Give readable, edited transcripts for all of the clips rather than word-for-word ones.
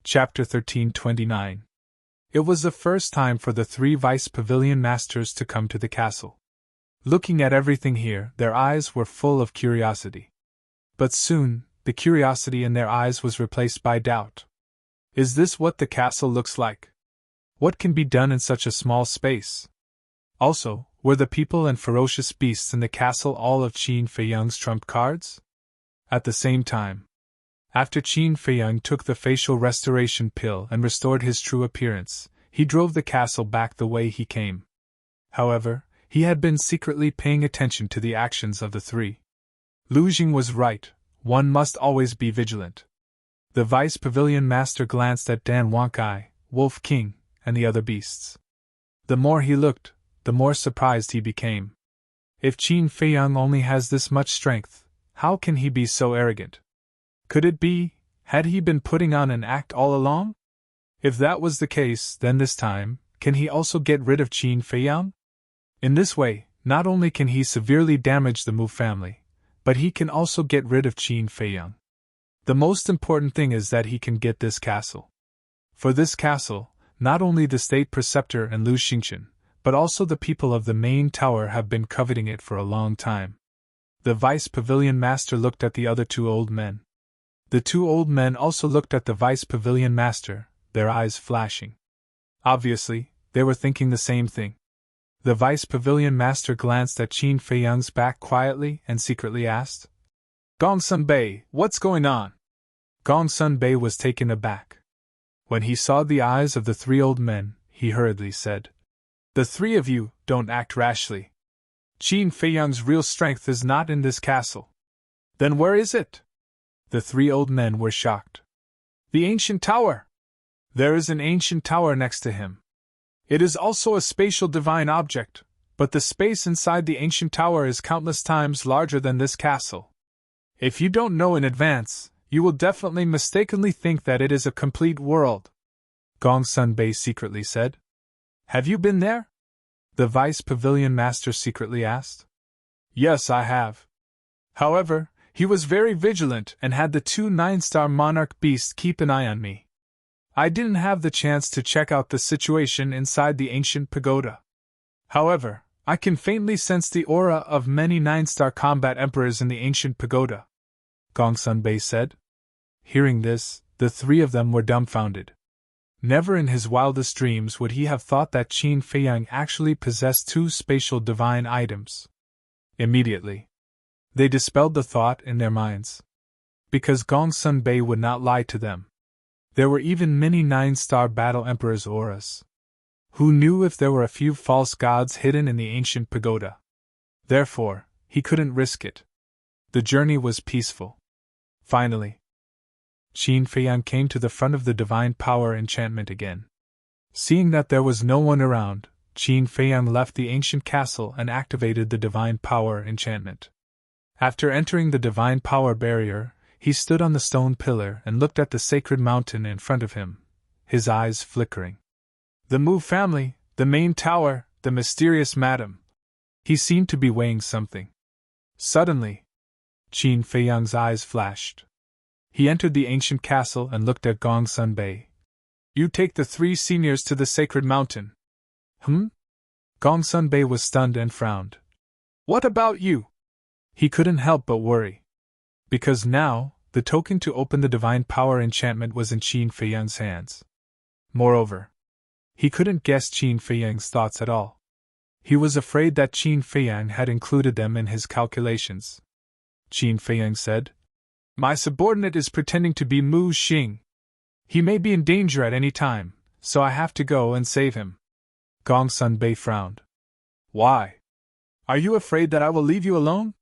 Chapter 1329. It was the first time for the three vice pavilion masters to come to the castle. Looking at everything here, their eyes were full of curiosity. But soon, the curiosity in their eyes was replaced by doubt. Is this what the castle looks like? What can be done in such a small space? Also, were the people and ferocious beasts in the castle all of Qin Feiyang's trump cards? At the same time, after Qin Feiyang took the facial restoration pill and restored his true appearance, he drove the castle back the way he came. However, he had been secretly paying attention to the actions of the three. Lu Jing was right, one must always be vigilant. The vice pavilion master glanced at Dan Wonkai, Wolf King, and the other beasts. The more he looked, the more surprised he became. If Qin Feiyang only has this much strength, how can he be so arrogant? Could it be, had he been putting on an act all along? If that was the case, then this time, can he also get rid of Qin Feiyang? In this way, not only can he severely damage the Mu family, but he can also get rid of Qin Feiyang. The most important thing is that he can get this castle. For this castle, not only the state preceptor and Lu Xingchen, but also the people of the main tower have been coveting it for a long time. The vice pavilion master looked at the other two old men. The two old men also looked at the vice pavilion master, their eyes flashing. Obviously, they were thinking the same thing. The vice pavilion master glanced at Qin Feiyang's back quietly and secretly asked, "Gongsun Bei, what's going on?" Gongsun Bei was taken aback. When he saw the eyes of the three old men, he hurriedly said, "The three of you, don't act rashly. Qin Feiyang's real strength is not in this castle." "Then where is it?" The three old men were shocked. "The ancient tower! There is an ancient tower next to him. It is also a spatial divine object, but the space inside the ancient tower is countless times larger than this castle. If you don't know in advance, you will definitely mistakenly think that it is a complete world," Gongsun Bei secretly said. "Have you been there?" the vice pavilion master secretly asked. "Yes, I have. However, he was very vigilant and had the two 9-star monarch beasts keep an eye on me. I didn't have the chance to check out the situation inside the ancient pagoda. However, I can faintly sense the aura of many 9-star combat emperors in the ancient pagoda," Gongsun Bei said. Hearing this, the three of them were dumbfounded. Never in his wildest dreams would he have thought that Qin Feiyang actually possessed two spatial divine items. Immediately, they dispelled the thought in their minds. Because Gongsun Bei would not lie to them. There were even many 9-star battle emperors' auras. Who knew if there were a few false gods hidden in the ancient pagoda? Therefore, he couldn't risk it. The journey was peaceful. Finally, Qin Feiyang came to the front of the divine power enchantment again. Seeing that there was no one around, Qin Feiyang left the ancient castle and activated the divine power enchantment. After entering the divine power barrier, he stood on the stone pillar and looked at the sacred mountain in front of him, his eyes flickering. The Mu family, the main tower, the mysterious madam. He seemed to be weighing something. Suddenly, Qin Feiyang's eyes flashed. He entered the ancient castle and looked at Gongsun Bei. "You take the three seniors to the sacred mountain." Gongsun Bei was stunned and frowned. "What about you?" He couldn't help but worry. Because now, the token to open the divine power enchantment was in Qin Feiyang's hands. Moreover, he couldn't guess Qin Feiyang's thoughts at all. He was afraid that Qin Feiyang had included them in his calculations. Qin Feiyang said, "My subordinate is pretending to be Mu Xing. He may be in danger at any time, so I have to go and save him." Gongsun Bei frowned. "Why? Are you afraid that I will leave you alone?"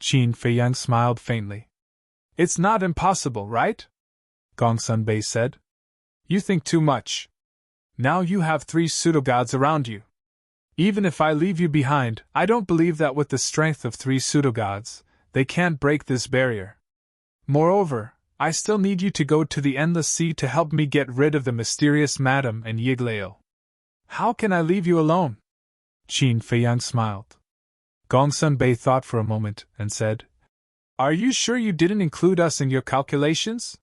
Qin Feiyang smiled faintly. "It's not impossible, right?" Gongsun Bei said. "You think too much. Now you have three pseudo-gods around you. Even if I leave you behind, I don't believe that with the strength of three pseudo-gods, they can't break this barrier. Moreover, I still need you to go to the Endless Sea to help me get rid of the mysterious madam and Yiglao. How can I leave you alone?" Qin Feiyang smiled. Gongsun Bei thought for a moment and said, "Are you sure you didn't include us in your calculations?"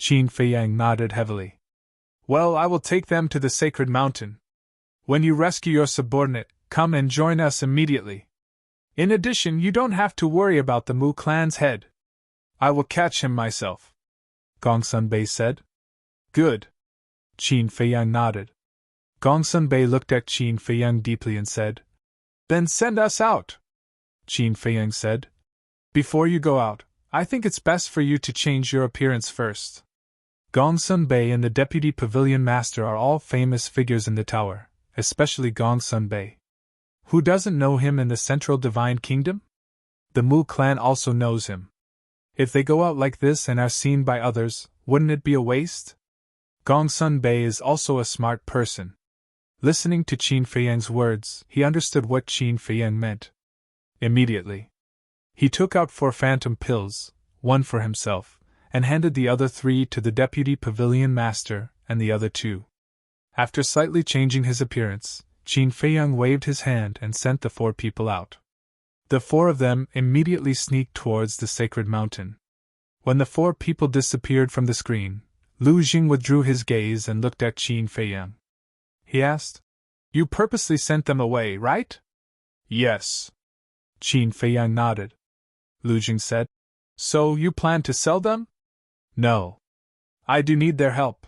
Qin Feiyang nodded heavily. Well, I will take them to the sacred mountain. When you rescue your subordinate, come and join us immediately. In addition, you don't have to worry about the Mu clan's head. I will catch him myself, Gongsun Bei said. Good. Qin Feiyang nodded. Gongsun Bei looked at Qin Feiyang deeply and said, Then send us out. Qin Feiyang said, Before you go out, I think it's best for you to change your appearance first. Gongsun Bei and the Deputy Pavilion Master are all famous figures in the tower, especially Gongsun Bei. Who doesn't know him in the Central Divine Kingdom? The Mu clan also knows him. If they go out like this and are seen by others, wouldn't it be a waste? Gongsun Bei is also a smart person. Listening to Qin Feiyang's words, he understood what Qin Feiyang meant. Immediately, he took out 4 phantom pills, 1 for himself, and handed the other 3 to the Deputy Pavilion Master and the other 2. After slightly changing his appearance, Qin Feiyang waved his hand and sent the 4 people out. The 4 of them immediately sneaked towards the sacred mountain. When the 4 people disappeared from the screen, Lu Jing withdrew his gaze and looked at Qin Feiyang. He asked, You purposely sent them away, right? Yes. Qin Feiyang nodded. Lu Jing said, So you plan to sell them? No. I do need their help.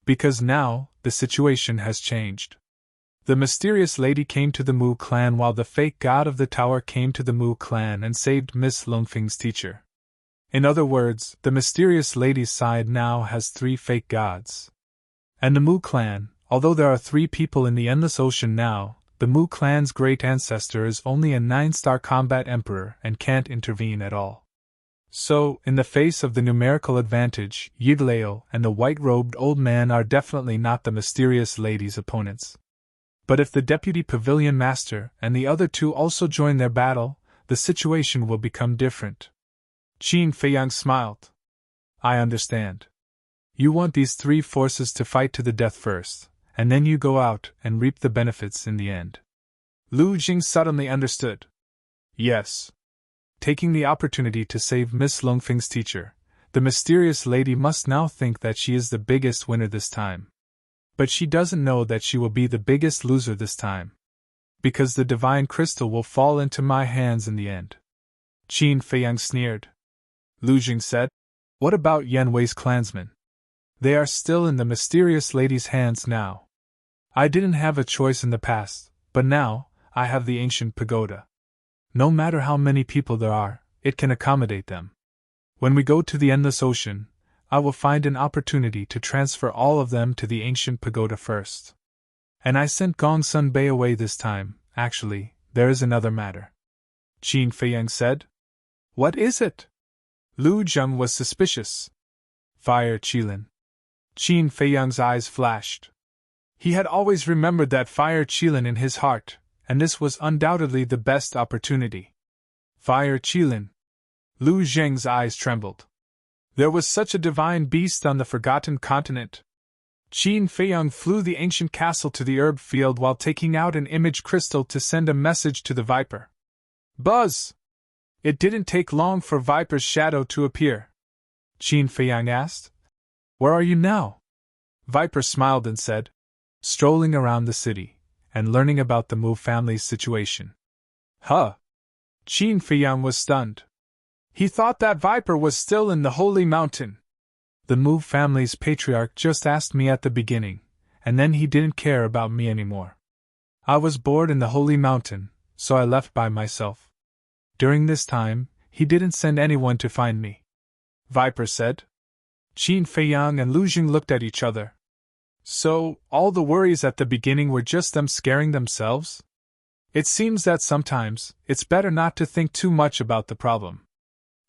Because now, the situation has changed. The mysterious lady came to the Mu clan while the fake god of the tower came to the Mu clan and saved Miss Longfeng's teacher. In other words, the mysterious lady's side now has 3 fake gods. And the Mu clan, although there are 3 people in the Endless Ocean now, the Mu clan's great ancestor is only a 9-star combat emperor and can't intervene at all. So, in the face of the numerical advantage, Yigleo and the white-robed old man are definitely not the mysterious lady's opponents. But if the Deputy Pavilion Master and the other 2 also join their battle, the situation will become different. Qin Feiyang smiled. I understand. You want these 3 forces to fight to the death first, and then you go out and reap the benefits in the end. Lu Jing suddenly understood. Yes. Taking the opportunity to save Miss Longfeng's teacher, the mysterious lady must now think that she is the biggest winner this time. But she doesn't know that she will be the biggest loser this time. Because the divine crystal will fall into my hands in the end. Qin Feiyang sneered. Lu Jing said, What about Yan Wei's clansmen? They are still in the mysterious lady's hands now. I didn't have a choice in the past, but now, I have the ancient pagoda. No matter how many people there are, it can accommodate them. When we go to the Endless Ocean, I will find an opportunity to transfer all of them to the ancient pagoda first. And I sent Gongsun Bei away this time. Actually, there is another matter. Qin Feiyang said. What is it? Lu Jing was suspicious. Fire Qilin. Qin Feiyang's eyes flashed. He had always remembered that Fire Qilin in his heart, and this was undoubtedly the best opportunity. Fire Qilin. Lu Jing's eyes trembled. There was such a divine beast on the forgotten continent. Qin Feiyang flew the ancient castle to the herb field while taking out an image crystal to send a message to the Viper. Buzz! It didn't take long for Viper's shadow to appear. Qin Feiyang asked. Where are you now? Viper smiled and said, Strolling around the city, and learning about the Mu family's situation. Huh! Qin Feiyang was stunned. He thought that Viper was still in the Holy Mountain. The Mu family's patriarch just asked me at the beginning, and then he didn't care about me anymore. I was bored in the Holy Mountain, so I left by myself. During this time, he didn't send anyone to find me. Viper said. Qin Feiyang and Lu Jing looked at each other. So, all the worries at the beginning were just them scaring themselves? It seems that sometimes, it's better not to think too much about the problem.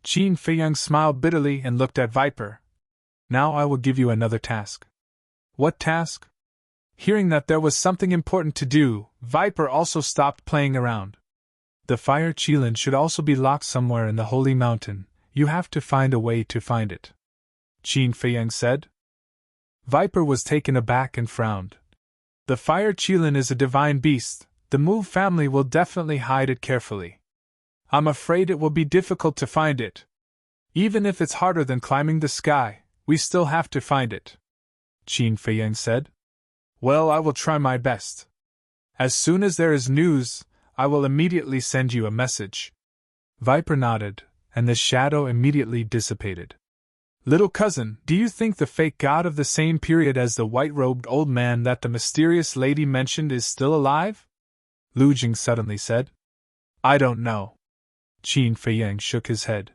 Qin Feiyang smiled bitterly and looked at Viper. Now I will give you another task. What task? Hearing that there was something important to do, Viper also stopped playing around. The Fire Qilin should also be locked somewhere in the Holy Mountain. You have to find a way to find it. Qin Feiyang said. Viper was taken aback and frowned. The Fire Qilin is a divine beast. The Mu family will definitely hide it carefully. I'm afraid it will be difficult to find it. Even if it's harder than climbing the sky, we still have to find it, Qin Feiyang said. Well, I will try my best. As soon as there is news, I will immediately send you a message. Viper nodded, and the shadow immediately dissipated. Little cousin, do you think the fake god of the same period as the white-robed old man that the mysterious lady mentioned is still alive? Lu Jing suddenly said. I don't know. Qin Feiyang shook his head.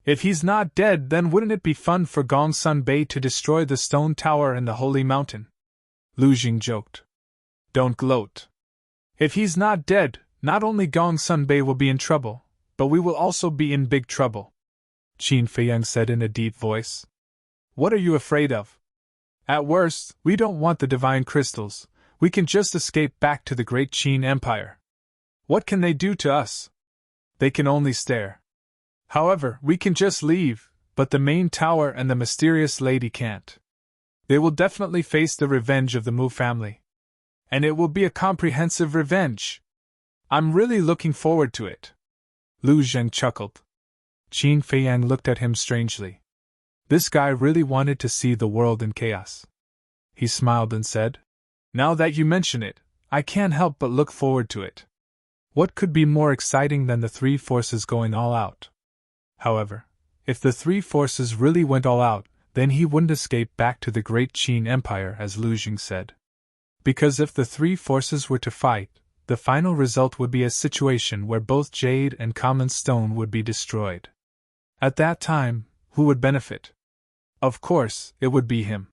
If he's not dead, then wouldn't it be fun for Gongsun Bei to destroy the stone tower and the holy mountain? Lu Jing joked. Don't gloat. If he's not dead, not only Gongsun Bei will be in trouble, but we will also be in big trouble, Qin Feiyang said in a deep voice. What are you afraid of? At worst, we don't want the divine crystals, we can just escape back to the great Qin Empire. What can they do to us? They can only stare. However, we can just leave, but the main tower and the mysterious lady can't. They will definitely face the revenge of the Mu family. And it will be a comprehensive revenge. I'm really looking forward to it. Lu Zheng chuckled. Qin Feiyang looked at him strangely. This guy really wanted to see the world in chaos. He smiled and said, Now that you mention it, I can't help but look forward to it. What could be more exciting than the three forces going all out? However, if the three forces really went all out, then he wouldn't escape back to the great Qin Empire, as Lu Jing said. Because if the three forces were to fight, the final result would be a situation where both jade and common stone would be destroyed. At that time, who would benefit? Of course, it would be him.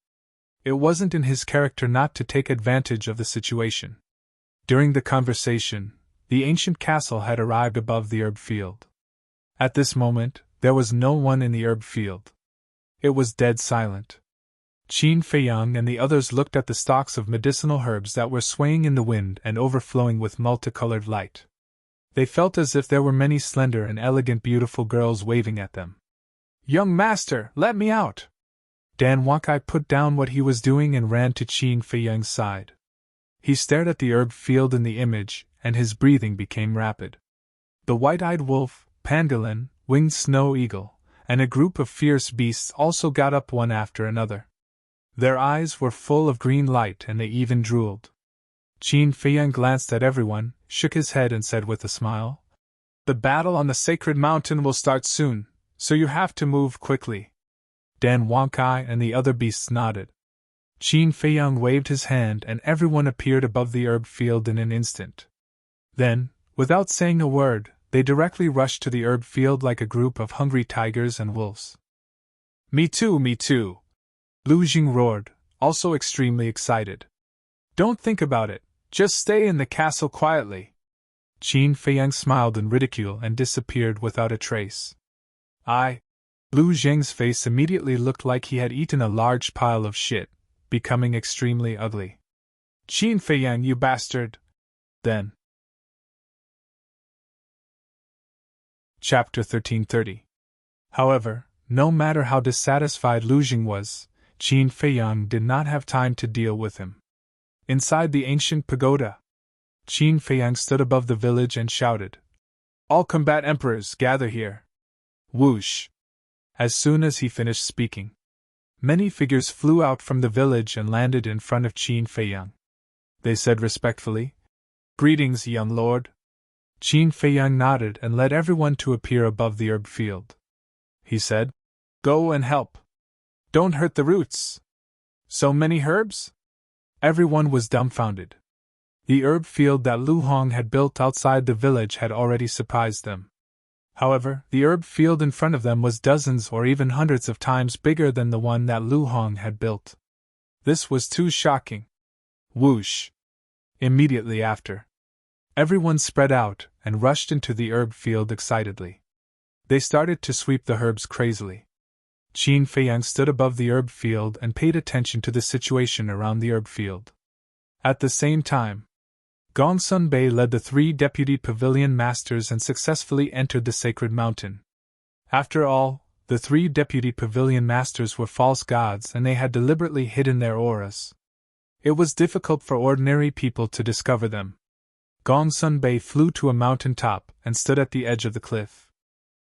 It wasn't in his character not to take advantage of the situation. During the conversation, the ancient castle had arrived above the herb field. At this moment, there was no one in the herb field. It was dead silent. Qin Feiyang and the others looked at the stalks of medicinal herbs that were swaying in the wind and overflowing with multicolored light. They felt as if there were many slender and elegant beautiful girls waving at them. Young master, let me out! Dan Wankai put down what he was doing and ran to Qin Feiyang's side. He stared at the herb field in the image, and his breathing became rapid. The white-eyed wolf, pangolin, winged snow eagle, and a group of fierce beasts also got up one after another. Their eyes were full of green light and they even drooled. Qin Feiyang glanced at everyone, shook his head and said with a smile, The battle on the sacred mountain will start soon, so you have to move quickly. Dan Wankai and the other beasts nodded. Qin Feiyang waved his hand and everyone appeared above the herb field in an instant. Then, without saying a word, they directly rushed to the herb field like a group of hungry tigers and wolves. Me too, me too! Lu Jing roared, also extremely excited. Don't think about it, just stay in the castle quietly. Qin Feiyang smiled in ridicule and disappeared without a trace. Lu Zheng's face immediately looked like he had eaten a large pile of shit, becoming extremely ugly. Qin Feiyang, you bastard! Then. Chapter 1330. However, no matter how dissatisfied Lu Jing was, Qin Feiyang did not have time to deal with him. Inside the ancient pagoda, Qin Feiyang stood above the village and shouted, All combat emperors, gather here! Whoosh! As soon as he finished speaking, many figures flew out from the village and landed in front of Qin Feiyang. They said respectfully, Greetings, young lord. Qin Feiyang nodded and led everyone to appear above the herb field. He said, Go and help. Don't hurt the roots. So many herbs? Everyone was dumbfounded. The herb field that Lu Hong had built outside the village had already surprised them. However, the herb field in front of them was dozens or even hundreds of times bigger than the one that Lu Hong had built. This was too shocking. Whoosh! Immediately after, everyone spread out and rushed into the herb field excitedly. They started to sweep the herbs crazily. Qin Feiyang stood above the herb field and paid attention to the situation around the herb field. At the same time, Gongsun Bei led the 3 deputy pavilion masters and successfully entered the sacred mountain. After all, the 3 deputy pavilion masters were false gods and they had deliberately hidden their auras. It was difficult for ordinary people to discover them. Gongsun Bei flew to a mountain top and stood at the edge of the cliff.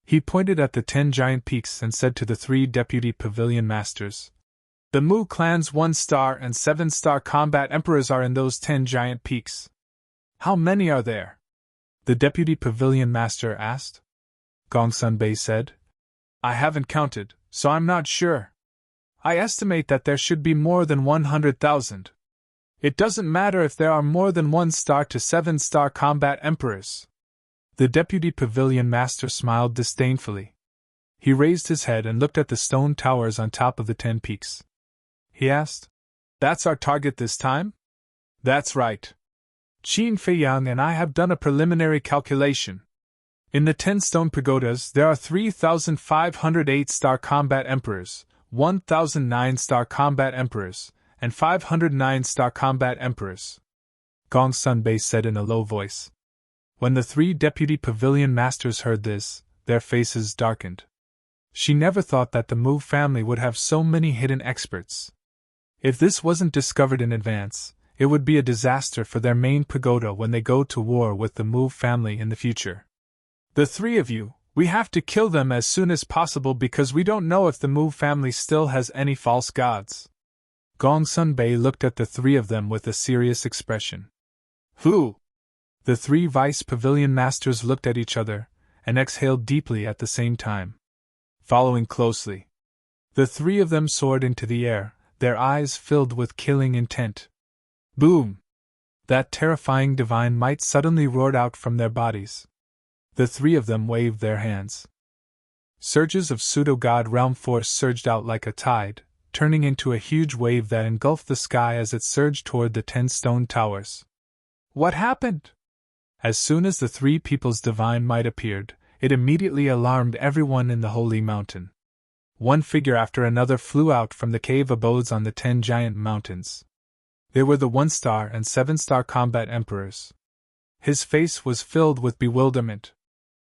He pointed at the 10 giant peaks and said to the 3 deputy pavilion masters, "The Mu clan's 1-star and 7-star combat emperors are in those 10 giant peaks." "How many are there?" the deputy pavilion master asked. Gongsun-bei said, "I haven't counted, so I'm not sure. I estimate that there should be more than 100,000. It doesn't matter if there are more than 1-star to 7-star combat emperors." The deputy pavilion master smiled disdainfully. He raised his head and looked at the stone towers on top of the 10 peaks. He asked, "That's our target this time?" "That's right. Qin Feiyang and I have done a preliminary calculation. In the 10 stone pagodas there are 3,508-star combat emperors, 1,009-star combat emperors, and 509-star combat emperors," Gongsun-bei said in a low voice. When the 3 deputy pavilion masters heard this, their faces darkened. She never thought that the Mu family would have so many hidden experts. If this wasn't discovered in advance, it would be a disaster for their main pagoda when they go to war with the Mu family in the future. "The 3 of you, we have to kill them as soon as possible because we don't know if the Mu family still has any false gods." Gongsun-bei looked at the 3 of them with a serious expression. "Who?" The 3 vice pavilion masters looked at each other and exhaled deeply at the same time. Following closely, the 3 of them soared into the air, their eyes filled with killing intent. Boom! That terrifying divine might suddenly roared out from their bodies. The 3 of them waved their hands. Surges of pseudo-god realm force surged out like a tide, turning into a huge wave that engulfed the sky as it surged toward the 10 stone towers. What happened? As soon as the 3 people's divine might appeared, it immediately alarmed everyone in the holy mountain. One figure after another flew out from the cave abodes on the 10 giant mountains. They were the 1-star and 7-star combat emperors. His face was filled with bewilderment.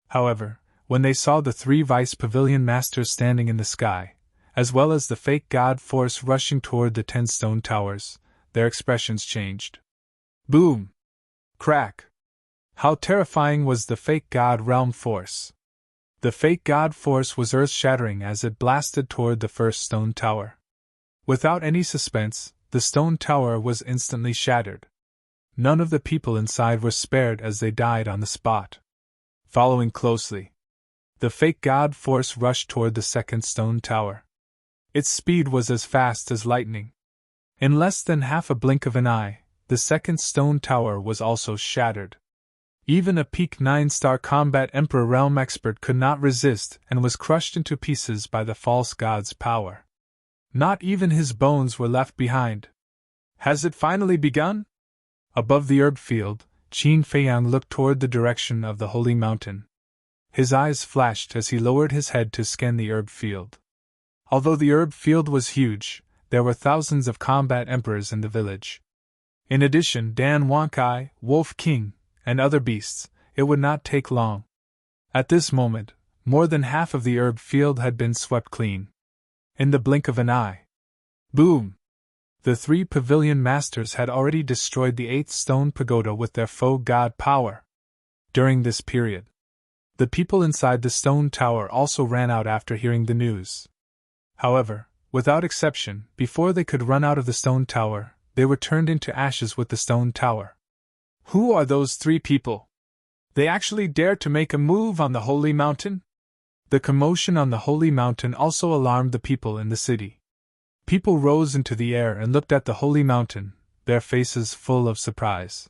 However, when they saw the 3 vice pavilion masters standing in the sky, as well as the fake god force rushing toward the 10 stone towers, their expressions changed. Boom! Crack! How terrifying was the fake god realm force! The fake god force was earth-shattering as it blasted toward the first stone tower. Without any suspense, the stone tower was instantly shattered. None of the people inside were spared as they died on the spot. Following closely, the fake god force rushed toward the second stone tower. Its speed was as fast as lightning. In less than half a blink of an eye, the second stone tower was also shattered. Even a peak 9-star combat Emperor Realm expert could not resist and was crushed into pieces by the false god's power. Not even his bones were left behind. Has it finally begun? Above the herb field, Qin Feiyang looked toward the direction of the holy mountain. His eyes flashed as he lowered his head to scan the herb field. Although the herb field was huge, there were thousands of combat emperors in the village. In addition, Dan Wankai, Wolf King, and other beasts, it would not take long. At this moment, more than half of the herb field had been swept clean. In the blink of an eye. Boom! The 3 pavilion masters had already destroyed the 8th stone pagoda with their faux god power. During this period, the people inside the stone tower also ran out after hearing the news. However, without exception, before they could run out of the stone tower, they were turned into ashes with the stone tower. Who are those 3 people? They actually dared to make a move on the holy mountain? The commotion on the holy mountain also alarmed the people in the city. People rose into the air and looked at the holy mountain, their faces full of surprise.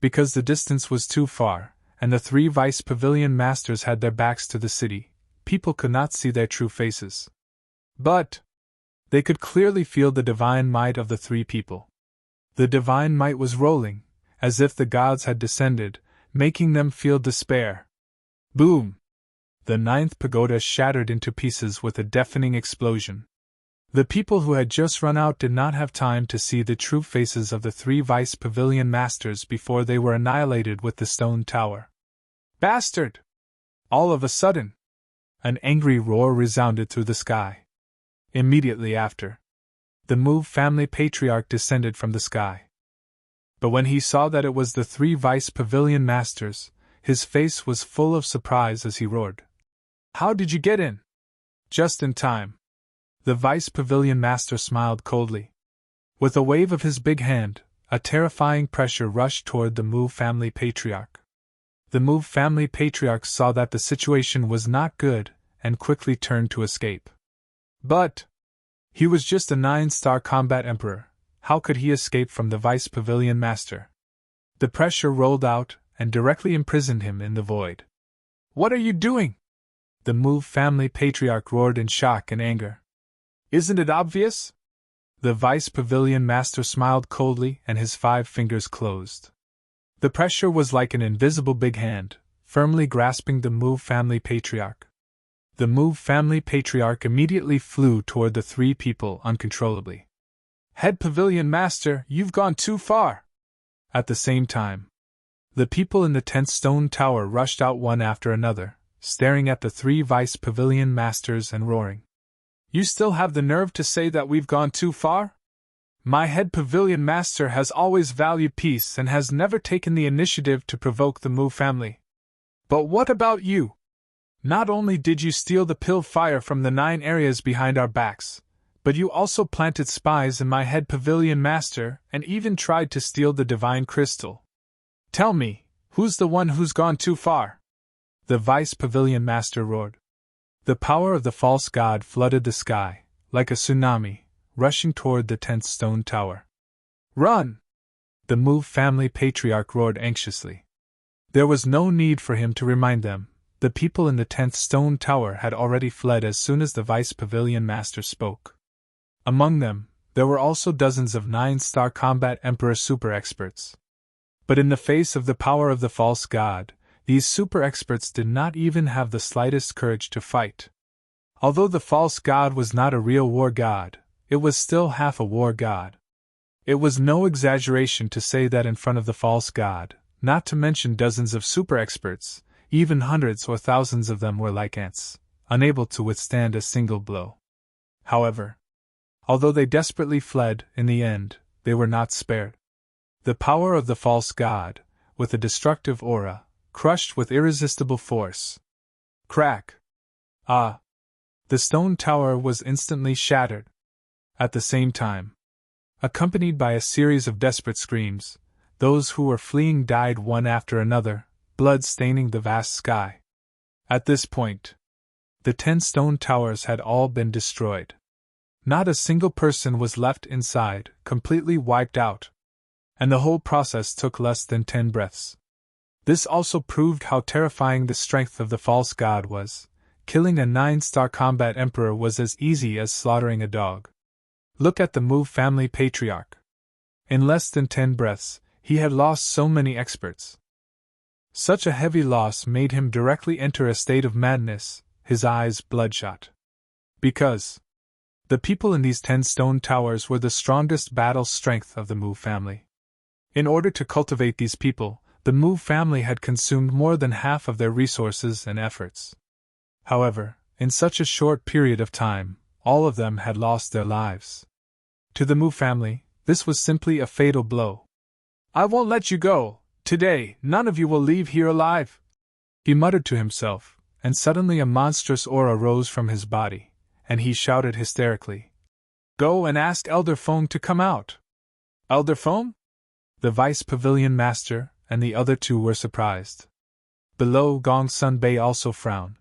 Because the distance was too far, and the 3 vice pavilion masters had their backs to the city, people could not see their true faces. But they could clearly feel the divine might of the 3 people. The divine might was rolling, as if the gods had descended, making them feel despair. Boom! The 9th pagoda shattered into pieces with a deafening explosion. The people who had just run out did not have time to see the true faces of the 3 vice pavilion masters before they were annihilated with the stone tower. Bastard! All of a sudden, an angry roar resounded through the sky. Immediately after, the Mu family patriarch descended from the sky. But when he saw that it was the 3 vice pavilion masters, his face was full of surprise as he roared. How did you get in? Just in time. The Vice Pavilion Master smiled coldly. With a wave of his big hand, a terrifying pressure rushed toward the Mu family patriarch. The Mu family patriarch saw that the situation was not good and quickly turned to escape. But he was just a 9-star combat emperor. How could he escape from the Vice Pavilion Master? The pressure rolled out and directly imprisoned him in the void. What are you doing? The Mu family patriarch roared in shock and anger. Isn't it obvious? The Vice Pavilion Master smiled coldly and his 5 fingers closed. The pressure was like an invisible big hand, firmly grasping the Mu family patriarch. The Mu family patriarch immediately flew toward the 3 people uncontrollably. Head Pavilion Master, you've gone too far! At the same time, the people in the 10th stone tower rushed out one after another, staring at the 3 Vice Pavilion Masters and roaring. You still have the nerve to say that we've gone too far? My head Pavilion Master has always valued peace and has never taken the initiative to provoke the Mu family. But what about you? Not only did you steal the pill fire from the 9 areas behind our backs, but you also planted spies in my head Pavilion Master and even tried to steal the divine crystal. Tell me, who's the one who's gone too far? The Vice Pavilion Master roared. The power of the false god flooded the sky, like a tsunami, rushing toward the 10th stone tower. Run! The Mu family patriarch roared anxiously. There was no need for him to remind them. The people in the 10th stone tower had already fled as soon as the Vice Pavilion Master spoke. Among them, there were also dozens of 9-star combat emperor super experts. But in the face of the power of the false god, these super experts did not even have the slightest courage to fight. Although the false god was not a real war god, it was still half a war god. It was no exaggeration to say that in front of the false god, not to mention dozens of super experts, even hundreds or thousands of them were like ants, unable to withstand a single blow. However, although they desperately fled, in the end, they were not spared. The power of the false god, with a destructive aura, crushed with irresistible force. Crack! Ah! The stone tower was instantly shattered. At the same time, accompanied by a series of desperate screams, those who were fleeing died one after another, blood staining the vast sky. At this point, the 10 stone towers had all been destroyed. Not a single person was left inside, completely wiped out. And the whole process took less than 10 breaths. This also proved how terrifying the strength of the false god was. Killing a 9-star combat emperor was as easy as slaughtering a dog. Look at the Mu family patriarch. In less than 10 breaths, he had lost so many experts. Such a heavy loss made him directly enter a state of madness, his eyes bloodshot. Because the people in these 10 stone towers were the strongest battle strength of the Mu family. In order to cultivate these people, the Mu family had consumed more than half of their resources and efforts. However, in such a short period of time, all of them had lost their lives. To the Mu family, this was simply a fatal blow. I won't let you go. Today, none of you will leave here alive, he muttered to himself, and suddenly a monstrous aura rose from his body, and he shouted hysterically, Go and ask Elder Feng to come out. Elder Feng? The Vice Pavilion Master and the other 2 were surprised. Below, Gong Sun Bei also frowned.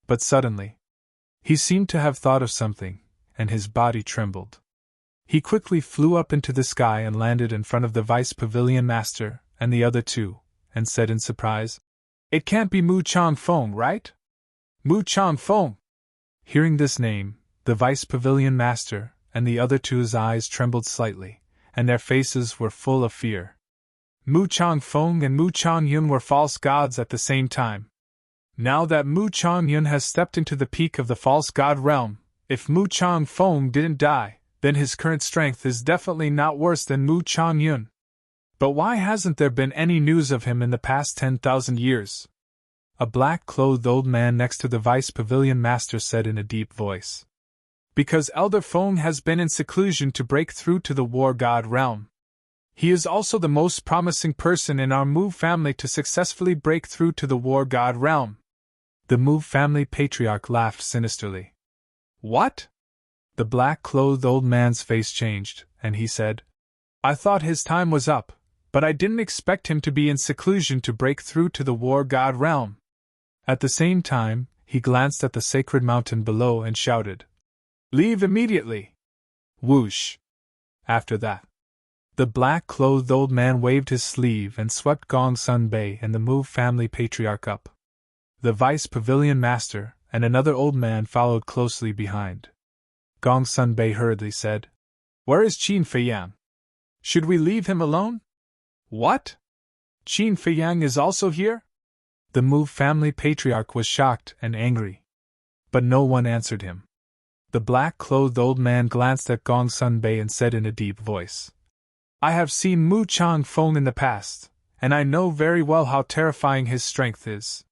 But suddenly, he seemed to have thought of something, and his body trembled. He quickly flew up into the sky and landed in front of the Vice Pavilion Master and the other 2, and said in surprise, It can't be Mu Changfeng, right? Mu Changfeng! Hearing this name, the Vice Pavilion Master and the other 2's eyes trembled slightly, and their faces were full of fear. Mu Changfeng and Mu Changyun were false gods at the same time. Now that Mu Changyun has stepped into the peak of the false god realm, if Mu Changfeng didn't die, then his current strength is definitely not worse than Mu Changyun. But why hasn't there been any news of him in the past 10,000 years? A black-clothed old man next to the Vice Pavilion Master said in a deep voice. Because Elder Feng has been in seclusion to break through to the war god realm. He is also the most promising person in our Mu family to successfully break through to the war god realm. The Mu family patriarch laughed sinisterly. What? The black-clothed old man's face changed, and he said, I thought his time was up, but I didn't expect him to be in seclusion to break through to the war god realm. At the same time, he glanced at the sacred mountain below and shouted, Leave immediately! Whoosh! After that, the black-clothed old man waved his sleeve and swept Gong Sun Bei and the Mu family patriarch up. The vice pavilion master and another old man followed closely behind. Gong Sun Bei hurriedly said, Where is Qin Feiyang? Should we leave him alone? What? Qin Feiyang is also here? The Mu family patriarch was shocked and angry. But no one answered him. The black-clothed old man glanced at Gong Sun Bei and said in a deep voice, I have seen Mu Chang Feng in the past, and I know very well how terrifying his strength is.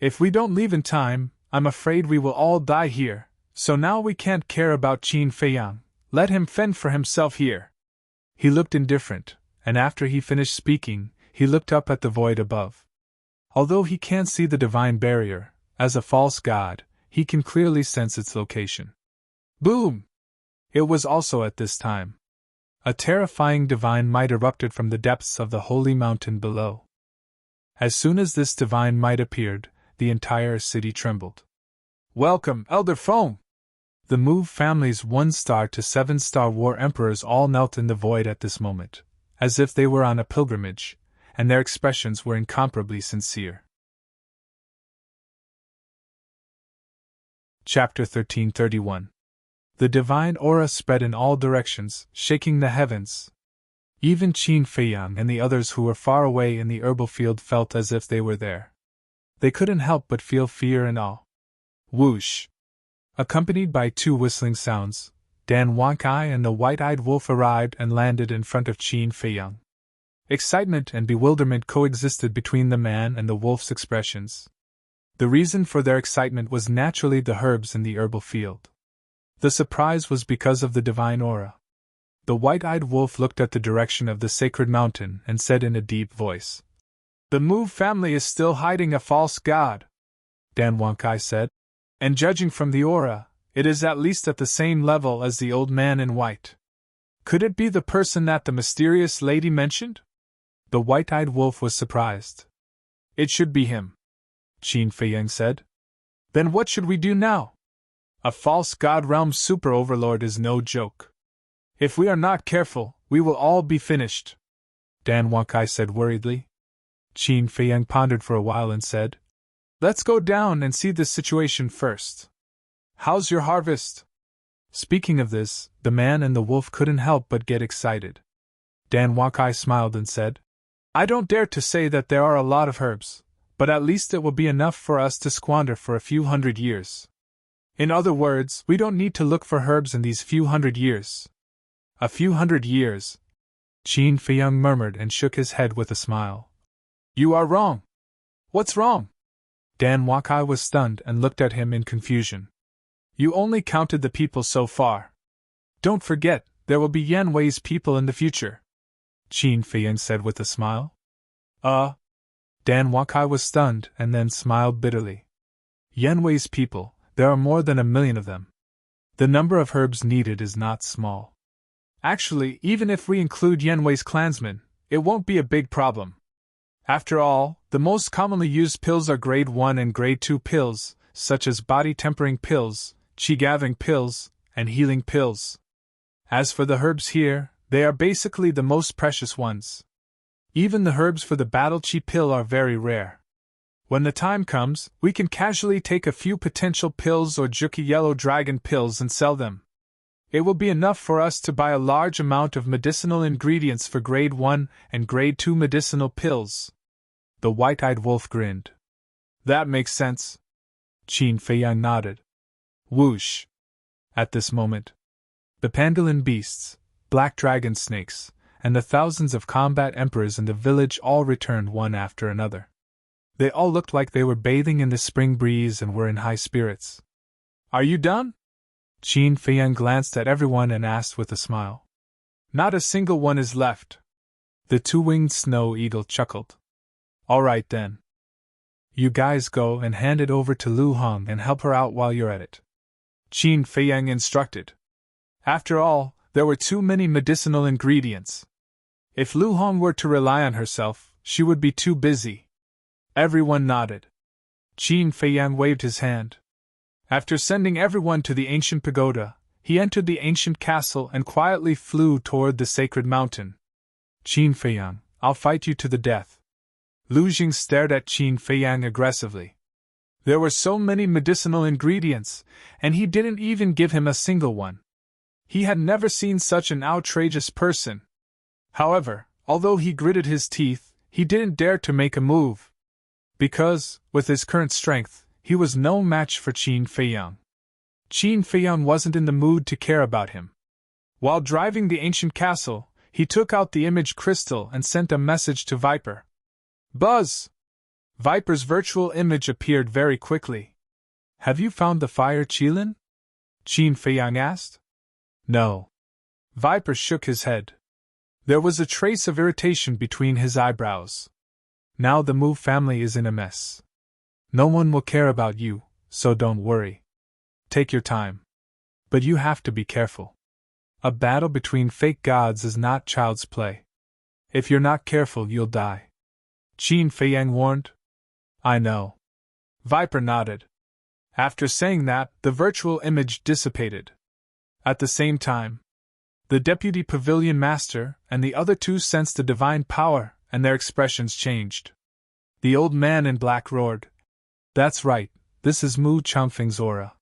If we don't leave in time, I'm afraid we will all die here, so now we can't care about Qin Feiyang. Let him fend for himself here. He looked indifferent, and after he finished speaking, he looked up at the void above. Although he can't see the divine barrier, as a false god, he can clearly sense its location. Boom! It was also at this time. A terrifying divine might erupted from the depths of the holy mountain below. As soon as this divine might appeared, the entire city trembled. Welcome, Elder Feng! The Mu family's 1-star to 7-star war emperors all knelt in the void at this moment, as if they were on a pilgrimage, and their expressions were incomparably sincere. Chapter 1331. The divine aura spread in all directions, shaking the heavens. Even Qin Feiyang and the others who were far away in the herbal field felt as if they were there. They couldn't help but feel fear and awe. Whoosh! Accompanied by 2 whistling sounds, Dan Wankai and the white-eyed wolf arrived and landed in front of Qin Feiyang. Excitement and bewilderment coexisted between the man and the wolf's expressions. The reason for their excitement was naturally the herbs in the herbal field. The surprise was because of the divine aura. The white-eyed wolf looked at the direction of the sacred mountain and said in a deep voice, The Mu family is still hiding a false god, Dan Wankai said, and judging from the aura, it is at least at the same level as the old man in white. Could it be the person that the mysterious lady mentioned? The white-eyed wolf was surprised. It should be him, Qin Feiyang said. Then what should we do now? A false god realm super overlord is no joke. If we are not careful, we will all be finished, Dan Wankai said worriedly. Qin Feiyang pondered for a while and said, Let's go down and see this situation first. How's your harvest? Speaking of this, the man and the wolf couldn't help but get excited. Dan Wankai smiled and said, I don't dare to say that there are a lot of herbs, but at least it will be enough for us to squander for a few hundred years. In other words, we don't need to look for herbs in these few hundred years. A few hundred years, Qin Feiyang murmured and shook his head with a smile. You are wrong. What's wrong? Dan Wankai was stunned and looked at him in confusion. You only counted the people so far. Don't forget, there will be Yan Wei's people in the future, Qin Feiyang said with a smile. Dan Wankai was stunned and then smiled bitterly. Yan Wei's people, there are more than 1 million of them. The number of herbs needed is not small. Actually, even if we include Yan Wei's clansmen, it won't be a big problem. After all, the most commonly used pills are grade 1 and grade 2 pills, such as body-tempering pills, qi-gathering pills, and healing pills. As for the herbs here, they are basically the most precious ones. Even the herbs for the battle qi pill are very rare. When the time comes, we can casually take a few potential pills or Juki yellow dragon pills and sell them. It will be enough for us to buy a large amount of medicinal ingredients for grade 1 and grade 2 medicinal pills. The white-eyed wolf grinned. That makes sense. Qin Feiyang nodded. Whoosh! At this moment, the pangolin beasts, black dragon snakes, and the thousands of combat emperors in the village all returned one after another. They all looked like they were bathing in the spring breeze and were in high spirits. Are you done? Qin Feiyang glanced at everyone and asked with a smile. Not a single one is left. The 2-winged snow eagle chuckled. All right then. You guys go and hand it over to Lu Hong and help her out while you're at it, Qin Feiyang instructed. After all, there were too many medicinal ingredients. If Lu Hong were to rely on herself, she would be too busy. Everyone nodded. Qin Feiyang waved his hand. After sending everyone to the ancient pagoda, he entered the ancient castle and quietly flew toward the sacred mountain. Qin Feiyang, I'll fight you to the death. Lu Jing stared at Qin Feiyang aggressively. There were so many medicinal ingredients, and he didn't even give him a single one. He had never seen such an outrageous person. However, although he gritted his teeth, he didn't dare to make a move. Because, with his current strength, he was no match for Qin Feiyang. Qin Feiyang wasn't in the mood to care about him. While driving the ancient castle, he took out the image crystal and sent a message to Viper. Buzz! Viper's virtual image appeared very quickly. Have you found the fire, Qilin? Qin Feiyang asked. No. Viper shook his head. There was a trace of irritation between his eyebrows. Now the Mu family is in a mess. No one will care about you, so don't worry. Take your time. But you have to be careful. A battle between fake gods is not child's play. If you're not careful, you'll die. Qin Feiyang warned. I know. Viper nodded. After saying that, the virtual image dissipated. At the same time, the deputy pavilion master and the other two sensed the divine power, and their expressions changed. The old man in black roared. That's right, this is Mu Changfeng's aura.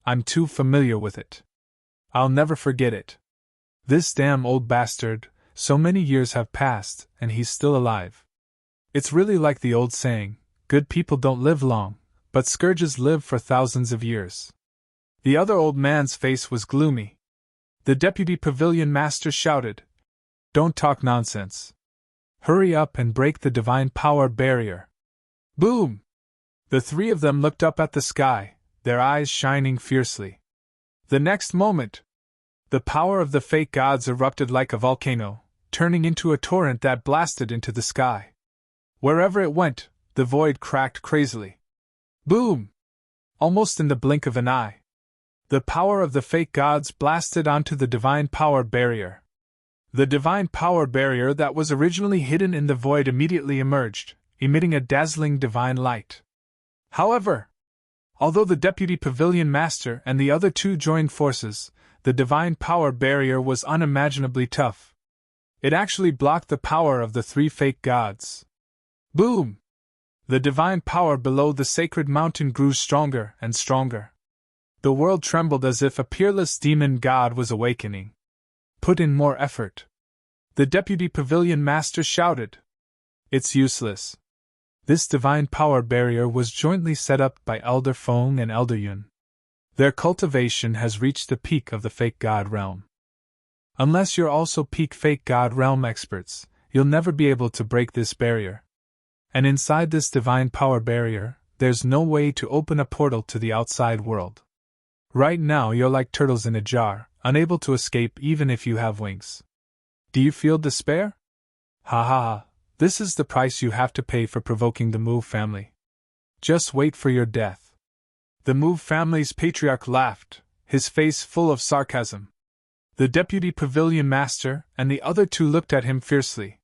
I'm too familiar with it. I'll never forget it. This damn old bastard, so many years have passed, and he's still alive. It's really like the old saying, good people don't live long, but scourges live for thousands of years. The other old man's face was gloomy. The deputy pavilion master shouted, Don't talk nonsense. Hurry up and break the divine power barrier. Boom! The three of them looked up at the sky, their eyes shining fiercely. The next moment, the power of the fake gods erupted like a volcano, turning into a torrent that blasted into the sky. Wherever it went, the void cracked crazily. Boom! Almost in the blink of an eye, the power of the fake gods blasted onto the divine power barrier. The divine power barrier that was originally hidden in the void immediately emerged, emitting a dazzling divine light. However, although the deputy pavilion master and the other two joined forces, the divine power barrier was unimaginably tough. It actually blocked the power of the three fake gods. Boom! The divine power below the sacred mountain grew stronger and stronger. The world trembled as if a peerless demon god was awakening. Put in more effort. The deputy pavilion master shouted. It's useless. This divine power barrier was jointly set up by Elder Feng and Elder Yun. Their cultivation has reached the peak of the fake god realm. Unless you're also peak fake god realm experts, you'll never be able to break this barrier. And inside this divine power barrier, there's no way to open a portal to the outside world. Right now you're like turtles in a jar, unable to escape even if you have wings. Do you feel despair? Ha ha ha, this is the price you have to pay for provoking the Mu family. Just wait for your death. The Mu family's patriarch laughed, his face full of sarcasm. The deputy pavilion master and the other two looked at him fiercely.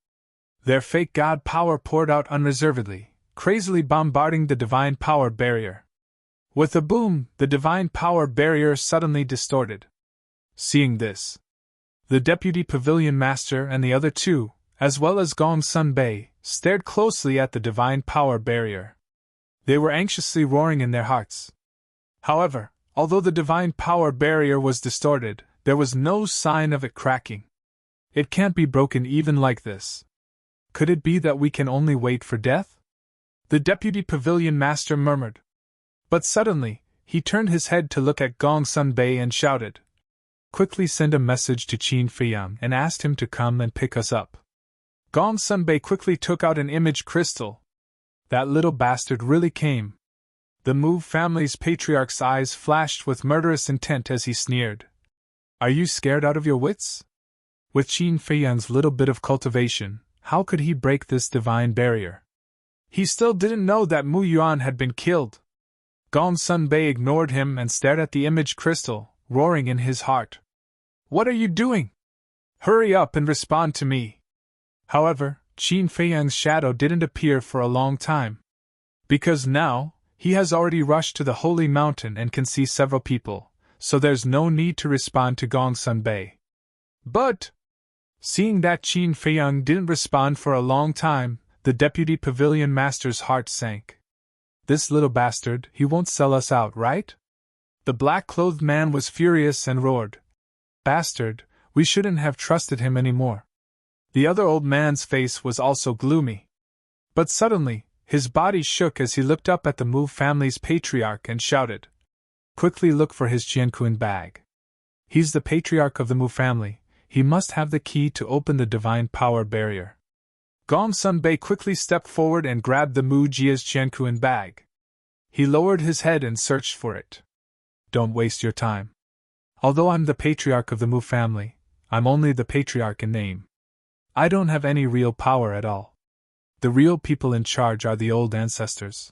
Their fake god power poured out unreservedly, crazily bombarding the divine power barrier. With a boom, the divine power barrier suddenly distorted. Seeing this, the deputy pavilion master and the other two, as well as Gong Sun Bei, stared closely at the divine power barrier. They were anxiously roaring in their hearts. However, although the divine power barrier was distorted, there was no sign of it cracking. It can't be broken even like this. Could it be that we can only wait for death? The deputy pavilion master murmured. But suddenly, he turned his head to look at Gong Sun Bei and shouted. Quickly send a message to Qin Feiyang and asked him to come and pick us up. Gong Sun Bei quickly took out an image crystal. That little bastard really came. The Mu family's patriarch's eyes flashed with murderous intent as he sneered. Are you scared out of your wits? With Qin Feiyang's little bit of cultivation, how could he break this divine barrier? He still didn't know that Mu Yuan had been killed. Gongsun Bei ignored him and stared at the image crystal, roaring in his heart. What are you doing? Hurry up and respond to me. However, Qin Feiyang's shadow didn't appear for a long time. Because now, he has already rushed to the holy mountain and can see several people, so there's no need to respond to Gongsun Bei. But, seeing that Qin Feiyang didn't respond for a long time, the deputy pavilion master's heart sank. This little bastard, he won't sell us out, right? The black-clothed man was furious and roared. Bastard, we shouldn't have trusted him anymore. The other old man's face was also gloomy. But suddenly, his body shook as he looked up at the Mu family's patriarch and shouted, Quickly look for his Jianquan bag. He's the patriarch of the Mu family, he must have the key to open the divine power barrier. Gongsun Bei quickly stepped forward and grabbed the Mu Jia's Jianquan bag. He lowered his head and searched for it. Don't waste your time. Although I'm the patriarch of the Mu family, I'm only the patriarch in name. I don't have any real power at all. The real people in charge are the old ancestors.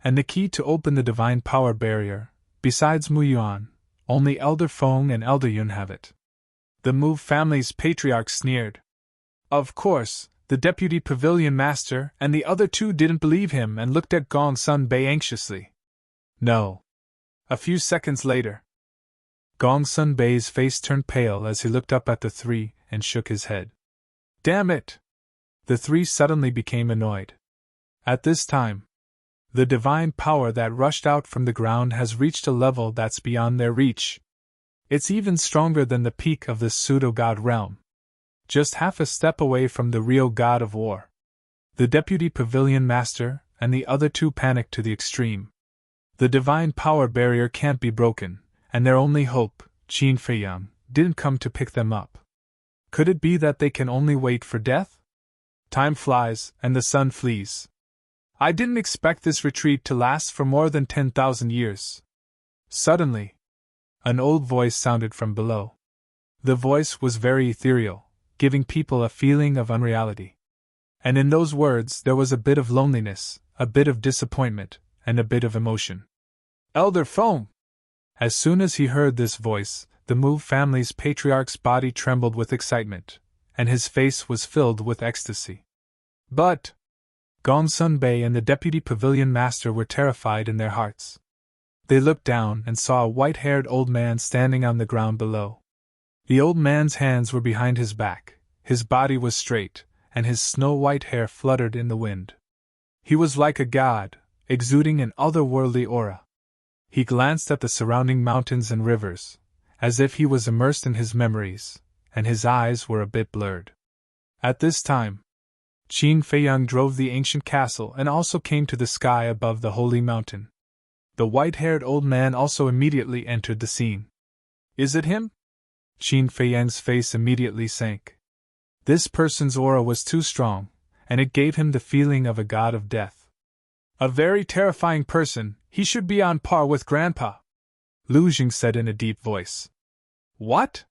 And the key to open the divine power barrier, besides Mu Yuan, only Elder Feng and Elder Yun have it. The Mu family's patriarch sneered. Of course, the deputy pavilion master and the other two didn't believe him and looked at Gongsun Bei anxiously. No. A few seconds later, Gongsun Bei's face turned pale as he looked up at the three and shook his head. Damn it! The three suddenly became annoyed. At this time, the divine power that rushed out from the ground has reached a level that's beyond their reach. It's even stronger than the peak of this pseudo-god realm. Just half a step away from the real god of war. The deputy pavilion master and the other two panicked to the extreme. The divine power barrier can't be broken, and their only hope, Qin Feiyang, didn't come to pick them up. Could it be that they can only wait for death? Time flies, and the sun flees. I didn't expect this retreat to last for more than 10,000 years. Suddenly, an old voice sounded from below. The voice was very ethereal, giving people a feeling of unreality. And in those words there was a bit of loneliness, a bit of disappointment, and a bit of emotion. Elder Feng! As soon as he heard this voice, the Mu family's patriarch's body trembled with excitement, and his face was filled with ecstasy. But Gongsun Bei and the deputy pavilion master were terrified in their hearts. They looked down and saw a white-haired old man standing on the ground below. The old man's hands were behind his back, his body was straight, and his snow-white hair fluttered in the wind. He was like a god, exuding an otherworldly aura. He glanced at the surrounding mountains and rivers, as if he was immersed in his memories, and his eyes were a bit blurred. At this time, Qin Feiyang drove the ancient castle and also came to the sky above the holy mountain. The white-haired old man also immediately entered the scene. Is it him? Qin Feiyang's face immediately sank. This person's aura was too strong, and it gave him the feeling of a god of death. A very terrifying person, he should be on par with Grandpa, Lu Jing said in a deep voice. What?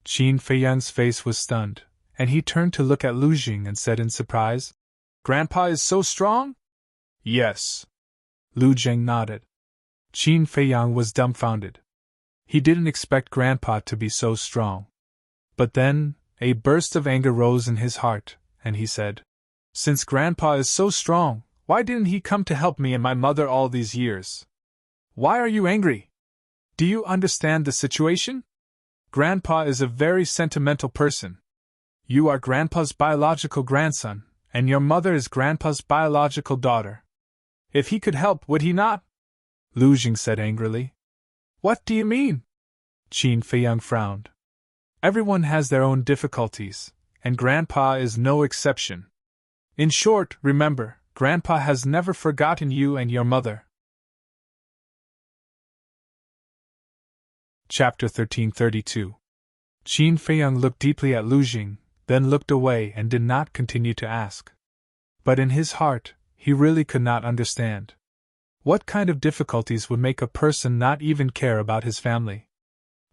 Qin Feiyang's face was stunned, and he turned to look at Lu Jing and said in surprise, Grandpa is so strong? Yes. Lu Jing nodded. Qin Feiyang was dumbfounded. He didn't expect Grandpa to be so strong. But then, a burst of anger rose in his heart, and he said, Since Grandpa is so strong, why didn't he come to help me and my mother all these years? Why are you angry? Do you understand the situation? Grandpa is a very sentimental person. You are Grandpa's biological grandson, and your mother is Grandpa's biological daughter. If he could help, would he not? Lu Jing said angrily. What do you mean? Qin Feiyang frowned. Everyone has their own difficulties, and Grandpa is no exception. In short, remember, Grandpa has never forgotten you and your mother. Chapter 1332. Qin Feiyang looked deeply at Lu Jing, then looked away and did not continue to ask. But in his heart, he really could not understand. What kind of difficulties would make a person not even care about his family?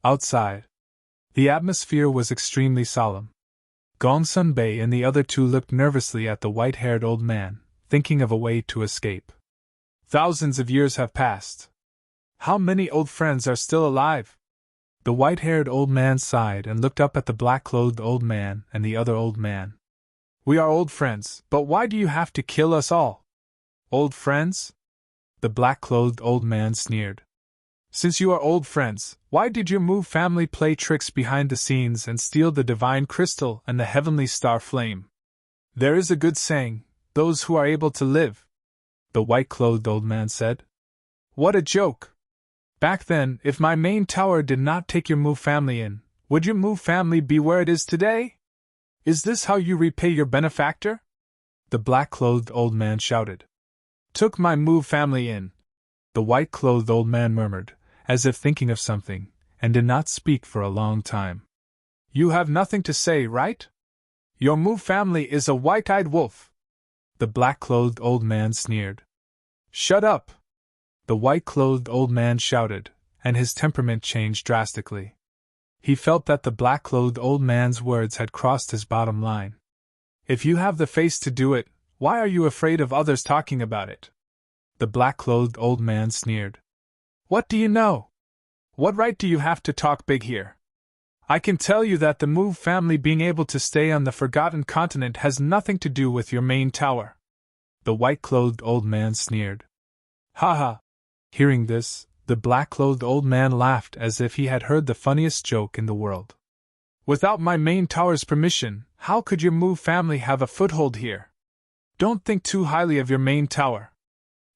Outside, the atmosphere was extremely solemn. Gongsun Bei and the other two looked nervously at the white-haired old man, thinking of a way to escape. Thousands of years have passed. How many old friends are still alive? The white-haired old man sighed and looked up at the black-clothed old man and the other old man. We are old friends, but why do you have to kill us all? Old friends? The black-clothed old man sneered. Since you are old friends, why did your Mu family play tricks behind the scenes and steal the divine crystal and the heavenly star flame? There is a good saying, those who are able to live, the white-clothed old man said. What a joke! Back then, if my main tower did not take your Mu family in, would your Mu family be where it is today? Is this how you repay your benefactor? The black-clothed old man shouted. Took my Mu family in, the white-clothed old man murmured, as if thinking of something, and did not speak for a long time. You have nothing to say, right? Your Mu family is a white-eyed wolf. The black-clothed old man sneered. Shut up! The white-clothed old man shouted, and his temperament changed drastically. He felt that the black-clothed old man's words had crossed his bottom line. If you have the face to do it, why are you afraid of others talking about it? The black-clothed old man sneered. What do you know? What right do you have to talk big here? I can tell you that the Mu family being able to stay on the forgotten continent has nothing to do with your main tower. The white-clothed old man sneered. Ha ha! Hearing this, the black-clothed old man laughed as if he had heard the funniest joke in the world. Without my main tower's permission, how could your Mu family have a foothold here? Don't think too highly of your main tower.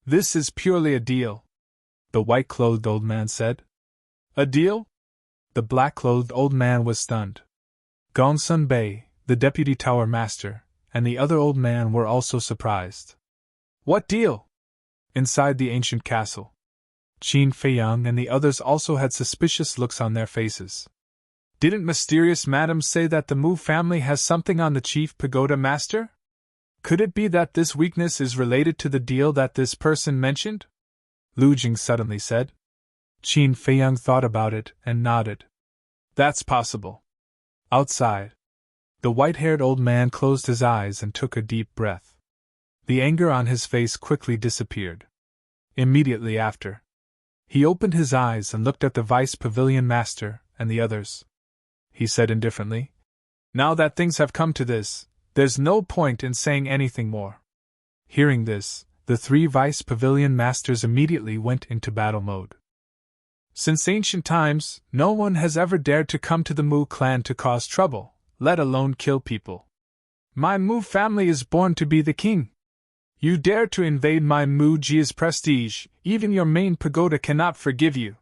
This is purely a deal, the white-clothed old man said. A deal? The black-clothed old man was stunned. Gongsun Bei, the deputy tower master, and the other old man were also surprised. What deal? Inside the ancient castle, Qin Feiyang and the others also had suspicious looks on their faces. Didn't mysterious madam say that the Mu family has something on the chief pagoda master? Could it be that this weakness is related to the deal that this person mentioned? Lu Jing suddenly said. Qin Feiyang thought about it and nodded. That's possible. Outside, the white-haired old man closed his eyes and took a deep breath. The anger on his face quickly disappeared. Immediately after, he opened his eyes and looked at the vice pavilion master and the others. He said indifferently, Now that things have come to this, there's no point in saying anything more. Hearing this, the three vice pavilion masters immediately went into battle mode. Since ancient times, no one has ever dared to come to the Mu clan to cause trouble, let alone kill people. My Mu family is born to be the king. You dare to invade my Mu Jia's prestige, even your main pagoda cannot forgive you.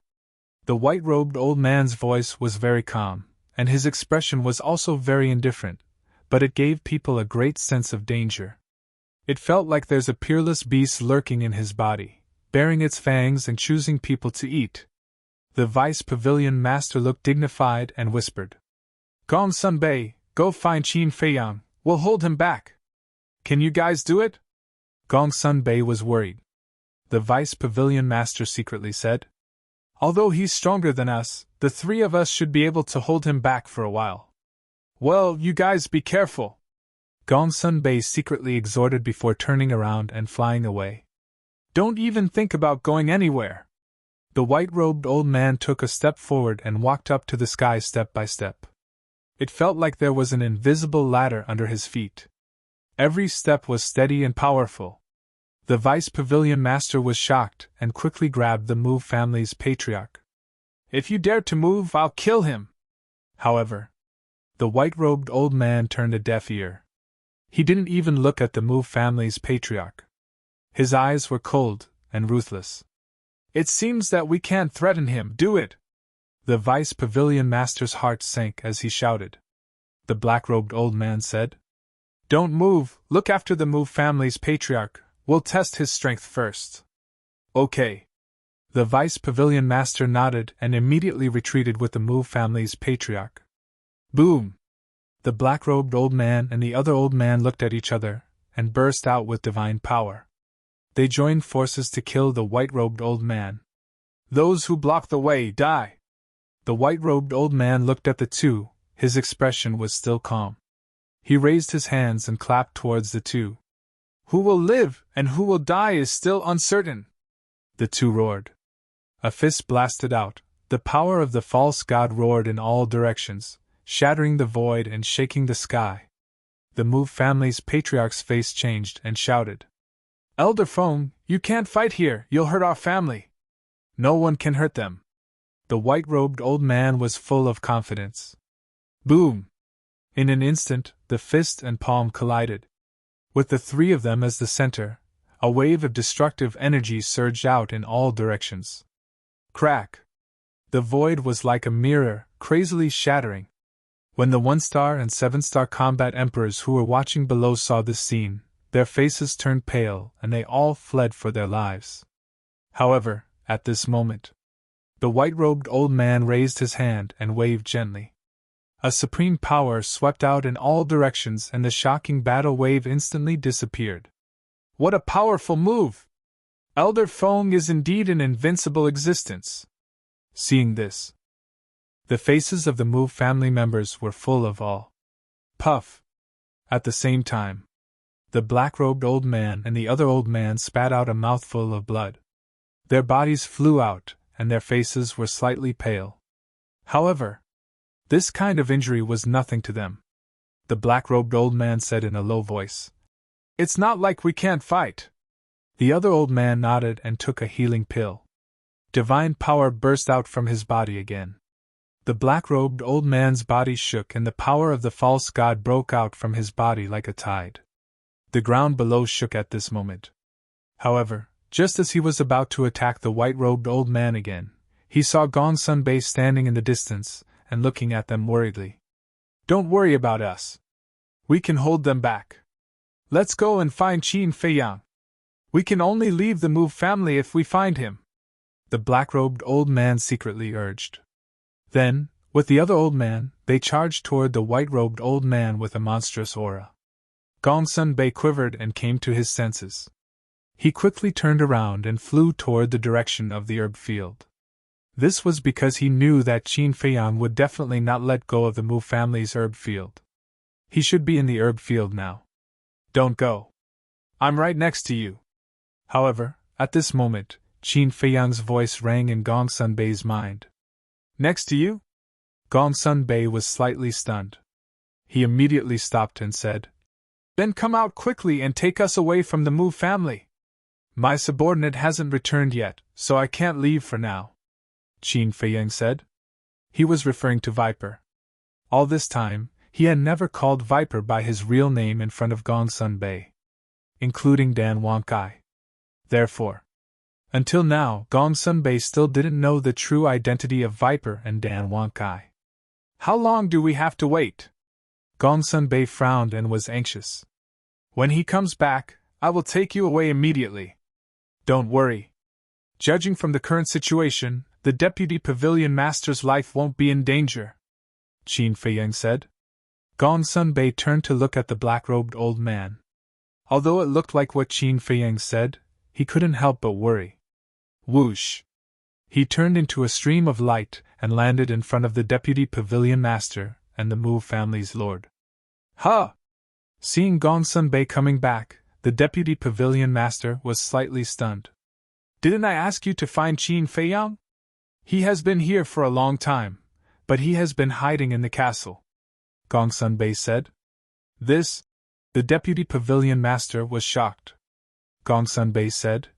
The white-robed old man's voice was very calm, and his expression was also very indifferent, but it gave people a great sense of danger. It felt like there's a peerless beast lurking in his body, baring its fangs and choosing people to eat. The vice pavilion master looked dignified and whispered, Gongsun Bei, go find Qin Feiyang, we'll hold him back. Can you guys do it? Gongsun Bei was worried. The vice pavilion master secretly said, Although he's stronger than us, the three of us should be able to hold him back for a while. Well, you guys be careful. Gongsun Bei secretly exhorted before turning around and flying away. Don't even think about going anywhere. The white-robed old man took a step forward and walked up to the sky step by step. It felt like there was an invisible ladder under his feet. Every step was steady and powerful. The vice pavilion master was shocked and quickly grabbed the Mu family's patriarch. If you dare to move, I'll kill him. However, the white-robed old man turned a deaf ear. He didn't even look at the Mu family's patriarch. His eyes were cold and ruthless. It seems that we can't threaten him, do it? The vice pavilion master's heart sank as he shouted. The black-robed old man said, Don't move, look after the Mu family's patriarch, we'll test his strength first. Okay. The vice pavilion master nodded and immediately retreated with the Mu family's patriarch. Boom! The black-robed old man and the other old man looked at each other and burst out with divine power. They joined forces to kill the white-robed old man. Those who block the way die. The white-robed old man looked at the two, his expression was still calm. He raised his hands and clapped towards the two. Who will live and who will die is still uncertain. The two roared. A fist blasted out. The power of the false god roared in all directions, shattering the void and shaking the sky. The Move family's patriarch's face changed and shouted, "Elder Fong, you can't fight here, you'll hurt our family." "No one can hurt them." The white-robed old man was full of confidence. Boom! In an instant, the fist and palm collided. With the three of them as the center, a wave of destructive energy surged out in all directions. Crack! The void was like a mirror, crazily shattering. When the 1-star and 7-star combat emperors who were watching below saw this scene, their faces turned pale and they all fled for their lives. However, at this moment, the white-robed old man raised his hand and waved gently. A supreme power swept out in all directions and the shocking battle wave instantly disappeared. What a powerful move! Elder Fong is indeed an invincible existence. Seeing this, the faces of the Move family members were full of awe. Puff! At the same time, the black-robed old man and the other old man spat out a mouthful of blood. Their bodies flew out, and their faces were slightly pale. However, this kind of injury was nothing to them. The black-robed old man said in a low voice, "It's not like we can't fight." The other old man nodded and took a healing pill. Divine power burst out from his body again. The black-robed old man's body shook and the power of the false god broke out from his body like a tide. The ground below shook at this moment. However, just as he was about to attack the white-robed old man again, he saw Gong Sunbei standing in the distance and looking at them worriedly. "Don't worry about us. We can hold them back. Let's go and find Qin Feiyang. We can only leave the Move family if we find him," the black-robed old man secretly urged. Then, with the other old man, they charged toward the white-robed old man with a monstrous aura. Gong Sunbei quivered and came to his senses. He quickly turned around and flew toward the direction of the herb field. This was because he knew that Qin Feiyang would definitely not let go of the Move family's herb field. He should be in the herb field now. "Don't go. I'm right next to you." However, at this moment, Qin Feiyang's voice rang in Gong Sunbei's mind. "Next to you?" Gong Sunbei was slightly stunned. He immediately stopped and said, "Then come out quickly and take us away from the Move family. My subordinate hasn't returned yet, so I can't leave for now," Qin Feiyang said. He was referring to Viper. All this time, he had never called Viper by his real name in front of Gong Sunbei, including Dan Wangkai. Therefore, until now, Gong Sunbei still didn't know the true identity of Viper and Dan Wangkai. "How long do we have to wait?" Gong Sunbei frowned and was anxious. "When he comes back, I will take you away immediately. Don't worry. Judging from the current situation, the Deputy Pavilion Master's life won't be in danger," Qin Feiyang said. Gong Sunbei turned to look at the black-robed old man. Although it looked like what Qin Feiyang said, he couldn't help but worry. Whoosh! He turned into a stream of light and landed in front of the Deputy Pavilion Master and the Move family's lord. "Huh!" Seeing Gong Sunbei coming back, the Deputy Pavilion Master was slightly stunned. "Didn't I ask you to find Qin Feiyang? He has been here for a long time, but he has been hiding in the castle," Gong Sunbei said. "This?" The Deputy Pavilion Master was shocked. Gong Sunbei said,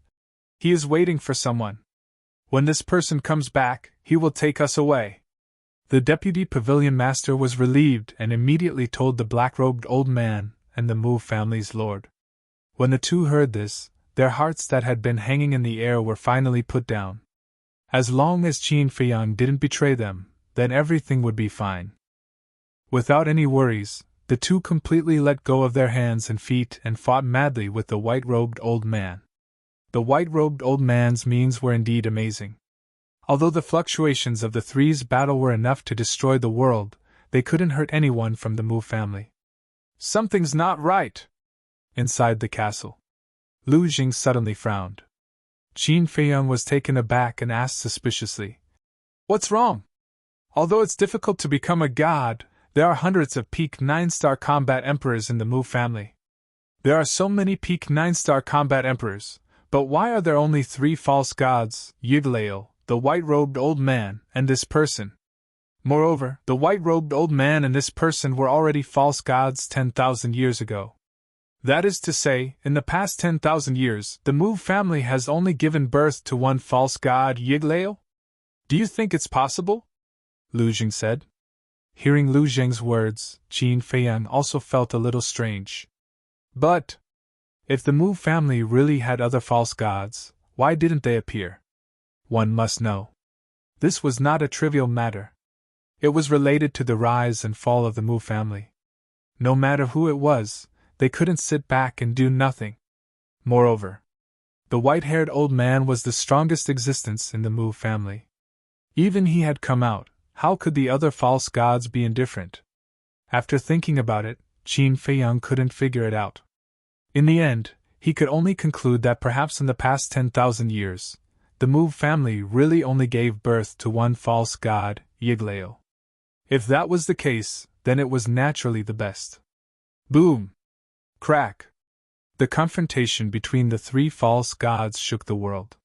"He is waiting for someone. When this person comes back, he will take us away." The Deputy Pavilion Master was relieved and immediately told the black-robed old man and the Move family's lord. When the two heard this, their hearts that had been hanging in the air were finally put down. As long as Qin Feiyang didn't betray them, then everything would be fine. Without any worries, the two completely let go of their hands and feet and fought madly with the white-robed old man. The white-robed old man's means were indeed amazing. Although the fluctuations of the three's battle were enough to destroy the world, they couldn't hurt anyone from the Move family. "Something's not right." Inside the castle, Lu Jing suddenly frowned. Qin Feiyang was taken aback and asked suspiciously, "What's wrong? Although it's difficult to become a god, there are hundreds of peak 9-star combat emperors in the Move family. There are so many peak 9-star combat emperors, but why are there only 3 false gods, Yiglail, the white-robed old man, and this person? Moreover, the white-robed old man and this person were already false gods 10,000 years ago. That is to say, in the past 10,000 years, the Mu family has only given birth to 1 false god, Yiglail? Do you think it's possible? Lu Jing said. Hearing Lu Jing's words, Qin Feiyang also felt a little strange. But if the Mu family really had other false gods, why didn't they appear? One must know. This was not a trivial matter. It was related to the rise and fall of the Mu family. No matter who it was, they couldn't sit back and do nothing. Moreover, the white-haired old man was the strongest existence in the Mu family. Even he had come out, how could the other false gods be indifferent? After thinking about it, Qin Feiyang couldn't figure it out. In the end, he could only conclude that perhaps in the past 10,000 years, the Mu family really only gave birth to 1 false god, Yiglail. If that was the case, then it was naturally the best. Boom! Crack! The confrontation between the 3 false gods shook the world.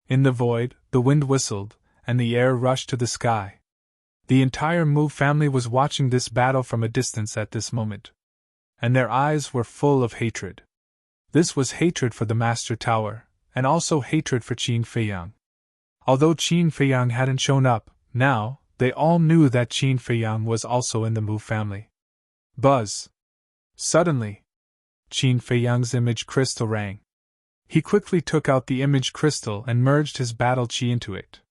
In the void, the wind whistled, and the air rushed to the sky. The entire Mu family was watching this battle from a distance at this moment, and their eyes were full of hatred. This was hatred for the Master Tower, and also hatred for Qin Feiyang. Although Qin Feiyang hadn't shown up, now, they all knew that Qin Feiyang was also in the Mu family. Buzz! Suddenly, Qin Feiyang's image crystal rang. He quickly took out the image crystal and merged his battle chi into it.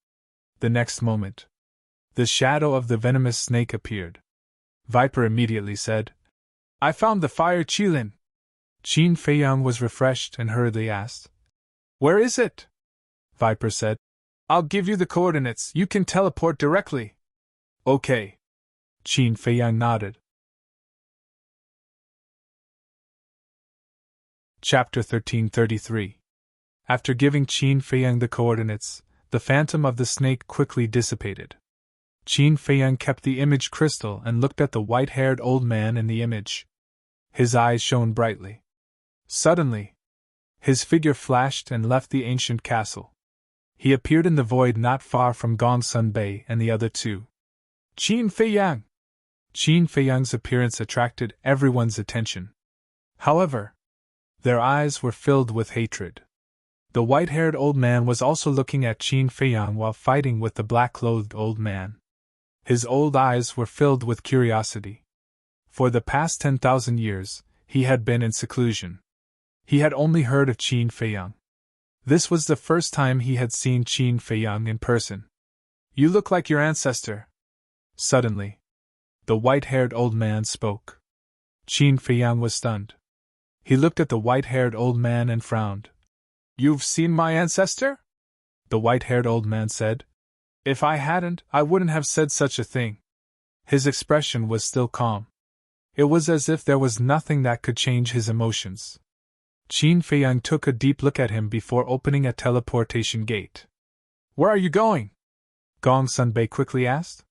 The next moment, the shadow of the venomous snake appeared. Viper immediately said, "I found the fire Qilin." Qin Feiyang was refreshed and hurriedly asked, "Where is it?" Viper said, "I'll give you the coordinates, you can teleport directly." "Okay." Qin Feiyang nodded. Chapter 1333. After giving Qin Feiyang the coordinates, the phantom of the snake quickly dissipated. Qin Feiyang kept the image crystal and looked at the white-haired old man in the image. His eyes shone brightly. Suddenly, his figure flashed and left the ancient castle. He appeared in the void not far from Gongsun Bei and the other 2. Qin Feiyang! Qin Feiyang's appearance attracted everyone's attention. However, their eyes were filled with hatred. The white-haired old man was also looking at Qin Feiyang while fighting with the black-clothed old man. His old eyes were filled with curiosity. For the past 10,000 years, he had been in seclusion. He had only heard of Qin Feiyang. This was the first time he had seen Qin Feiyang in person. "You look like your ancestor." Suddenly, the white-haired old man spoke. Qin Feiyang was stunned. He looked at the white-haired old man and frowned. "You've seen my ancestor?" The white-haired old man said. "If I hadn't, I wouldn't have said such a thing." His expression was still calm. It was as if there was nothing that could change his emotions. Qin Feiyang took a deep look at him before opening a teleportation gate. "Where are you going?" Gongsun Bei quickly asked.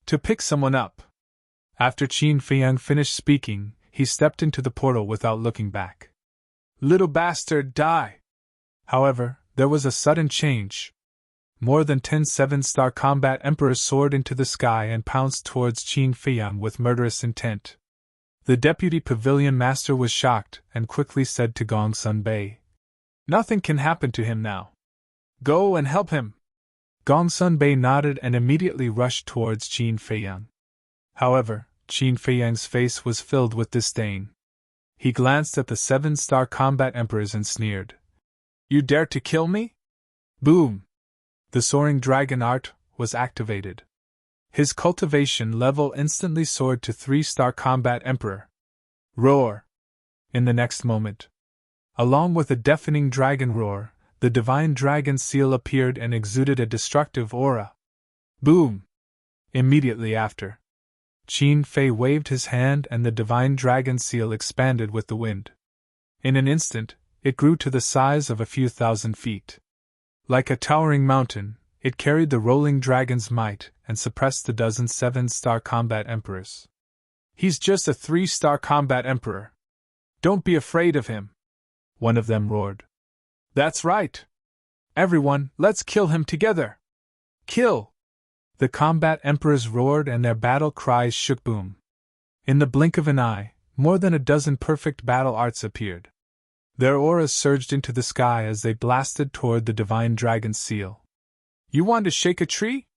"To pick someone up." After Qin Feiyang finished speaking, he stepped into the portal without looking back. "Little bastard, die!" However, there was a sudden change. More than 10 7-star combat emperors soared into the sky and pounced towards Qin Feiyang with murderous intent. The deputy pavilion master was shocked and quickly said to Gongsun Bei, "Nothing can happen to him now. Go and help him." Gongsun Bei nodded and immediately rushed towards Qin Feiyang. However, Qin Feiyang's face was filled with disdain. He glanced at the 7-star combat emperors and sneered. "You dare to kill me?" Boom! The soaring dragon art was activated. His cultivation level instantly soared to 3-star combat emperor. Roar! In the next moment, along with a deafening dragon roar, the divine dragon seal appeared and exuded a destructive aura. Boom! Immediately after, Qin Fei waved his hand and the divine dragon seal expanded with the wind. In an instant, it grew to the size of a few thousand feet. Like a towering mountain, it carried the rolling dragon's might and suppressed the dozen 7-star combat emperors. "He's just a 3-star combat emperor. Don't be afraid of him, one of them roared. That's right. Everyone, let's kill him together. Kill! The combat emperors roared and their battle cries shook boom. In the blink of an eye, more than a dozen perfect battle arts appeared. Their auras surged into the sky as they blasted toward the divine dragon's seal. You want to shake a tree?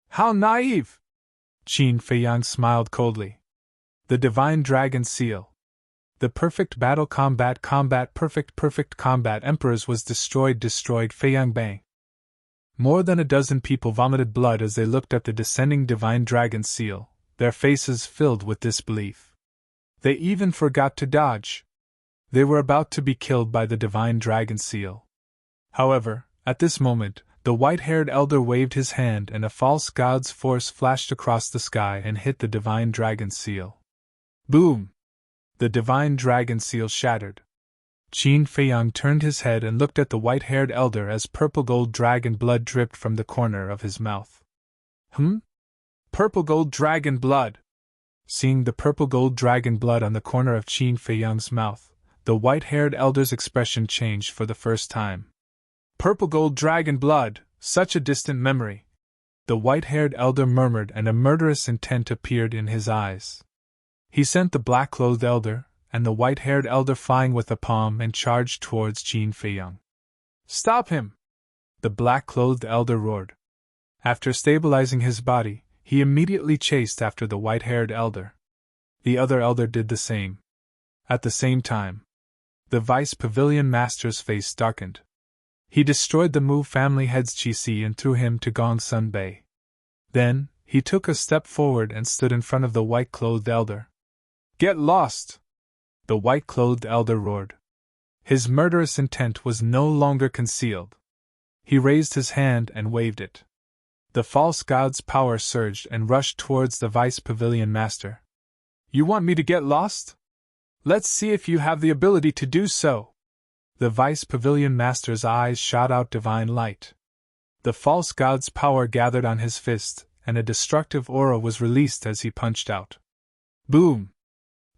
How naive! Qin Feiyang smiled coldly. The divine dragon seal. The perfect battle combat perfect combat emperors was destroyed Feiyang bang. More than a dozen people vomited blood as they looked at the descending divine dragon seal, their faces filled with disbelief. They even forgot to dodge. They were about to be killed by the divine dragon seal. However, at this moment, the white-haired elder waved his hand and a false god's force flashed across the sky and hit the divine dragon seal. Boom! The divine dragon seal shattered. Qin Feiyang turned his head and looked at the white-haired elder as purple-gold dragon blood dripped from the corner of his mouth. Purple-gold dragon blood! Seeing the purple-gold dragon blood on the corner of Qin Feiyang's mouth, the white-haired elder's expression changed for the first time. Purple-gold dragon blood, such a distant memory. The white-haired elder murmured and a murderous intent appeared in his eyes. He sent the black-clothed elder and the white-haired elder flying with a palm and charged towards Qin Feiyang. Stop him! The black-clothed elder roared. After stabilizing his body, he immediately chased after the white-haired elder. The other elder did the same. At the same time, the Vice Pavilion Master's face darkened. He destroyed the Mu family head's Qi and threw him to Gongsun Bay. Then, he took a step forward and stood in front of the white-clothed elder. Get lost! The white-clothed elder roared. His murderous intent was no longer concealed. He raised his hand and waved it. The false god's power surged and rushed towards the Vice Pavilion Master. You want me to get lost? Let's see if you have the ability to do so. The Vice Pavilion Master's eyes shot out divine light. The false god's power gathered on his fist, and a destructive aura was released as he punched out. Boom!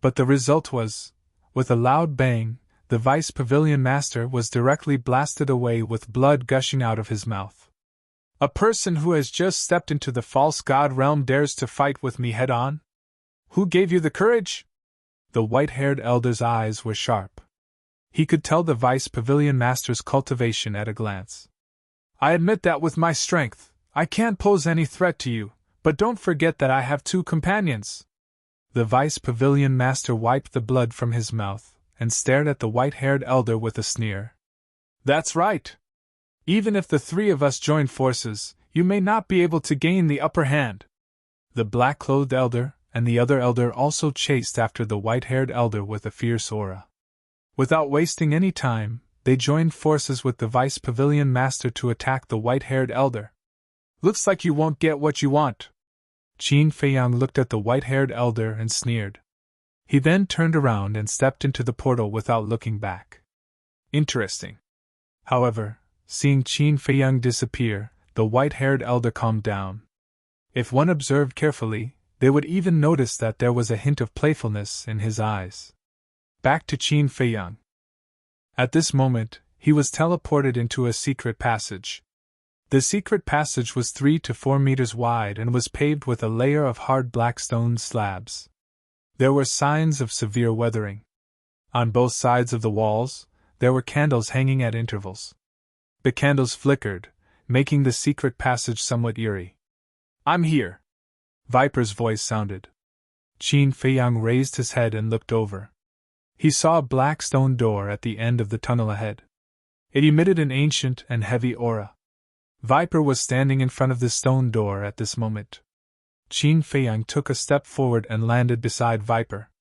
But the result was, with a loud bang, the Vice Pavilion Master was directly blasted away with blood gushing out of his mouth. A person who has just stepped into the false god realm dares to fight with me head-on? Who gave you the courage? The white-haired elder's eyes were sharp. He could tell the Vice Pavilion Master's cultivation at a glance. I admit that with my strength, I can't pose any threat to you, but don't forget that I have 2 companions. The Vice Pavilion Master wiped the blood from his mouth and stared at the white-haired elder with a sneer. That's right. Even if the 3 of us join forces, you may not be able to gain the upper hand. The black-clothed elder and the other elder also chased after the white-haired elder with a fierce aura. Without wasting any time, they joined forces with the Vice Pavilion Master to attack the white-haired elder. Looks like you won't get what you want. Qin Feiyang looked at the white-haired elder and sneered. He then turned around and stepped into the portal without looking back. Interesting. However, seeing Qin Feiyang disappear, the white-haired elder calmed down. If one observed carefully, they would even notice that there was a hint of playfulness in his eyes. Back to Qin Feiyang. At this moment, he was teleported into a secret passage. The secret passage was 3 to 4 meters wide and was paved with a layer of hard black stone slabs. There were signs of severe weathering. On both sides of the walls, there were candles hanging at intervals. The candles flickered, making the secret passage somewhat eerie. I'm here. Viper's voice sounded. Qin Feiyang raised his head and looked over. He saw a black stone door at the end of the tunnel ahead. It emitted an ancient and heavy aura. Viper was standing in front of the stone door at this moment. Qin Feiyang took a step forward and landed beside Viper.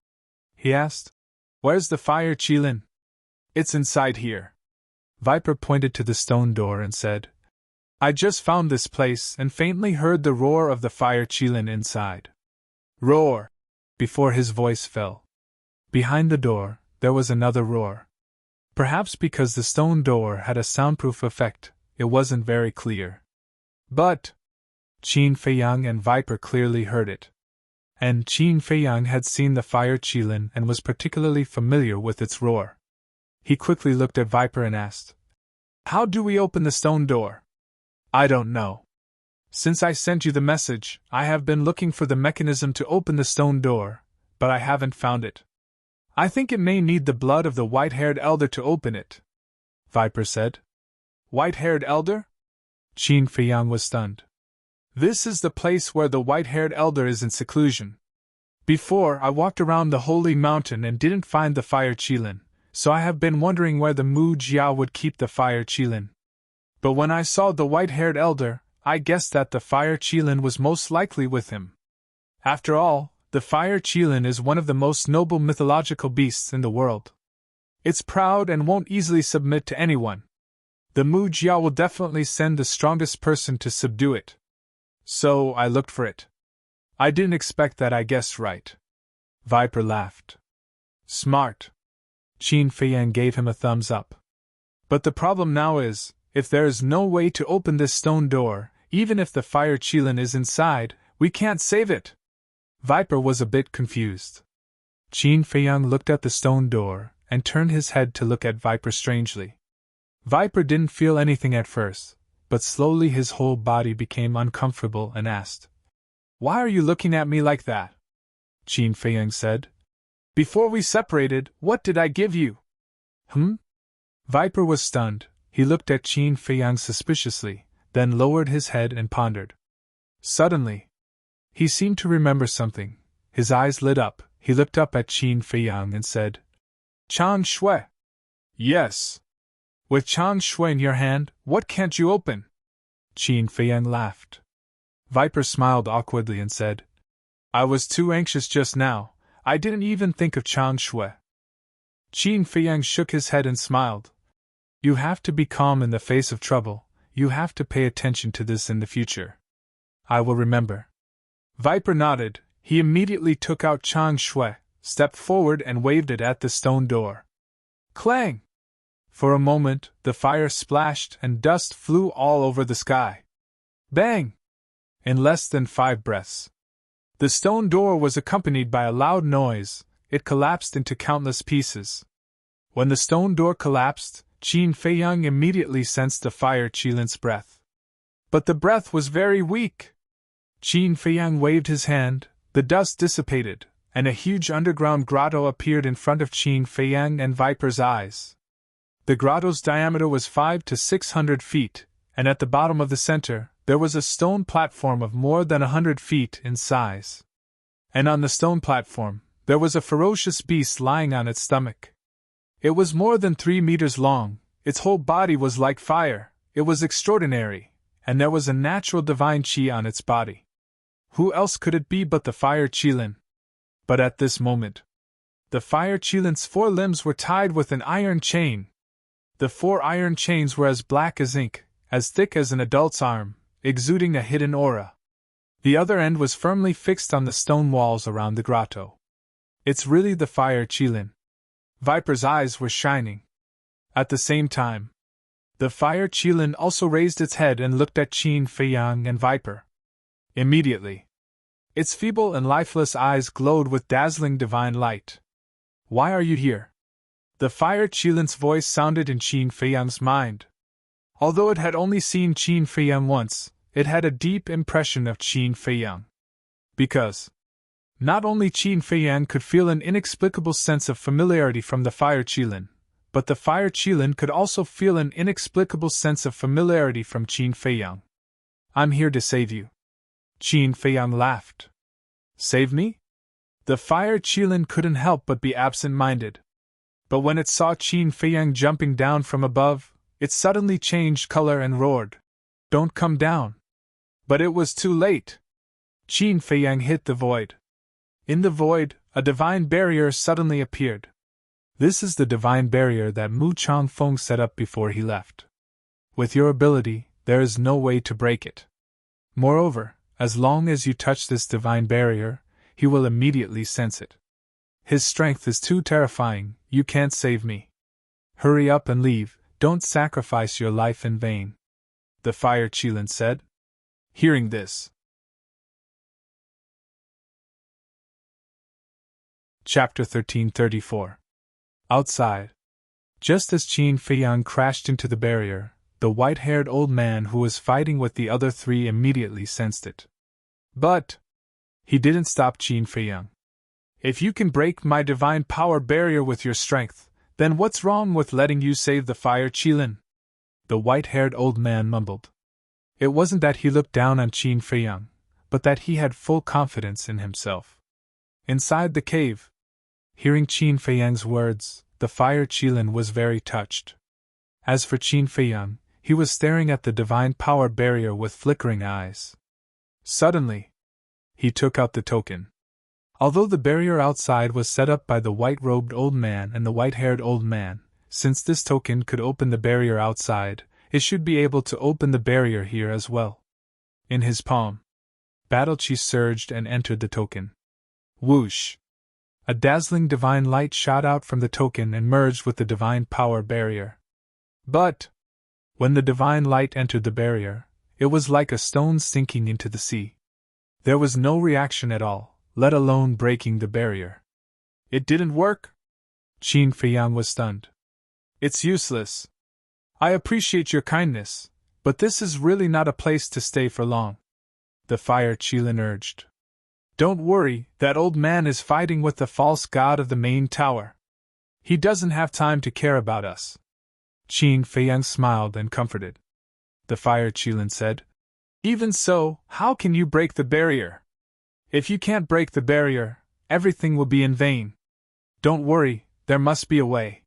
He asked, Where's the fire Qilin? It's inside here. Viper pointed to the stone door and said, I just found this place and faintly heard the roar of the fire Qilin inside. Roar! Before his voice fell. Behind the door, there was another roar. Perhaps because the stone door had a soundproof effect, it wasn't very clear. But Qin Feiyang and Viper clearly heard it. And Qin Feiyang had seen the fire qilin and was particularly familiar with its roar. He quickly looked at Viper and asked, "How do we open the stone door?" "I don't know. Since I sent you the message, I have been looking for the mechanism to open the stone door, but I haven't found it. I think it may need the blood of the white-haired elder to open it," Viper said. "White-haired elder?" Qin Feiyang was stunned. "This is the place where the white-haired elder is in seclusion. Before, I walked around the holy mountain and didn't find the fire qilin, so I have been wondering where the Mu Jia would keep the fire qilin. But when I saw the white-haired elder, I guessed that the fire qilin was most likely with him. After all, the fire qilin is one of the most noble mythological beasts in the world. It's proud and won't easily submit to anyone. The Mu Jia will definitely send the strongest person to subdue it. So I looked for it. I didn't expect that I guessed right." Viper laughed. "Smart." Qin Feiyang gave him a thumbs up. "But the problem now is, if there is no way to open this stone door, even if the fire qilin is inside, we can't save it." Viper was a bit confused. Qin Feiyang looked at the stone door and turned his head to look at Viper strangely. Viper didn't feel anything at first, but slowly his whole body became uncomfortable and asked, "Why are you looking at me like that?" Qin Feiyang said, "Before we separated, what did I give you?" Viper was stunned. He looked at Qin Feiyang suspiciously, then lowered his head and pondered. Suddenly, he seemed to remember something. His eyes lit up. He looked up at Qin Feiyang and said, "Chang Shui." "Yes." "With Chang Shui in your hand, what can't you open?" Qin Feiyang laughed. Viper smiled awkwardly and said, "I was too anxious just now. I didn't even think of Chang Shui." Qin Feiyang shook his head and smiled. "You have to be calm in the face of trouble. You have to pay attention to this in the future." "I will remember." Viper nodded. He immediately took out Chang Shui, stepped forward and waved it at the stone door. Clang! For a moment, the fire splashed and dust flew all over the sky. Bang! In less than 5 breaths, the stone door was accompanied by a loud noise. It collapsed into countless pieces. When the stone door collapsed, Qin Feiyang immediately sensed the fire qilin's breath. But the breath was very weak. Qin Feiyang waved his hand, the dust dissipated, and a huge underground grotto appeared in front of Qin Feiyang and Viper's eyes. The grotto's diameter was 500 to 600 feet, and at the bottom of the center, there was a stone platform of more than 100 feet in size. And on the stone platform, there was a ferocious beast lying on its stomach. It was more than 3 meters long, its whole body was like fire, it was extraordinary, and there was a natural divine qi on its body. Who else could it be but the fire qilin? But at this moment, the fire qilin's 4 limbs were tied with an iron chain. The 4 iron chains were as black as ink, as thick as an adult's arm, exuding a hidden aura. The other end was firmly fixed on the stone walls around the grotto. "It's really the fire qilin." Viper's eyes were shining. At the same time, the fire qilin also raised its head and looked at Qin Feiyang and Viper. Immediately, its feeble and lifeless eyes glowed with dazzling divine light. "Why are you here?" The fire qilin's voice sounded in Qin Feiyang's mind. Although it had only seen Qin Feiyang once, it had a deep impression of Qin Feiyang. Because not only Qin Feiyang could feel an inexplicable sense of familiarity from the fire qilin, but the fire qilin could also feel an inexplicable sense of familiarity from Qin Feiyang. "I'm here to save you." Qin Feiyang laughed. "Save me?" The fire qilin couldn't help but be absent-minded. But when it saw Qin Feiyang jumping down from above, it suddenly changed color and roared, "Don't come down!" But it was too late. Qin Feiyang hit the void. In the void, a divine barrier suddenly appeared. This is the divine barrier that Mu Changfeng set up before he left. With your ability, there is no way to break it. Moreover, as long as you touch this divine barrier, he will immediately sense it. His strength is too terrifying, you can't save me. Hurry up and leave, don't sacrifice your life in vain," the fire qilin said. Hearing this, Chapter 1334. Outside. Just as Qin Feiyang crashed into the barrier, the white-haired old man who was fighting with the other three immediately sensed it. But he didn't stop Qin Feiyang. If you can break my divine power barrier with your strength, then what's wrong with letting you save the fire Qilin? The white-haired old man mumbled. It wasn't that he looked down on Qin Feiyang, but that he had full confidence in himself. Inside the cave, hearing Qin Feiyang's words, the fire Qilin was very touched. As for Qin Feiyang, he was staring at the divine power barrier with flickering eyes. Suddenly, he took out the token. Although the barrier outside was set up by the white-robed old man and the white-haired old man, since this token could open the barrier outside, it should be able to open the barrier here as well. In his palm, battle chi surged and entered the token. Whoosh! A dazzling divine light shot out from the token and merged with the divine power barrier. But when the divine light entered the barrier, it was like a stone sinking into the sea. There was no reaction at all, let alone breaking the barrier. It didn't work? Qin Feiyang was stunned. It's useless. I appreciate your kindness, but this is really not a place to stay for long. The fire Qilin urged. Don't worry, that old man is fighting with the false god of the main tower. He doesn't have time to care about us. Qin Feiyang smiled and comforted. The fire Qilin said, Even so, how can you break the barrier? If you can't break the barrier, everything will be in vain. Don't worry, there must be a way.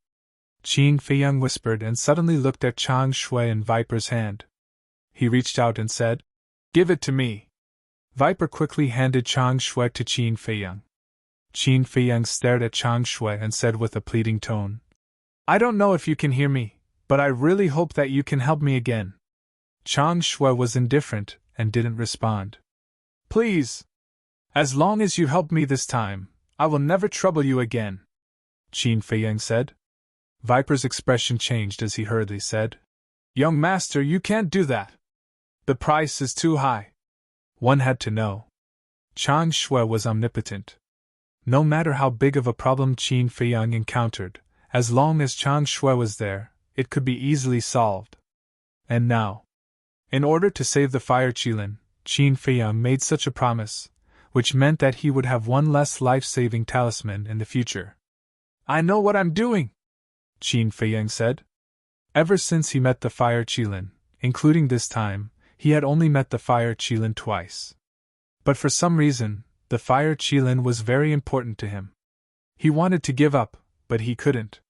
Qin Feiyang whispered and suddenly looked at Chang Shui and Viper's hand. He reached out and said, Give it to me. Viper quickly handed Chang Shui to Qin Feiyang. Qin Feiyang stared at Chang Shui and said with a pleading tone, I don't know if you can hear me, but I really hope that you can help me again. Chang Shui was indifferent and didn't respond. Please! As long as you help me this time, I will never trouble you again, Qin Feiyang said. Viper's expression changed as he hurriedly said, Young master, you can't do that. The price is too high. One had to know. Chang Shui was omnipotent. No matter how big of a problem Qin Feiyang encountered, as long as Chang Shui was there, it could be easily solved. And now, in order to save the fire Qilin, Qin Feiyang made such a promise, which meant that he would have one less life-saving talisman in the future. I know what I'm doing, Qin Feiyang said. Ever since he met the fire Qilin, including this time, he had only met the fire Qilin twice. But for some reason, the fire Qilin was very important to him. He wanted to give up, but he couldn't.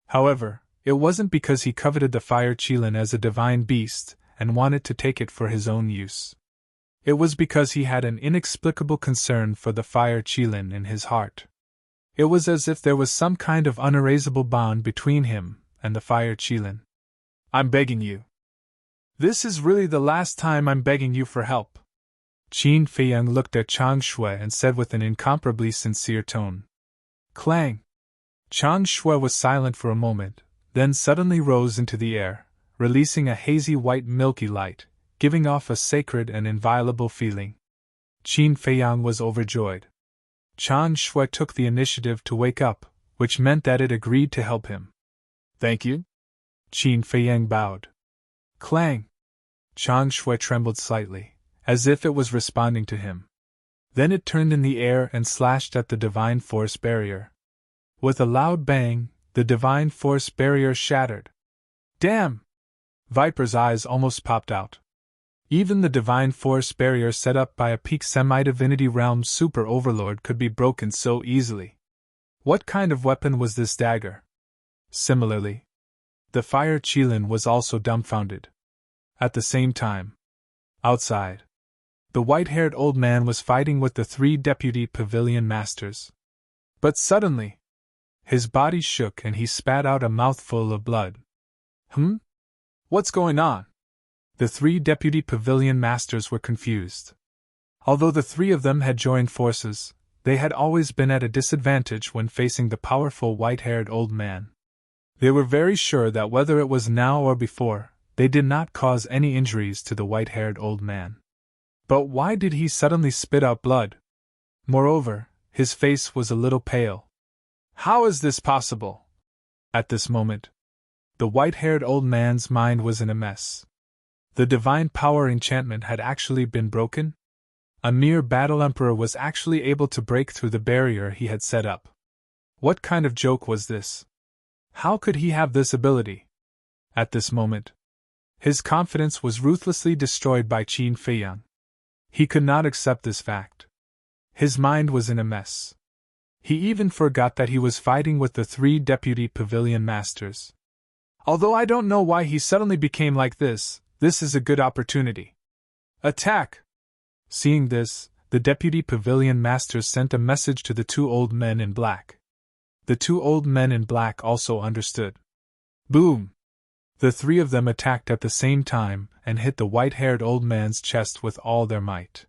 However, it wasn't because he coveted the fire Qilin as a divine beast and wanted to take it for his own use. It was because he had an inexplicable concern for the fire Qilin in his heart. It was as if there was some kind of unerasable bond between him and the fire Qilin. I'm begging you. This is really the last time I'm begging you for help. Qin Feiyang looked at Chang Shui and said with an incomparably sincere tone. Clang! Chang Shui was silent for a moment, then suddenly rose into the air, releasing a hazy white milky light, giving off a sacred and inviolable feeling. Qin Feiyang was overjoyed. Chang Shui took the initiative to wake up, which meant that it agreed to help him. Thank you? Qin Feiyang bowed. Clang! Chang Shui trembled slightly, as if it was responding to him. Then it turned in the air and slashed at the divine force barrier. With a loud bang, the divine force barrier shattered. Damn! Viper's eyes almost popped out. Even the divine force barrier set up by a peak semi-divinity realm super overlord could be broken so easily. What kind of weapon was this dagger? Similarly, the fire Qilin was also dumbfounded. At the same time, outside, the white-haired old man was fighting with the three deputy pavilion masters. But suddenly, his body shook and he spat out a mouthful of blood. What's going on? The three deputy pavilion masters were confused. Although the three of them had joined forces, they had always been at a disadvantage when facing the powerful white-haired old man. They were very sure that whether it was now or before, they did not cause any injuries to the white-haired old man. But why did he suddenly spit out blood? Moreover, his face was a little pale, How is this possible? At this moment, the white-haired old man's mind was in a mess. The divine power enchantment had actually been broken? A mere battle emperor was actually able to break through the barrier he had set up. What kind of joke was this? How could he have this ability? At this moment, his confidence was ruthlessly destroyed by Qin Feiyang. He could not accept this fact. His mind was in a mess. He even forgot that he was fighting with the 3 deputy pavilion masters. Although I don't know why he suddenly became like this is a good opportunity. Attack! Seeing this, the deputy pavilion masters sent a message to the 2 old men in black. The 2 old men in black also understood. Boom! The 3 of them attacked at the same time and hit the white-haired old man's chest with all their might.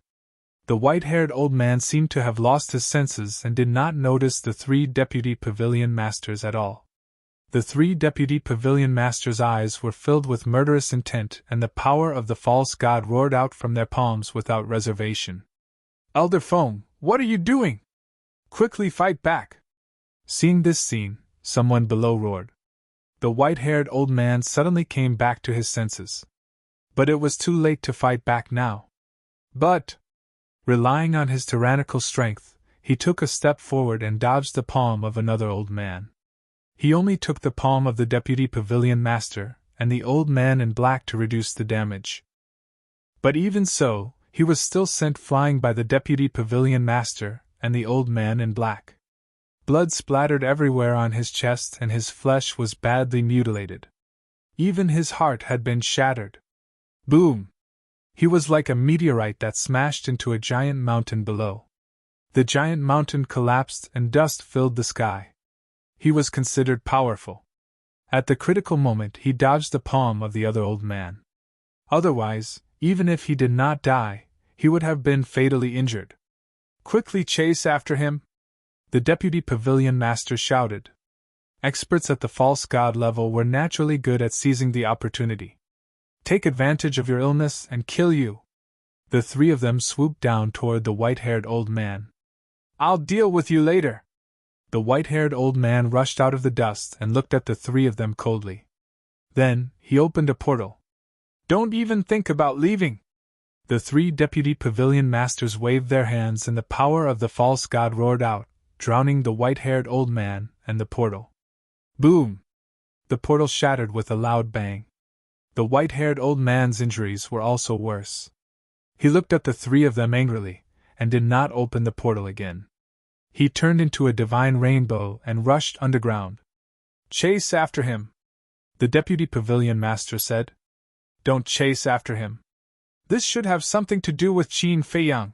The white-haired old man seemed to have lost his senses and did not notice the 3 deputy pavilion masters at all. The 3 deputy pavilion masters' eyes were filled with murderous intent, and the power of the false god roared out from their palms without reservation. Elder Foam, what are you doing? Quickly fight back! Seeing this scene, someone below roared. The white-haired old man suddenly came back to his senses. But it was too late to fight back now. But, relying on his tyrannical strength, he took a step forward and dodged the palm of another old man. He only took the palm of the deputy pavilion master and the old man in black to reduce the damage. But even so, he was still sent flying by the deputy pavilion master and the old man in black. Blood splattered everywhere on his chest and his flesh was badly mutilated. Even his heart had been shattered. Boom! He was like a meteorite that smashed into a giant mountain below. The giant mountain collapsed and dust filled the sky. He was considered powerful. At the critical moment he dodged the palm of the other old man. Otherwise, even if he did not die, he would have been fatally injured. Quickly chase after him! The deputy pavilion master shouted. Experts at the false god level were naturally good at seizing the opportunity. Take advantage of your illness and kill you! The 3 of them swooped down toward the white-haired old man. I'll deal with you later! The white-haired old man rushed out of the dust and looked at the 3 of them coldly. Then, he opened a portal. Don't even think about leaving! The 3 deputy pavilion masters waved their hands and the power of the false god roared out, drowning the white-haired old man and the portal. Boom! The portal shattered with a loud bang. The white-haired old man's injuries were also worse. He looked at the 3 of them angrily, and did not open the portal again. He turned into a divine rainbow and rushed underground. Chase after him! The deputy pavilion master said. Don't chase after him. This should have something to do with Qin Feiyang.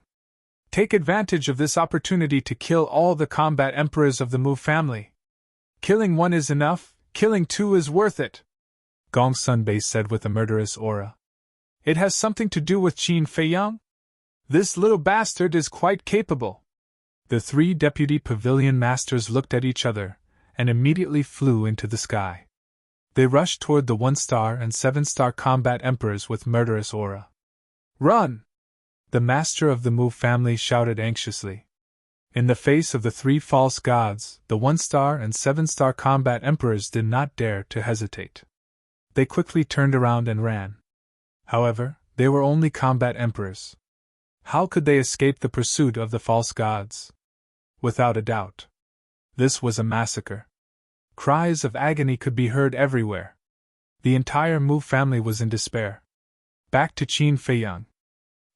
Take advantage of this opportunity to kill all the combat emperors of the Mu family. Killing 1 is enough, killing 2 is worth it, Gong Sunbei said with a murderous aura. It has something to do with Qin Feiyang? This little bastard is quite capable. The 3 deputy pavilion masters looked at each other, and immediately flew into the sky. They rushed toward the 1-star and 7-star combat emperors with murderous aura. Run! The master of the Mu family shouted anxiously. In the face of the 3 false gods, the 1-star and 7-star combat emperors did not dare to hesitate. They quickly turned around and ran. However, they were only combat emperors. How could they escape the pursuit of the false gods? Without a doubt. This was a massacre. Cries of agony could be heard everywhere. The entire Mu family was in despair. Back to Qin Feiyang.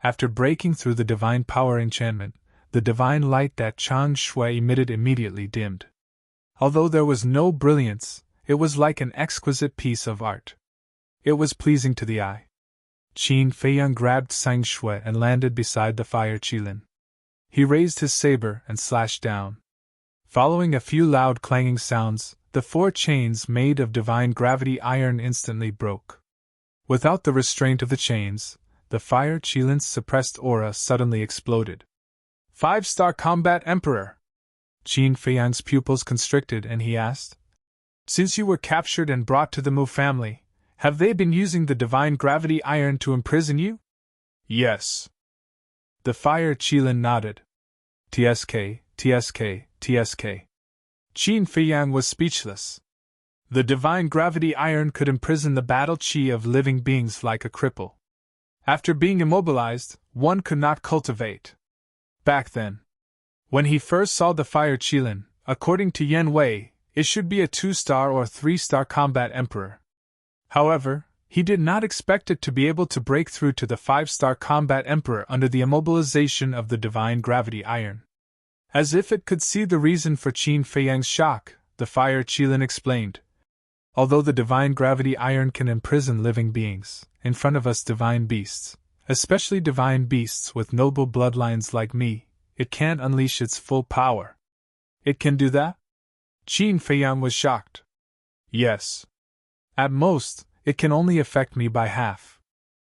After breaking through the divine power enchantment, the divine light that Chang Shui emitted immediately dimmed. Although there was no brilliance, it was like an exquisite piece of art. It was pleasing to the eye. Qin Feiyang grabbed Sang Shui and landed beside the fire Qilin. He raised his saber and slashed down. Following a few loud clanging sounds, the 4 chains made of divine gravity iron instantly broke. Without the restraint of the chains, the fire Qilin's suppressed aura suddenly exploded. 5-star combat emperor! Qin Feiyang's pupils constricted and he asked, Since you were captured and brought to the Mu family, have they been using the divine gravity iron to imprison you? Yes. The fire Qilin nodded. TSK, TSK, TSK. Qin Feiyang was speechless. The divine gravity iron could imprison the battle chi of living beings like a cripple. After being immobilized, one could not cultivate. Back then, when he first saw the fire qilin, according to Yen Wei, it should be a 2-star or 3-star combat emperor. However, he did not expect it to be able to break through to the 5-star combat emperor under the immobilization of the divine gravity iron. As if it could see the reason for Qin Feiyang's shock, the fire qilin explained. Although the divine gravity iron can imprison living beings, in front of us divine beasts, especially divine beasts with noble bloodlines like me, it can't unleash its full power. It can do that? Qin Feiyang was shocked. Yes. At most, it can only affect me by half.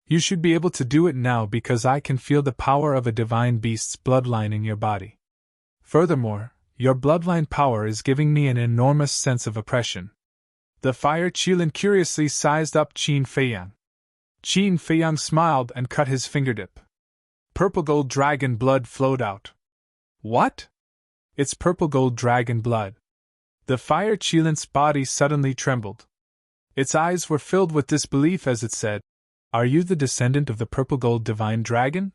You should be able to do it now because I can feel the power of a divine beast's bloodline in your body. Furthermore, your bloodline power is giving me an enormous sense of oppression. The fire qilin curiously sized up Qin Feiyang. Qin Feiyang smiled and cut his fingertip. Purple gold dragon blood flowed out. What? It's purple gold dragon blood. The fire qilin's body suddenly trembled. Its eyes were filled with disbelief as it said, "Are you the descendant of the purple gold divine dragon?"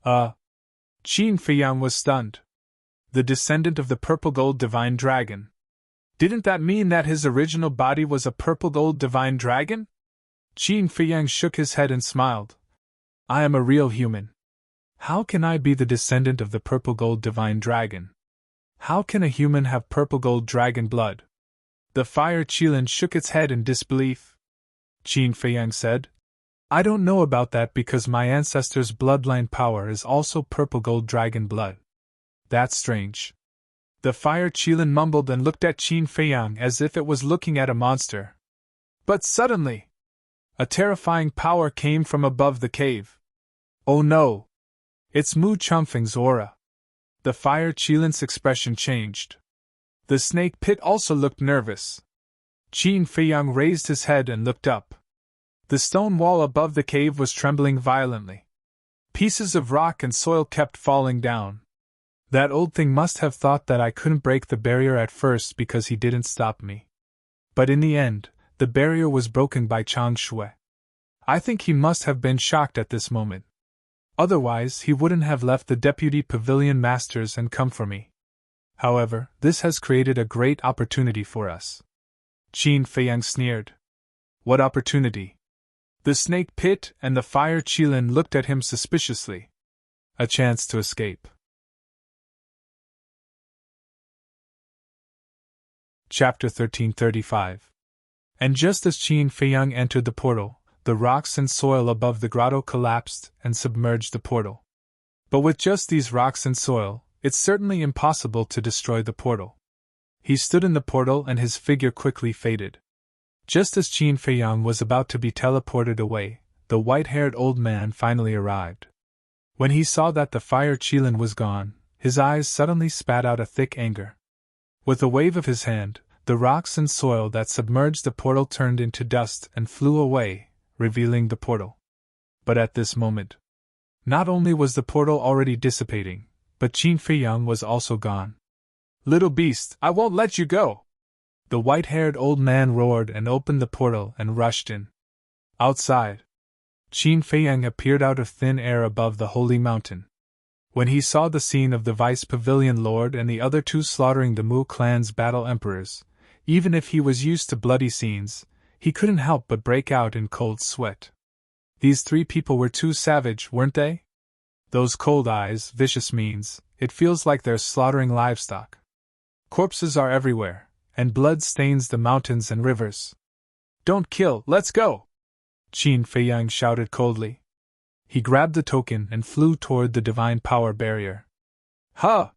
Qin Feiyang was stunned. The descendant of the purple gold divine dragon. Didn't that mean that his original body was a purple gold divine dragon? Qin Feiyang shook his head and smiled. I am a real human. How can I be the descendant of the purple gold divine dragon? How can a human have purple gold dragon blood? The fire qilin shook its head in disbelief. Qin Feiyang said, I don't know about that because my ancestor's bloodline power is also purple gold dragon blood. That's strange. The fire qilin mumbled and looked at Qin Feiyang as if it was looking at a monster. But suddenly, a terrifying power came from above the cave. Oh no! It's Mu Chongfeng's aura. The fire qilin's expression changed. The snake pit also looked nervous. Qin Feiyang raised his head and looked up. The stone wall above the cave was trembling violently. Pieces of rock and soil kept falling down. That old thing must have thought that I couldn't break the barrier at first because he didn't stop me. But in the end, the barrier was broken by Chang Shui. I think he must have been shocked at this moment. Otherwise, he wouldn't have left the deputy pavilion masters and come for me. However, this has created a great opportunity for us. Qin Feiyang sneered. What opportunity? The snake pit and the fire qilin looked at him suspiciously. A chance to escape. Chapter 1335. And just as Qin Feiyang entered the portal, the rocks and soil above the grotto collapsed and submerged the portal. But with just these rocks and soil, it's certainly impossible to destroy the portal. He stood in the portal and his figure quickly faded. Just as Qin Feiyang was about to be teleported away, the white-haired old man finally arrived. When he saw that the fire qilin was gone, his eyes suddenly spat out a thick anger. With a wave of his hand, the rocks and soil that submerged the portal turned into dust and flew away, revealing the portal. But at this moment, not only was the portal already dissipating, but Qin Feiyang was also gone. Little beast, I won't let you go! The white-haired old man roared and opened the portal and rushed in. Outside, Qin Feiyang appeared out of thin air above the holy mountain. When he saw the scene of the Vice Pavilion Lord and the other two slaughtering the Mu clan's battle emperors, even if he was used to bloody scenes, he couldn't help but break out in cold sweat. These three people were too savage, weren't they? Those cold eyes, vicious means, it feels like they're slaughtering livestock. Corpses are everywhere, and blood stains the mountains and rivers. Don't kill, let's go! Qin Feiyang shouted coldly. He grabbed the token and flew toward the divine power barrier. Huh!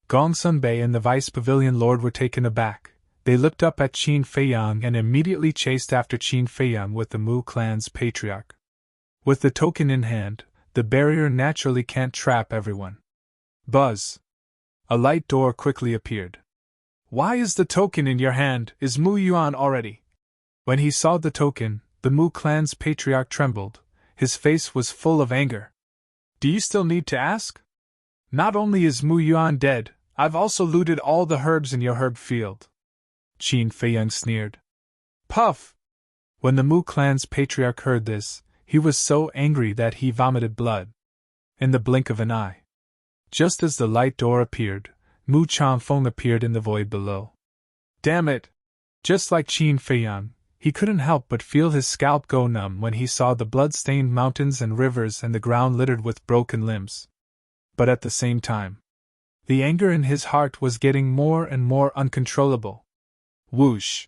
Gongsun Bei and the Vice Pavilion Lord were taken aback. They looked up at Qin Feiyang and immediately chased after Qin Feiyang with the Mu clan's patriarch. With the token in hand, the barrier naturally can't trap everyone. Buzz! A light door quickly appeared. Why is the token in your hand? Is Mu Yuan already? When he saw the token, the Mu clan's patriarch trembled. His face was full of anger. Do you still need to ask? Not only is Mu Yuan dead, I've also looted all the herbs in your herb field. Qin Feiyang sneered. Puff! When the Mu clan's patriarch heard this, he was so angry that he vomited blood. In the blink of an eye. Just as the light door appeared, Mu Changfeng appeared in the void below. Damn it! Just like Qin Feiyang, he couldn't help but feel his scalp go numb when he saw the blood-stained mountains and rivers and the ground littered with broken limbs. But at the same time, the anger in his heart was getting more and more uncontrollable. Whoosh!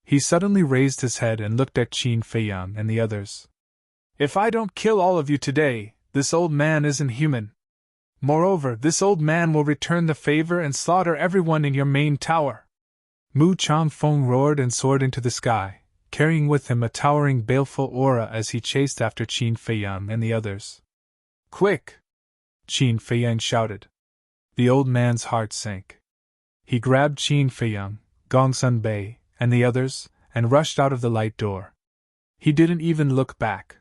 He suddenly raised his head and looked at Qin Feiyang and the others. If I don't kill all of you today, this old man isn't human. Moreover, this old man will return the favor and slaughter everyone in your main tower. Mu Changfeng roared and soared into the sky, carrying with him a towering baleful aura as he chased after Qin Feiyang and the others. Quick! Qin Feiyang shouted. The old man's heart sank. He grabbed Qin Feiyang, Gongsun Bei, and the others, and rushed out of the light door. He didn't even look back.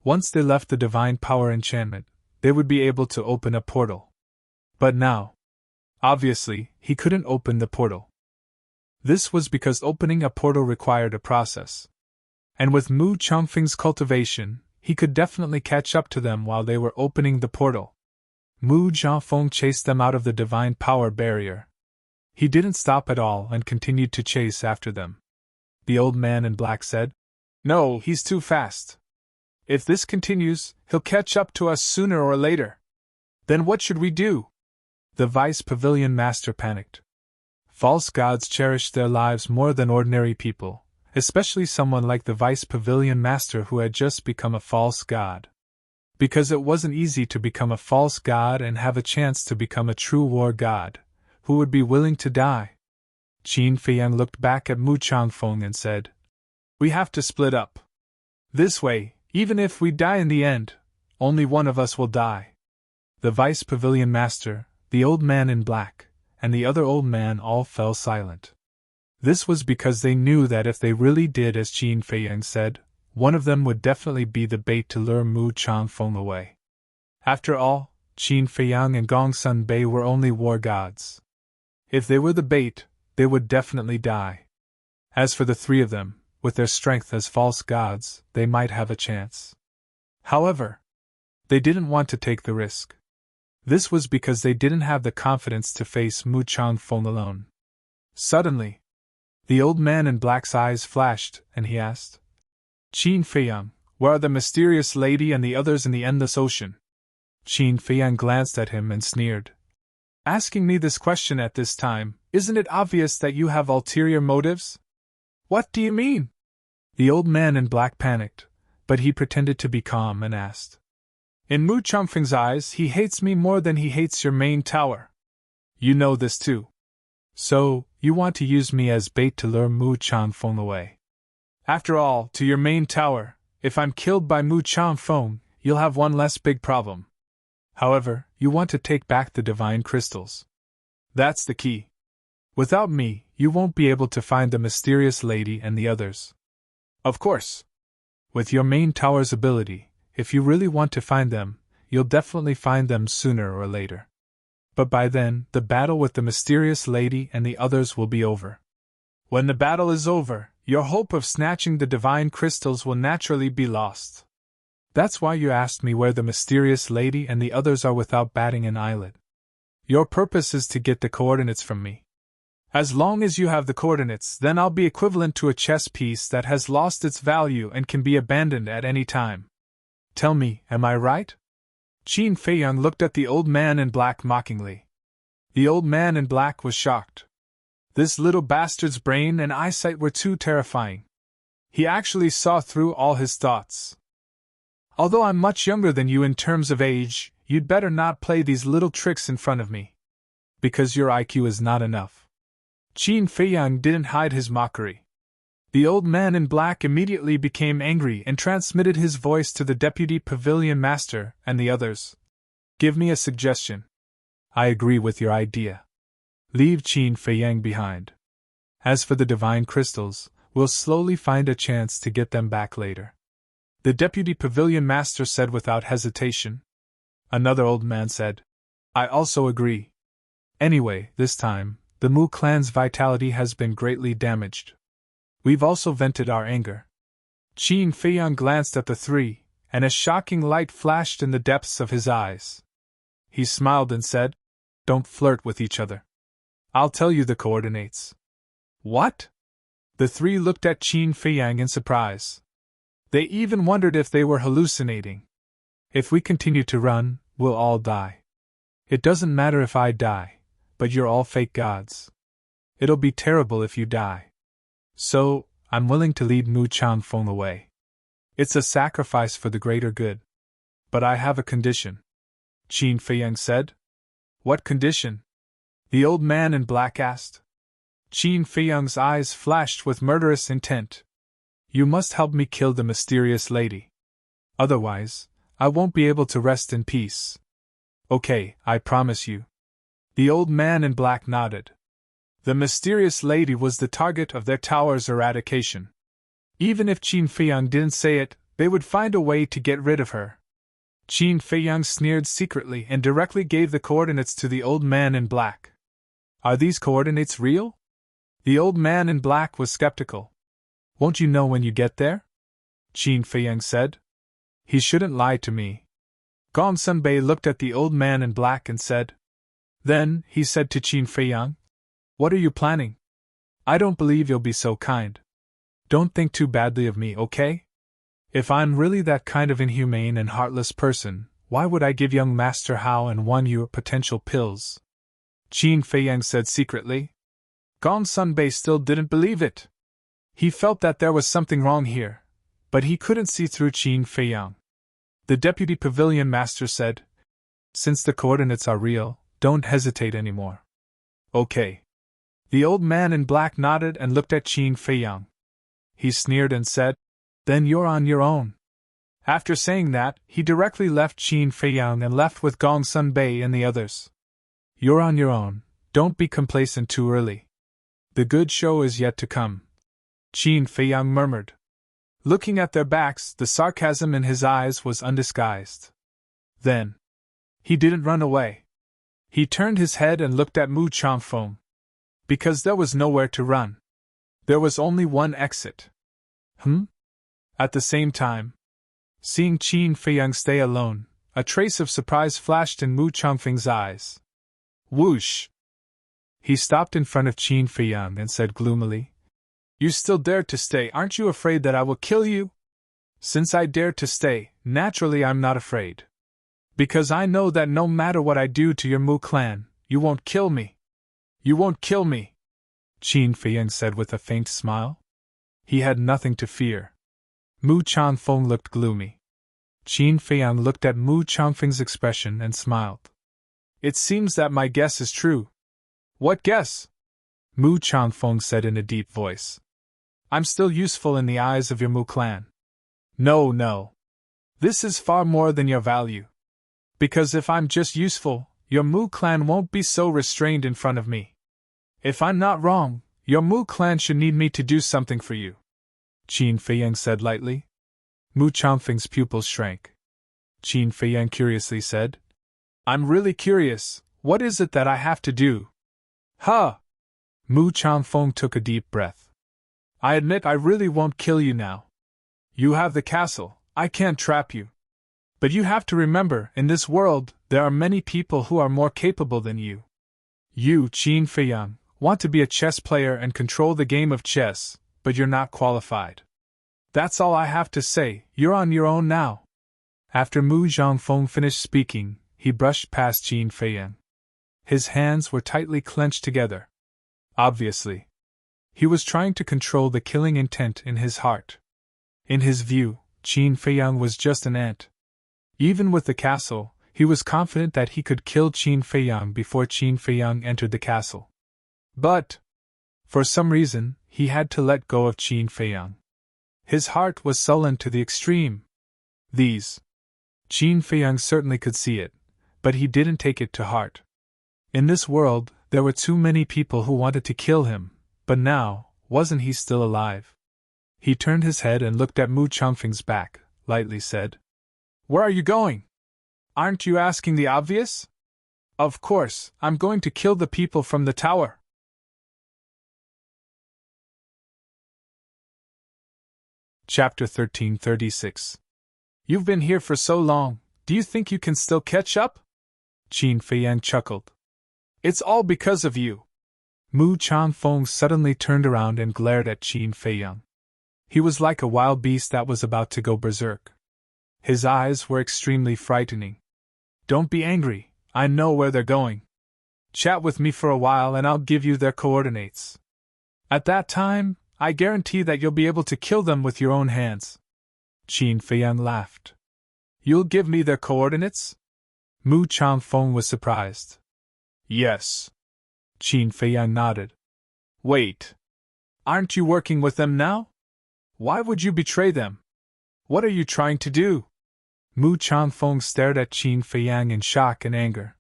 Once they left the divine power enchantment, they would be able to open a portal. But now, obviously, he couldn't open the portal. This was because opening a portal required a process. And with Mu Changfeng's cultivation, he could definitely catch up to them while they were opening the portal. Mu Changfeng chased them out of the divine power barrier. He didn't stop at all and continued to chase after them. The old man in black said, No, he's too fast. If this continues, he'll catch up to us sooner or later. Then what should we do? The Vice Pavilion Master panicked. False gods cherished their lives more than ordinary people, especially someone like the Vice Pavilion Master who had just become a false god. Because it wasn't easy to become a false god and have a chance to become a true war god, who would be willing to die. Qin Feiyang looked back at Mu Changfeng and said, We have to split up. This way, even if we die in the end, only one of us will die. The Vice Pavilion Master, the old man in black, and the other old man all fell silent. This was because they knew that if they really did as Qin Feiyang said, one of them would definitely be the bait to lure Mu Changfeng away. After all, Qin Feiyang and Gongsun Bei were only war gods. If they were the bait, they would definitely die. As for the three of them, with their strength as false gods, they might have a chance. However, they didn't want to take the risk. This was because they didn't have the confidence to face Mu Changfeng alone. Suddenly, the old man in black's eyes flashed, and he asked, Qin Feiyang, where are the mysterious lady and the others in the endless ocean? Qin Feiyang glanced at him and sneered. Asking me this question at this time, isn't it obvious that you have ulterior motives? What do you mean? The old man in black panicked, but he pretended to be calm and asked. In Mu Changfeng's eyes, he hates me more than he hates your main tower. You know this too. So, you want to use me as bait to lure Mu Changfeng away. After all, to your main tower, if I'm killed by Mu Changfeng, you'll have one less big problem. However, you want to take back the divine crystals. That's the key. Without me, you won't be able to find the mysterious lady and the others. Of course. With your main tower's ability, if you really want to find them, you'll definitely find them sooner or later. But by then, the battle with the mysterious lady and the others will be over. When the battle is over, your hope of snatching the divine crystals will naturally be lost. That's why you asked me where the mysterious lady and the others are without batting an eyelid. Your purpose is to get the coordinates from me. As long as you have the coordinates, then I'll be equivalent to a chess piece that has lost its value and can be abandoned at any time. Tell me, am I right? Qin Feiyang looked at the old man in black mockingly. The old man in black was shocked. This little bastard's brain and eyesight were too terrifying. He actually saw through all his thoughts. Although I'm much younger than you in terms of age, you'd better not play these little tricks in front of me. Because your IQ is not enough. Qin Feiyang didn't hide his mockery. The old man in black immediately became angry and transmitted his voice to the Deputy Pavilion Master and the others. Give me a suggestion. I agree with your idea. Leave Qin Feiyang behind. As for the divine crystals, we'll slowly find a chance to get them back later. The Deputy Pavilion Master said without hesitation. Another old man said, I also agree. Anyway, this time, the Mu clan's vitality has been greatly damaged. We've also vented our anger. Qin Feiyang glanced at the three, and a shocking light flashed in the depths of his eyes. He smiled and said, "Don't flirt with each other. I'll tell you the coordinates." "What?" The three looked at Qin Feiyang in surprise. They even wondered if they were hallucinating. "If we continue to run, we'll all die. It doesn't matter if I die, but you're all fake gods. It'll be terrible if you die. So, I'm willing to lead Mu Chanfeng away. It's a sacrifice for the greater good. But I have a condition," Qin Feiyang said. "What condition?" the old man in black asked. Qin Feiyang's eyes flashed with murderous intent. "You must help me kill the mysterious lady. Otherwise, I won't be able to rest in peace." "Okay, I promise you." The old man in black nodded. The mysterious lady was the target of their tower's eradication. Even if Qin Feiyang didn't say it, they would find a way to get rid of her. Qin Feiyang sneered secretly and directly gave the coordinates to the old man in black. "Are these coordinates real?" The old man in black was skeptical. "Won't you know when you get there?" Qin Feiyang said. "He shouldn't lie to me." Gong Sunbei looked at the old man in black and said. Then, he said to Qin Feiyang, "What are you planning? I don't believe you'll be so kind. Don't think too badly of me, okay? If I'm really that kind of inhumane and heartless person, why would I give young Master Hao and Wan Yu potential pills?" Qin Feiyang said secretly. Gong Sunbei still didn't believe it. He felt that there was something wrong here, but he couldn't see through Qin Feiyang. The deputy pavilion master said, "Since the coordinates are real, don't hesitate anymore." "Okay." The old man in black nodded and looked at Qin Feiyang. He sneered and said, "Then you're on your own." After saying that, he directly left Qin Feiyang and left with Gong Sunbei and the others. "You're on your own, don't be complacent too early. The good show is yet to come," Qin Feiyang murmured. Looking at their backs, the sarcasm in his eyes was undisguised. Then, he didn't run away. He turned his head and looked at Mu Chanfeng. Because there was nowhere to run. There was only one exit. At the same time, seeing Qin Feiyang stay alone, a trace of surprise flashed in Mu Chanfeng's eyes. Whoosh! He stopped in front of Qin Feiyang and said gloomily, "You still dare to stay, aren't you afraid that I will kill you?" "Since I dare to stay, naturally I'm not afraid. Because I know that no matter what I do to your Mu clan, you won't kill me." "You won't kill me," Qin Feiyang said with a faint smile. He had nothing to fear. Mu Chanfeng looked gloomy. Qin Feiyang looked at Mu Chanfeng's expression and smiled. "It seems that my guess is true." "What guess?" Mu Chanfeng said in a deep voice. "I'm still useful in the eyes of your Mu clan." No. This is far more than your value. Because if I'm just useful, your Mu clan won't be so restrained in front of me. If I'm not wrong, your Mu clan should need me to do something for you," Qin Feiyang said lightly. Mu Chanfeng's pupils shrank. Qin Feiyang curiously said, "I'm really curious, what is it that I have to do?" "Huh!" Mu Chanfeng took a deep breath. "I admit I really won't kill you now. You have the castle, I can't trap you. But you have to remember, in this world, there are many people who are more capable than you. You, Qin Feiyang, want to be a chess player and control the game of chess, but you're not qualified. That's all I have to say, you're on your own now." After Mu Zhangfeng finished speaking, he brushed past Qin Feiyang. His hands were tightly clenched together. Obviously, he was trying to control the killing intent in his heart. In his view, Qin Feiyang was just an ant. Even with the castle, he was confident that he could kill Qin Feiyang before Qin Feiyang entered the castle. But, for some reason, he had to let go of Qin Feiyang. His heart was sullen to the extreme. Qin Feiyang certainly could see it, but he didn't take it to heart. In this world, there were too many people who wanted to kill him, but now, wasn't he still alive? He turned his head and looked at Mu Chanfeng's back, lightly said, "Where are you going? Aren't you asking the obvious?" Of course, I'm going to kill the people from the tower. Chapter 1336. You've been here for so long, do you think you can still catch up? Qin Feiyang chuckled. It's all because of you. Mu Chanfeng suddenly turned around and glared at Qin Feiyang. He was like a wild beast that was about to go berserk. His eyes were extremely frightening. Don't be angry, I know where they're going. Chat with me for a while and I'll give you their coordinates. At that time, I guarantee that you'll be able to kill them with your own hands. Qin Feiyang laughed. You'll give me their coordinates? Mu Chanfeng was surprised. Yes. Qin Feiyang nodded. Wait. Aren't you working with them now? Why would you betray them? What are you trying to do? Mu Chanfeng stared at Qin Feiyang in shock and anger.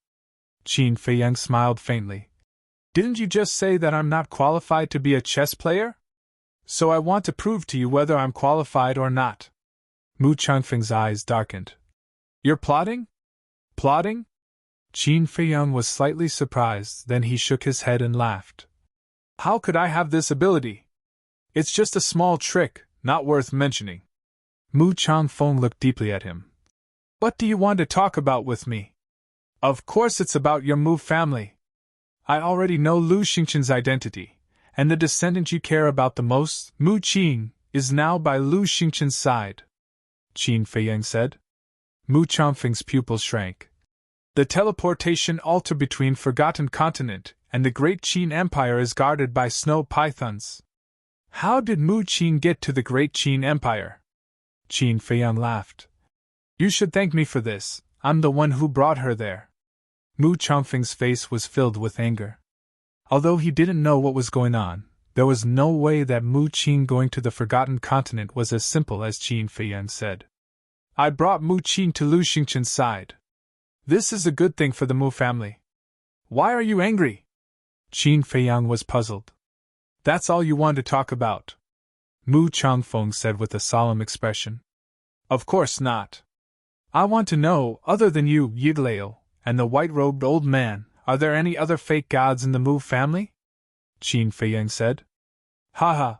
Qin Feiyang smiled faintly. Didn't you just say that I'm not qualified to be a chess player? So I want to prove to you whether I'm qualified or not. Mu Chanfeng's eyes darkened. You're plotting? Plotting? Qin Feiyang was slightly surprised, then he shook his head and laughed. How could I have this ability? It's just a small trick, not worth mentioning. Mu Chanfeng looked deeply at him. What do you want to talk about with me? Of course it's about your Mu family. I already know Lu Xingchen's identity, and the descendant you care about the most, Mu Qin, is now by Lu Xingchen's side. Qin Feiyang said. Mu Chanfeng's pupils shrank. The teleportation altar between Forgotten Continent and the Great Qin Empire is guarded by snow pythons. How did Mu Qin get to the Great Qin Empire? Qin Feiyang laughed. You should thank me for this, I'm the one who brought her there. Mu Chanfeng's face was filled with anger. Although he didn't know what was going on, there was no way that Mu Qin going to the Forgotten Continent was as simple as Qin Feiyang said. I brought Mu Qin to Lu Xingchen's side. This is a good thing for the Mu family. Why are you angry? Qin Feiyang was puzzled. That's all you want to talk about? Mu Chanfeng said with a solemn expression. Of course not. I want to know, other than you, Yiglao, and the white-robed old man, are there any other fake gods in the Mu family? Qin Feiyang said. Ha.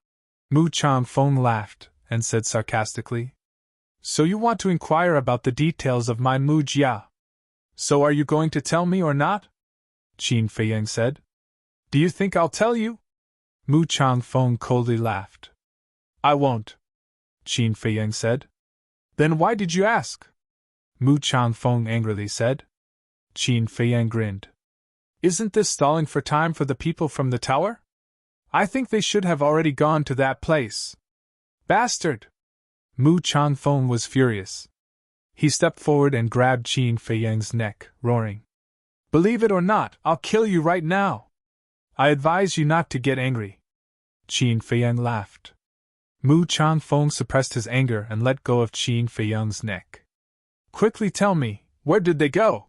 Mu Chanfeng laughed, and said sarcastically. So you want to inquire about the details of my Mu Jia? So are you going to tell me or not? Qin Feiyang said. Do you think I'll tell you? Mu Chanfeng coldly laughed. I won't. Qin Feiyang said. Then why did you ask? Mu Chanfeng angrily said. Qin Feiyang grinned. Isn't this stalling for time for the people from the tower? I think they should have already gone to that place. Bastard! Mu Chanfeng was furious. He stepped forward and grabbed Qin Feiyang's neck, roaring. Believe it or not, I'll kill you right now. I advise you not to get angry. Qin Feiyang laughed. Mu Chanfeng suppressed his anger and let go of Qin Feiyang's neck. Quickly tell me, where did they go?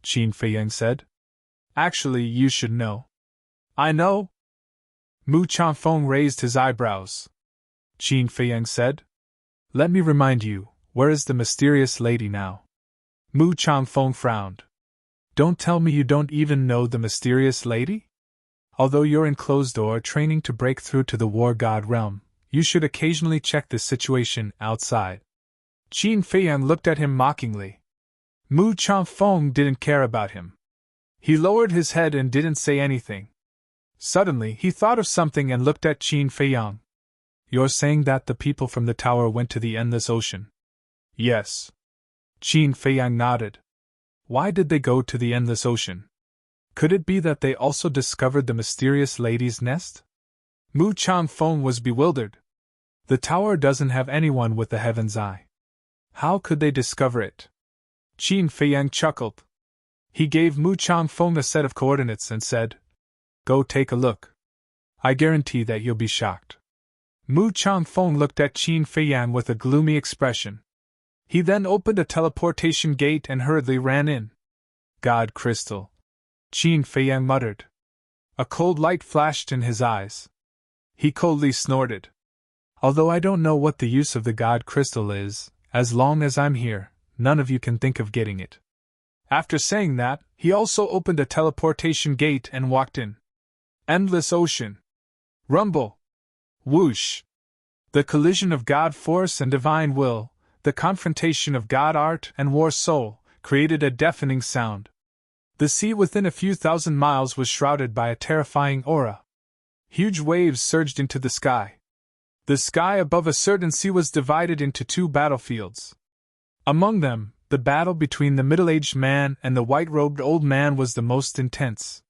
Qin Feiyang said. Actually, you should know. I know. Mu Chanfeng raised his eyebrows. Qin Feiyang said. Let me remind you, where is the mysterious lady now? Mu Chanfeng frowned. Don't tell me you don't even know the mysterious lady? Although you're in closed-door training to break through to the war god realm, you should occasionally check the situation outside. Qin Feiyang looked at him mockingly. Mu Chanfeng didn't care about him. He lowered his head and didn't say anything. Suddenly, he thought of something and looked at Qin Feiyang. You're saying that the people from the tower went to the endless ocean? Yes. Qin Feiyang nodded. Why did they go to the endless ocean? Could it be that they also discovered the mysterious lady's nest? Mu Chanfeng was bewildered. The tower doesn't have anyone with the heaven's eye. How could they discover it? Qin Feiyang chuckled. He gave Mu Chanfeng a set of coordinates and said, Go take a look. I guarantee that you'll be shocked. Mu Chanfeng looked at Qin Feiyang with a gloomy expression. He then opened a teleportation gate and hurriedly ran in. God crystal. Qin Feiyang muttered. A cold light flashed in his eyes. He coldly snorted. Although I don't know what the use of the God crystal is, as long as I'm here, none of you can think of getting it. After saying that, he also opened a teleportation gate and walked in. Endless ocean. Rumble. Whoosh. The collision of God force and divine will, the confrontation of God art and war soul, created a deafening sound. The sea within a few thousand miles was shrouded by a terrifying aura. Huge waves surged into the sky. The sky above a certain sea was divided into two battlefields. Among them, the battle between the middle-aged man and the white-robed old man was the most intense.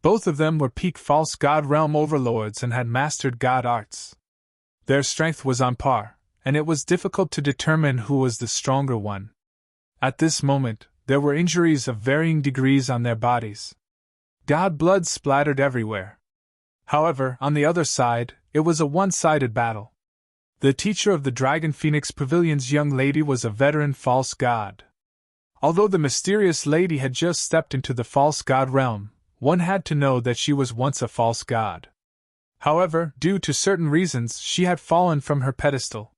Both of them were peak false god realm overlords and had mastered god arts. Their strength was on par, and it was difficult to determine who was the stronger one. At this moment, there were injuries of varying degrees on their bodies. God blood splattered everywhere. However, on the other side, it was a one-sided battle. The teacher of the Dragon Phoenix Pavilion's young lady was a veteran false god. Although the mysterious lady had just stepped into the false god realm, one had to know that she was once a false god. However, due to certain reasons, she had fallen from her pedestal.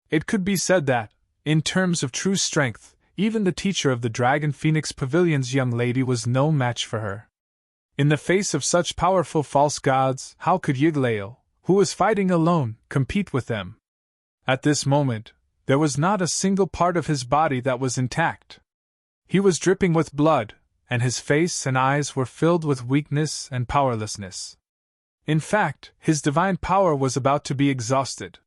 It could be said that, in terms of true strength, even the teacher of the Dragon Phoenix Pavilion's young lady was no match for her. In the face of such powerful false gods, how could Yglao, who was fighting alone, compete with them? At this moment, there was not a single part of his body that was intact. He was dripping with blood, and his face and eyes were filled with weakness and powerlessness. In fact, his divine power was about to be exhausted.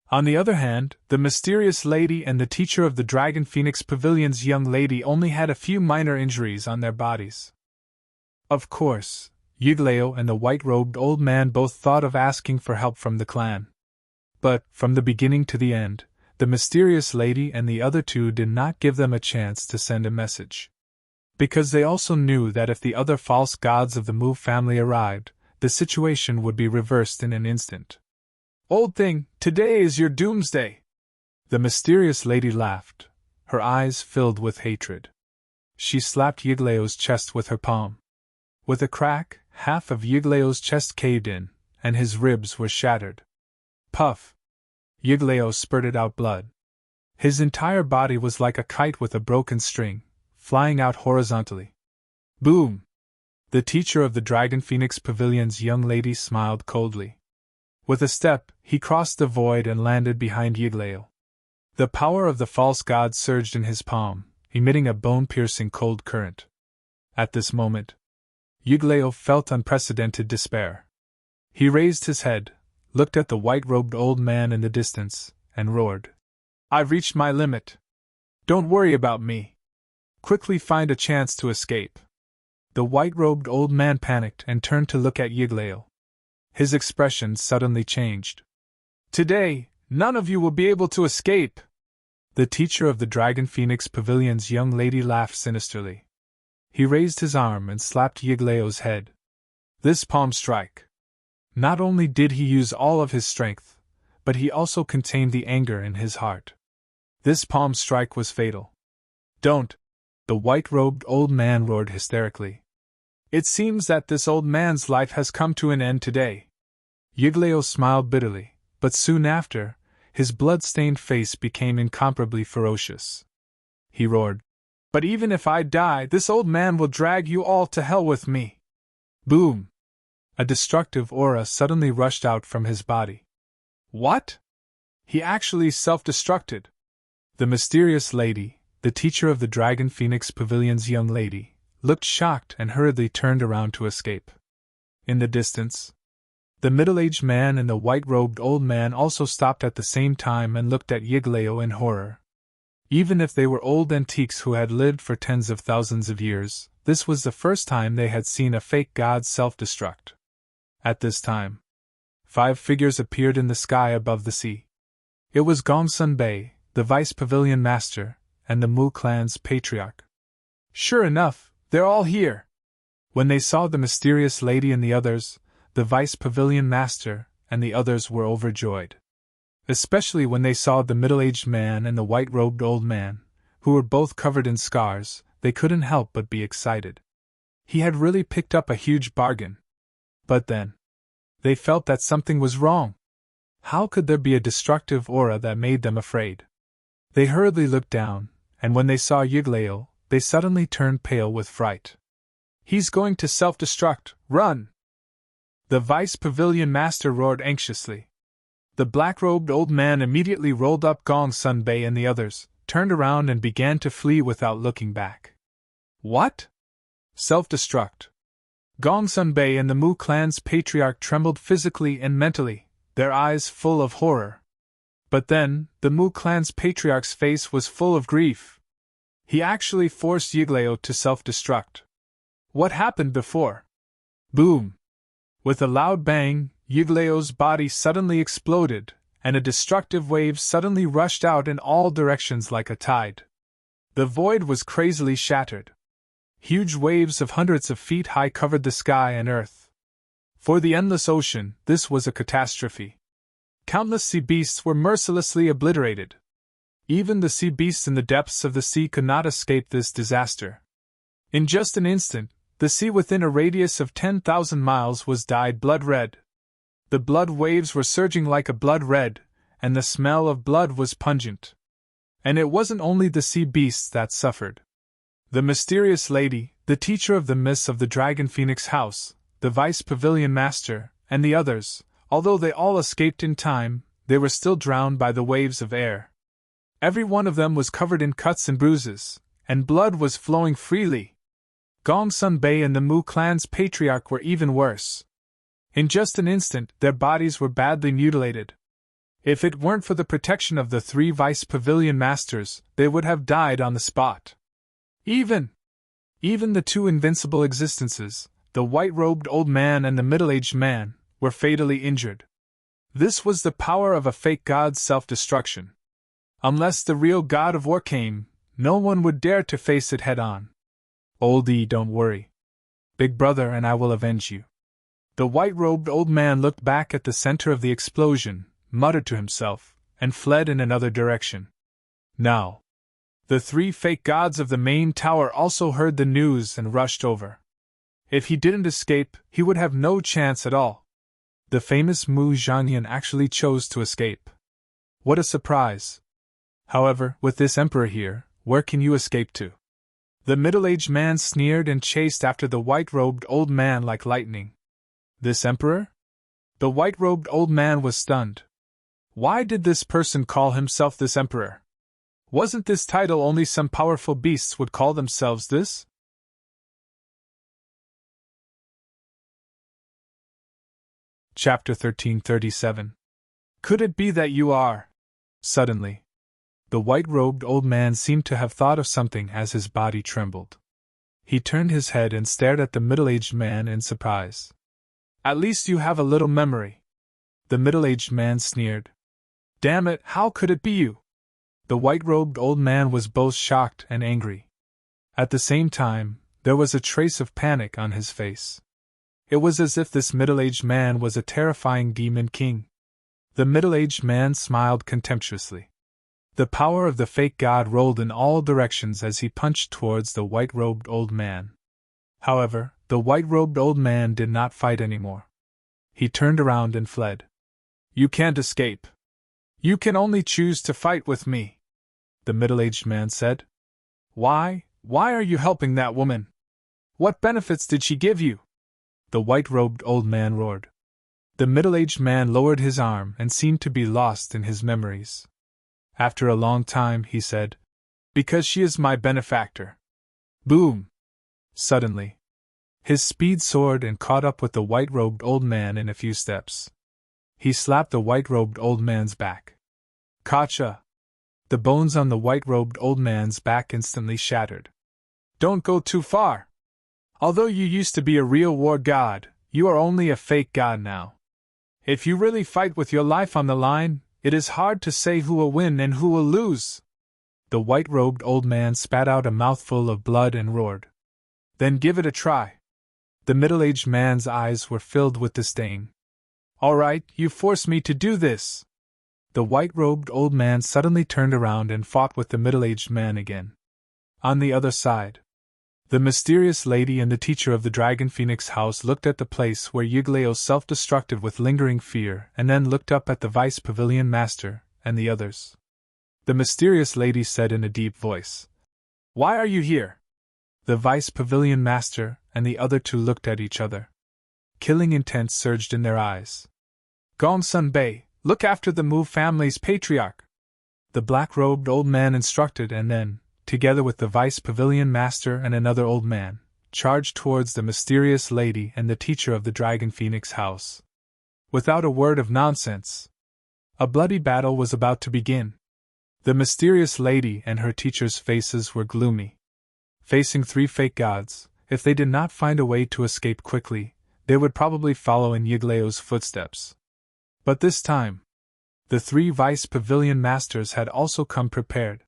On the other hand, the mysterious lady and the teacher of the Dragon Phoenix Pavilion's young lady only had a few minor injuries on their bodies. Of course, Yglao and the white-robed old man both thought of asking for help from the clan. But, from the beginning to the end, the mysterious lady and the other two did not give them a chance to send a message. Because they also knew that if the other false gods of the Mu family arrived, the situation would be reversed in an instant. "Old thing, today is your doomsday!" The mysterious lady laughed, her eyes filled with hatred. She slapped Yiglao's chest with her palm. With a crack, half of Yiglao's chest caved in, and his ribs were shattered. Puff! Yglao spurted out blood. His entire body was like a kite with a broken string, flying out horizontally. Boom! The teacher of the Dragon Phoenix Pavilion's young lady smiled coldly. With a step, he crossed the void and landed behind Yglao. The power of the false god surged in his palm, emitting a bone-piercing cold current. At this moment, Yglao felt unprecedented despair. He raised his head, looked at the white-robed old man in the distance, and roared. "I've reached my limit. Don't worry about me. Quickly find a chance to escape." The white-robed old man panicked and turned to look at Yglao. His expression suddenly changed. "Today, none of you will be able to escape!" The teacher of the Dragon Phoenix Pavilion's young lady laughed sinisterly. He raised his arm and slapped Yiglao's head. This palm strike. Not only did he use all of his strength, but he also contained the anger in his heart. This palm strike was fatal. "Don't!" the white-robed old man roared hysterically. "It seems that this old man's life has come to an end today." Yglao smiled bitterly, but soon after, his blood-stained face became incomparably ferocious. He roared, "But even if I die, this old man will drag you all to hell with me!" Boom! A destructive aura suddenly rushed out from his body. What? He actually self-destructed. The mysterious lady, the teacher of the Dragon Phoenix Pavilion's young lady, looked shocked and hurriedly turned around to escape. In the distance, the middle-aged man and the white-robed old man also stopped at the same time and looked at Yglao in horror. Even if they were old antiques who had lived for tens of thousands of years, this was the first time they had seen a fake god self-destruct. At this time, 5 figures appeared in the sky above the sea. It was Gongsun Bei, the Vice Pavilion Master, and the Mu clan's patriarch. "Sure enough, they're all here!" When they saw the mysterious lady and the others, the Vice Pavilion Master and the others were overjoyed. Especially when they saw the middle-aged man and the white-robed old man, who were both covered in scars, they couldn't help but be excited. He had really picked up a huge bargain. But then, they felt that something was wrong. How could there be a destructive aura that made them afraid? They hurriedly looked down, and when they saw Yglao, they suddenly turned pale with fright. "He's going to self-destruct, run!" The Vice Pavilion Master roared anxiously. The black-robed old man immediately rolled up Gong Sun Bei and the others, turned around and began to flee without looking back. What? Self-destruct? Gong Sun Bei and the Mu clan's patriarch trembled physically and mentally, their eyes full of horror. But then, the Mu clan's patriarch's face was full of grief. He actually forced Yiglao to self-destruct. What happened before? Boom! With a loud bang, Yiglao's body suddenly exploded, and a destructive wave suddenly rushed out in all directions like a tide. The void was crazily shattered. Huge waves of hundreds of feet high covered the sky and earth. For the endless ocean, this was a catastrophe. Countless sea beasts were mercilessly obliterated. Even the sea beasts in the depths of the sea could not escape this disaster. In just an instant, the sea within a radius of 10,000 miles was dyed blood red. The blood waves were surging like a blood red, and the smell of blood was pungent. And it wasn't only the sea beasts that suffered. The mysterious lady, the teacher of the myths of the Dragon Phoenix House, the Vice Pavilion Master, and the others, although they all escaped in time, they were still drowned by the waves of air. Every one of them was covered in cuts and bruises, and blood was flowing freely. Gong Sun Bei and the Mu clan's patriarch were even worse. In just an instant, their bodies were badly mutilated. If it weren't for the protection of the three Vice Pavilion Masters, they would have died on the spot. Even the two invincible existences, the white-robed old man and the middle-aged man, were fatally injured. This was the power of a fake god's self-destruction. Unless the real god of war came, no one would dare to face it head-on. Oldie, don't worry. Big brother and I will avenge you. The white-robed old man looked back at the center of the explosion, muttered to himself, and fled in another direction. Now, the three fake gods of the main tower also heard the news and rushed over. If he didn't escape, he would have no chance at all. The famous Mu Zhangyan actually chose to escape. What a surprise! However, with this emperor here, where can you escape to? The middle-aged man sneered and chased after the white-robed old man like lightning. This emperor? The white-robed old man was stunned. Why did this person call himself this emperor? Wasn't this title only some powerful beasts would call themselves this? Chapter 1337. Could it be that you are? Suddenly, the white-robed old man seemed to have thought of something as his body trembled. He turned his head and stared at the middle-aged man in surprise. At least you have a little memory. The middle-aged man sneered. Damn it, how could it be you? The white-robed old man was both shocked and angry. At the same time, there was a trace of panic on his face. It was as if this middle-aged man was a terrifying demon king. The middle-aged man smiled contemptuously. The power of the fake god rolled in all directions as he punched towards the white-robed old man. However, the white-robed old man did not fight anymore. He turned around and fled. You can't escape. You can only choose to fight with me, the middle-aged man said. Why are you helping that woman? What benefits did she give you? The white-robed old man roared. The middle-aged man lowered his arm and seemed to be lost in his memories. After a long time, he said, Because she is my benefactor. Boom! Suddenly, his speed soared and caught up with the white-robed old man in a few steps. He slapped the white-robed old man's back. Gotcha! The bones on the white-robed old man's back instantly shattered. Don't go too far! Although you used to be a real war god, you are only a fake god now. If you really fight with your life on the line, it is hard to say who will win and who will lose. The white-robed old man spat out a mouthful of blood and roared. Then give it a try. The middle-aged man's eyes were filled with disdain. All right, you force me to do this. The white-robed old man suddenly turned around and fought with the middle-aged man again. On the other side, the mysterious lady and the teacher of the Dragon Phoenix House looked at the place where Yiglao self-destructed with lingering fear and then looked up at the Vice Pavilion Master and the others. The mysterious lady said in a deep voice, Why are you here? The Vice Pavilion Master and the other two looked at each other. Killing intent surged in their eyes. Gongsun Bei, look after the Mu family's patriarch, the black-robed old man instructed, and then, together with the Vice Pavilion Master and another old man, charged towards the mysterious lady and the teacher of the Dragon Phoenix house. Without a word of nonsense, a bloody battle was about to begin. The mysterious lady and her teacher's faces were gloomy. Facing three fake gods, if they did not find a way to escape quickly, they would probably follow in Yigleo's footsteps. But this time, the three Vice Pavilion Masters had also come prepared.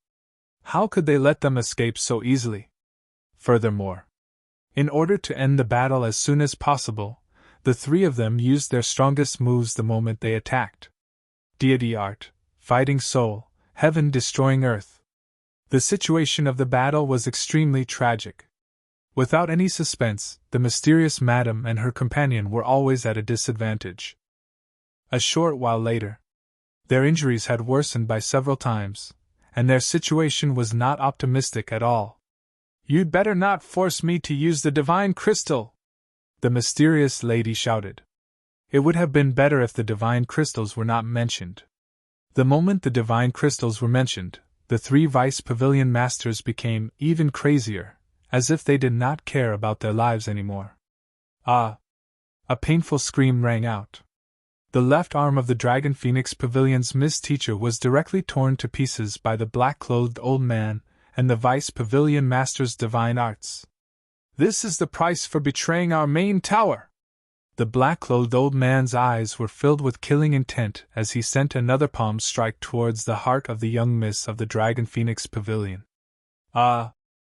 How could they let them escape so easily? Furthermore, in order to end the battle as soon as possible, the three of them used their strongest moves the moment they attacked. Deity Art, Fighting Soul, Heaven Destroying Earth. The situation of the battle was extremely tragic. Without any suspense, the mysterious madam and her companion were always at a disadvantage. A short while later, their injuries had worsened by several times, and their situation was not optimistic at all. "You'd better not force me to use the divine crystal!" the mysterious lady shouted. It would have been better if the divine crystals were not mentioned. The moment the divine crystals were mentioned, the three Vice Pavilion Masters became even crazier, as if they did not care about their lives anymore. Ah! A painful scream rang out. The left arm of the Dragon Phoenix Pavilion's Miss Teacher was directly torn to pieces by the black-clothed old man and the Vice Pavilion Master's divine arts. "This is the price for betraying our main tower!" The black-clothed old man's eyes were filled with killing intent as he sent another palm strike towards the heart of the young miss of the Dragon Phoenix Pavilion. Ah!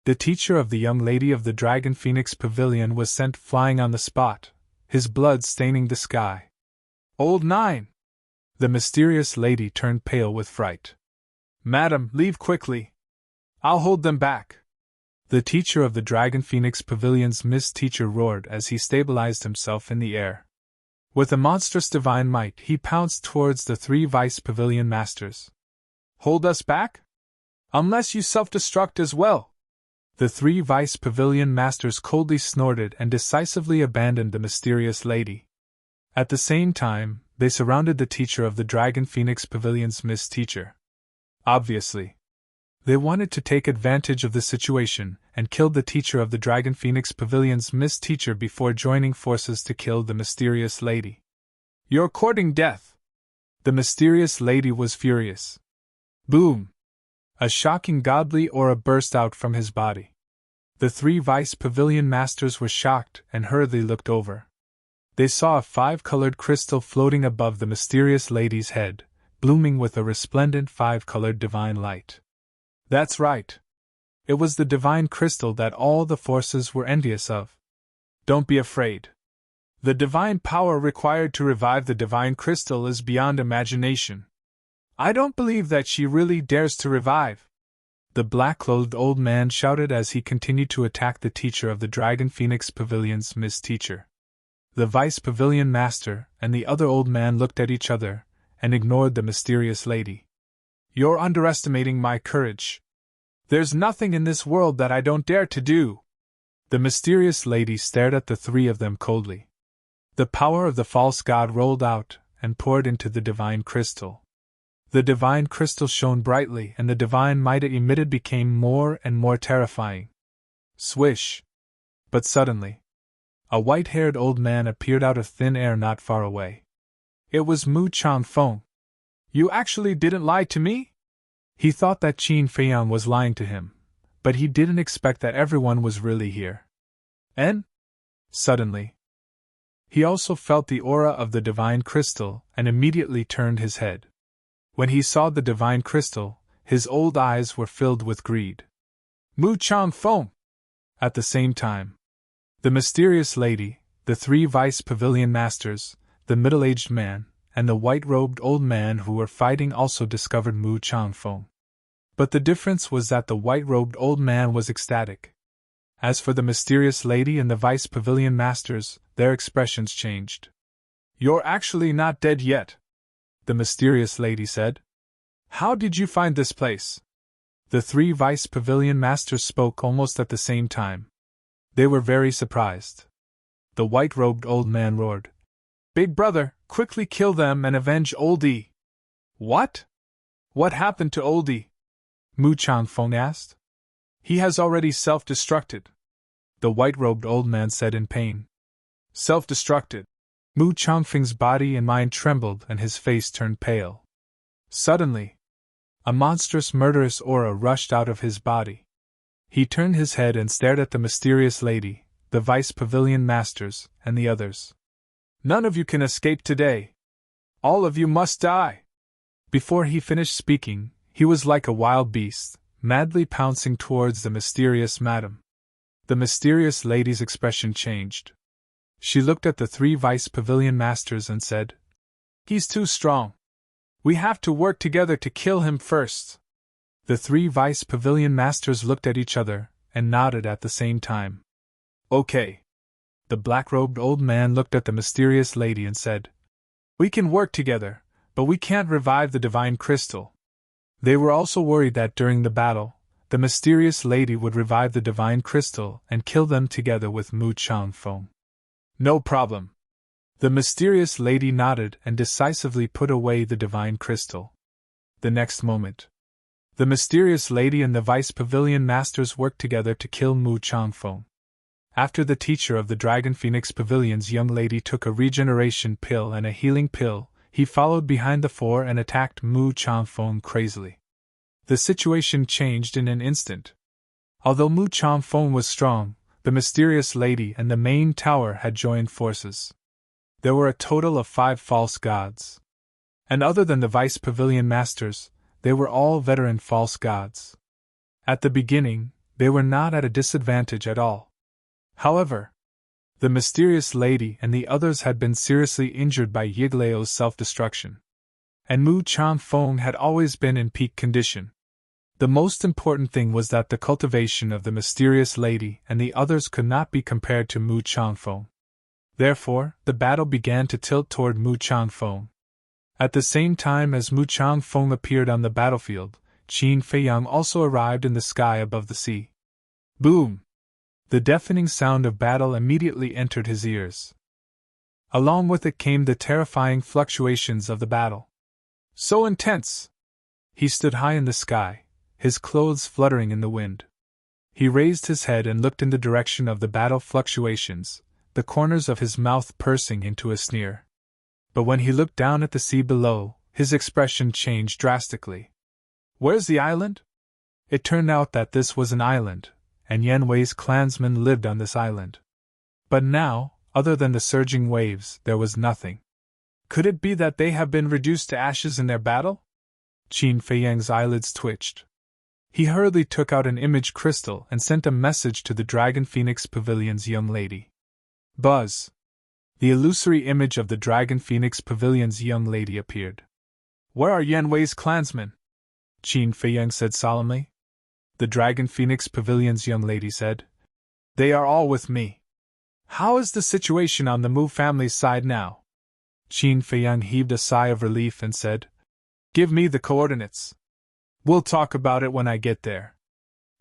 The teacher of the young lady of the Dragon Phoenix Pavilion was sent flying on the spot, his blood staining the sky. "Old Nine!" The mysterious lady turned pale with fright. "Madam, leave quickly! I'll hold them back!" The teacher of the Dragon Phoenix Pavilion's Miss Teacher roared as he stabilized himself in the air. With a monstrous divine might, he pounced towards the three Vice Pavilion Masters. "Hold us back? Unless you self-destruct as well!" The three Vice Pavilion Masters coldly snorted and decisively abandoned the mysterious lady. At the same time, they surrounded the teacher of the Dragon Phoenix Pavilion's Miss Teacher. Obviously, they wanted to take advantage of the situation and killed the teacher of the Dragon Phoenix Pavilion's Miss Teacher before joining forces to kill the mysterious lady. "You're courting death!" The mysterious lady was furious. Boom! A shocking godly aura burst out from his body. The three Vice Pavilion Masters were shocked and hurriedly looked over. They saw a five-colored crystal floating above the mysterious lady's head, blooming with a resplendent five-colored divine light. That's right. It was the divine crystal that all the forces were envious of. Don't be afraid. The divine power required to revive the divine crystal is beyond imagination. I don't believe that she really dares to revive, the black-clothed old man shouted as he continued to attack the teacher of the Dragon Phoenix Pavilion's Miss Teacher. The Vice Pavilion Master and the other old man looked at each other and ignored the mysterious lady. "You're underestimating my courage. There's nothing in this world that I don't dare to do." The mysterious lady stared at the three of them coldly. The power of the false god rolled out and poured into the divine crystal. The divine crystal shone brightly and the divine might it emitted became more and more terrifying. Swish! But suddenly, a white-haired old man appeared out of thin air not far away. It was Mu Changfeng. "You actually didn't lie to me?" He thought that Qin Feiyang was lying to him, but he didn't expect that everyone was really here. And, suddenly, he also felt the aura of the divine crystal and immediately turned his head. When he saw the divine crystal, his old eyes were filled with greed. "Mu Changfeng!" At the same time, the mysterious lady, the three Vice Pavilion Masters, the middle-aged man, and the white-robed old man who were fighting also discovered Mu Changfeng. But the difference was that the white-robed old man was ecstatic. As for the mysterious lady and the Vice Pavilion Masters, their expressions changed. "You're actually not dead yet," the mysterious lady said. "How did you find this place?" The 3 vice pavilion masters spoke almost at the same time. They were very surprised. The white-robed old man roared, "Big brother, quickly kill them and avenge Oldie!" "What? What happened to Oldie?" Mu Changfeng asked. "He has already self-destructed," the white-robed old man said in pain. "Self-destructed?" Mu Changfeng's body and mind trembled and his face turned pale. Suddenly, a monstrous murderous aura rushed out of his body. He turned his head and stared at the mysterious lady, the vice pavilion masters, and the others. "None of you can escape today. All of you must die." Before he finished speaking, he was like a wild beast, madly pouncing towards the mysterious madam. The mysterious lady's expression changed. She looked at the 3 vice pavilion masters and said, "He's too strong. We have to work together to kill him first." The 3 vice pavilion masters looked at each other and nodded at the same time. "Okay." The black-robed old man looked at the mysterious lady and said, "We can work together, but we can't revive the divine crystal." They were also worried that during the battle, the mysterious lady would revive the divine crystal and kill them together with Mu Changfeng. "No problem." The mysterious lady nodded and decisively put away the divine crystal. The next moment, the mysterious lady and the vice pavilion masters worked together to kill Mu Changfeng. After the teacher of the Dragon Phoenix Pavilion's young lady took a regeneration pill and a healing pill, he followed behind the 4 and attacked Mu Changfeng crazily. The situation changed in an instant. Although Mu Changfeng was strong, the mysterious lady and the main tower had joined forces. There were a total of 5 false gods. And other than the vice pavilion masters, they were all veteran false gods. At the beginning, they were not at a disadvantage at all. However, the mysterious lady and the others had been seriously injured by Yigleo's self-destruction. And Mu Changfeng had always been in peak condition. The most important thing was that the cultivation of the mysterious lady and the others could not be compared to Mu Changfeng. Therefore, the battle began to tilt toward Mu Changfeng. At the same time as Mu Changfeng appeared on the battlefield, Qin Feiyang also arrived in the sky above the sea. Boom! The deafening sound of battle immediately entered his ears. Along with it came the terrifying fluctuations of the battle. So intense! He stood high in the sky, his clothes fluttering in the wind. He raised his head and looked in the direction of the battle fluctuations, the corners of his mouth pursing into a sneer. But when he looked down at the sea below, his expression changed drastically. "Where's the island?" It turned out that this was an island, and Yan Wei's clansmen lived on this island. But now, other than the surging waves, there was nothing. Could it be that they have been reduced to ashes in their battle? Qin Feiyang's eyelids twitched. He hurriedly took out an image crystal and sent a message to the Dragon Phoenix Pavilion's young lady. Buzz! The illusory image of the Dragon Phoenix Pavilion's young lady appeared. "Where are Yan Wei's clansmen?" Qin Feiyang said solemnly. The Dragon Phoenix Pavilion's young lady said, "They are all with me." "How is the situation on the Mu family's side now?" Qin Feiyang heaved a sigh of relief and said, "Give me the coordinates. We'll talk about it when I get there."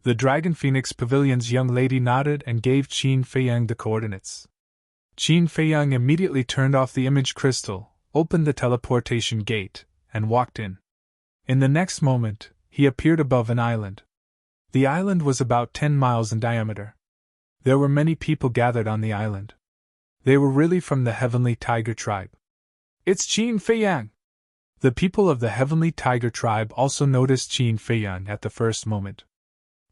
The Dragon Phoenix Pavilion's young lady nodded and gave Qin Feiyang the coordinates. Qin Feiyang immediately turned off the image crystal, opened the teleportation gate, and walked in. In the next moment, he appeared above an island. The island was about 10 miles in diameter. There were many people gathered on the island. They were really from the Heavenly Tiger tribe. "It's Qin Feiyang!" The people of the Heavenly Tiger tribe also noticed Qin Feiyang at the first moment.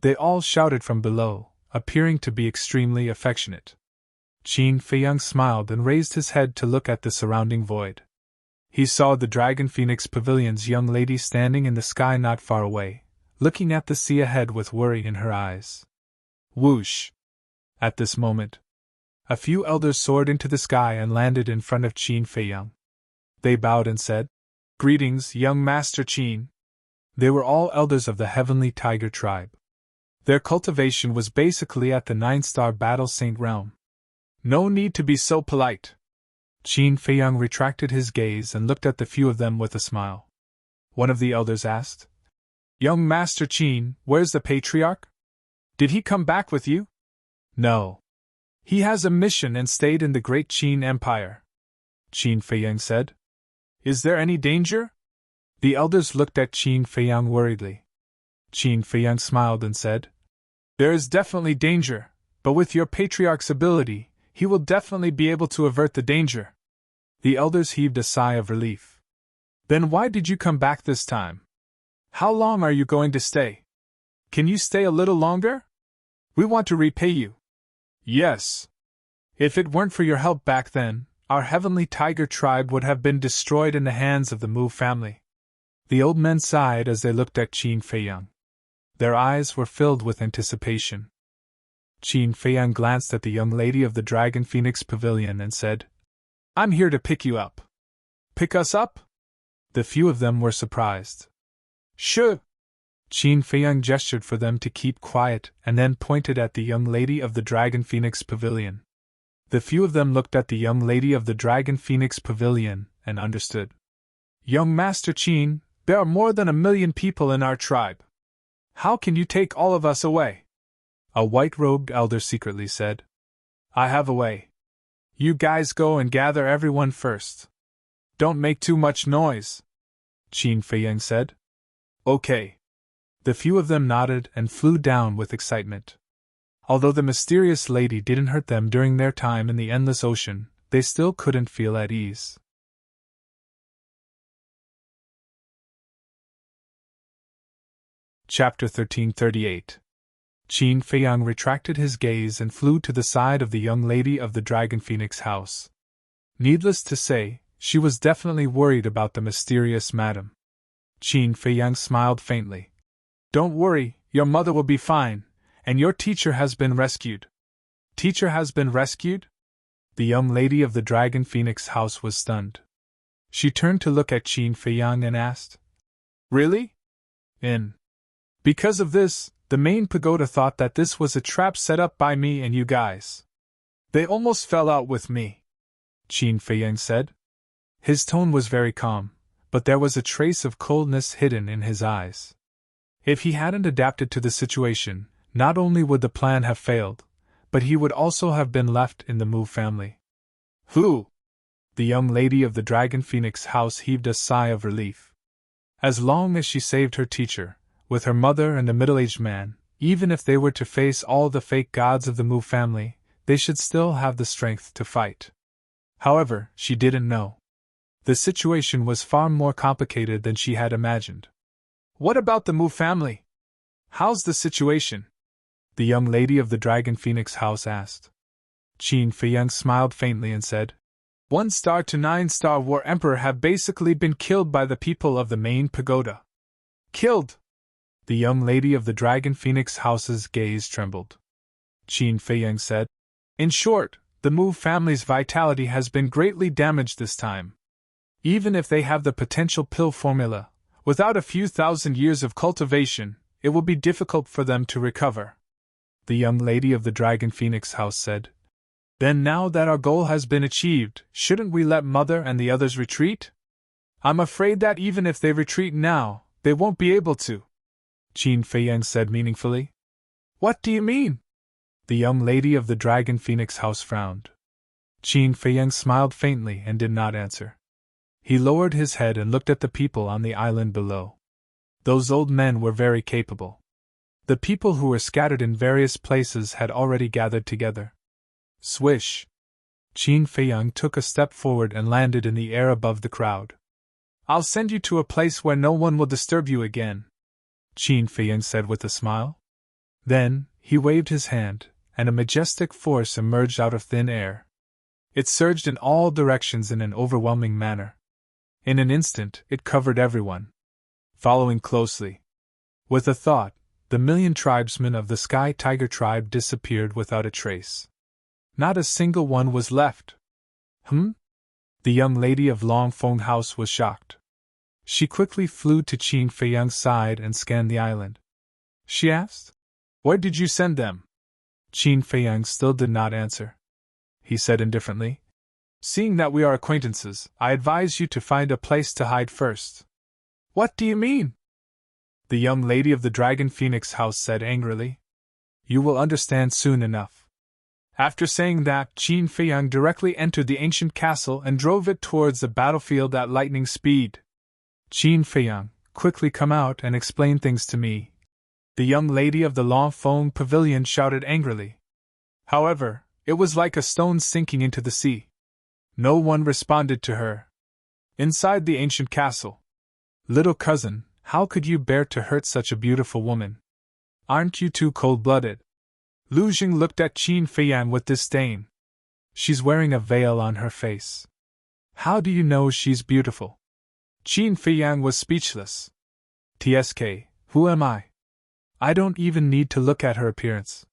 They all shouted from below, appearing to be extremely affectionate. Qin Feiyang smiled and raised his head to look at the surrounding void. He saw the Dragon Phoenix Pavilion's young lady standing in the sky not far away, looking at the sea ahead with worry in her eyes. Whoosh! At this moment, a few elders soared into the sky and landed in front of Qin Feiyang. They bowed and said, "Greetings, young Master Qin." They were all elders of the Heavenly Tiger tribe. Their cultivation was basically at the 9-star Battle Saint realm. "No need to be so polite." Qin Feiyang retracted his gaze and looked at the few of them with a smile. One of the elders asked, Young Master Qin, where's the patriarch? Did he come back with you? No. He has a mission and stayed in the great Qin Empire, Qin Feiyang said. Is there any danger? The elders looked at Qin Feiyang worriedly. Qin Feiyang smiled and said, There is definitely danger, but with your patriarch's ability, he will definitely be able to avert the danger. The elders heaved a sigh of relief. Then why did you come back this time? How long are you going to stay? Can you stay a little longer? We want to repay you. Yes. If it weren't for your help back then, our heavenly tiger tribe would have been destroyed in the hands of the Mu family. The old men sighed as they looked at Qin Feiyang. Their eyes were filled with anticipation. Qin Feiyang glanced at the young lady of the Dragon Phoenix Pavilion and said, I'm here to pick you up. Pick us up? The few of them were surprised. Sure. Qin Feiyang gestured for them to keep quiet and then pointed at the young lady of the Dragon Phoenix Pavilion. The few of them looked at the young lady of the Dragon Phoenix Pavilion and understood. Young Master Qin, there are more than 1 million people in our tribe. How can you take all of us away? A white-robed elder secretly said. I have a way. You guys go and gather everyone first. Don't make too much noise, Qin Feiyang said. Okay. The few of them nodded and flew down with excitement. Although the mysterious lady didn't hurt them during their time in the endless ocean, they still couldn't feel at ease. Chapter 1338. Qin Feiyang retracted his gaze and flew to the side of the young lady of the Dragon Phoenix house. Needless to say, she was definitely worried about the mysterious madam. Qin Feiyang smiled faintly. Don't worry, your mother will be fine, and your teacher has been rescued. Teacher has been rescued? The young lady of the Dragon Phoenix house was stunned. She turned to look at Qin Feiyang and asked, Really? Because of this, the main pagoda thought that this was a trap set up by me and you guys. They almost fell out with me, Qin Feiyang said. His tone was very calm, but there was a trace of coldness hidden in his eyes. If he hadn't adapted to the situation, not only would the plan have failed, but he would also have been left in the Mu family. Who? The young lady of the Dragon Phoenix house heaved a sigh of relief. As long as she saved her teacher, with her mother and a middle-aged man, even if they were to face all the fake gods of the Mu family, they should still have the strength to fight. However, she didn't know. The situation was far more complicated than she had imagined. What about the Mu family? How's the situation? The young lady of the Dragon Phoenix house asked. Qin Feiyang smiled faintly and said, 1-star to 9-star War Emperor have basically been killed by the people of the main pagoda. Killed? The young lady of the Dragon Phoenix house's gaze trembled. Qin Feiyang said, In short, the Mu family's vitality has been greatly damaged this time. Even if they have the potential pill formula, without a few thousand years of cultivation, it will be difficult for them to recover. The young lady of the Dragon Phoenix house said, Then now that our goal has been achieved, shouldn't we let Mother and the others retreat? I'm afraid that even if they retreat now, they won't be able to, Qin Feiyang said meaningfully. What do you mean? The young lady of the Dragon Phoenix house frowned. Qin Feiyang smiled faintly and did not answer. He lowered his head and looked at the people on the island below. Those old men were very capable. The people who were scattered in various places had already gathered together. Swish! Qin Feiyang took a step forward and landed in the air above the crowd. I'll send you to a place where no one will disturb you again, Qin Feiyang said with a smile. Then, he waved his hand, and a majestic force emerged out of thin air. It surged in all directions in an overwhelming manner. In an instant, it covered everyone. Following closely. With a thought, the 1,000,000 tribesmen of the Sky Tiger tribe disappeared without a trace. Not a single one was left. The young lady of Longfeng House was shocked. She quickly flew to Qin Feiyang's side and scanned the island. She asked, Where did you send them? Qin Feiyang still did not answer. He said indifferently, Seeing that we are acquaintances, I advise you to find a place to hide first. What do you mean? the young lady of the Dragon Phoenix House said angrily. You will understand soon enough. After saying that, Qin Feiyang directly entered the ancient castle and drove it towards the battlefield at lightning speed. Qin Feiyang, quickly come out and explain things to me, the young lady of the Longfeng Pavilion shouted angrily. However, it was like a stone sinking into the sea. No one responded to her. Inside the ancient castle. Little cousin, how could you bear to hurt such a beautiful woman? Aren't you too cold-blooded? Lu Jing looked at Qin Feiyang with disdain. She's wearing a veil on her face. How do you know she's beautiful? Qin Feiyang was speechless. TSK, who am I? I don't even need to look at her appearance.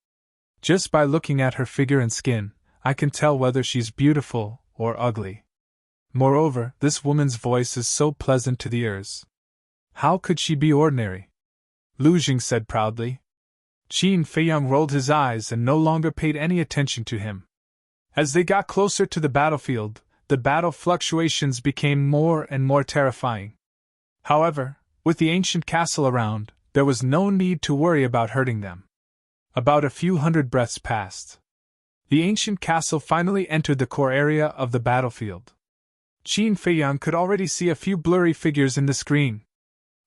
Just by looking at her figure and skin, I can tell whether she's beautiful or ugly. Moreover, this woman's voice is so pleasant to the ears. How could she be ordinary? Lu Jing said proudly. Qin Feiyang rolled his eyes and no longer paid any attention to him. As they got closer to the battlefield, the battle fluctuations became more and more terrifying. However, with the ancient castle around, there was no need to worry about hurting them. About a few hundred breaths passed. The ancient castle finally entered the core area of the battlefield. Qin Feiyang could already see a few blurry figures in the screen.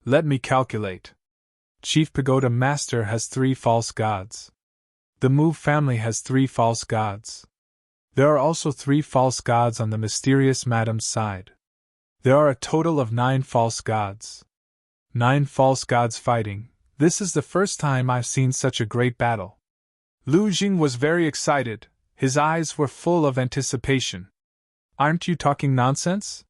Let me calculate. Chief Pagoda Master has 3 false gods. The Mu family has 3 false gods. There are also 3 false gods on the mysterious madam's side. There are a total of 9 false gods. 9 false gods fighting. This is the first time I've seen such a great battle. Lu Jing was very excited, his eyes were full of anticipation. Aren't you talking nonsense?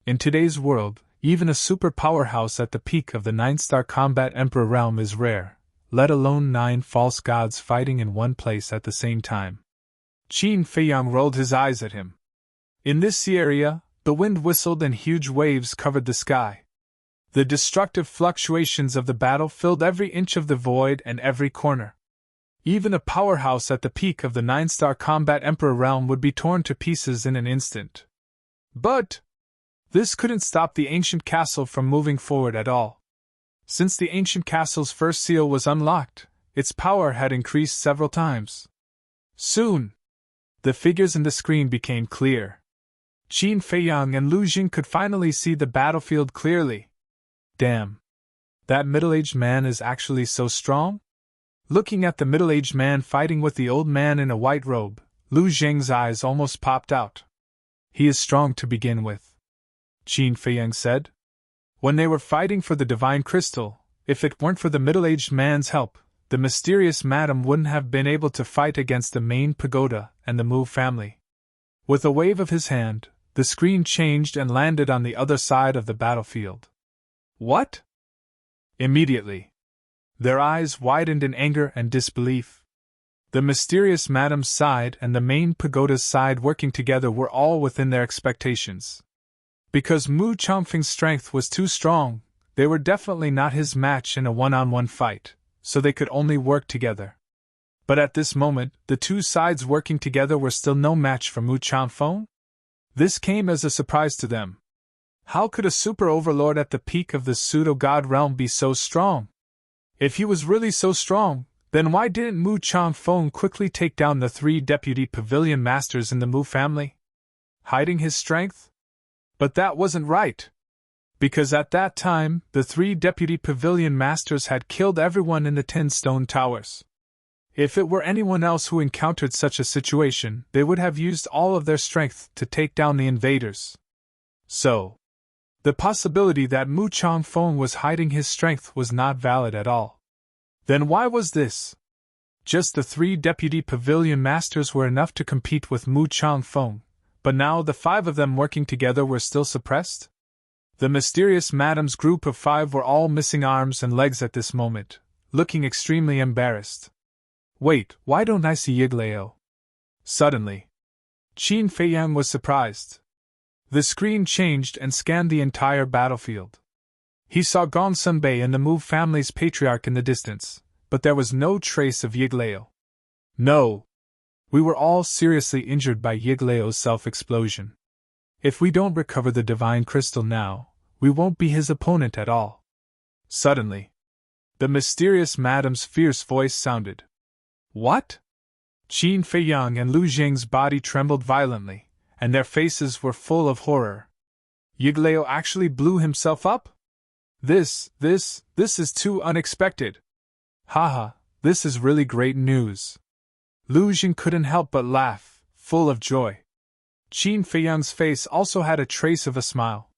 In today's world, even a super powerhouse at the peak of the 9-star combat emperor realm is rare, let alone 9 false gods fighting in one place at the same time. Qin Feiyang rolled his eyes at him. In this sea area, the wind whistled and huge waves covered the sky. The destructive fluctuations of the battle filled every inch of the void and every corner. Even a powerhouse at the peak of the 9-star combat emperor realm would be torn to pieces in an instant. But this couldn't stop the ancient castle from moving forward at all. Since the ancient castle's first seal was unlocked, its power had increased several times. Soon, the figures in the screen became clear. Qin Feiyang and Lu Jing could finally see the battlefield clearly. Damn. That middle-aged man is actually so strong? Looking at the middle-aged man fighting with the old man in a white robe, Lu Jing's eyes almost popped out. He is strong to begin with, Qin Feiyang said. When they were fighting for the divine crystal, if it weren't for the middle-aged man's help, the mysterious madam wouldn't have been able to fight against the main pagoda and the Mu family. With a wave of his hand, the screen changed and landed on the other side of the battlefield. What? Immediately, their eyes widened in anger and disbelief. The mysterious madam's side and the main pagoda's side working together were all within their expectations. Because Mu Chongfeng's strength was too strong, they were definitely not his match in a one-on-one fight, so they could only work together. But at this moment, the two sides working together were still no match for Mu Chongfeng? This came as a surprise to them. How could a super overlord at the peak of the pseudo-god realm be so strong? If he was really so strong, then why didn't Mu Chongfeng quickly take down the 3 deputy pavilion masters in the Mu family? Hiding his strength? But that wasn't right. Because at that time, the 3 deputy pavilion masters had killed everyone in the 10 stone towers. If it were anyone else who encountered such a situation, they would have used all of their strength to take down the invaders. So, the possibility that Mu Chongfeng was hiding his strength was not valid at all. Then why was this? Just the 3 deputy pavilion masters were enough to compete with Mu Chongfeng, but now the 5 of them working together were still suppressed? The mysterious madam's group of 5 were all missing arms and legs at this moment, looking extremely embarrassed. Wait, why don't I see Yiglao? Suddenly, Qin Feiyang was surprised. The screen changed and scanned the entire battlefield. He saw Gong Sunbei and the Mu family's patriarch in the distance, but there was no trace of Yiglao. No. We were all seriously injured by Yiglao's self-explosion. If we don't recover the divine crystal now, we won't be his opponent at all. Suddenly, The mysterious madam's fierce voice sounded. What? Qin Feiyang and Lu Jing's body trembled violently, and their faces were full of horror. Yiglao actually blew himself up? This is too unexpected. Haha, this is really great news. Lu Jing couldn't help but laugh, full of joy. Qin Feiyang's face also had a trace of a smile.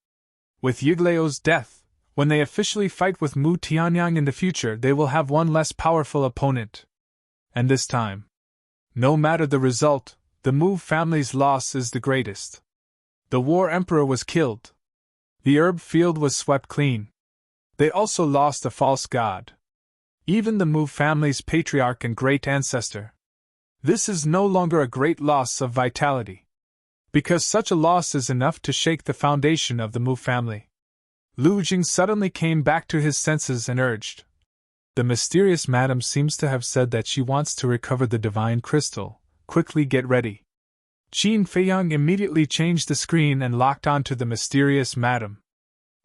With Yiglao's death, when they officially fight with Mu Tianyang in the future, they will have one less powerful opponent. And this time, no matter the result, the Mu family's loss is the greatest. The War Emperor was killed. The herb field was swept clean. They also lost a false god. Even the Mu family's patriarch and great ancestor. This is no longer a great loss of vitality. Because such a loss is enough to shake the foundation of the Mu family. Lu Jing suddenly came back to his senses and urged. The mysterious madam seems to have said that she wants to recover the divine crystal. Quickly get ready. Qin Feiyang immediately changed the screen and locked onto the mysterious madam.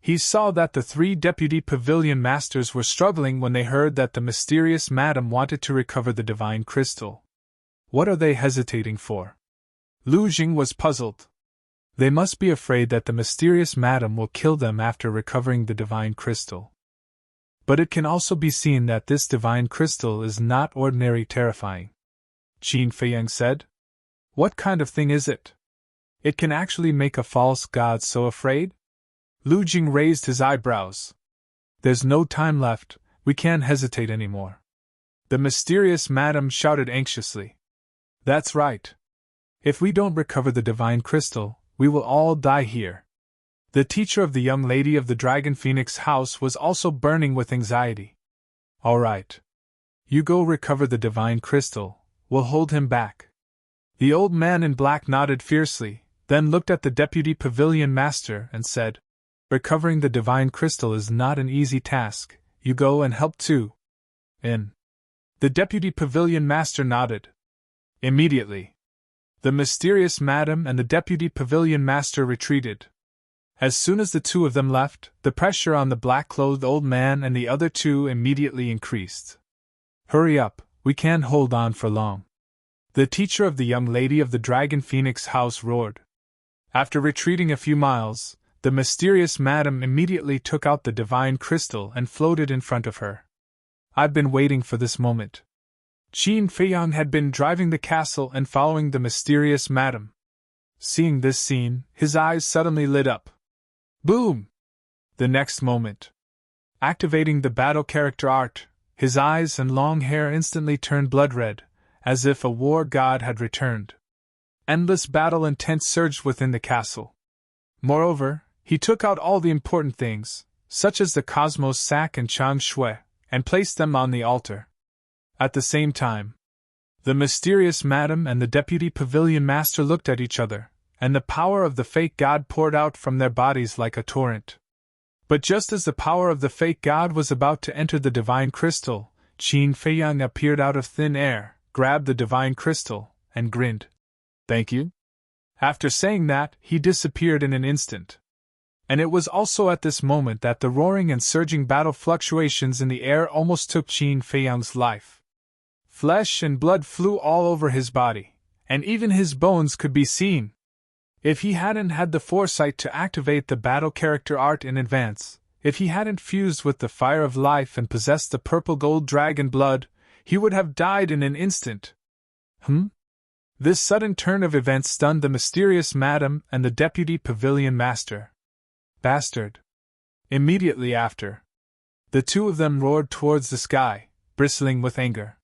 He saw that the 3 deputy pavilion masters were struggling when they heard that the mysterious madam wanted to recover the divine crystal. What are they hesitating for? Lu Jing was puzzled. They must be afraid that the mysterious madam will kill them after recovering the divine crystal. But it can also be seen that this divine crystal is not ordinary terrifying. Qin Feiyang said. What kind of thing is it? It can actually make a false god so afraid? Lu Jing raised his eyebrows. There's no time left, we can't hesitate anymore. The mysterious madam shouted anxiously. That's right. If we don't recover the divine crystal, we will all die here. The teacher of the young lady of the Dragon Phoenix house was also burning with anxiety. All right. You go recover the divine crystal, we'll hold him back. The old man in black nodded fiercely, then looked at the deputy pavilion master and said, Recovering the divine crystal is not an easy task, you go and help too. In. The deputy pavilion master nodded. Immediately. The mysterious madam and the deputy pavilion master retreated. As soon as the 2 of them left, the pressure on the black-clothed old man and the other 2 immediately increased. Hurry up, we can't hold on for long. The teacher of the young lady of the Dragon Phoenix house roared. After retreating a few miles, the mysterious madam immediately took out the divine crystal and floated in front of her. I've been waiting for this moment. Qin Feiyang had been driving the castle and following the mysterious madam. Seeing this scene, his eyes suddenly lit up. Boom! The next moment. Activating the battle character art, his eyes and long hair instantly turned blood red, as if a war god had returned. Endless battle intent surged within the castle. Moreover, he took out all the important things, such as the Cosmos sack and Chang Shui, and placed them on the altar. At the same time, the mysterious madam and the deputy pavilion master looked at each other, and the power of the fake god poured out from their bodies like a torrent. But just as the power of the fake god was about to enter the divine crystal, Qin Feiyang appeared out of thin air, grabbed the divine crystal, and grinned. Thank you? After saying that, he disappeared in an instant. And it was also at this moment that the roaring and surging battle fluctuations in the air almost took Qin Feiyang's life. Flesh and blood flew all over his body, and even his bones could be seen. If he hadn't had the foresight to activate the battle character art in advance, if he hadn't fused with the fire of life and possessed the purple gold dragon blood, he would have died in an instant. This sudden turn of events stunned the mysterious madam and the deputy pavilion master. Bastard! Immediately after, the 2 of them roared towards the sky, bristling with anger.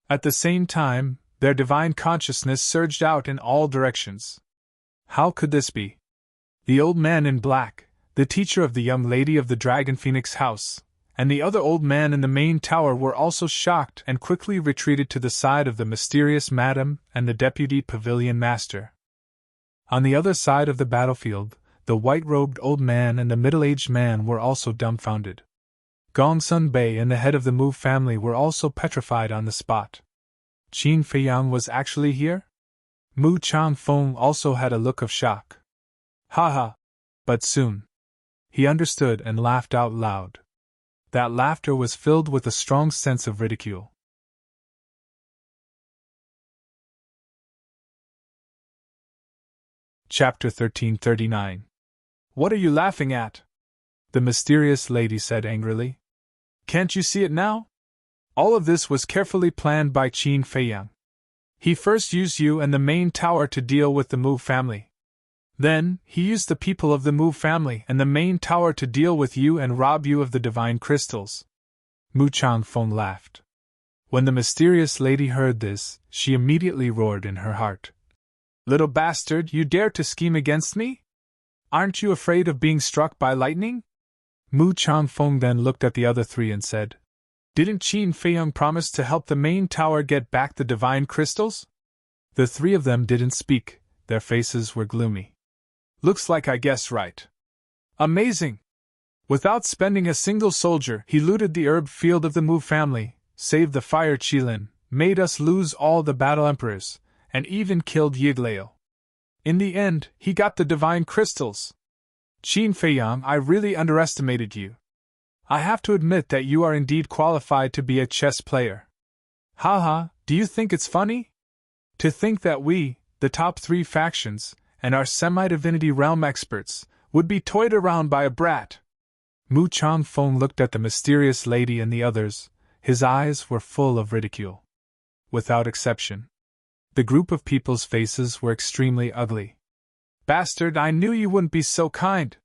At the same time, their divine consciousness surged out in all directions. How could this be? The old man in black, the teacher of the young lady of the Dragon Phoenix house, and the other old man in the main tower were also shocked and quickly retreated to the side of the mysterious madam and the deputy pavilion master. On the other side of the battlefield, the white-robed old man and the middle-aged man were also dumbfounded. Gongsun Bei and the head of the Mu family were also petrified on the spot. Qin Feiyang was actually here? Mu Changfeng also had a look of shock. Ha ha! But soon he understood and laughed out loud. That laughter was filled with a strong sense of ridicule. Chapter 1339. What are you laughing at? The mysterious lady said angrily. Can't you see it now? All of this was carefully planned by Qin Feiyang. He first used you and the main tower to deal with the Mu family. Then, he used the people of the Mu family and the main tower to deal with you and rob you of the divine crystals. Mu Changfeng laughed. When the mysterious lady heard this, she immediately roared in her heart. Little bastard, you dare to scheme against me? Aren't you afraid of being struck by lightning? Mu Changfeng then looked at the other three and said, Didn't Qin Feiyang promise to help the main tower get back the divine crystals? The three of them didn't speak, their faces were gloomy. Looks like I guessed right. Amazing! Without spending a single soldier, he looted the herb field of the Mu family, saved the fire Qilin, made us lose all the battle emperors, and even killed Yiglao. In the end, he got the divine crystals. Qin Feiyang, I really underestimated you. I have to admit that you are indeed qualified to be a chess player. Haha, do you think it's funny? To think that we, the top 3 factions, and our semi-divinity realm experts, would be toyed around by a brat. Mu Changfeng looked at the mysterious lady and the others, his eyes were full of ridicule. Without exception. The group of people's faces were extremely ugly. Bastard, I knew you wouldn't be so kind.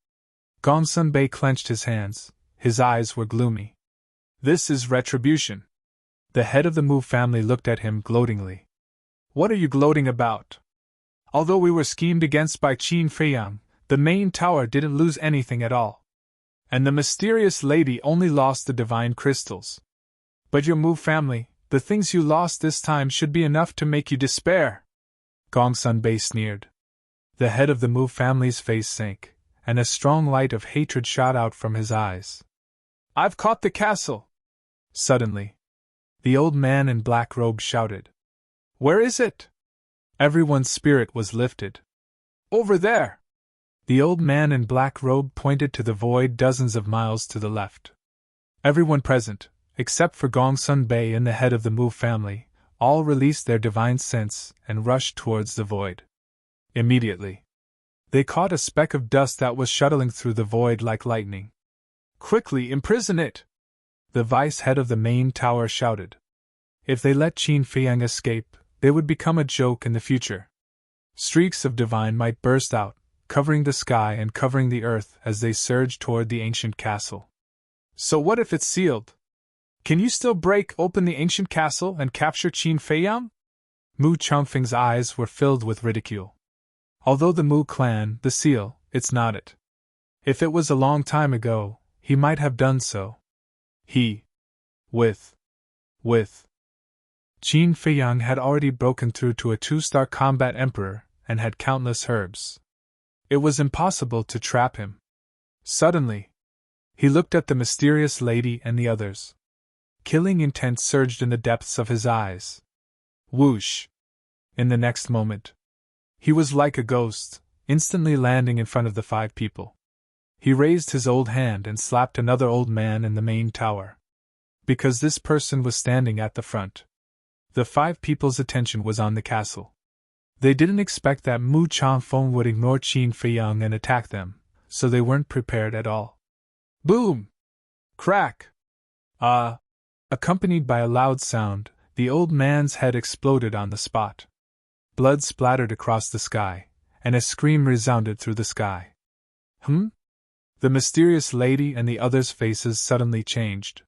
Gongsun Bei clenched his hands, his eyes were gloomy. This is retribution. The head of the Mu family looked at him gloatingly. What are you gloating about? Although we were schemed against by Qin Feiyang, the main tower didn't lose anything at all. And the mysterious lady only lost the divine crystals. But your Mu family, the things you lost this time should be enough to make you despair. Gongsun Bei sneered. The head of the Mu family's face sank, and a strong light of hatred shot out from his eyes. I've caught the castle! Suddenly, the old man in black robe shouted. Where is it? Everyone's spirit was lifted. Over there! The old man in black robe pointed to the void dozens of miles to the left. Everyone present, except for Gongsun Bei and the head of the Mu family, all released their divine sense and rushed towards the void. Immediately, they caught a speck of dust that was shuttling through the void like lightning. Quickly imprison it! The vice head of the main tower shouted. If they let Qin Feiyang escape, they would become a joke in the future. Streaks of divine might burst out, covering the sky and covering the earth as they surged toward the ancient castle. So what if it's sealed? Can you still break open the ancient castle and capture Qin Feiyang? Mu Changfeng's eyes were filled with ridicule. Although the Mu clan, the seal, it's not it. If it was a long time ago, he might have done so. With Qin Feiyang had already broken through to a 2-star combat emperor and had countless herbs. It was impossible to trap him. Suddenly, he looked at the mysterious lady and the others. Killing intent surged in the depths of his eyes. Whoosh! In the next moment, he was like a ghost, instantly landing in front of the 5 people. He raised his old hand and slapped another old man in the main tower. Because this person was standing at the front. The 5 people's attention was on the castle. They didn't expect that Mu Changfeng would ignore Qin Feiyang and attack them, so they weren't prepared at all. Boom! Crack! Accompanied by a loud sound, the old man's head exploded on the spot. Blood splattered across the sky, and a scream resounded through the sky. The mysterious lady and the others' faces suddenly changed.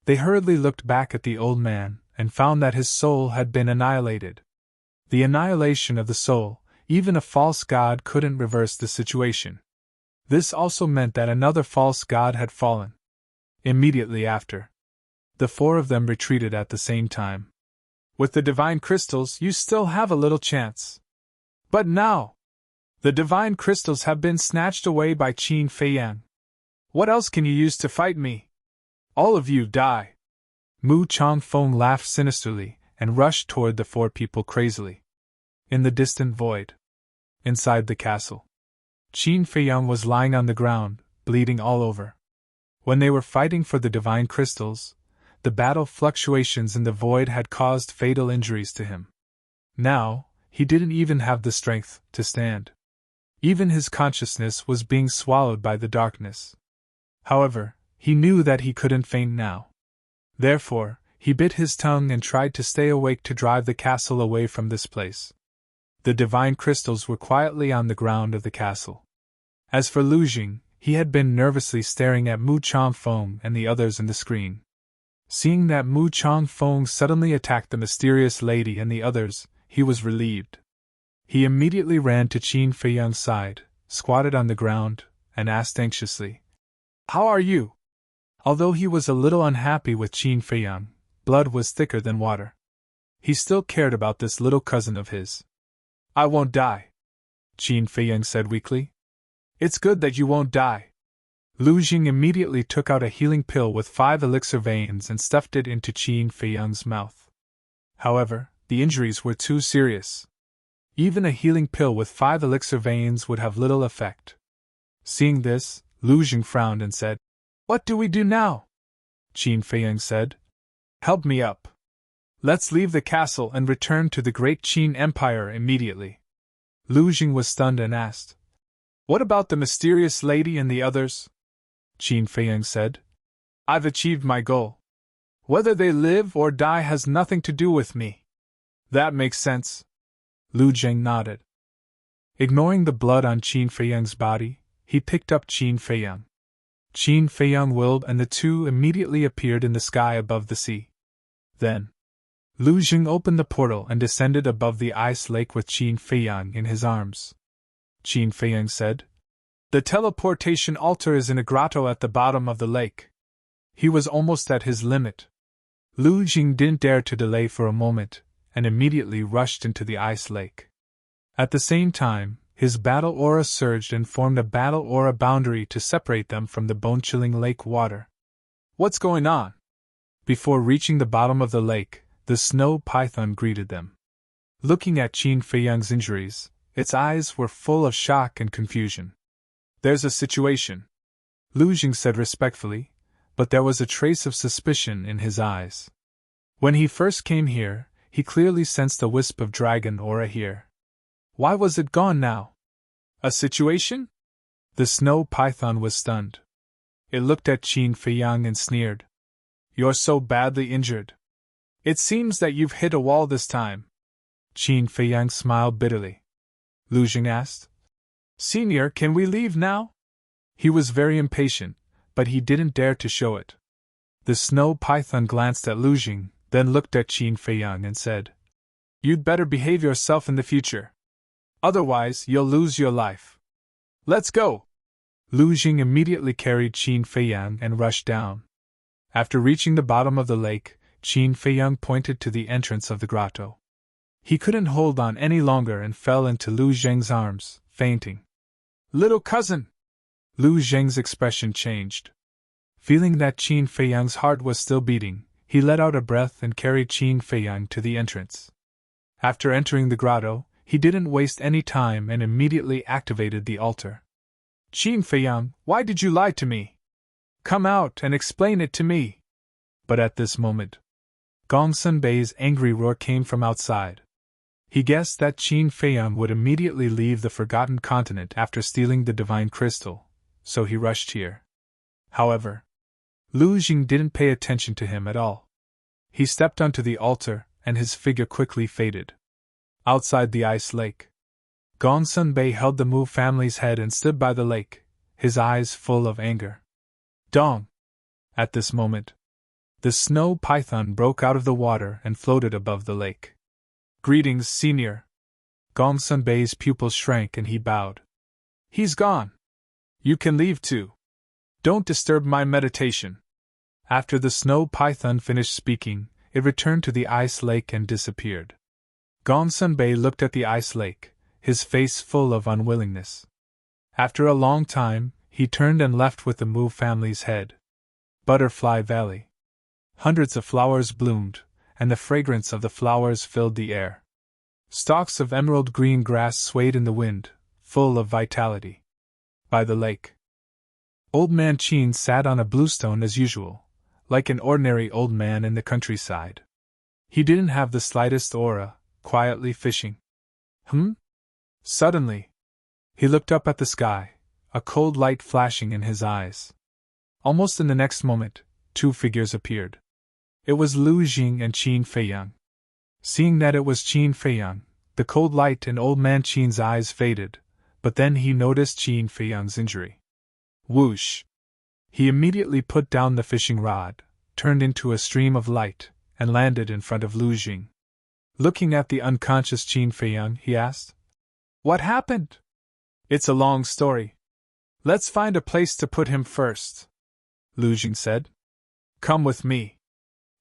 They hurriedly looked back at the old man, and found that his soul had been annihilated. The annihilation of the soul, even a false god couldn't reverse the situation. This also meant that another false god had fallen. Immediately after, the 4 of them retreated at the same time. With the divine crystals, you still have a little chance. But now, the divine crystals have been snatched away by Qin Feiyang. What else can you use to fight me? All of you die. Mu Changfeng laughed sinisterly and rushed toward the 4 people crazily. In the distant void, inside the castle, Qin Feiyang was lying on the ground, bleeding all over. When they were fighting for the divine crystals, the battle fluctuations in the void had caused fatal injuries to him. Now, he didn't even have the strength to stand. Even his consciousness was being swallowed by the darkness. However, he knew that he couldn't faint now. Therefore, he bit his tongue and tried to stay awake to drive the castle away from this place. The divine crystals were quietly on the ground of the castle. As for Lu Jing, he had been nervously staring at Mu Changfeng and the others in the screen. Seeing that Mu Changfeng suddenly attacked the mysterious lady and the others, he was relieved. He immediately ran to Qin Feiyang's side, squatted on the ground, and asked anxiously, "How are you?" Although he was a little unhappy with Qin Feiyang, blood was thicker than water. He still cared about this little cousin of his. "I won't die," Qin Feiyang said weakly. "It's good that you won't die." Lu Jing immediately took out a healing pill with 5 elixir veins and stuffed it into Qin Feiyang's mouth. However, the injuries were too serious. Even a healing pill with 5 elixir veins would have little effect. Seeing this, Lu Jing frowned and said, "What do we do now?" Qin Feiyang said, "Help me up. Let's leave the castle and return to the great Qin Empire immediately." Lu Jing was stunned and asked, "What about the mysterious lady and the others?" Qin Feiyang said, "I've achieved my goal. Whether they live or die has nothing to do with me." "That makes sense." Lu Jing nodded. Ignoring the blood on Qin Feiyang's body, he picked up Qin Feiyang. Qin Feiyang willed and the two immediately appeared in the sky above the sea. Then, Lu Jing opened the portal and descended above the ice lake with Qin Feiyang in his arms. Qin Feiyang said, "The teleportation altar is in a grotto at the bottom of the lake." He was almost at his limit. Lu Jing didn't dare to delay for a moment, and immediately rushed into the ice lake. At the same time, his battle aura surged and formed a battle aura boundary to separate them from the bone-chilling lake water. "What's going on?" Before reaching the bottom of the lake, the snow python greeted them. Looking at Qin Feiyang's injuries, its eyes were full of shock and confusion. "There's a situation," Lu Jing said respectfully, but there was a trace of suspicion in his eyes. When he first came here, he clearly sensed a wisp of dragon aura here. Why was it gone now? "A situation?" The snow python was stunned. It looked at Qin Feiyang and sneered. "You're so badly injured. It seems that you've hit a wall this time." Qin Feiyang smiled bitterly. Lu Jing asked, "Senior, can we leave now?" He was very impatient, but he didn't dare to show it. The snow python glanced at Lu Jing, then looked at Qin Feiyang and said, "You'd better behave yourself in the future. Otherwise, you'll lose your life. Let's go!" Lu Jing immediately carried Qin Feiyang and rushed down. After reaching the bottom of the lake, Qin Feiyang pointed to the entrance of the grotto. He couldn't hold on any longer and fell into Lu Jing's arms, fainting. "Little cousin!" Lu Jing's expression changed. Feeling that Qin Feiyang's heart was still beating, he let out a breath and carried Qin Feiyang to the entrance. After entering the grotto, he didn't waste any time and immediately activated the altar. "Qin Feiyang, why did you lie to me? Come out and explain it to me." But at this moment, Gongsun Bei's angry roar came from outside. He guessed that Qin Feiyang would immediately leave the Forgotten Continent after stealing the divine crystal, so he rushed here. However, Lu Jing didn't pay attention to him at all. He stepped onto the altar, and his figure quickly faded. Outside the ice lake, Gongsun Bei held the Mu family's head and stood by the lake, his eyes full of anger. Dong! At this moment, the snow python broke out of the water and floated above the lake. "Greetings, senior." Gongsun Bei's pupils shrank and he bowed. "He's gone. You can leave too. Don't disturb my meditation." After the snow python finished speaking, it returned to the ice lake and disappeared. Gongsun Bei looked at the ice lake, his face full of unwillingness. After a long time, he turned and left with the Mu family's head. Butterfly Valley. Hundreds of flowers bloomed, and the fragrance of the flowers filled the air. Stalks of emerald green grass swayed in the wind, full of vitality. By the lake, Old Man Qin sat on a bluestone as usual, like an ordinary old man in the countryside. He didn't have the slightest aura, quietly fishing. Suddenly, he looked up at the sky, a cold light flashing in his eyes. Almost in the next moment, two figures appeared. It was Lu Jing and Qin Feiyang. Seeing that it was Qin Feiyang, the cold light in Old Man Qin's eyes faded, but then he noticed Qin Feiyang's injury. Whoosh! He immediately put down the fishing rod, turned into a stream of light, and landed in front of Lu Jing. Looking at the unconscious Qin Feiyang, he asked, "What happened?" "It's a long story. Let's find a place to put him first," Lu Jing said. "Come with me."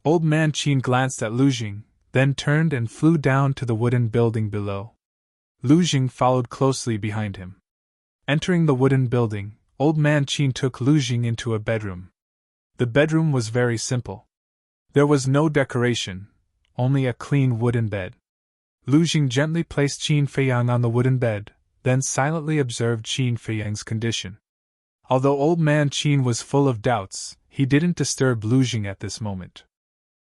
Old Man Qin glanced at Lu Jing, then turned and flew down to the wooden building below. Lu Jing followed closely behind him. Entering the wooden building, Old Man Qin took Lu Jing into a bedroom. The bedroom was very simple. There was no decoration, only a clean wooden bed. Lu Jing gently placed Qin Feiyang on the wooden bed, then silently observed Qin Feiyang's condition. Although Old Man Qin was full of doubts, he didn't disturb Lu Jing at this moment.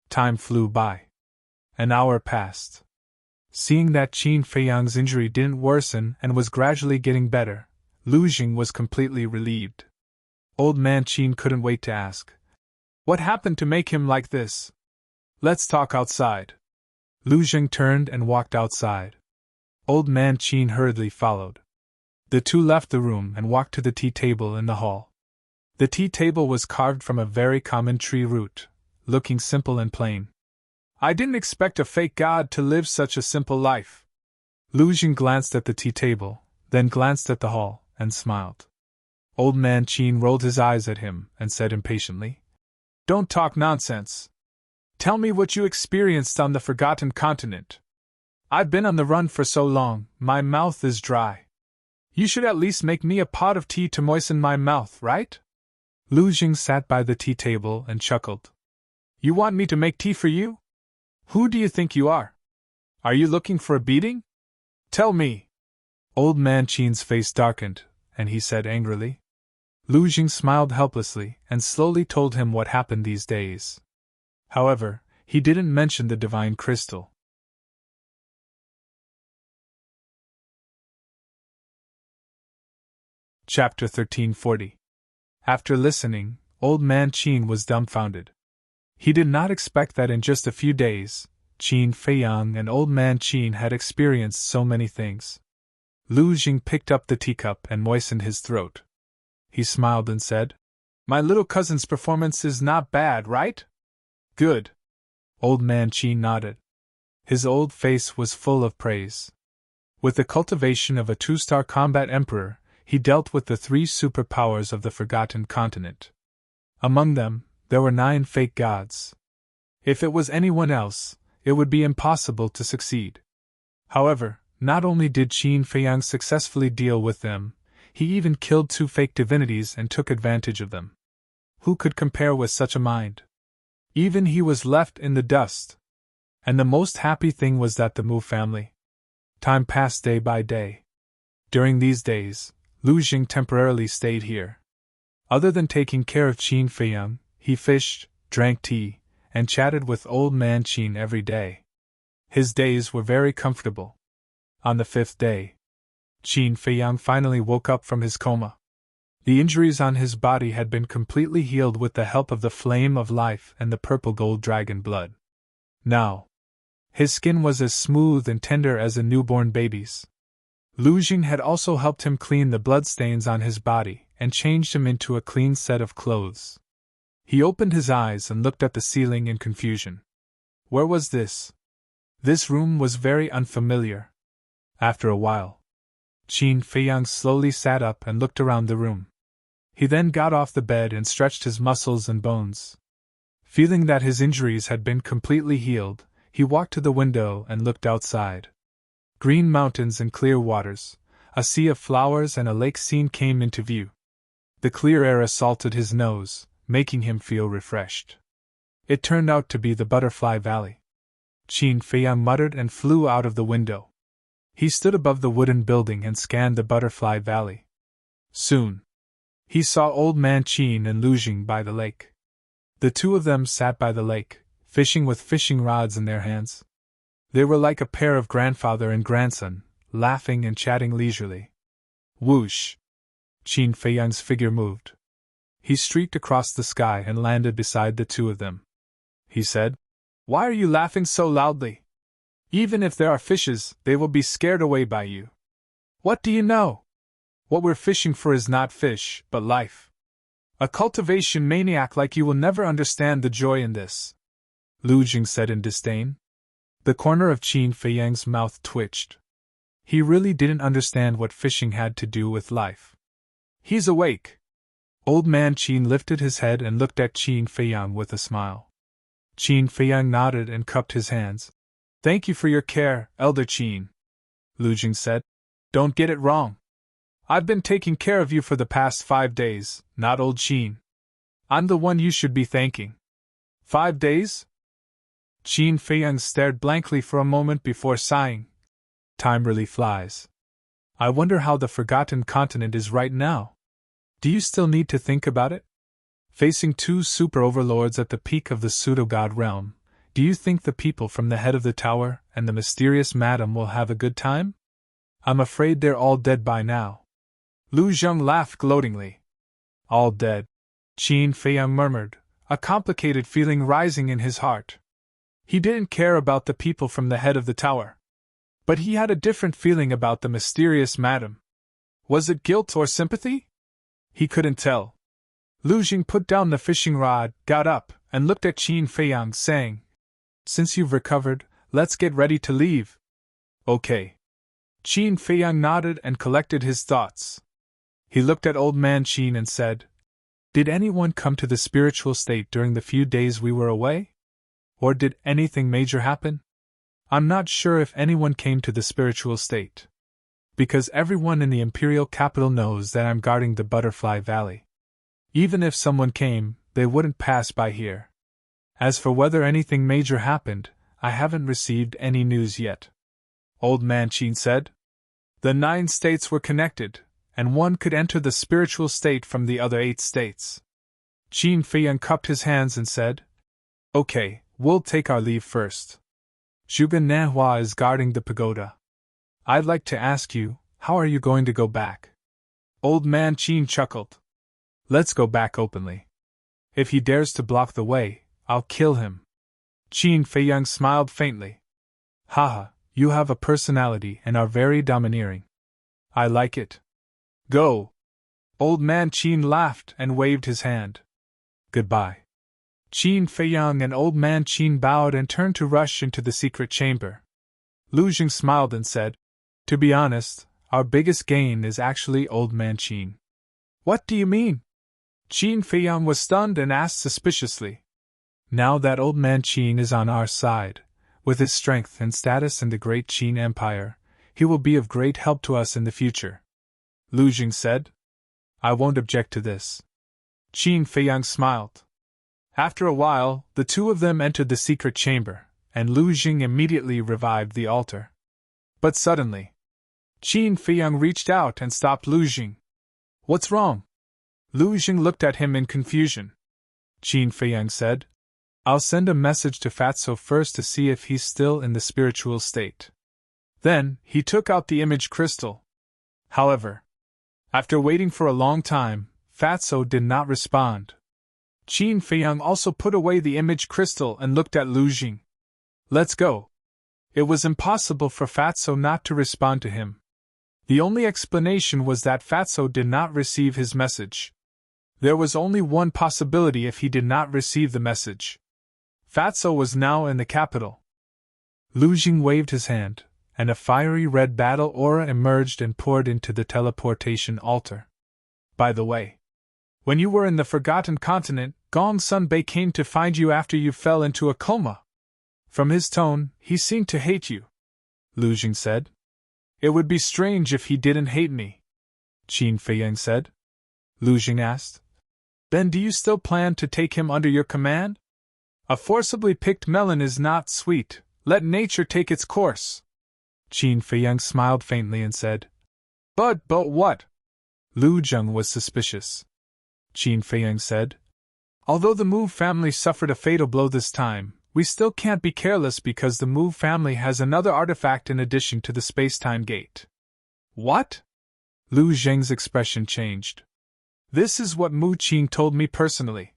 Time flew by. An hour passed. Seeing that Qin Feiyang's injury didn't worsen and was gradually getting better, Lu Jing was completely relieved. Old Man Qin couldn't wait to ask, "What happened to make him like this? Let's talk outside." Lu Jing turned and walked outside. Old Man Qin hurriedly followed. The two left the room and walked to the tea table in the hall. The tea table was carved from a very common tree root, looking simple and plain. "I didn't expect a fake god to live such a simple life." Lu Jing glanced at the tea table, then glanced at the hall, and smiled. Old Man Qin rolled his eyes at him and said impatiently, "Don't talk nonsense. Tell me what you experienced on the Forgotten Continent. I've been on the run for so long, my mouth is dry. You should at least make me a pot of tea to moisten my mouth, right?" Lu Jing sat by the tea table and chuckled. "You want me to make tea for you? Who do you think you are? Are you looking for a beating? Tell me." Old Man Qin's face darkened, and he said angrily. Lu Jing smiled helplessly and slowly told him what happened these days. However, he didn't mention the divine crystal. Chapter 1340. After listening, Old Man Qin was dumbfounded. He did not expect that in just a few days, Qin Feiyang and Old Man Qin had experienced so many things. Lu Jing picked up the teacup and moistened his throat. He smiled and said, "My little cousin's performance is not bad, right?" "Good." Old Man Qin nodded. His old face was full of praise. With the cultivation of a two-star combat emperor, he dealt with the three superpowers of the Forgotten Continent. Among them, there were 9 fake gods. If it was anyone else, it would be impossible to succeed. However, not only did Qin Feiyang successfully deal with them, he even killed 2 fake divinities and took advantage of them. Who could compare with such a mind? Even he was left in the dust. And the most happy thing was that the Mu family. Time passed day by day. During these days, Lu Jing temporarily stayed here. Other than taking care of Qin Feiyang, he fished, drank tea, and chatted with Old Man Qin every day. His days were very comfortable. On the 5th day, Qin Feiyang finally woke up from his coma. The injuries on his body had been completely healed with the help of the flame of life and the purple gold dragon blood. Now, his skin was as smooth and tender as a newborn baby's. Lu Jing had also helped him clean the bloodstains on his body and changed him into a clean set of clothes. He opened his eyes and looked at the ceiling in confusion. Where was this? This room was very unfamiliar. After a while, Qin Feiyang slowly sat up and looked around the room. He then got off the bed and stretched his muscles and bones. Feeling that his injuries had been completely healed, he walked to the window and looked outside. Green mountains and clear waters, a sea of flowers and a lake scene came into view. The clear air assaulted his nose, making him feel refreshed. It turned out to be the Butterfly Valley. Qin Feiyang muttered and flew out of the window. He stood above the wooden building and scanned the Butterfly Valley. Soon, He saw Old Man Qin and Lu Jing by the lake. The two of them sat by the lake, fishing with fishing rods in their hands. They were like a pair of grandfather and grandson, laughing and chatting leisurely. Whoosh! Qin Feiyang's figure moved. He streaked across the sky and landed beside the two of them. He said, "Why are you laughing so loudly? Even if there are fishes, they will be scared away by you. What do you know? What we're fishing for is not fish, but life. A cultivation maniac like you will never understand the joy in this," Lu Jing said in disdain. The corner of Qin Feiyang's mouth twitched. He really didn't understand what fishing had to do with life. "He's awake." Old Man Qin lifted his head and looked at Qin Feiyang with a smile. Qin Feiyang nodded and cupped his hands. "Thank you for your care, Elder Qin," Lu Jing said. "Don't get it wrong. I've been taking care of you for the past 5 days, not old Qin. I'm the one you should be thanking." 5 days? Qin Feiyang stared blankly for a moment before sighing. Time really flies. I wonder how the forgotten continent is right now. Do you still need to think about it? Facing 2 super overlords at the peak of the pseudo-god realm, do you think the people from the head of the tower and the mysterious madam will have a good time? I'm afraid they're all dead by now. Lu Zheng laughed gloatingly. All dead, Qin Feiyang murmured, a complicated feeling rising in his heart. He didn't care about the people from the head of the tower. But he had a different feeling about the mysterious madam. Was it guilt or sympathy? He couldn't tell. Lu Jing put down the fishing rod, got up, and looked at Qin Feiyang, saying, "Since you've recovered, let's get ready to leave." "Okay." Qin Feiyang nodded and collected his thoughts. He looked at Old Man Qin and said, "Did anyone come to the spiritual state during the few days we were away? Or did anything major happen? I'm not sure if anyone came to the spiritual state. Because everyone in the imperial capital knows that I'm guarding the Butterfly Valley. Even if someone came, they wouldn't pass by here. As for whether anything major happened, I haven't received any news yet." Old Man Qin said. The 9 states were connected, and one could enter the spiritual state from the other 8 states. Qin Feiyang cupped his hands and said, "Okay, we'll take our leave first. Zhuge Nanhua is guarding the pagoda. I'd like to ask you, how are you going to go back?" Old Man Qin chuckled. "Let's go back openly. If he dares to block the way, I'll kill him." Qin Feiyang smiled faintly. "Haha, you have a personality and are very domineering. I like it. Go." Old Man Qin laughed and waved his hand. "Goodbye." Qin Feiyang and Old Man Qin bowed and turned to rush into the secret chamber. Lu Jing smiled and said, "To be honest, our biggest gain is actually Old Man Qin." "What do you mean?" Qin Feiyang was stunned and asked suspiciously. "Now that Old Man Qin is on our side, with his strength and status in the great Qin Empire, he will be of great help to us in the future," Lu Jing said. "I won't object to this." Qin Feiyang smiled. After a while, the two of them entered the secret chamber, and Lu Jing immediately revived the altar. But suddenly, Qin Feiyang reached out and stopped Lu Jing. "What's wrong?" Lu Jing looked at him in confusion. Qin Feiyang said, "I'll send a message to Fatso first to see if he's still in the spiritual state." Then, he took out the image crystal. However, after waiting for a long time, Fatso did not respond. Qin Feiyang also put away the image crystal and looked at Lu Jing. "Let's go." It was impossible for Fatso not to respond to him. The only explanation was that Fatso did not receive his message. There was only one possibility if he did not receive the message. Fatso was now in the capital. Lu Jing waved his hand, and a fiery red battle aura emerged and poured into the teleportation altar. "By the way, when you were in the Forgotten Continent, Gong Sun Bei came to find you after you fell into a coma. From his tone, he seemed to hate you," Lu Jing said. "It would be strange if he didn't hate me," Qin Feiyang said. Lu Jing asked, "Then do you still plan to take him under your command? A forcibly picked melon is not sweet, let nature take its course." Qin Feiyang smiled faintly and said, But what?" Lu Zheng was suspicious. Qin Feiyang said. Although the Mu family suffered a fatal blow this time, we still can't be careless because the Mu family has another artifact in addition to the space-time gate. What? Lu Zheng's expression changed. This is what Mu Qing told me personally.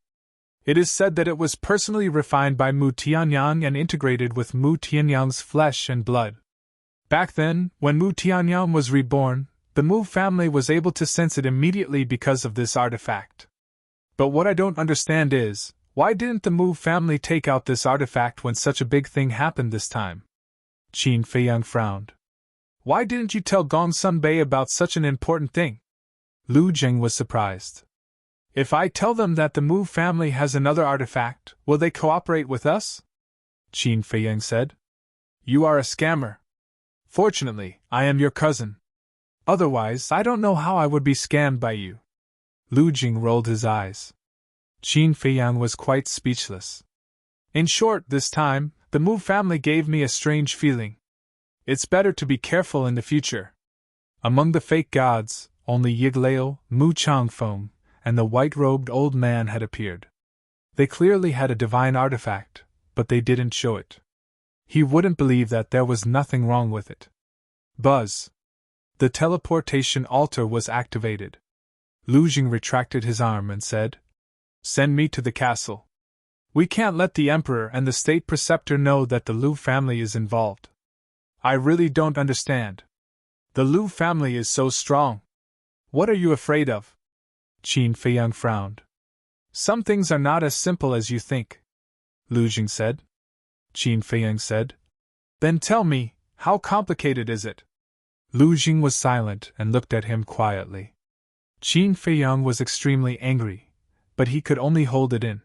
It is said that it was personally refined by Mu Tianyang and integrated with Mu Tianyang's flesh and blood. Back then, when Mu Tianyang was reborn, the Mu family was able to sense it immediately because of this artifact. But what I don't understand is, why didn't the Mu family take out this artifact when such a big thing happened this time? Qin Feiyang frowned. Why didn't you tell Gong Sunbei about such an important thing? Lu Jing was surprised. If I tell them that the Mu family has another artifact, will they cooperate with us? Qin Feiyang said. You are a scammer. Fortunately, I am your cousin. Otherwise, I don't know how I would be scammed by you. Lu Jing rolled his eyes. Qin Feiyang was quite speechless. In short, this time, the Mu family gave me a strange feeling. It's better to be careful in the future. Among the fake gods, only Yiglao, Mu Changfeng, and the white-robed old man had appeared. They clearly had a divine artifact, but they didn't show it. He wouldn't believe that there was nothing wrong with it. Buzz. The teleportation altar was activated. Lu Jing retracted his arm and said, Send me to the castle. We can't let the Emperor and the State Preceptor know that the Lu family is involved. I really don't understand. The Lu family is so strong. What are you afraid of? Qin Feiyang frowned. Some things are not as simple as you think, Lu Jing said. Qin Feiyang said. Then tell me, how complicated is it? Lu Jing was silent and looked at him quietly. Qin Feiyang was extremely angry, but he could only hold it in.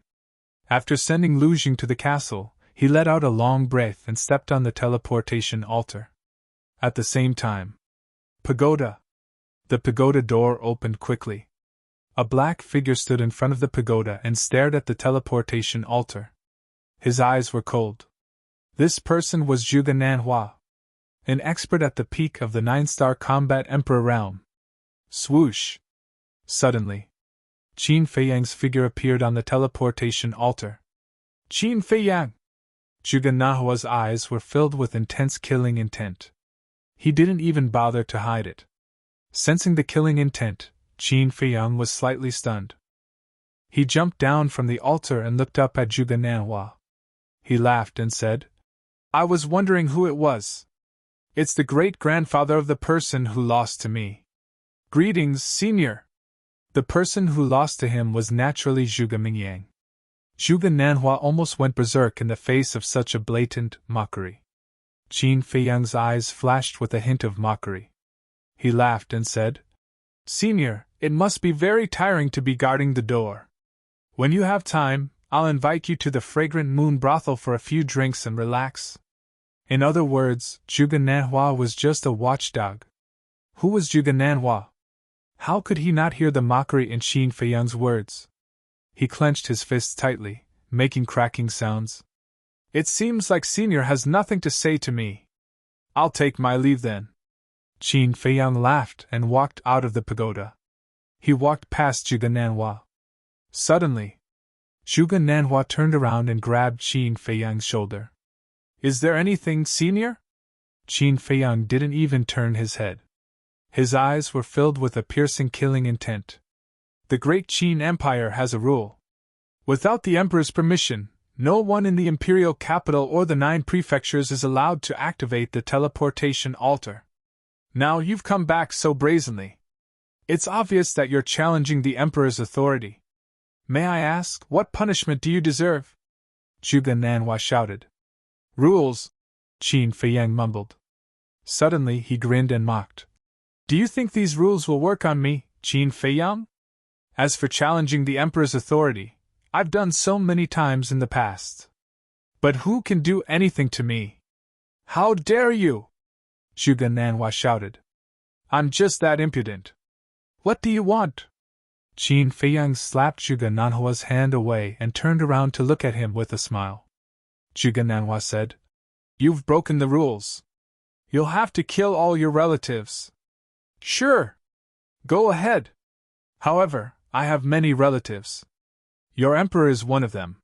After sending Lu Jing to the castle, he let out a long breath and stepped on the teleportation altar. At the same time, pagoda. The pagoda door opened quickly. A black figure stood in front of the pagoda and stared at the teleportation altar. His eyes were cold. This person was Zhuge Nanhua, an expert at the peak of the 9-star combat emperor realm. Swoosh! Suddenly, Qin Feiyang's figure appeared on the teleportation altar. Qin Feiyang! Zhuge Nanhua's eyes were filled with intense killing intent. He didn't even bother to hide it. Sensing the killing intent, Qin Feiyang was slightly stunned. He jumped down from the altar and looked up at Zhuge Nanhua. He laughed and said, I was wondering who it was. It's the great-grandfather of the person who lost to me. Greetings, senior. The person who lost to him was naturally Zhuge Mingyang. Zhuge Nanhua almost went berserk in the face of such a blatant mockery. Qin Feiyang's eyes flashed with a hint of mockery. He laughed and said, Senior, it must be very tiring to be guarding the door. When you have time, I'll invite you to the fragrant moon brothel for a few drinks and relax. In other words, Zhuge Nanhua was just a watchdog. Who was Zhuge Nanhua? How could he not hear the mockery in Qin Feiyang's words? He clenched his fists tightly, making cracking sounds. It seems like Senior has nothing to say to me. I'll take my leave then. Qin Feiyang laughed and walked out of the pagoda. He walked past Zhuge Nanhua. Suddenly, Zhuge Nanhua turned around and grabbed Qin Feiyang's shoulder. Is there anything, Senior? Qin Feiyang didn't even turn his head. His eyes were filled with a piercing killing intent. The Great Qin Empire has a rule. Without the Emperor's permission, no one in the imperial capital or the 9 prefectures is allowed to activate the teleportation altar. Now you've come back so brazenly. It's obvious that you're challenging the Emperor's authority. May I ask, what punishment do you deserve? Zhuge Nanhua shouted. Rules, Qin Feiyang mumbled. Suddenly he grinned and mocked. Do you think these rules will work on me, Qin Feiyang? As for challenging the Emperor's authority, I've done so many times in the past. But who can do anything to me? How dare you? Zhuge Nanhua shouted. I'm just that impudent. What do you want? Qin Feiyang slapped Zhuge Nanhua's hand away and turned around to look at him with a smile. Zhuge Nanhua said, You've broken the rules. You'll have to kill all your relatives. Sure. Go ahead. However, I have many relatives. Your emperor is one of them.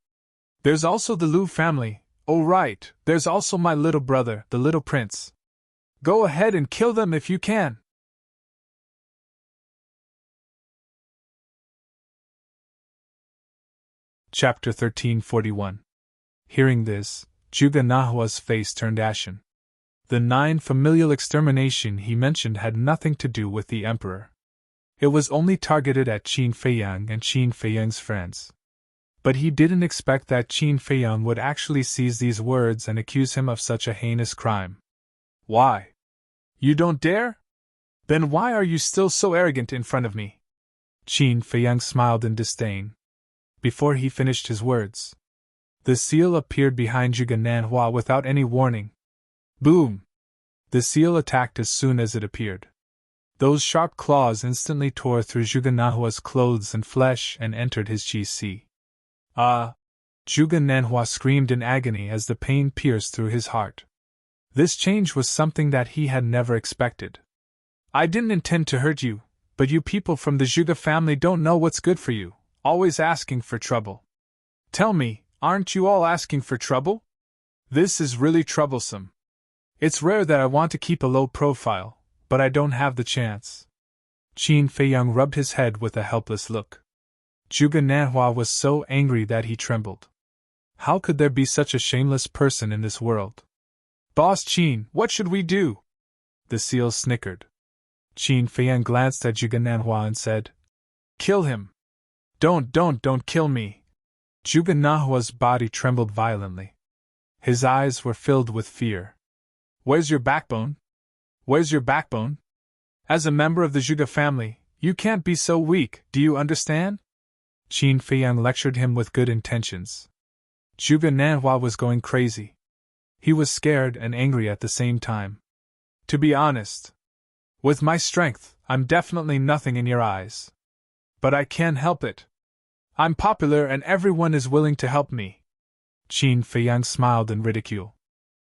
There's also the Liu family. Oh right, there's also my little brother, the little prince. Go ahead and kill them if you can. Chapter 1341. Hearing this, Zhuge Nahua's face turned ashen. The 9 familial extermination he mentioned had nothing to do with the emperor. It was only targeted at Qin Feiyang and Qin Feiyang's friends. But he didn't expect that Qin Feiyang would actually seize these words and accuse him of such a heinous crime. Why? You don't dare? Then why are you still so arrogant in front of me? Qin Feiyang smiled in disdain. Before he finished his words, the seal appeared behind Zhuge Nanhua without any warning. Boom! The seal attacked as soon as it appeared. Those sharp claws instantly tore through Zhuge Nanhua's clothes and flesh and entered his qi. Ah! Zhuge Nanhua screamed in agony as the pain pierced through his heart. This change was something that he had never expected. I didn't intend to hurt you, but you people from the Zhuge family don't know what's good for you, always asking for trouble. Tell me, aren't you all asking for trouble? This is really troublesome. It's rare that I want to keep a low profile, but I don't have the chance. Qin Feiyang rubbed his head with a helpless look. Zhuge Nanhua was so angry that he trembled. How could there be such a shameless person in this world? Boss Qin, what should we do? The seal snickered. Qin Feiyang glanced at Zhuge Nanhua and said, Kill him. Don't kill me. Zhuge Nanhua's body trembled violently. His eyes were filled with fear. Where's your backbone? Where's your backbone? As a member of the Zhuge family, you can't be so weak, do you understand? Qin Feiyang lectured him with good intentions. Zhuge Nanhua was going crazy. He was scared and angry at the same time. To be honest, with my strength, I'm definitely nothing in your eyes. But I can't help it. I'm popular and everyone is willing to help me. Qin Feiyang smiled in ridicule.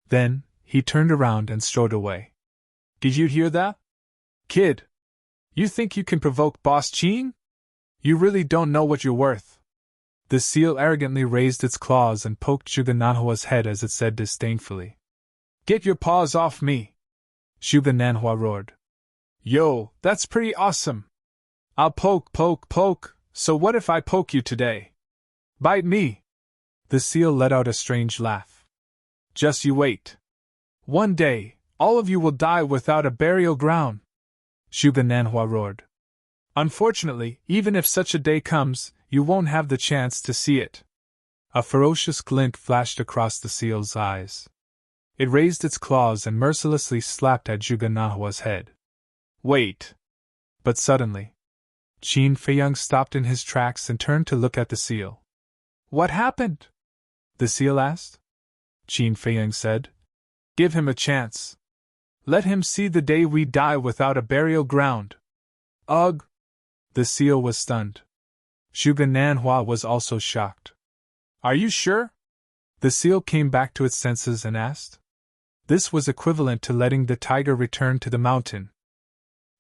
Then, he turned around and strode away. Did you hear that? Kid, you think you can provoke Boss Qin? You really don't know what you're worth. The seal arrogantly raised its claws and poked Zhuge Nanhua's head as it said disdainfully, Get your paws off me! Zhuge Nanhua roared. Yo, that's pretty awesome! I'll poke, so what if I poke you today? Bite me! The seal let out a strange laugh. Just you wait. One day, all of you will die without a burial ground. Zhuge Nanhua roared. Unfortunately, even if such a day comes, you won't have the chance to see it. A ferocious glint flashed across the seal's eyes. It raised its claws and mercilessly slapped at Zhuge Nanhua's head. Wait! But suddenly, Qin Feiyang stopped in his tracks and turned to look at the seal. What happened? The seal asked. Qin Feiyang said, Give him a chance. Let him see the day we die without a burial ground. Ugh! The seal was stunned. Zhuge Nanhua was also shocked. Are you sure? The seal came back to its senses and asked. This was equivalent to letting the tiger return to the mountain.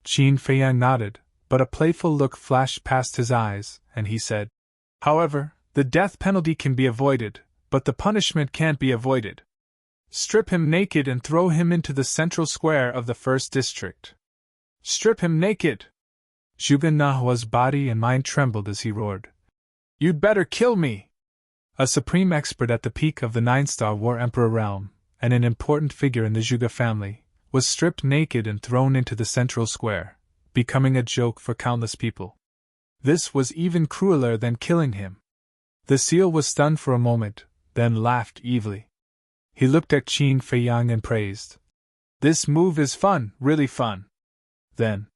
Qin Feiyang nodded, but a playful look flashed past his eyes, and he said, However, the death penalty can be avoided, but the punishment can't be avoided. Strip him naked and throw him into the central square of the first district. Strip him naked! Zhuge Nanhua's body and mind trembled as he roared. You'd better kill me! A supreme expert at the peak of the 9-star War Emperor realm, and an important figure in the Zhuge family, was stripped naked and thrown into the central square, becoming a joke for countless people. This was even crueler than killing him. The seal was stunned for a moment, then laughed evilly. He looked at Qin Feiyang and praised. This move is fun, really fun. Then,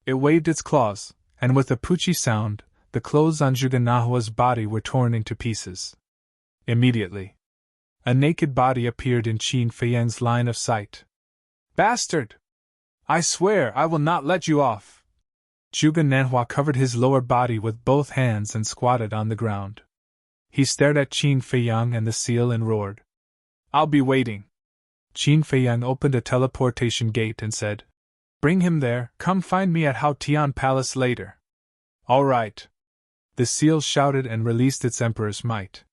it waved its claws, and with a poochie sound, the clothes on Zhuge Nanhua's body were torn into pieces. Immediately, a naked body appeared in Qin Feiyang's line of sight. Bastard! I swear I will not let you off! Zhuge Nanhua covered his lower body with both hands and squatted on the ground. He stared at Qin Feiyang and the seal and roared. I'll be waiting. Qin Feiyang opened a teleportation gate and said, Bring him there, come find me at Hao Tian Palace later. All right. The seal shouted and released its emperor's might.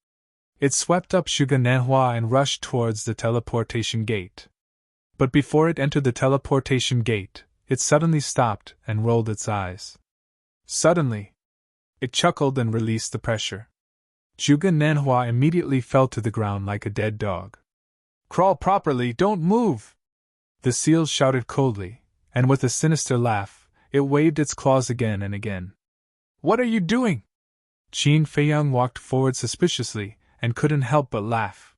It swept up Zhuge Nanhua and rushed towards the teleportation gate. But before it entered the teleportation gate, it suddenly stopped and rolled its eyes. Suddenly, it chuckled and released the pressure. Zhuge Nanhua immediately fell to the ground like a dead dog. Crawl properly, don't move! The seal shouted coldly, and with a sinister laugh, it waved its claws again and again. What are you doing? Qin Feiyang walked forward suspiciously, and couldn't help but laugh.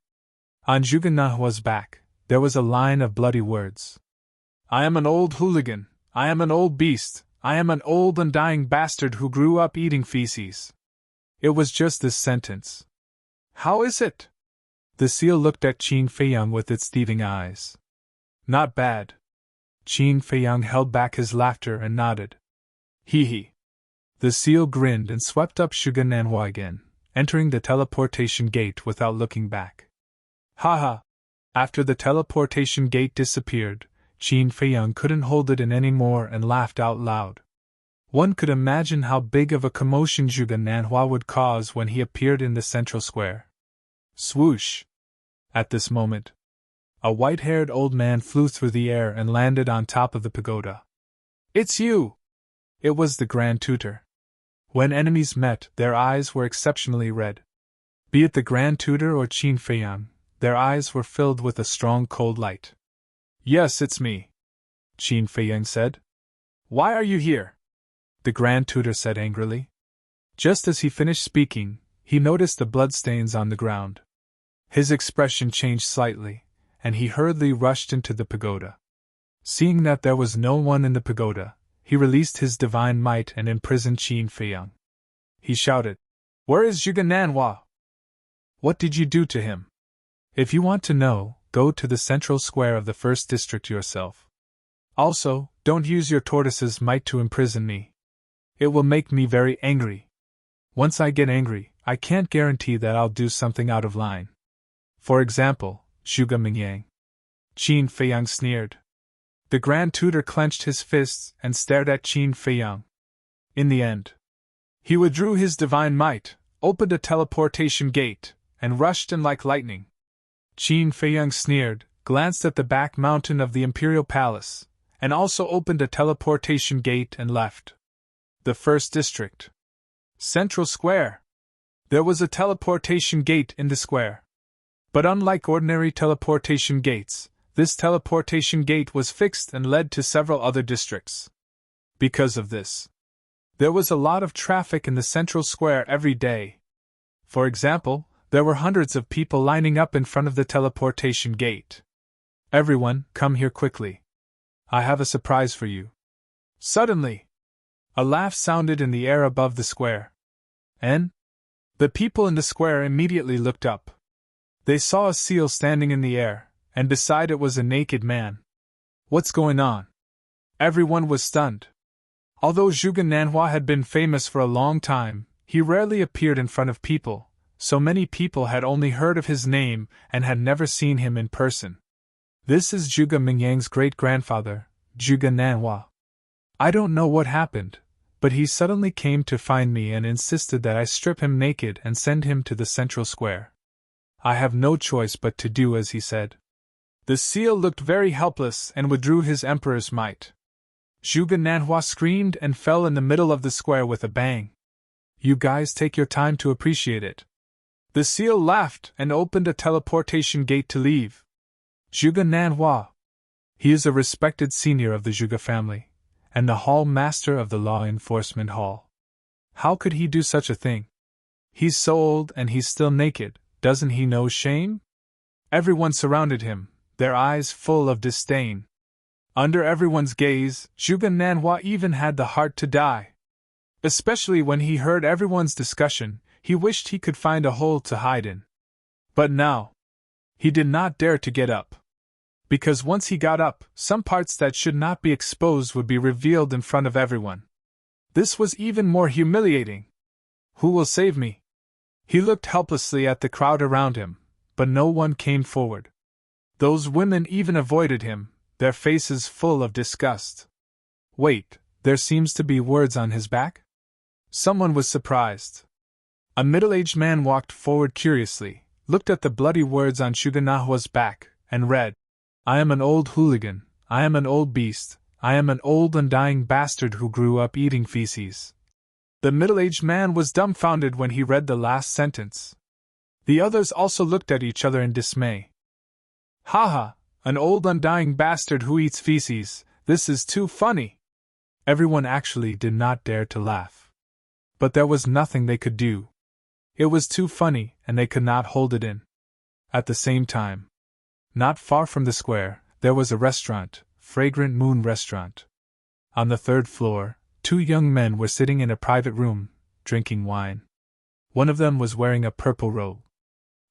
On Zhuge Nanhua's back, there was a line of bloody words. I am an old hooligan, I am an old beast, I am an old undying bastard who grew up eating feces. It was just this sentence. How is it? The seal looked at Qin Feiyang with its thieving eyes. Not bad. Qin Feiyang held back his laughter and nodded. Hee hee. The seal grinned and swept up Zhuge Nanhua again, entering the teleportation gate without looking back. Ha ha! After the teleportation gate disappeared, Qin Feiyang couldn't hold it in any more and laughed out loud. One could imagine how big of a commotion Zhuge Nanhua would cause when he appeared in the central square. Swoosh! At this moment, a white-haired old man flew through the air and landed on top of the pagoda. It's you! It was the Grand Tutor. When enemies met, their eyes were exceptionally red. Be it the Grand Tutor or Qin Feiyang, their eyes were filled with a strong cold light. Yes, it's me, Qin Feiyang said. Why are you here? The Grand Tutor said angrily. Just as he finished speaking, he noticed the bloodstains on the ground. His expression changed slightly, and he hurriedly rushed into the pagoda. Seeing that there was no one in the pagoda, he released his divine might and imprisoned Qin Feiyang. He shouted, Where is Zhuge Nanhua? What did you do to him? If you want to know, go to the central square of the first district yourself. Also, don't use your tortoise's might to imprison me. It will make me very angry. Once I get angry, I can't guarantee that I'll do something out of line. For example, Zhuge Mingyang. Qin Feiyang sneered. The Grand Tutor clenched his fists and stared at Qin Feiyang. In the end, he withdrew his divine might, opened a teleportation gate, and rushed in like lightning. Qin Feiyang sneered, glanced at the back mountain of the Imperial Palace, and also opened a teleportation gate and left. The first district. Central Square. There was a teleportation gate in the square. But unlike ordinary teleportation gates, this teleportation gate was fixed and led to several other districts. Because of this, there was a lot of traffic in the central square every day. For example, there were hundreds of people lining up in front of the teleportation gate. Everyone, come here quickly. I have a surprise for you. Suddenly, a laugh sounded in the air above the square. And the people in the square immediately looked up. They saw a seal standing in the air, and beside it was a naked man. What's going on? Everyone was stunned. Although Zhuge Nanhua had been famous for a long time, he rarely appeared in front of people, so many people had only heard of his name and had never seen him in person. This is Zhuge Mingyang's great-grandfather, Zhuge Nanhua. I don't know what happened, but he suddenly came to find me and insisted that I strip him naked and send him to the central square. I have no choice but to do as he said. The seal looked very helpless and withdrew his emperor's might. Zhuge Nanhua screamed and fell in the middle of the square with a bang. You guys take your time to appreciate it. The seal laughed and opened a teleportation gate to leave. Zhuge Nanhua. He is a respected senior of the Zhuge family, and the hall master of the law enforcement hall. How could he do such a thing? He's so old and he's still naked, doesn't he know shame? Everyone surrounded him, their eyes full of disdain. Under everyone's gaze, Zhuge Nanhua even had the heart to die. Especially when he heard everyone's discussion, he wished he could find a hole to hide in. But now, he did not dare to get up. Because once he got up, some parts that should not be exposed would be revealed in front of everyone. This was even more humiliating. Who will save me? He looked helplessly at the crowd around him, but no one came forward. Those women even avoided him, their faces full of disgust. Wait, there seems to be words on his back? Someone was surprised. A middle-aged man walked forward curiously, looked at the bloody words on Zhuge Nahua's back, and read, "I am an old hooligan, I am an old beast, I am an old undying bastard who grew up eating feces." The middle-aged man was dumbfounded when he read the last sentence. The others also looked at each other in dismay. "Ha! An old undying bastard who eats feces, this is too funny!" Everyone actually did not dare to laugh. But there was nothing they could do. It was too funny, and they could not hold it in. At the same time, not far from the square, there was a restaurant, Fragrant Moon Restaurant. On the third floor, two young men were sitting in a private room, drinking wine. One of them was wearing a purple robe.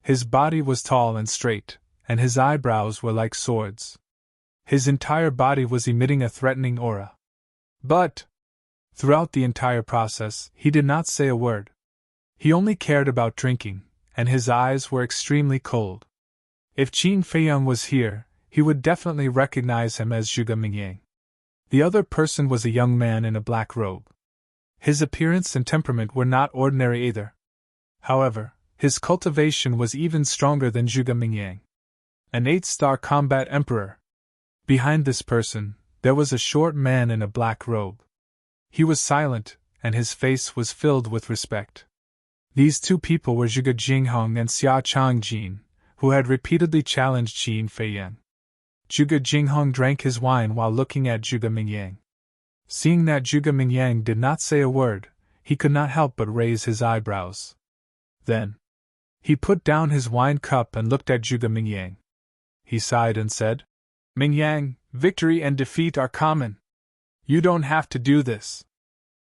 His body was tall and straight, and his eyebrows were like swords. His entire body was emitting a threatening aura. But, throughout the entire process, he did not say a word. He only cared about drinking, and his eyes were extremely cold. If Qin Feiyang was here, he would definitely recognize him as Zhuge Mingyang. The other person was a young man in a black robe. His appearance and temperament were not ordinary either. However, his cultivation was even stronger than Zhuge Mingyang. An 8-star combat emperor. Behind this person, there was a short man in a black robe. He was silent, and his face was filled with respect. These two people were Zhuge Jinghong and Xia Changjin, who had repeatedly challenged Qin Feiyang. Zhuge Jinghong drank his wine while looking at Zhuge Mingyang. Seeing that Zhuge Mingyang did not say a word, he could not help but raise his eyebrows. Then, he put down his wine cup and looked at Zhuge Mingyang. He sighed and said, "Mingyang, victory and defeat are common. You don't have to do this.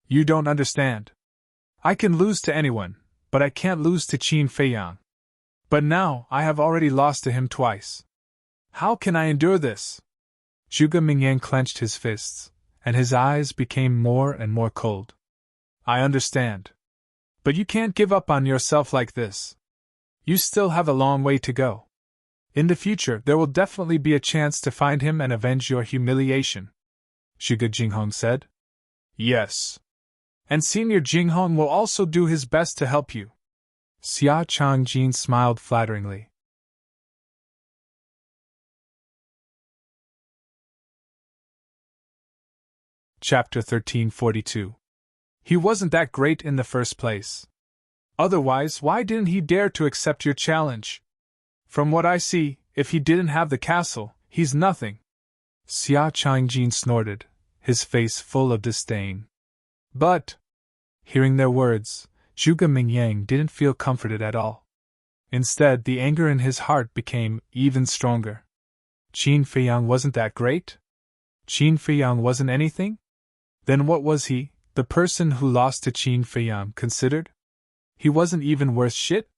You don't understand. I can lose to anyone, but I can't lose to Qin Feiyang. But now I have already lost to him twice. How can I endure this?" Zhuge Mingyang clenched his fists, and his eyes became more and more cold. "I understand. But you can't give up on yourself like this. You still have a long way to go. In the future, there will definitely be a chance to find him and avenge your humiliation," Zhuge Jinghong said. "Yes. And Senior Jinghong will also do his best to help you." Xia Changjin smiled flatteringly. Chapter 1342. He wasn't that great in the first place. Otherwise, why didn't he dare to accept your challenge? From what I see, if he didn't have the castle, he's nothing. Xia Changjin snorted, his face full of disdain. But, hearing their words, Zhuge Mingyang didn't feel comforted at all. Instead, the anger in his heart became even stronger. Qin Feiyang wasn't that great? Qin Feiyang wasn't anything? Then what was he, the person who lost to Qin Feiyang, considered? He wasn't even worth shit?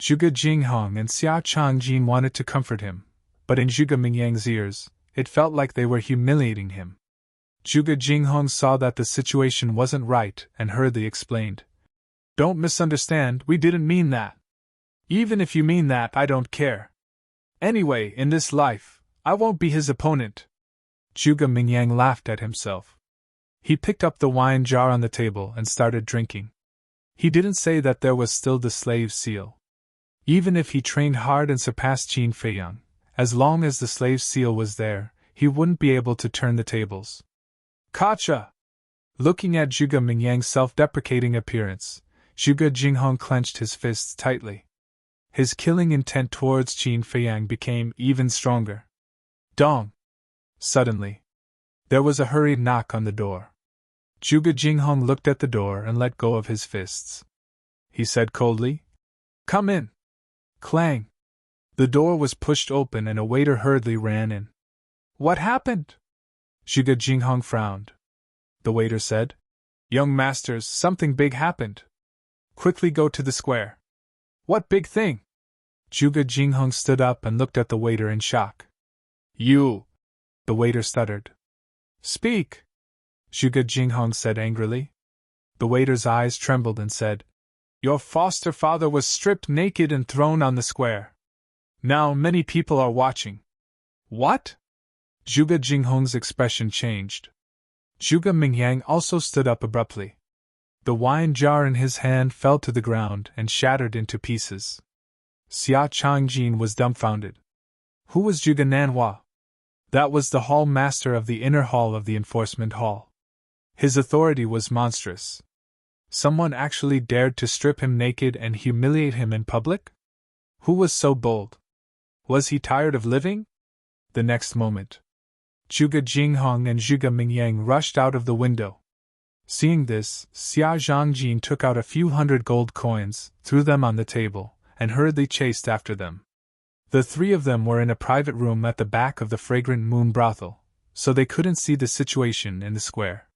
Zhuge Jinghong and Xia Changjin wanted to comfort him, but in Zhuge Mingyang's ears, it felt like they were humiliating him. Zhuge Jinghong saw that the situation wasn't right and hurriedly explained. "Don't misunderstand, we didn't mean that. Even if you mean that, I don't care. Anyway, in this life, I won't be his opponent." Zhuge Mingyang laughed at himself. He picked up the wine jar on the table and started drinking. He didn't say that there was still the slave seal. Even if he trained hard and surpassed Qin Feiyang, as long as the slave seal was there, he wouldn't be able to turn the tables. "Gotcha!" Looking at Zhuge Mingyang's self-deprecating appearance, Zhuge Jinghong clenched his fists tightly. His killing intent towards Qin Feiyang became even stronger. Dong! Suddenly, there was a hurried knock on the door. Zhuge Jinghong looked at the door and let go of his fists. He said coldly, "Come in." Clang! The door was pushed open and a waiter hurriedly ran in. "What happened?" Zhuge Jinghong frowned. The waiter said, "Young masters, something big happened. Quickly go to the square." "What big thing?" Zhuge Jinghong stood up and looked at the waiter in shock. "You!" the waiter stuttered. "Speak!" Zhuge Jinghong said angrily. The waiter's eyes trembled and said, "Your foster father was stripped naked and thrown on the square. Now many people are watching." "What?" Zhuge Jinghong's expression changed. Zhuge Mingyang also stood up abruptly. The wine jar in his hand fell to the ground and shattered into pieces. Xia Changjin was dumbfounded. Who was Zhuge Nanhua? That was the hall master of the inner hall of the enforcement hall. His authority was monstrous. Someone actually dared to strip him naked and humiliate him in public? Who was so bold? Was he tired of living? The next moment, Zhuge Jinghong and Zhuge Mingyang rushed out of the window. Seeing this, Xia Zhangjin took out a few hundred gold coins, threw them on the table, and hurriedly chased after them. The three of them were in a private room at the back of the Fragrant Moon brothel, so they couldn't see the situation in the square.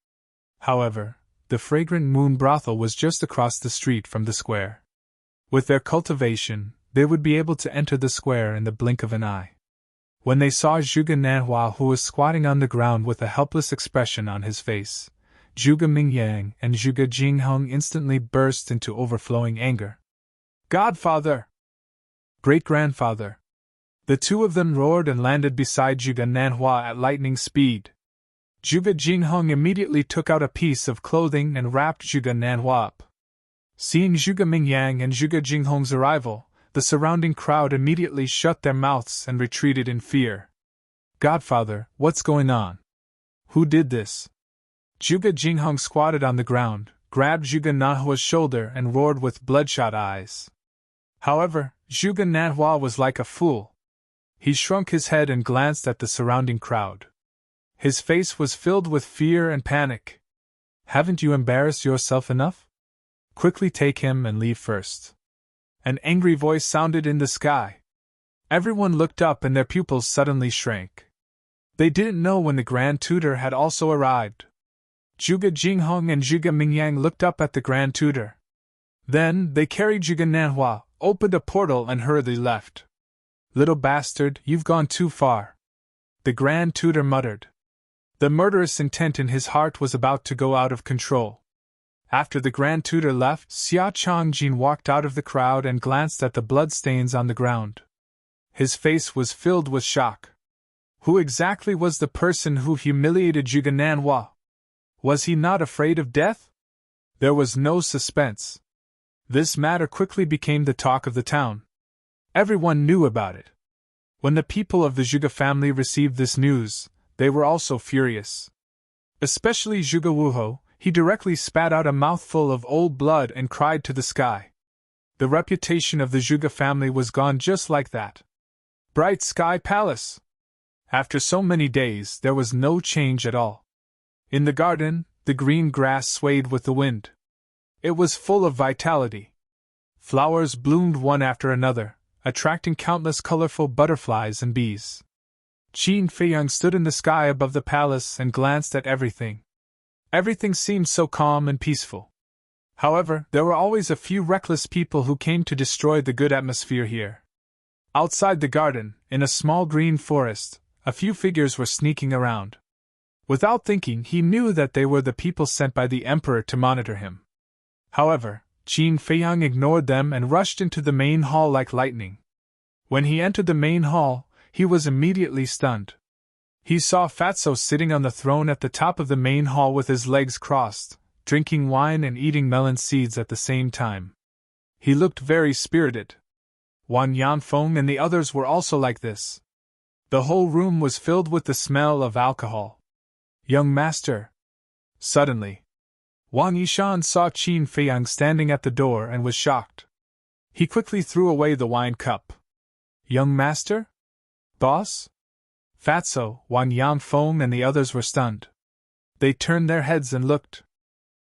However, the Fragrant Moon brothel was just across the street from the square. With their cultivation, they would be able to enter the square in the blink of an eye. When they saw Zhuge Nanhua, who was squatting on the ground with a helpless expression on his face, Zhuge Mingyang and Zhuge Jinghong instantly burst into overflowing anger. "Godfather! Great-grandfather!" The two of them roared and landed beside Zhuge Nanhua at lightning speed. Zhuge Jinghong immediately took out a piece of clothing and wrapped Zhuge Nanhua up. Seeing Zhuge Mingyang and Zhuge Jinghong's arrival, the surrounding crowd immediately shut their mouths and retreated in fear. "Godfather, what's going on? Who did this?" Zhuge Jinghong squatted on the ground, grabbed Zhuge Nanhua's shoulder and roared with bloodshot eyes. However, Zhuge Nanhua was like a fool. He shrunk his head and glanced at the surrounding crowd. His face was filled with fear and panic. "Haven't you embarrassed yourself enough? Quickly take him and leave first." An angry voice sounded in the sky. Everyone looked up and their pupils suddenly shrank. They didn't know when the Grand Tutor had also arrived. Zhuge Jinghong and Zhuge Mingyang looked up at the Grand Tutor. Then, they carried Zhuge Nanhua, opened a portal and hurriedly left. "Little bastard, you've gone too far," the Grand Tutor muttered. The murderous intent in his heart was about to go out of control. After the Grand Tutor left, Xia Changjin walked out of the crowd and glanced at the bloodstains on the ground. His face was filled with shock. Who exactly was the person who humiliated Zhuge Nanhua? Was he not afraid of death? There was no suspense. This matter quickly became the talk of the town. Everyone knew about it. When the people of the Zhuge family received this news, they were also furious. Especially Zhuge Wuho. He directly spat out a mouthful of old blood and cried to the sky. The reputation of the Zhuge family was gone just like that. Bright Sky Palace! After so many days, there was no change at all. In the garden, the green grass swayed with the wind. It was full of vitality. Flowers bloomed one after another, attracting countless colorful butterflies and bees. Qin Feiyang stood in the sky above the palace and glanced at everything. Everything seemed so calm and peaceful. However, there were always a few reckless people who came to destroy the good atmosphere here. Outside the garden, in a small green forest, a few figures were sneaking around. Without thinking, he knew that they were the people sent by the emperor to monitor him. However, Qin Feiyang ignored them and rushed into the main hall like lightning. When he entered the main hall, he was immediately stunned. He saw Fatso sitting on the throne at the top of the main hall with his legs crossed, drinking wine and eating melon seeds at the same time. He looked very spirited. Wang Yanfeng and the others were also like this. The whole room was filled with the smell of alcohol. "Young master!" Suddenly, Wang Yishan saw Qin Feiyang standing at the door and was shocked. He quickly threw away the wine cup. "Young master? Boss?" Fatso, Wang Yanfeng and the others were stunned. They turned their heads and looked.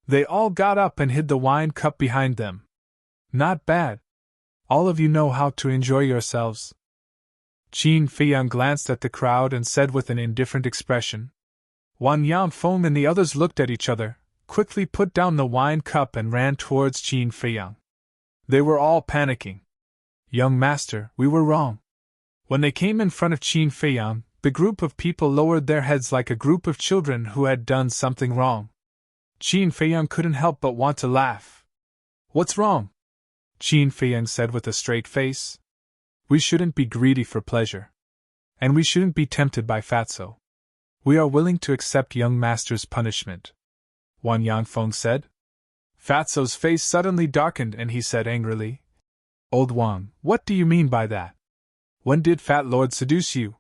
They all got up and hid the wine cup behind them. "Not bad. All of you know how to enjoy yourselves." Qin Feiyang glanced at the crowd and said with an indifferent expression. Wang Yanfeng and the others looked at each other, quickly put down the wine cup and ran towards Qin Feiyang. They were all panicking. "Young master, we were wrong." When they came in front of Qin Feiyang, the group of people lowered their heads like a group of children who had done something wrong. Qin Feiyang couldn't help but want to laugh. "What's wrong?" Qin Feiyang said with a straight face. "We shouldn't be greedy for pleasure. And we shouldn't be tempted by Fatso. We are willing to accept young master's punishment," Wang Yanfeng said. Fatso's face suddenly darkened and he said angrily, Old Wang, what do you mean by that? When did Fat Lord seduce you?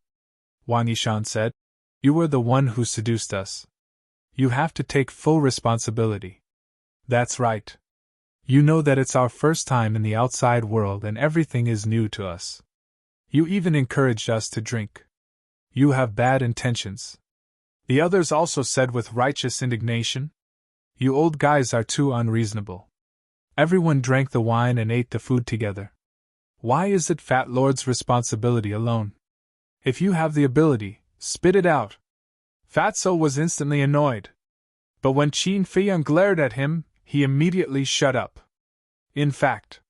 Wang Yishan said, You were the one who seduced us. You have to take full responsibility. That's right. You know that it's our first time in the outside world and everything is new to us. You even encouraged us to drink. You have bad intentions. The others also said with righteous indignation, You old guys are too unreasonable. Everyone drank the wine and ate the food together. Why is it Fat Lord's responsibility alone? If you have the ability, spit it out. Fatso was instantly annoyed. But when Qin Feiyang glared at him, he immediately shut up. In fact,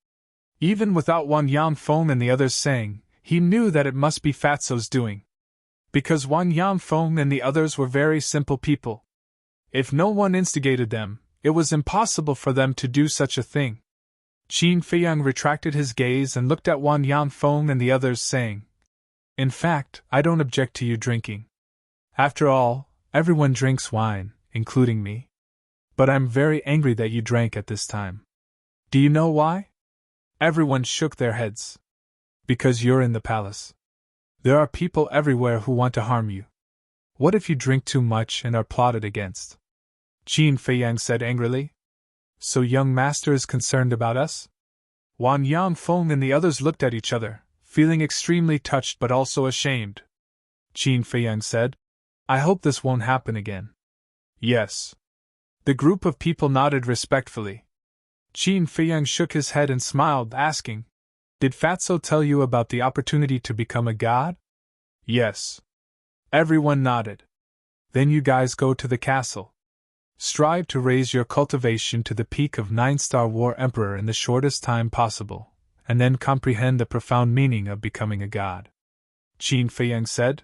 even without Wang Yanfeng and the others saying, he knew that it must be Fatso's doing. Because Wang Yanfeng and the others were very simple people. If no one instigated them, it was impossible for them to do such a thing. Qin Feiyang retracted his gaze and looked at Wang Yanfeng and the others, saying, In fact, I don't object to you drinking. After all, everyone drinks wine, including me. But I'm very angry that you drank at this time. Do you know why? Everyone shook their heads. Because you're in the palace. There are people everywhere who want to harm you. What if you drink too much and are plotted against? Qin Feiyang said angrily. So young master is concerned about us? Wang Yanfeng and the others looked at each other, feeling extremely touched but also ashamed. Qin Feiyang said, I hope this won't happen again. Yes. The group of people nodded respectfully. Qin Feiyang shook his head and smiled, asking, Did Fatso tell you about the opportunity to become a god? Yes. Everyone nodded. Then you guys go to the castle. Strive to raise your cultivation to the peak of 9-star War Emperor in the shortest time possible, and then comprehend the profound meaning of becoming a god. Qin Feiyang said.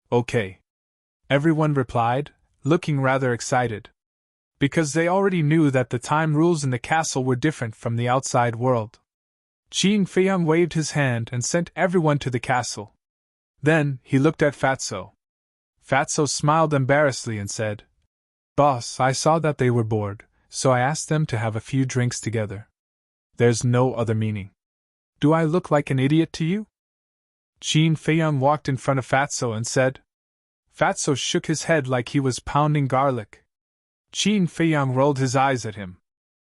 Okay. Everyone replied, looking rather excited. Because they already knew that the time rules in the castle were different from the outside world. Qin Feiyang waved his hand and sent everyone to the castle. Then, he looked at Fatso. Fatso smiled embarrassedly and said, Boss, I saw that they were bored, so I asked them to have a few drinks together. There's no other meaning. Do I look like an idiot to you? Qin Feiyang walked in front of Fatso and said. Fatso shook his head like he was pounding garlic. Qin Feiyang rolled his eyes at him.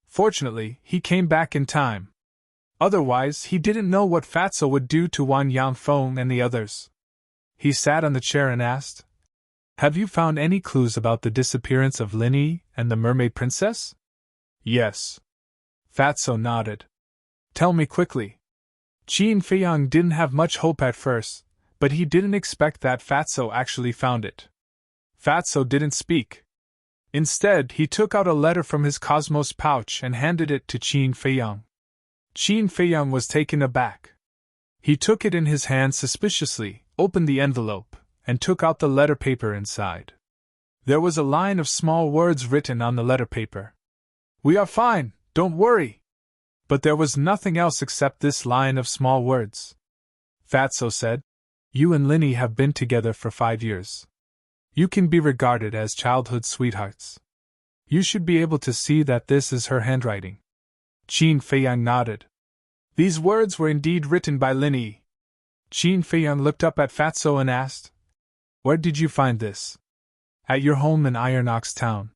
Fortunately, he came back in time. Otherwise, he didn't know what Fatso would do to Wang Yanfeng and the others. He sat on the chair and asked, Have you found any clues about the disappearance of Lin Yi and the Mermaid Princess? Yes. Fatso nodded. Tell me quickly. Qin Feiyang didn't have much hope at first, but he didn't expect that Fatso actually found it. Fatso didn't speak. Instead, he took out a letter from his cosmos pouch and handed it to Qin Feiyang. Qin Feiyang was taken aback. He took it in his hand suspiciously, opened the envelope, and took out the letter paper inside. There was a line of small words written on the letter paper. We are fine, don't worry. But there was nothing else except this line of small words. Fatso said, You and Lin Yi have been together for 5 years. You can be regarded as childhood sweethearts. You should be able to see that this is her handwriting. Qin Feiyang nodded. These words were indeed written by Lin Yi. Qin Feiyang looked up at Fatso and asked, Where did you find this? At your home in Iron Ox Town.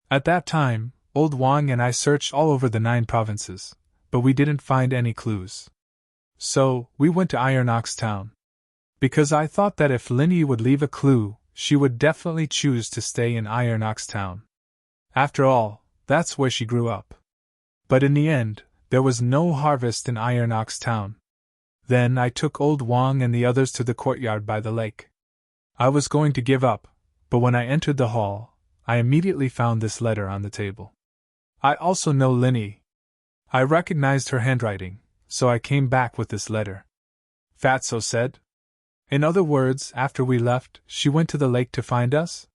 At that time, old Wang and I searched all over the 9 provinces, but we didn't find any clues. So, we went to Iron Ox Town. Because I thought that if Lin Yi would leave a clue, she would definitely choose to stay in Iron Ox Town. After all, that's where she grew up. But in the end, there was no harvest in Iron Ox Town. Then I took old Wang and the others to the courtyard by the lake. I was going to give up, but when I entered the hall, I immediately found this letter on the table. I also know Lin Yi. I recognized her handwriting, so I came back with this letter. Fatso said. In other words, after we left, she went to the lake to find us?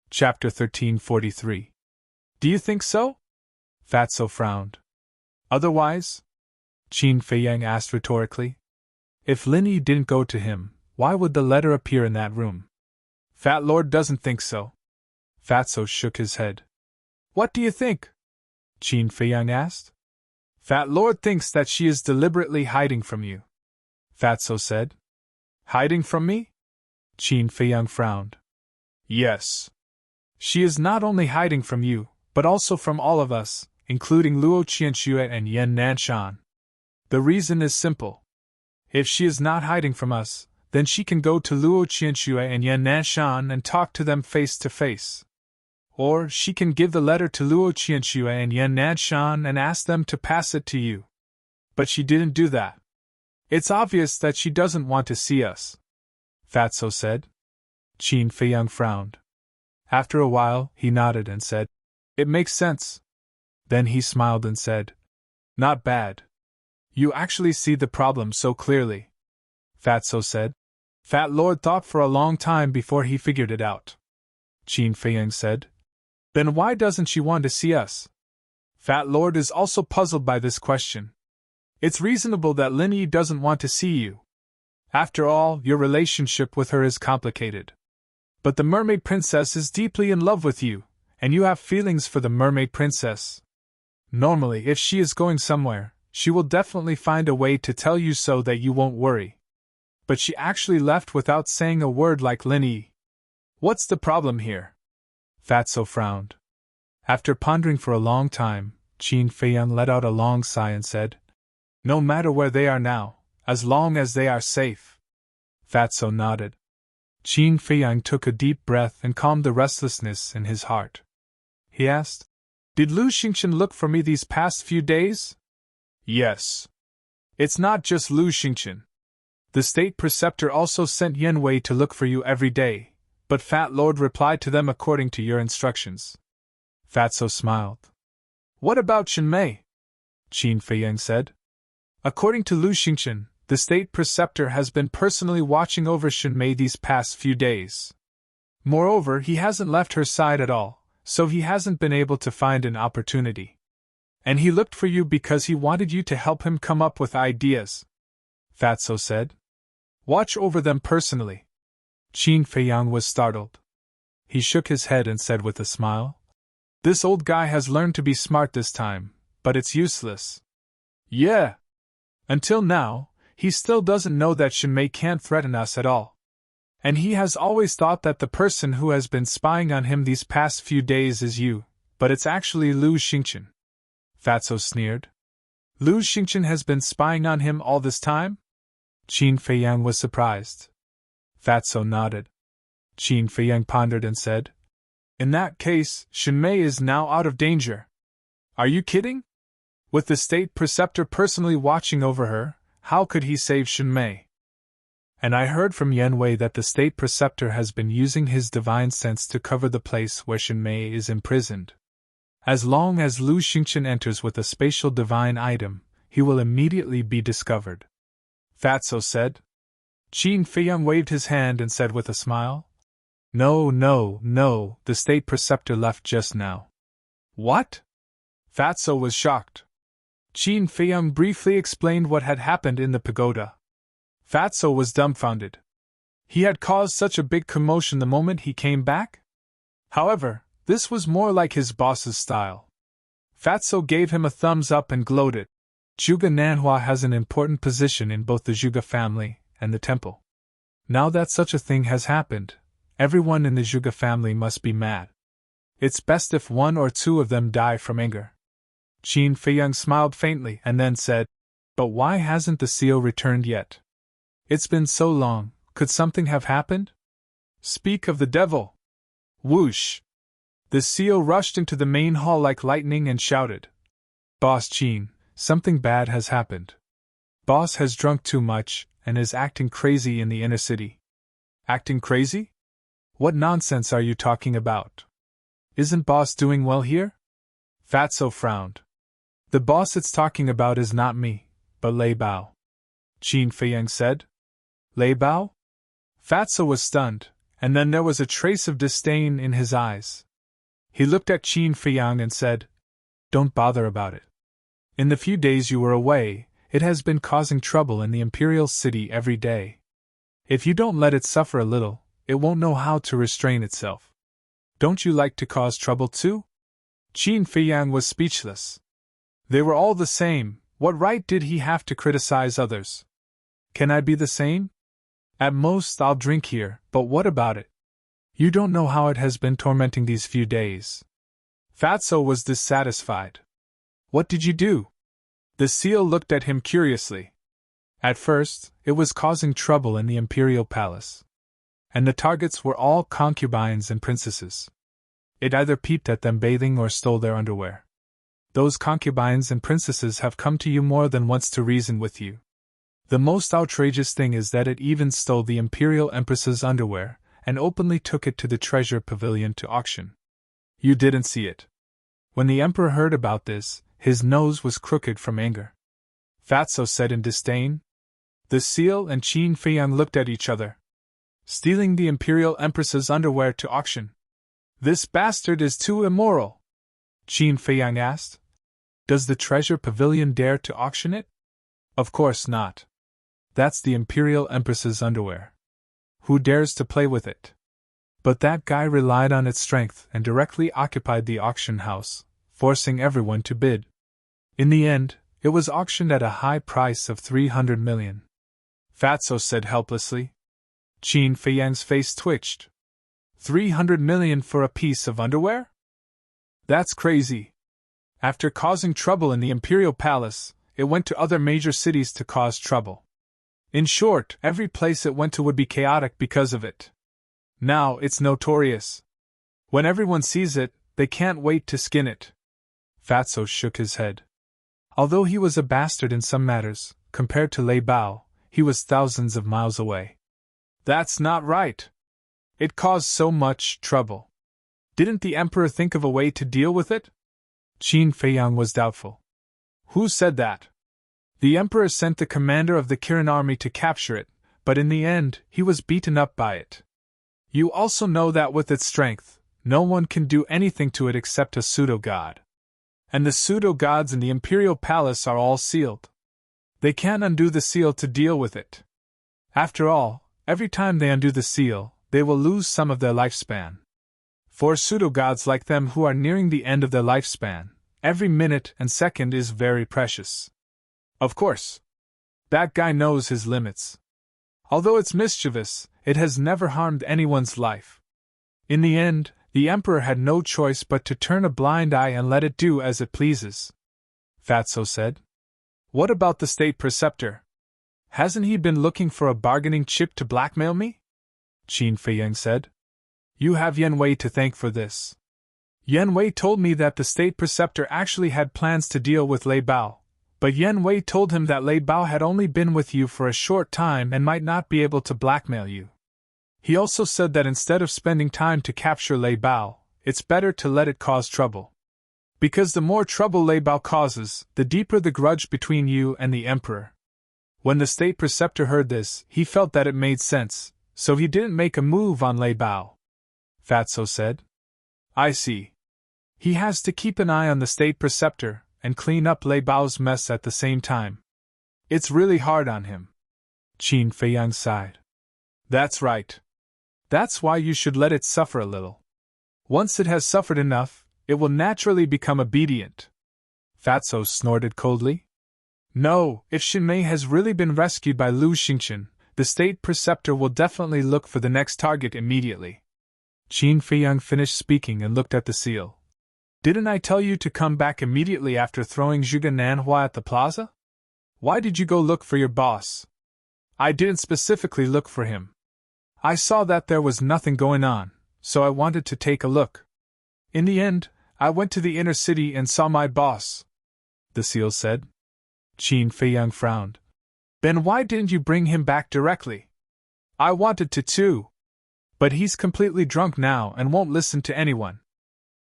Chapter 1343. Do you think so? Fatso frowned. Otherwise? Qin Feiyang asked rhetorically. If Lin Yi didn't go to him, why would the letter appear in that room? Fat Lord doesn't think so. Fatso shook his head. What do you think? Qin Feiyang asked. Fat Lord thinks that she is deliberately hiding from you, Fatso said. Hiding from me? Qin Feiyang frowned. Yes. She is not only hiding from you, but also from all of us, including Luo Qianxue and Yan Nanshan. The reason is simple. If she is not hiding from us, then she can go to Luo Qianxue and Yan Nanshan and talk to them face to face. Or she can give the letter to Luo Qianxue and Yan Nanshan and ask them to pass it to you. But she didn't do that. It's obvious that she doesn't want to see us, Fatso said. Qin Feiyang frowned. After a while, he nodded and said, It makes sense. Then he smiled and said, Not bad. You actually see the problem so clearly, Fatso said. Fat Lord thought for a long time before he figured it out. Qin Feiyang said, Then why doesn't she want to see us? Fat Lord is also puzzled by this question. It's reasonable that Lin Yi doesn't want to see you. After all, your relationship with her is complicated. But the Mermaid Princess is deeply in love with you, and you have feelings for the Mermaid Princess. Normally, if she is going somewhere, she will definitely find a way to tell you so that you won't worry. But she actually left without saying a word like Lin Yi. What's the problem here? Fatso frowned. After pondering for a long time, Qin Feiyang let out a long sigh and said, No matter where they are now, as long as they are safe. Fatso nodded. Qin Feiyang took a deep breath and calmed the restlessness in his heart. He asked, Did Lu Xingqian look for me these past few days? Yes. It's not just Lu Xingqian. The state preceptor also sent Yan Wei to look for you every day, but Fat Lord replied to them according to your instructions. Fatso smiled. What about Shen Mei? Qin Feiyang said. According to Lu Xingqian, the state preceptor has been personally watching over Shen Mei these past few days. Moreover, he hasn't left her side at all, so he hasn't been able to find an opportunity. And he looked for you because he wanted you to help him come up with ideas, Fatso said. Watch over them personally. Qin Feiyang was startled. He shook his head and said with a smile, This old guy has learned to be smart this time, but it's useless. Yeah. Until now, he still doesn't know that Shen Mei can't threaten us at all. And he has always thought that the person who has been spying on him these past few days is you, but it's actually Lu Xingqian. Fatso sneered. Lu Xingqian has been spying on him all this time? Qin Feiyang was surprised. Fatso nodded. Qin Feiyang pondered and said, In that case, Shen Mei is now out of danger. Are you kidding? With the state preceptor personally watching over her, how could he save Shen Mei? And I heard from Yan Wei that the state preceptor has been using his divine sense to cover the place where Shen Mei is imprisoned. As long as Lu Xingqian enters with a spatial divine item, he will immediately be discovered. Fatso said. Qin Feiyang waved his hand and said with a smile, No, the state preceptor left just now. What? Fatso was shocked. Qin Feiyang briefly explained what had happened in the pagoda. Fatso was dumbfounded. He had caused such a big commotion the moment he came back? However, this was more like his boss's style. Fatso gave him a thumbs up and gloated. Zhuge Nanhua has an important position in both the Zhuge family and the temple. Now that such a thing has happened, everyone in the Zhuge family must be mad. It's best if one or two of them die from anger. Qin Feiyang smiled faintly and then said, But why hasn't the CEO returned yet? It's been so long, could something have happened? Speak of the devil! Whoosh! The CEO rushed into the main hall like lightning and shouted, Boss Qin, something bad has happened. Boss has drunk too much and is acting crazy in the inner city. Acting crazy? What nonsense are you talking about? Isn't Boss doing well here? Fatso frowned. The boss it's talking about is not me, but Lei Bao. Qin Feiyang said. Lei Bao? Fatso was stunned, and then there was a trace of disdain in his eyes. He looked at Qin Feiyang and said, Don't bother about it. In the few days you were away, it has been causing trouble in the imperial city every day. If you don't let it suffer a little, it won't know how to restrain itself. Don't you like to cause trouble too? Qin Feiyang was speechless. They were all the same, what right did he have to criticize others? Can I be the same? At most I'll drink here, but what about it? You don't know how it has been tormenting these few days. Fatso was dissatisfied. What did you do? The seal looked at him curiously. At first, it was causing trouble in the imperial palace. And the targets were all concubines and princesses. It either peeped at them bathing or stole their underwear. Those concubines and princesses have come to you more than once to reason with you. The most outrageous thing is that it even stole the imperial empress's underwear, and openly took it to the treasure pavilion to auction. You didn't see it. When the emperor heard about this, his nose was crooked from anger. Fatso said in disdain. The seal and Qin Feiyang looked at each other. Stealing the imperial empress's underwear to auction. This bastard is too immoral. Qin Feiyang asked. Does the treasure pavilion dare to auction it? Of course not. That's the imperial empress's underwear. Who dares to play with it? But that guy relied on its strength and directly occupied the auction house, forcing everyone to bid. In the end, it was auctioned at a high price of 300 million. Fatso said helplessly. Qin Feiyang's face twitched. 300 million for a piece of underwear? That's crazy. After causing trouble in the imperial palace, it went to other major cities to cause trouble. In short, every place it went to would be chaotic because of it. Now it's notorious. When everyone sees it, they can't wait to skin it. Fatso shook his head. Although he was a bastard in some matters, compared to Lei Bao, he was thousands of miles away. That's not right. It caused so much trouble. Didn't the emperor think of a way to deal with it? Qin Feiyang was doubtful. Who said that? The emperor sent the commander of the Kirin army to capture it, but in the end, he was beaten up by it. You also know that with its strength, no one can do anything to it except a pseudo-god. And the pseudo-gods in the imperial palace are all sealed. They can't undo the seal to deal with it. After all, every time they undo the seal, they will lose some of their lifespan. For pseudo-gods like them who are nearing the end of their lifespan, every minute and second is very precious. Of course. That guy knows his limits. Although it's mischievous, it has never harmed anyone's life. In the end, the emperor had no choice but to turn a blind eye and let it do as it pleases. Fatso said. What about the state preceptor? Hasn't he been looking for a bargaining chip to blackmail me? Qin Feiyang said. You have Yan Wei to thank for this. Yan Wei told me that the state preceptor actually had plans to deal with Lei Bao, but Yan Wei told him that Lei Bao had only been with you for a short time and might not be able to blackmail you. He also said that instead of spending time to capture Lei Bao, it's better to let it cause trouble. Because the more trouble Lei Bao causes, the deeper the grudge between you and the emperor. When the state preceptor heard this, he felt that it made sense, so he didn't make a move on Lei Bao. Fatso said. I see. He has to keep an eye on the state preceptor and clean up Lei Bao's mess at the same time. It's really hard on him. Qin Feiyang sighed. That's right. That's why you should let it suffer a little. Once it has suffered enough, it will naturally become obedient. Fatso snorted coldly. No, if Xinmei has really been rescued by Lu Xingchen, the state preceptor will definitely look for the next target immediately. Qin Feiyang finished speaking and looked at the seal. Didn't I tell you to come back immediately after throwing Zhuge Nanhua at the plaza? Why did you go look for your boss? I didn't specifically look for him. I saw that there was nothing going on, so I wanted to take a look. In the end, I went to the inner city and saw my boss, the seal said. Qin Feiyang frowned. Then why didn't you bring him back directly? I wanted to too. But he's completely drunk now and won't listen to anyone,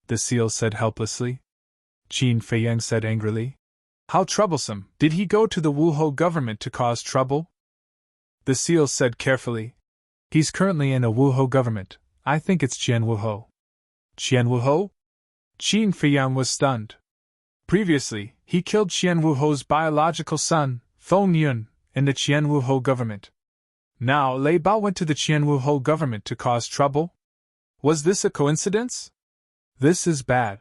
the seal said helplessly. Qin Feiyang said angrily. How troublesome. Did he go to the Wuhou government to cause trouble? The seal said carefully. He's currently in a Wuhou government. I think it's Qian Wuhou. Qian Wuhou? Qin Feiyang was stunned. Previously, he killed Qian Wuhou's biological son, Feng Yun, in the Qian Wuhou government. Now Lei Bao went to the Qianwu government to cause trouble? Was this a coincidence? This is bad.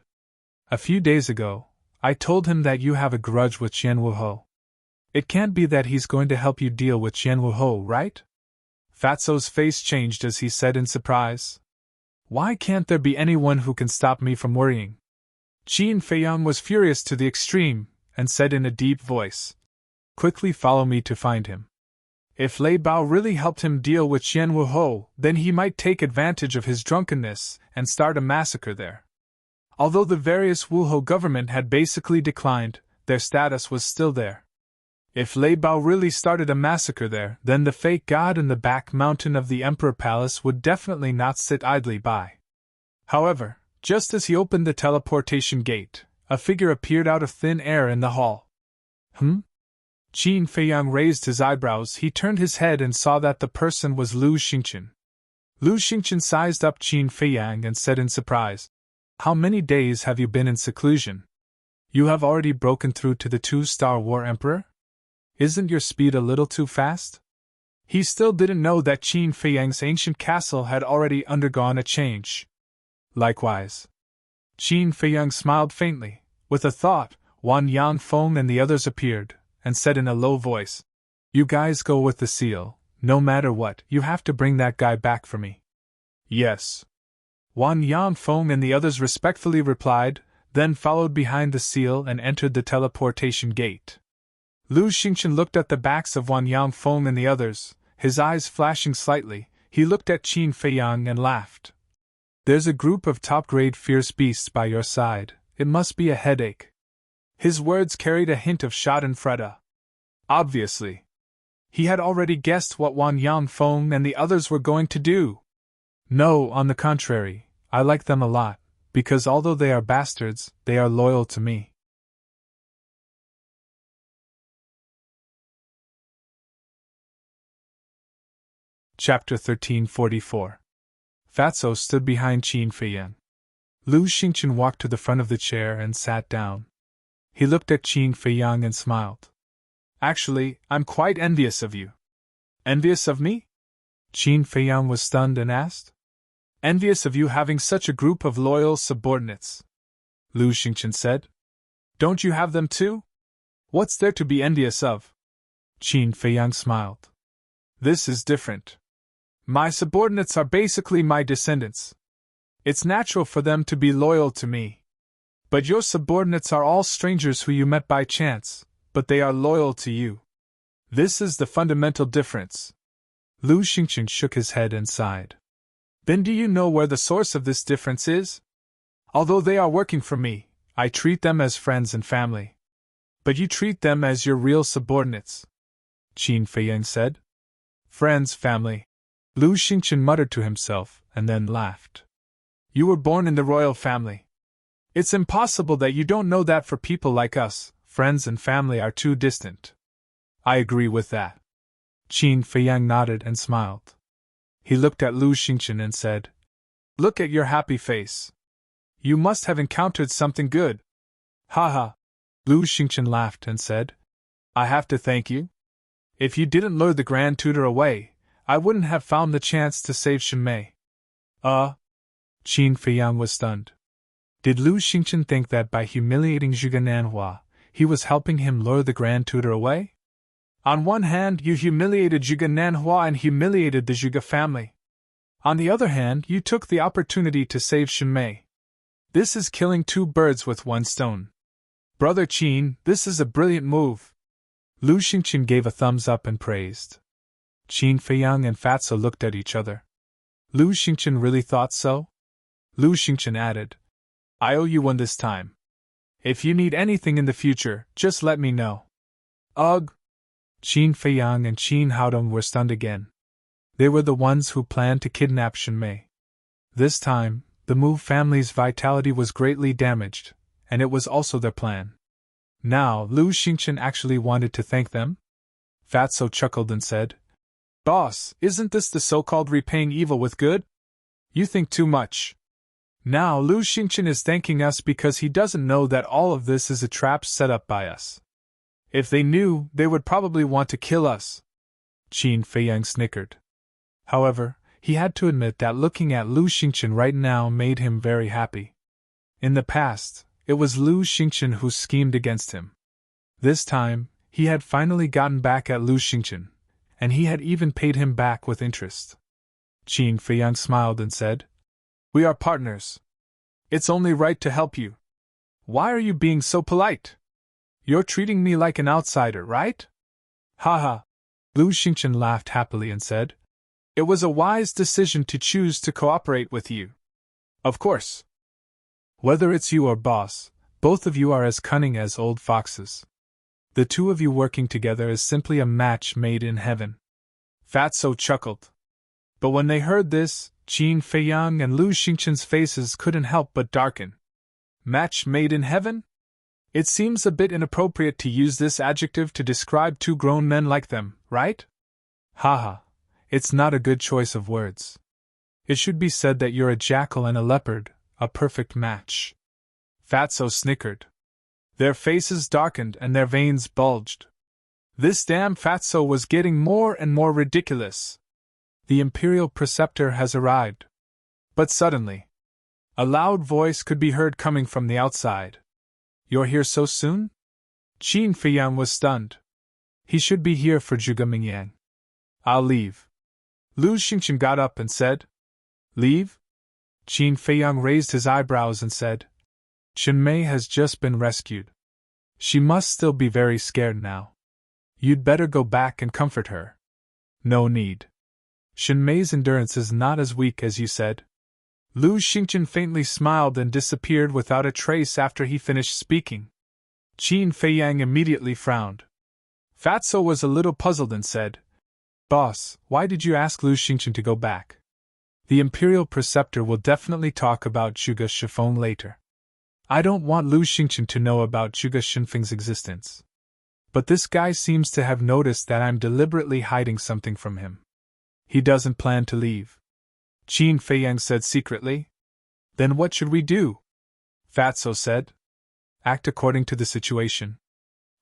A few days ago, I told him that you have a grudge with Qianwu. It can't be that he's going to help you deal with Qianwu, right? Fatso's face changed as he said in surprise. Why can't there be anyone who can stop me from worrying? Qin Feiyang was furious to the extreme, and said in a deep voice, Quickly follow me to find him. If Lei Bao really helped him deal with Qianwu, then he might take advantage of his drunkenness and start a massacre there. Although the various Wuhou government had basically declined, their status was still there. If Lei Bao really started a massacre there, then the fake god in the back mountain of the Emperor Palace would definitely not sit idly by. However, just as he opened the teleportation gate, a figure appeared out of thin air in the hall. Qin Feiyang raised his eyebrows. He turned his head and saw that the person was Lu Xingqian. Lu Xingqian sized up Qin Feiyang and said in surprise, How many days have you been in seclusion? You have already broken through to the 2-star War Emperor? Isn't your speed a little too fast? He still didn't know that Qin Feiyang's ancient castle had already undergone a change. Likewise. Qin Feiyang smiled faintly. With a thought, Wan Yanfeng and the others appeared, and said in a low voice, You guys go with the seal. No matter what, you have to bring that guy back for me. Yes. Wan Yanfeng and the others respectfully replied, then followed behind the seal and entered the teleportation gate. Lu Xingqian looked at the backs of Wan Yanfeng and the others, his eyes flashing slightly. He looked at Qin Feiyang and laughed. There's a group of top-grade fierce beasts by your side. It must be a headache. His words carried a hint of schadenfreude. Obviously. He had already guessed what Wan Yanfeng and the others were going to do. No, on the contrary, I like them a lot, because although they are bastards, they are loyal to me. Chapter 1344. Fatso stood behind Qin Feiyang. Lu Xingqian walked to the front of the chair and sat down. He looked at Qin Feiyang and smiled. Actually, I'm quite envious of you. Envious of me? Qin Feiyang was stunned and asked. Envious of you having such a group of loyal subordinates. Lu Xingqian said. Don't you have them too? What's there to be envious of? Qin Feiyang smiled. This is different. My subordinates are basically my descendants. It's natural for them to be loyal to me. But your subordinates are all strangers who you met by chance, but they are loyal to you. This is the fundamental difference. Lu Xingqian shook his head and sighed. Then do you know where the source of this difference is? Although they are working for me, I treat them as friends and family. But you treat them as your real subordinates. Qin Feiyang said. Friends, family. Lu Xingqian muttered to himself, and then laughed. You were born in the royal family. It's impossible that you don't know that for people like us, friends and family are too distant. I agree with that. Qin Feiyang nodded and smiled. He looked at Lu Xingqian and said, Look at your happy face. You must have encountered something good. Ha. Lu Xingqian laughed and said, I have to thank you. If you didn't lure the Grand Tutor away, I wouldn't have found the chance to save Shenmei. Qin Feiyang was stunned. Did Lu Xingqian think that by humiliating Zhuge Nanhua, he was helping him lure the Grand Tutor away? On one hand, you humiliated Zhuge Nanhua and humiliated the Zhuge family. On the other hand, you took the opportunity to save Shenmei. This is killing two birds with one stone. Brother Qin, this is a brilliant move. Lu Xingqian gave a thumbs up and praised. Qin Feiyang and Fatso looked at each other. Lu Xingqian really thought so? Lu Xingqian added, I owe you one this time. If you need anything in the future, just let me know. Ugh! Qin Feiyang and Qin Haodong were stunned again. They were the ones who planned to kidnap Shenmei. This time, the Mu family's vitality was greatly damaged, and it was also their plan. Now, Lu Xingqian actually wanted to thank them? Fatso chuckled and said, Boss, isn't this the so-called repaying evil with good? You think too much. Now Lu Xingqian is thanking us because he doesn't know that all of this is a trap set up by us. If they knew, they would probably want to kill us. Qin Feiyang snickered. However, he had to admit that looking at Lu Xingchen right now made him very happy. In the past, it was Lu Xingchen who schemed against him. This time, he had finally gotten back at Lu Xingchen, and he had even paid him back with interest. Qin Feiyang smiled and said, "We are partners. It's only right to help you. Why are you being so polite? You're treating me like an outsider, right?" "Haha." Lu Xingchen laughed happily and said, "It was a wise decision to choose to cooperate with you. Of course. Whether it's you or boss, both of you are as cunning as old foxes. The two of you working together is simply a match made in heaven." Fatso chuckled. But when they heard this, Qin Feiyang and Lu Xingchen's faces couldn't help but darken. Match made in heaven? It seems a bit inappropriate to use this adjective to describe two grown men like them, right? Haha, it's not a good choice of words. It should be said that you're a jackal and a leopard, a perfect match. Fatso snickered. Their faces darkened and their veins bulged. This damn Fatso was getting more and more ridiculous. The Imperial Preceptor has arrived. But suddenly, a loud voice could be heard coming from the outside. "You're here so soon?" Qin Feiyang was stunned. He should be here for Zhuge Mingyang. "I'll leave." Lu Xingchen got up and said, "Leave?" Qin Feiyang raised his eyebrows and said, "Chen Mei has just been rescued. She must still be very scared now. You'd better go back and comfort her." "No need. Chen Mei's endurance is not as weak as you said." Lu Xingchen faintly smiled and disappeared without a trace after he finished speaking. Qin Feiyang immediately frowned. Fatso was a little puzzled and said, "Boss, why did you ask Lu Xingchen to go back? The Imperial Preceptor will definitely talk about Zhuge Shifeng later. I don't want Lu Xingchen to know about Zhuge Shinfeng's existence. But this guy seems to have noticed that I'm deliberately hiding something from him. He doesn't plan to leave," Qin Feiyang said secretly. "Then what should we do?" Fatso said. "Act according to the situation,"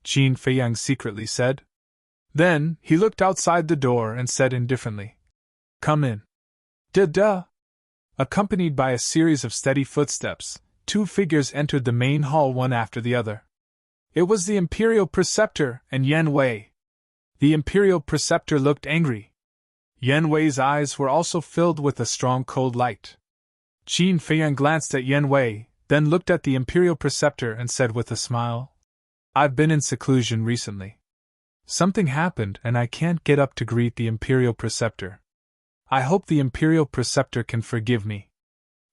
Qin Feiyang secretly said. Then, he looked outside the door and said indifferently, "Come in." "Duh." Accompanied by a series of steady footsteps, two figures entered the main hall one after the other. It was the Imperial Preceptor and Yan Wei. The Imperial Preceptor looked angry. Yan Wei's eyes were also filled with a strong cold light. Qin Feiyang glanced at Yan Wei, then looked at the Imperial Preceptor and said with a smile, "I've been in seclusion recently. Something happened and I can't get up to greet the Imperial Preceptor. I hope the Imperial Preceptor can forgive me."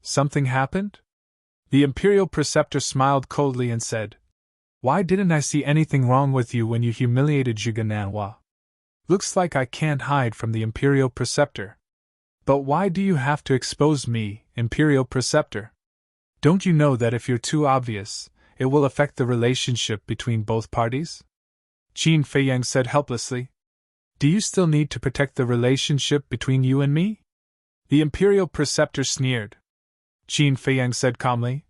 "Something happened?" The Imperial Preceptor smiled coldly and said, "Why didn't I see anything wrong with you when you humiliated Zhuge Nanhua? Looks like I can't hide from the Imperial Preceptor. But why do you have to expose me, Imperial Preceptor? Don't you know that if you're too obvious, it will affect the relationship between both parties?" Qin Feiyang said helplessly. "Do you still need to protect the relationship between you and me?" The Imperial Preceptor sneered. Qin Feiyang said calmly,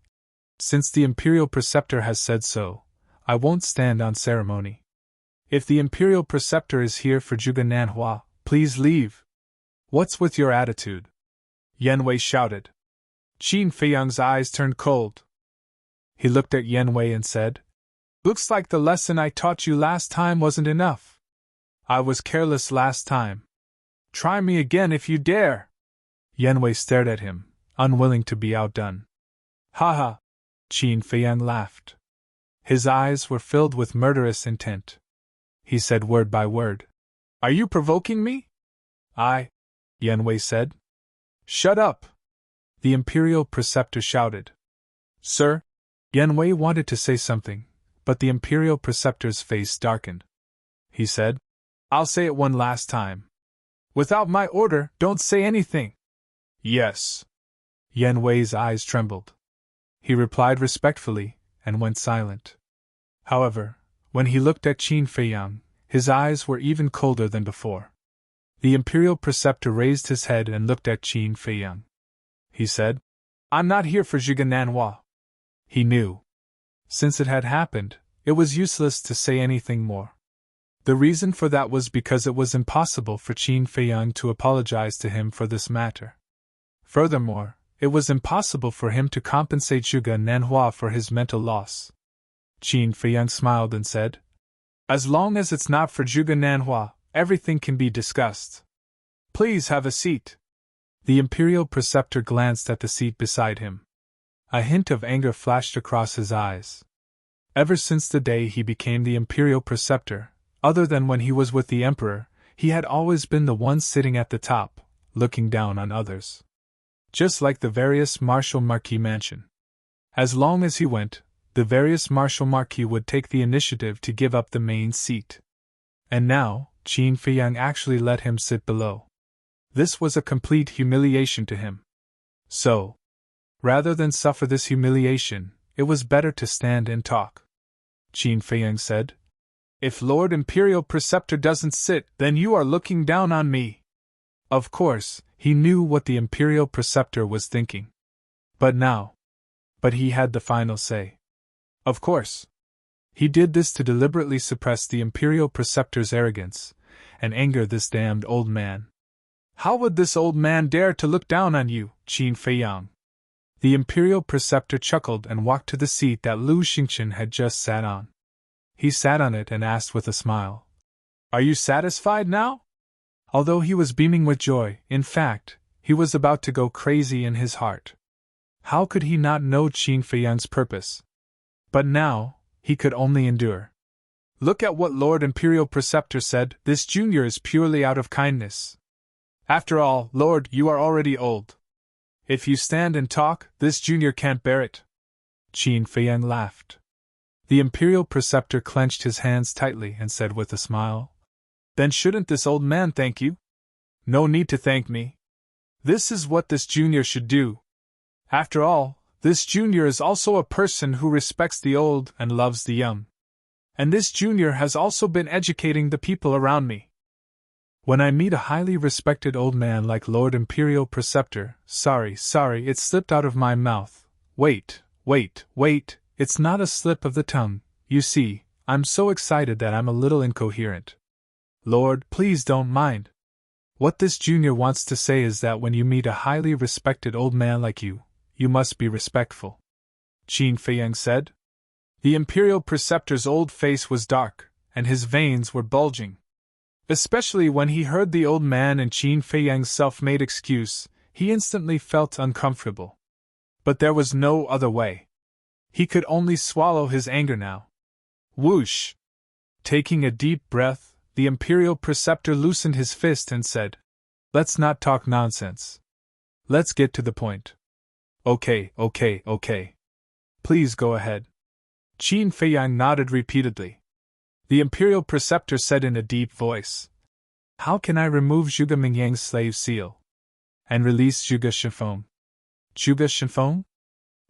"Since the Imperial Preceptor has said so, I won't stand on ceremony. If the Imperial Preceptor is here for Zhuge Nanhua, please leave." "What's with your attitude?" Yan Wei shouted. Qin Feiyang's eyes turned cold. He looked at Yan Wei and said, "Looks like the lesson I taught you last time wasn't enough. I was careless last time. Try me again if you dare." Yan Wei stared at him, unwilling to be outdone. "Haha!" Qin Feiyang laughed. His eyes were filled with murderous intent. He said word by word, "Are you provoking me?" Yan Wei said. "Shut up!" The Imperial Preceptor shouted. "Sir?" Yan Wei wanted to say something, but the Imperial Preceptor's face darkened. He said, "I'll say it one last time. Without my order, don't say anything." "Yes." Yan Wei's eyes trembled. He replied respectfully, and went silent. However, when he looked at Qin Feiyang, his eyes were even colder than before. The Imperial Preceptor raised his head and looked at Qin Feiyang. He said, "I'm not here for Zhuge Nanhua." He knew. Since it had happened, it was useless to say anything more. The reason for that was because it was impossible for Qin Feiyang to apologize to him for this matter. Furthermore, it was impossible for him to compensate Zhuge Nanhua for his mental loss. Qin Feiyang smiled and said, "As long as it's not for Zhuge Nanhua, everything can be discussed. Please have a seat." The Imperial Preceptor glanced at the seat beside him. A hint of anger flashed across his eyes. Ever since the day he became the Imperial Preceptor, other than when he was with the Emperor, he had always been the one sitting at the top, looking down on others. Just like the various Marshal-Marquis mansion. As long as he went, the various Marshal-Marquis would take the initiative to give up the main seat. And now, Qin Feiyang actually let him sit below. This was a complete humiliation to him. So, rather than suffer this humiliation, it was better to stand and talk. Qin Feiyang said, "If Lord Imperial Preceptor doesn't sit, then you are looking down on me." Of course, he knew what the Imperial Preceptor was thinking. But he had the final say. Of course. He did this to deliberately suppress the Imperial Preceptor's arrogance, and anger this damned old man. "How would this old man dare to look down on you, Qin Feiyang?" The Imperial Preceptor chuckled and walked to the seat that Lu Xingqian had just sat on. He sat on it and asked with a smile, "Are you satisfied now?" Although he was beaming with joy, in fact, he was about to go crazy in his heart. How could he not know Qin Feiyang's purpose? But now, he could only endure. "Look at what Lord Imperial Preceptor said, this junior is purely out of kindness. After all, Lord, you are already old. If you stand and talk, this junior can't bear it." Qin Feiyang laughed. The Imperial Preceptor clenched his hands tightly and said with a smile, "Then shouldn't this old man thank you?" "No need to thank me. This is what this junior should do. After all, this junior is also a person who respects the old and loves the young. And this junior has also been educating the people around me. When I meet a highly respected old man like Lord Imperial Preceptor, sorry, it slipped out of my mouth. Wait, it's not a slip of the tongue, you see, I'm so excited that I'm a little incoherent. Lord, please don't mind. What this junior wants to say is that when you meet a highly respected old man like you must be respectful," Qin Feiyang said. The Imperial Preceptor's old face was dark, and his veins were bulging. Especially when he heard the old man and Qin Feiyang's self-made excuse, he instantly felt uncomfortable. But there was no other way. He could only swallow his anger now. Whoosh! Taking a deep breath, the Imperial Preceptor loosened his fist and said, "Let's not talk nonsense. Let's get to the point." Okay. Please go ahead." Qin Feiyang nodded repeatedly. The Imperial Preceptor said in a deep voice, "How can I remove Zhuge Mingyang's slave seal? And release Zhuge Shifeng?" Zhuge Shifeng?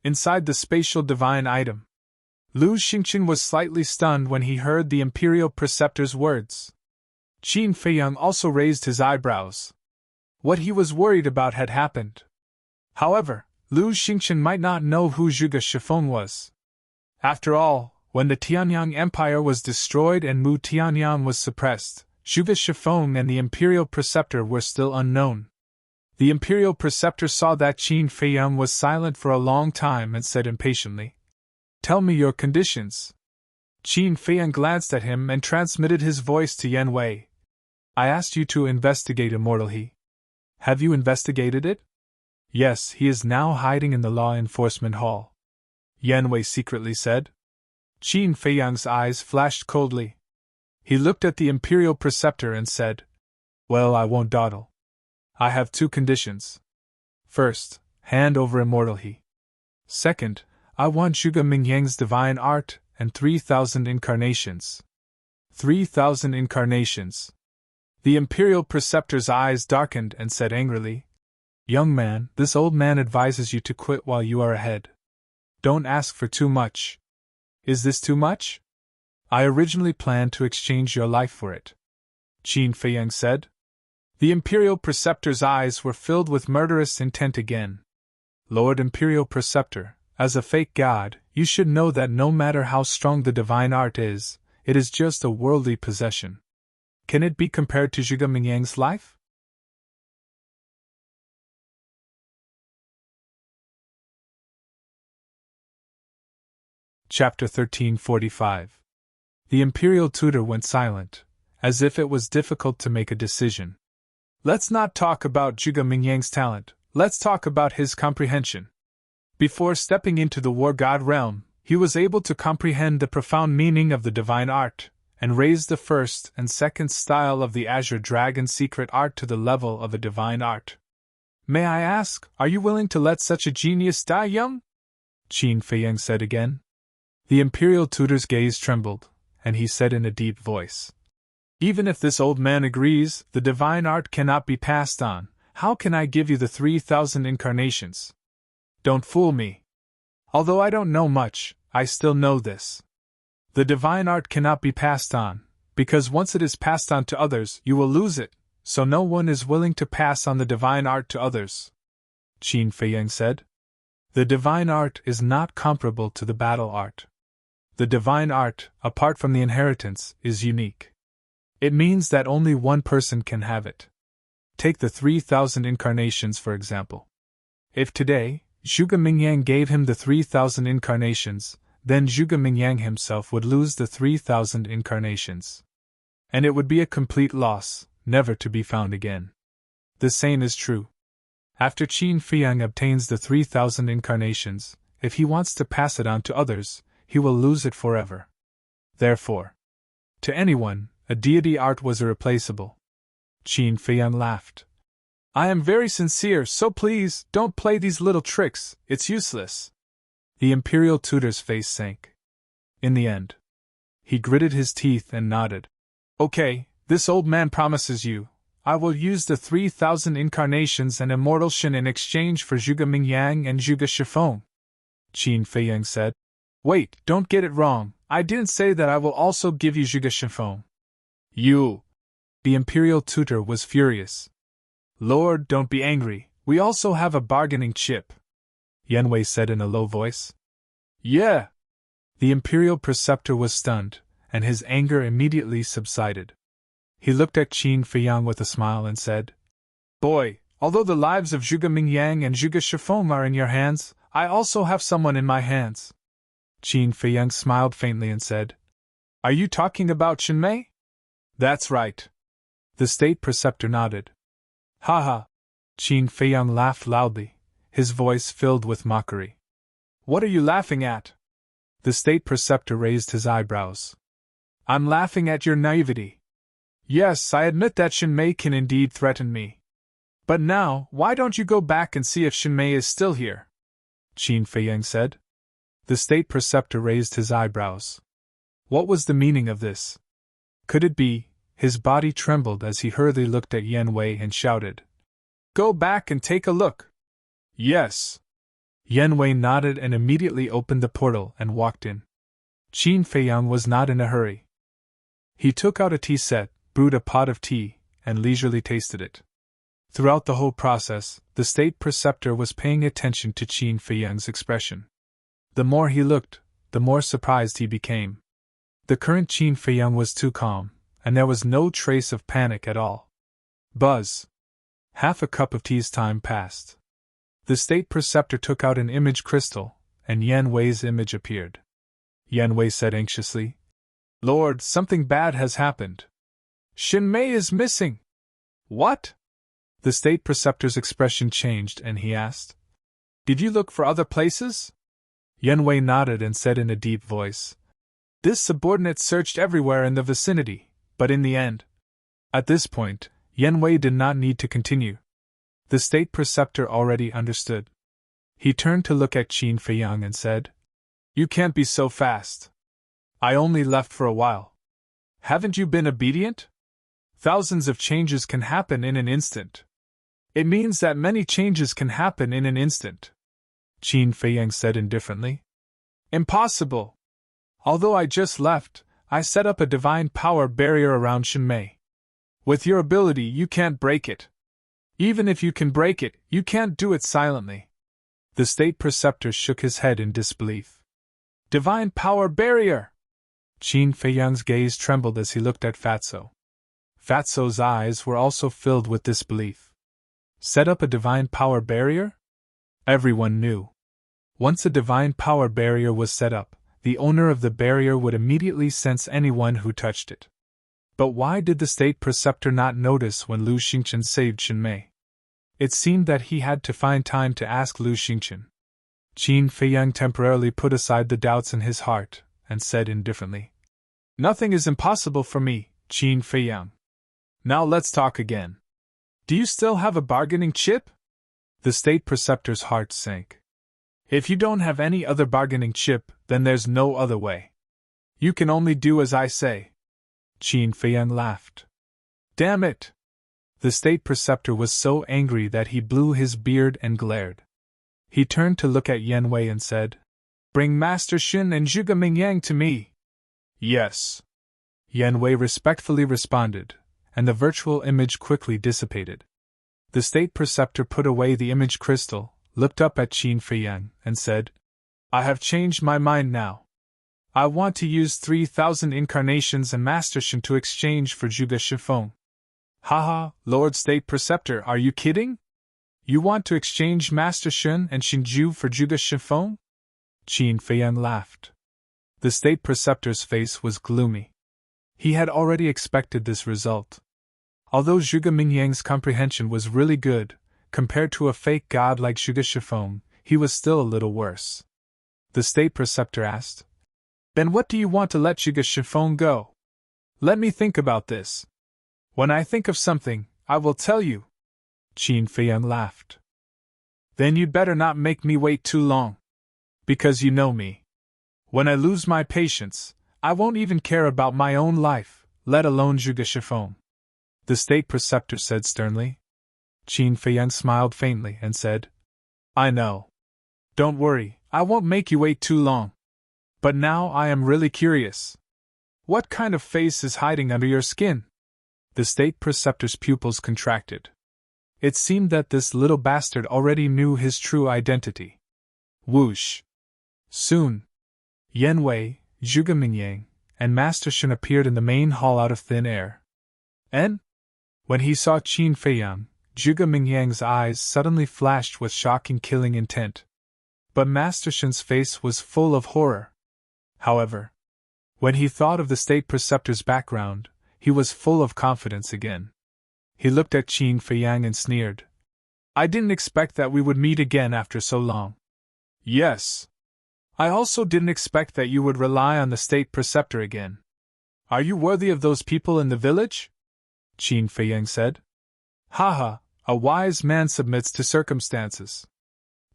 Inside the spatial divine item. Lu Xingqian was slightly stunned when he heard the Imperial Preceptor's words. Qin Feiyang also raised his eyebrows. What he was worried about had happened. However, Lu Xingqian might not know who Zhuge Shifeng was. After all, when the Tianyang Empire was destroyed and Mu Tianyang was suppressed, Zhuge Shifeng and the Imperial Preceptor were still unknown. The Imperial Preceptor saw that Qin Feiyang was silent for a long time and said impatiently, "Tell me your conditions." Qin Feiyang glanced at him and transmitted his voice to Yan Wei. "I asked you to investigate Immortal He. Have you investigated it?" "Yes, he is now hiding in the Law Enforcement Hall," Yan Wei secretly said. Qin Feiyang's eyes flashed coldly. He looked at the Imperial Preceptor and said, "Well, I won't dawdle. I have 2 conditions. First, hand over Immortal He. Second, I want Zhuge Mingyang's divine art and 3,000 incarnations." 3,000 incarnations. The Imperial Preceptor's eyes darkened and said angrily, "Young man, this old man advises you to quit while you are ahead. Don't ask for too much." "Is this too much?" "I originally planned to exchange your life for it," Qin Feiyang said. The Imperial Preceptor's eyes were filled with murderous intent again. "Lord Imperial Preceptor, as a fake god, you should know that no matter how strong the divine art is, It is just a worldly possession. Can it be compared to Zhuge Mingyang's life? Chapter 1345. The imperial tutor went silent, as if it was difficult to make a decision. Let's not talk about Zhuge Mingyang's talent, let's talk about his comprehension. Before stepping into the war god realm, he was able to comprehend the profound meaning of the divine art, and raised the first and second style of the Azure Dragon secret art to the level of a divine art. May I ask, are you willing to let such a genius die young? Qin Feiyang said again. The imperial tutor's gaze trembled, and he said in a deep voice, Even if this old man agrees, the divine art cannot be passed on. How can I give you the 3,000 incarnations? Don't fool me. Although I don't know much, I still know this. The divine art cannot be passed on, because once it is passed on to others, you will lose it, so no one is willing to pass on the divine art to others. Qin Feiyang said. The divine art is not comparable to the battle art. The divine art, apart from the inheritance, is unique. It means that only one person can have it. Take the 3,000 incarnations for example. If today, Zhuge Mingyang gave him the 3,000 incarnations, then Zhuge Mingyang himself would lose the 3,000 incarnations. And it would be a complete loss, never to be found again. The same is true. After Qin Feiyang obtains the 3,000 incarnations, if he wants to pass it on to others, he will lose it forever. Therefore, to anyone, a deity art was irreplaceable. Qin Feiyang laughed. I am very sincere, so please, don't play these little tricks, it's useless. The imperial tutor's face sank. In the end, he gritted his teeth and nodded. Okay, this old man promises you, I will use the 3,000 incarnations and immortal Shen in exchange for Zhuge Mingyang and Zhuge Shifeng. Qin Feiyang said. Wait, don't get it wrong, I didn't say that I will also give you Zhuge Shifeng. You! The imperial tutor was furious. Lord, don't be angry, we also have a bargaining chip. Yanwei said in a low voice. Yeah! The imperial preceptor was stunned, and his anger immediately subsided. He looked at Qin Feiyang with a smile and said, Boy, although the lives of Zhuge Mingyang and Zhuge Shifeng are in your hands, I also have someone in my hands. Qin Feiyang smiled faintly and said, Are you talking about Shenmei? That's right. The state preceptor nodded. Ha ha! Qin Feiyang laughed loudly, his voice filled with mockery. What are you laughing at? The state preceptor raised his eyebrows. I'm laughing at your naivety. Yes, I admit that Shenmei can indeed threaten me. But now, why don't you go back and see if Shenmei is still here? Qin Feiyang said. The state preceptor raised his eyebrows. What was the meaning of this? Could it be? His body trembled as he hurriedly looked at Yanwei and shouted. Go back and take a look. Yes. Yanwei nodded and immediately opened the portal and walked in. Qin Feiyang was not in a hurry. He took out a tea set, brewed a pot of tea, and leisurely tasted it. Throughout the whole process, the state preceptor was paying attention to Qin Feiyang's expression. The more he looked, the more surprised he became. The current Qin Feiyang was too calm, and there was no trace of panic at all. Buzz! Half a cup of tea's time passed. The state preceptor took out an image crystal, and Yanwei's image appeared. Yanwei said anxiously, Lord, something bad has happened. Shenmei is missing. What? The state preceptor's expression changed and he asked, Did you look for other places? Yanwei nodded and said in a deep voice, This subordinate searched everywhere in the vicinity, but in the end. At this point, Yanwei did not need to continue. The state preceptor already understood. He turned to look at Qin Feiyang and said, You can't be so fast. I only left for a while. Haven't you been obedient? Thousands of changes can happen in an instant. It means that many changes can happen in an instant. Qin Feiyang said indifferently. Impossible. Although I just left, I set up a divine power barrier around Shenmei. With your ability, you can't break it. Even if you can break it, you can't do it silently. The state preceptor shook his head in disbelief. Divine power barrier! Qin Feiyang's gaze trembled as he looked at Fatso. Fatso's eyes were also filled with disbelief. Set up a divine power barrier? Everyone knew. Once a divine power barrier was set up, the owner of the barrier would immediately sense anyone who touched it. But why did the state preceptor not notice when Lu Xingchen saved Xinmei? It seemed that he had to find time to ask Lu Xingchen. Qin Feiyang temporarily put aside the doubts in his heart, and said indifferently, "Nothing is impossible for me, Qin Feiyang. Now let's talk again. Do you still have a bargaining chip?" The state preceptor's heart sank. "If you don't have any other bargaining chip, then there's no other way. You can only do as I say." Qin Feiyang laughed. "Damn it!" The state preceptor was so angry that he blew his beard and glared. He turned to look at Yan Wei and said, "Bring Master Xin and Zhuge Mingyang to me." "Yes." Yan Wei respectfully responded, and the virtual image quickly dissipated. The state preceptor put away the image crystal, looked up at Qin Feiyang, and said, "I have changed my mind now. I want to use 3,000 incarnations and Master Xin to exchange for Zhuge Shifeng." "Haha, Lord State Preceptor, are you kidding? You want to exchange Master Xin and Xinju for Zhuge Shifeng?" Qin Feiyang laughed. The State Preceptor's face was gloomy. He had already expected this result. Although Zhuge Mingyang's comprehension was really good, compared to a fake god like Zhuge Shifeng, he was still a little worse. The State Preceptor asked, "Then what do you want to let Zhuge Shifeng go?" "Let me think about this. When I think of something, I will tell you." Qin Feiyang laughed. "Then you'd better not make me wait too long. Because you know me. When I lose my patience, I won't even care about my own life, let alone Zhuge Shifeng," the State Preceptor said sternly. Qin Feiyang smiled faintly and said, "I know. Don't worry, I won't make you wait too long. But now I am really curious. What kind of face is hiding under your skin?" The State Preceptor's pupils contracted. It seemed that this little bastard already knew his true identity. Whoosh! Soon, Yan Wei, Zhuge Mingyang, and Master Xin appeared in the main hall out of thin air. And when he saw Qin Feiyang, Zhuge Mingyang's eyes suddenly flashed with shocking killing intent. But Master Xin's face was full of horror. However, when he thought of the State Preceptor's background, he was full of confidence again. He looked at Qin Feiyang and sneered. "I didn't expect that we would meet again after so long." "Yes. I also didn't expect that you would rely on the State Preceptor again. Are you worthy of those people in the village?" Qin Feiyang said. "Haha, a wise man submits to circumstances.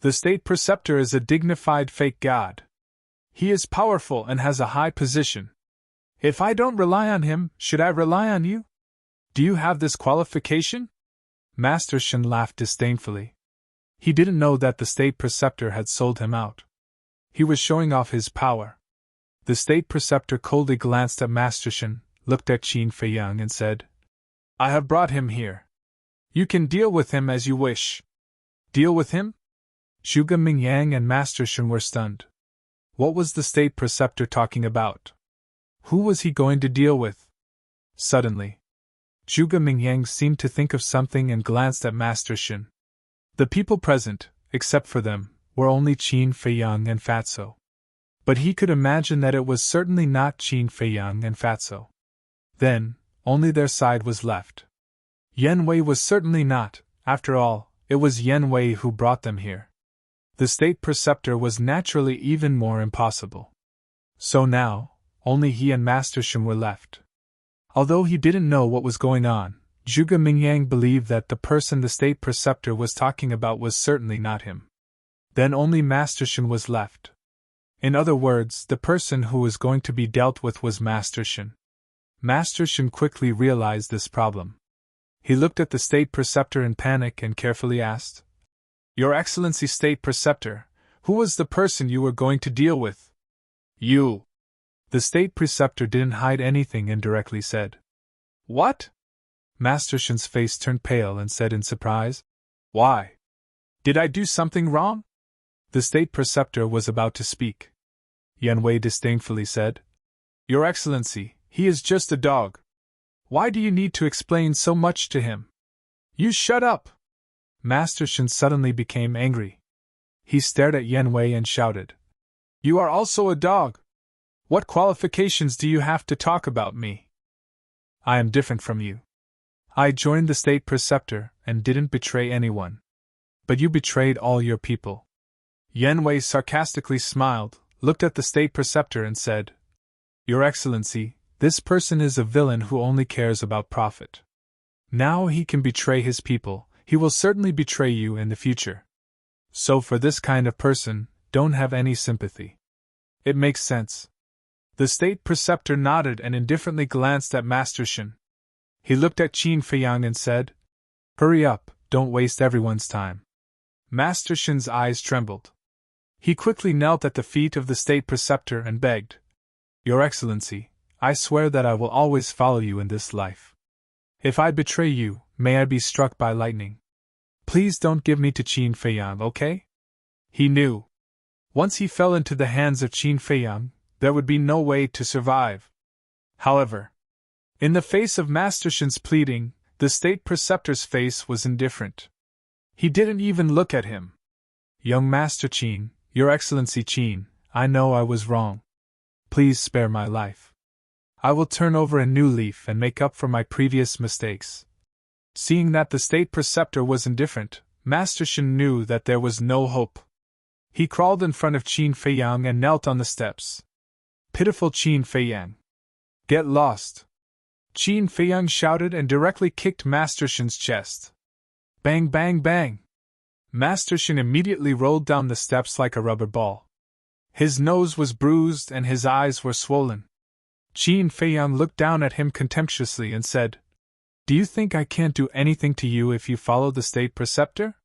The State Preceptor is a dignified fake god. He is powerful and has a high position. If I don't rely on him, should I rely on you? Do you have this qualification?" Master Xin laughed disdainfully. He didn't know that the State Preceptor had sold him out. He was showing off his power. The State Preceptor coldly glanced at Master Xin, looked at Qin Feiyang and said, "I have brought him here. You can deal with him as you wish." "Deal with him?" Zhuge Mingyang and Master Xin were stunned. What was the State Preceptor talking about? Who was he going to deal with? Suddenly, Zhuge Mingyang seemed to think of something and glanced at Master Xin. The people present, except for them, were only Qin Feiyang and Fatso. But he could imagine that it was certainly not Qin Feiyang and Fatso. Then, only their side was left. Yan Wei was certainly not, after all, it was Yan Wei who brought them here. The State Preceptor was naturally even more impossible. So now, only he and Master Xin were left. Although he didn't know what was going on, Zhuge Mingyang believed that the person the State Preceptor was talking about was certainly not him. Then only Master Xin was left. In other words, the person who was going to be dealt with was Master Xin. Master Xin quickly realized this problem. He looked at the State Preceptor in panic and carefully asked, "Your Excellency State Preceptor, who was the person you were going to deal with?" "You." The State Preceptor didn't hide anything and directly said. "What?" Master Xin's face turned pale and said in surprise, "Why? Did I do something wrong?" The State Preceptor was about to speak. Yan Wei disdainfully said, Your Excellency, he is just a dog. Why do you need to explain so much to him? You shut up! Master Shen suddenly became angry. He stared at Yan Wei and shouted, You are also a dog! What qualifications do you have to talk about me? I am different from you. I joined the state preceptor and didn't betray anyone. But you betrayed all your people. Yan Wei sarcastically smiled, looked at the state preceptor and said, Your Excellency, this person is a villain who only cares about profit. Now he can betray his people, he will certainly betray you in the future. So for this kind of person, don't have any sympathy. It makes sense. The state preceptor nodded and indifferently glanced at Master Shen. He looked at Qin Feiyang and said, Hurry up, don't waste everyone's time. Master Shen's eyes trembled. He quickly knelt at the feet of the state preceptor and begged, Your Excellency, I swear that I will always follow you in this life. If I betray you, may I be struck by lightning. Please don't give me to Qin Feiyang, okay? He knew. Once he fell into the hands of Qin Feiyang, there would be no way to survive. However, in the face of Master Shen's pleading, the state preceptor's face was indifferent. He didn't even look at him. Young Master Qin, Your Excellency Qin, I know I was wrong. Please spare my life. I will turn over a new leaf and make up for my previous mistakes. Seeing that the state preceptor was indifferent, Master Shen knew that there was no hope. He crawled in front of Qin Feiyang and knelt on the steps. Pitiful Qin Feiyang. Get lost! Qin Feiyang shouted and directly kicked Master Shen's chest. Bang, bang, bang! Master Shen immediately rolled down the steps like a rubber ball. His nose was bruised and his eyes were swollen. Qin Feiyang looked down at him contemptuously and said, Do you think I can't do anything to you if you follow the state preceptor?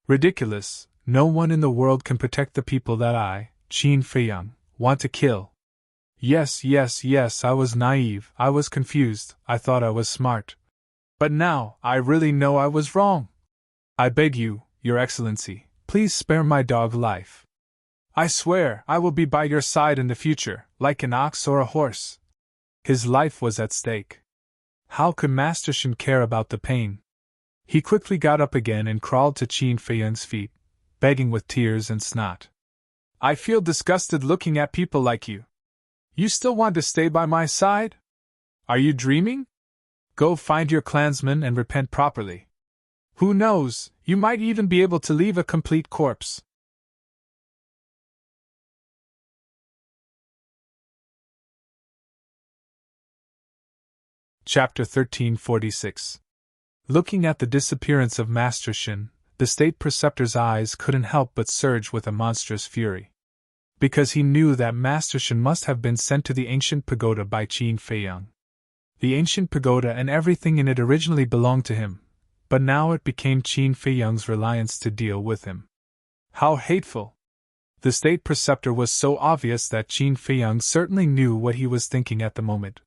Ridiculous, no one in the world can protect the people that I, Qin Feiyang, want to kill. Yes, I was naive, I was confused, I thought I was smart. But now, I really know I was wrong. I beg you, Your Excellency, please spare my dog life. I swear I will be by your side in the future, like an ox or a horse. His life was at stake. How could Master Shen care about the pain? He quickly got up again and crawled to Qin Feiyang's feet, begging with tears and snot. I feel disgusted looking at people like you. You still want to stay by my side? Are you dreaming? Go find your clansmen and repent properly. Who knows, you might even be able to leave a complete corpse. Chapter 1346. Looking at the disappearance of Master Shen, the state preceptor's eyes couldn't help but surge with a monstrous fury. Because he knew that Master Shen must have been sent to the ancient pagoda by Qin Feiyang. The ancient pagoda and everything in it originally belonged to him, but now it became Qin Feiyang's reliance to deal with him. How hateful! The state preceptor was so obvious that Qin Feiyang certainly knew what he was thinking at the moment.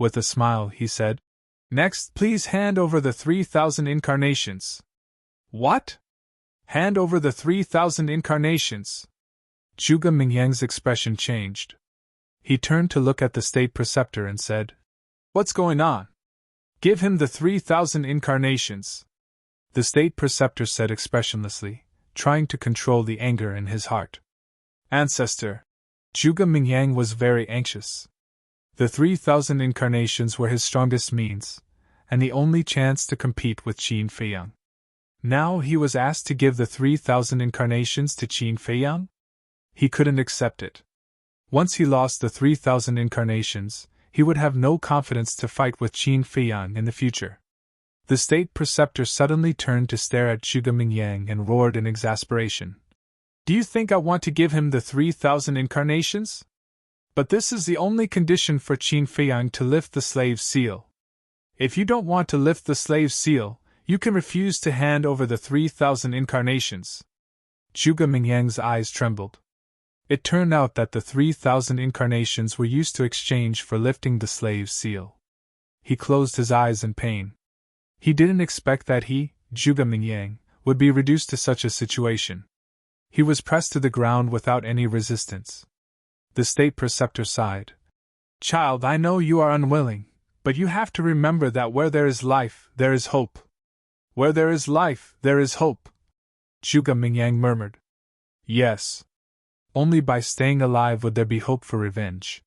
With a smile, he said, Next, please hand over the 3,000 incarnations. What? Hand over the 3,000 incarnations? Zhuge Mingyang's expression changed. He turned to look at the state preceptor and said, What's going on? Give him the 3,000 incarnations. The state preceptor said expressionlessly, trying to control the anger in his heart. Ancestor. Zhuge Mingyang was very anxious. The 3,000 incarnations were his strongest means, and the only chance to compete with Qin Feiyang. Now he was asked to give the 3,000 incarnations to Qin Feiyang? He couldn't accept it. Once he lost the 3,000 incarnations, he would have no confidence to fight with Qin Feiyang in the future. The state preceptor suddenly turned to stare at Zhuge Mingyang and roared in exasperation. Do you think I want to give him the 3,000 incarnations? But this is the only condition for Qin Feiyang to lift the slave seal. If you don't want to lift the slave seal, you can refuse to hand over the 3,000 incarnations. Zhuge Mingyang's eyes trembled. It turned out that the 3,000 incarnations were used to exchange for lifting the slave seal. He closed his eyes in pain. He didn't expect that he, Zhuge Mingyang, would be reduced to such a situation. He was pressed to the ground without any resistance. The state preceptor sighed. Child, I know you are unwilling, but you have to remember that where there is life, there is hope. Where there is life, there is hope, Zhuge Mingyang murmured. Yes. Only by staying alive would there be hope for revenge.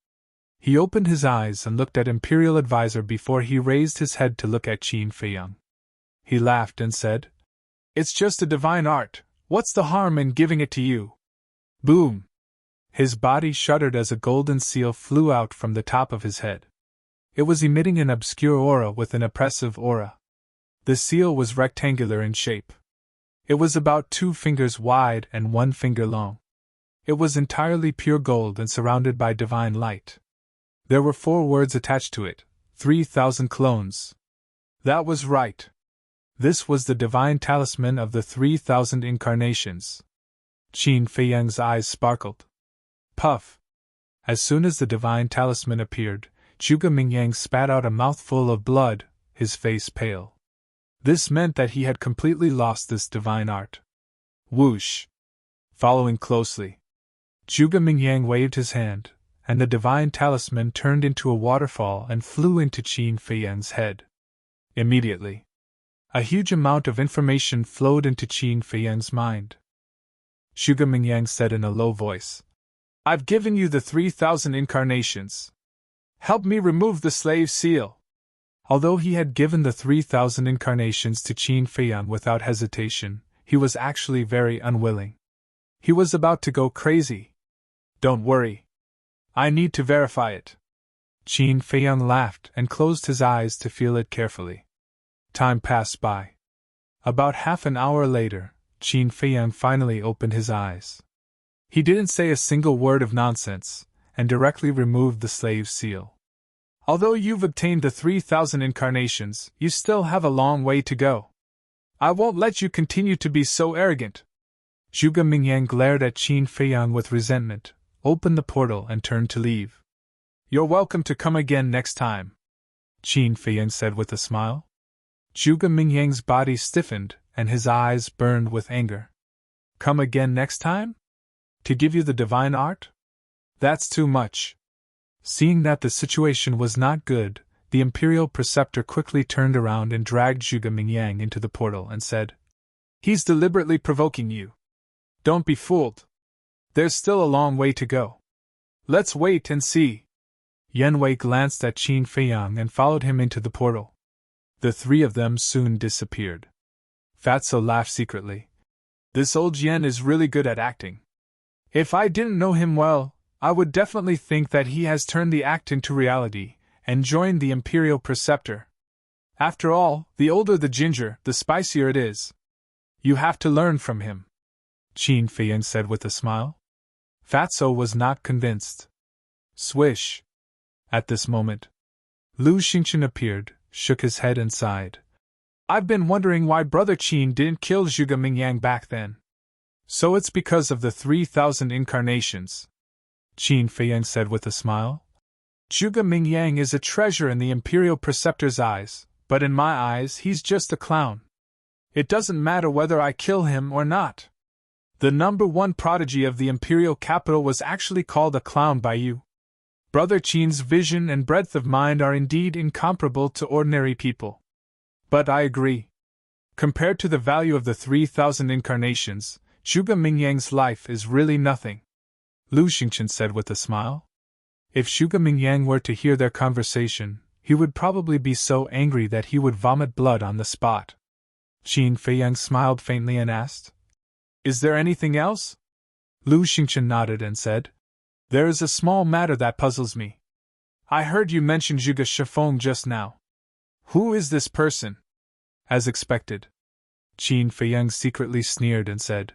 He opened his eyes and looked at Imperial Advisor before he raised his head to look at Qin Feiyang. He laughed and said, It's just a divine art, what's the harm in giving it to you? Boom! His body shuddered as a golden seal flew out from the top of his head. It was emitting an obscure aura with an oppressive aura. The seal was rectangular in shape. It was about 2 fingers wide and 1 finger long. It was entirely pure gold and surrounded by divine light. There were 4 words attached to it, 3,000 clones. That was right. This was the divine talisman of the 3,000 incarnations. Qin Feiyang's eyes sparkled. Puff! As soon as the divine talisman appeared, Zhuge Mingyang spat out a mouthful of blood, his face pale. This meant that he had completely lost this divine art. Whoosh! Following closely, Zhuge Mingyang waved his hand, and the divine talisman turned into a waterfall and flew into Qin Feiyang's head. Immediately, a huge amount of information flowed into Qin Feiyang's mind. Zhuge Mingyang said in a low voice, I've given you the 3,000 incarnations. Help me remove the slave seal. Although he had given the 3,000 incarnations to Qin Feiyang without hesitation, he was actually very unwilling. He was about to go crazy. Don't worry. I need to verify it. Qin Feiyang laughed and closed his eyes to feel it carefully. Time passed by. About half an hour later, Qin Feiyang finally opened his eyes. He didn't say a single word of nonsense, and directly removed the slave seal. Although you've obtained the 3,000 incarnations, you still have a long way to go. I won't let you continue to be so arrogant. Zhuge Mingyang glared at Qin Feiyang with resentment, opened the portal and turned to leave. You're welcome to come again next time, Qin Feiyang said with a smile. Zhuge Mingyang's body stiffened, and his eyes burned with anger. Come again next time? To give you the divine art? That's too much. Seeing that the situation was not good, the Imperial Preceptor quickly turned around and dragged Zhuge Mingyang into the portal and said, He's deliberately provoking you. Don't be fooled. There's still a long way to go. Let's wait and see. Yan Wei glanced at Qin Feiyang and followed him into the portal. The 3 of them soon disappeared. Fatso laughed secretly. This old Yan is really good at acting. If I didn't know him well, I would definitely think that he has turned the act into reality, and joined the Imperial Preceptor. After all, the older the ginger, the spicier it is. You have to learn from him, Qin Feiyang said with a smile. Fatso was not convinced. Swish! At this moment, Lu Xingqian appeared, shook his head and sighed. I've been wondering why Brother Qin didn't kill Zhuge Mingyang back then. So it's because of the 3,000 incarnations, Qin Feiyang said with a smile. Zhuge Mingyang is a treasure in the Imperial Preceptor's eyes, but in my eyes he's just a clown. It doesn't matter whether I kill him or not. The #1 prodigy of the Imperial capital was actually called a clown by you. Brother Qin's vision and breadth of mind are indeed incomparable to ordinary people. But I agree. Compared to the value of the 3,000 incarnations, Zhuge Mingyang's life is really nothing, Lu Xingqian said with a smile. If Zhuge Mingyang were to hear their conversation, he would probably be so angry that he would vomit blood on the spot. Qin Feiyang smiled faintly and asked, Is there anything else? Lu Xingqian nodded and said, There is a small matter that puzzles me. I heard you mention Zhuge Shifeng just now. Who is this person? As expected, Qin Feiyang secretly sneered and said,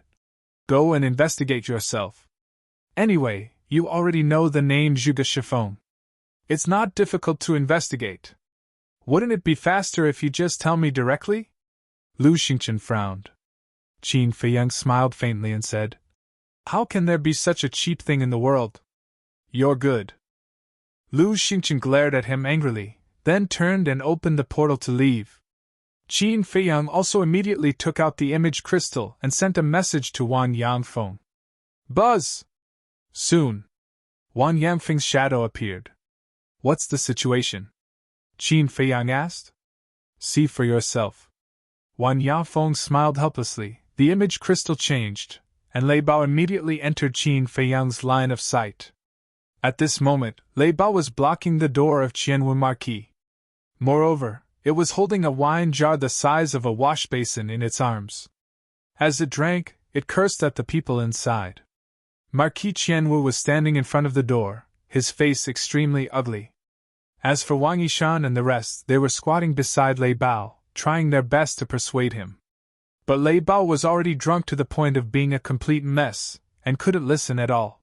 Go and investigate yourself. Anyway, you already know the name Zhuge Shifeng. It's not difficult to investigate. Wouldn't it be faster if you just tell me directly? Lu Xingqian frowned. Qin Feiyang smiled faintly and said, How can there be such a cheap thing in the world? You're good. Lu Xingqian glared at him angrily, then turned and opened the portal to leave. Qin Feiyang also immediately took out the image crystal and sent a message to Wan Yangfeng. Buzz! Soon, Wan Yangfeng's shadow appeared. What's the situation? Qin Feiyang asked. See for yourself. Wan Yafeng smiled helplessly. The image crystal changed, and Lei Bao immediately entered Qin Feiyang's line of sight. At this moment, Lei Bao was blocking the door of Qianwu Marquis. Moreover, it was holding a wine jar the size of a wash basin in its arms. As it drank, it cursed at the people inside. Marquis Qianwu was standing in front of the door, his face extremely ugly. As for Wang Yishan and the rest, they were squatting beside Lei Bao, trying their best to persuade him. But Lei Bao was already drunk to the point of being a complete mess, and couldn't listen at all.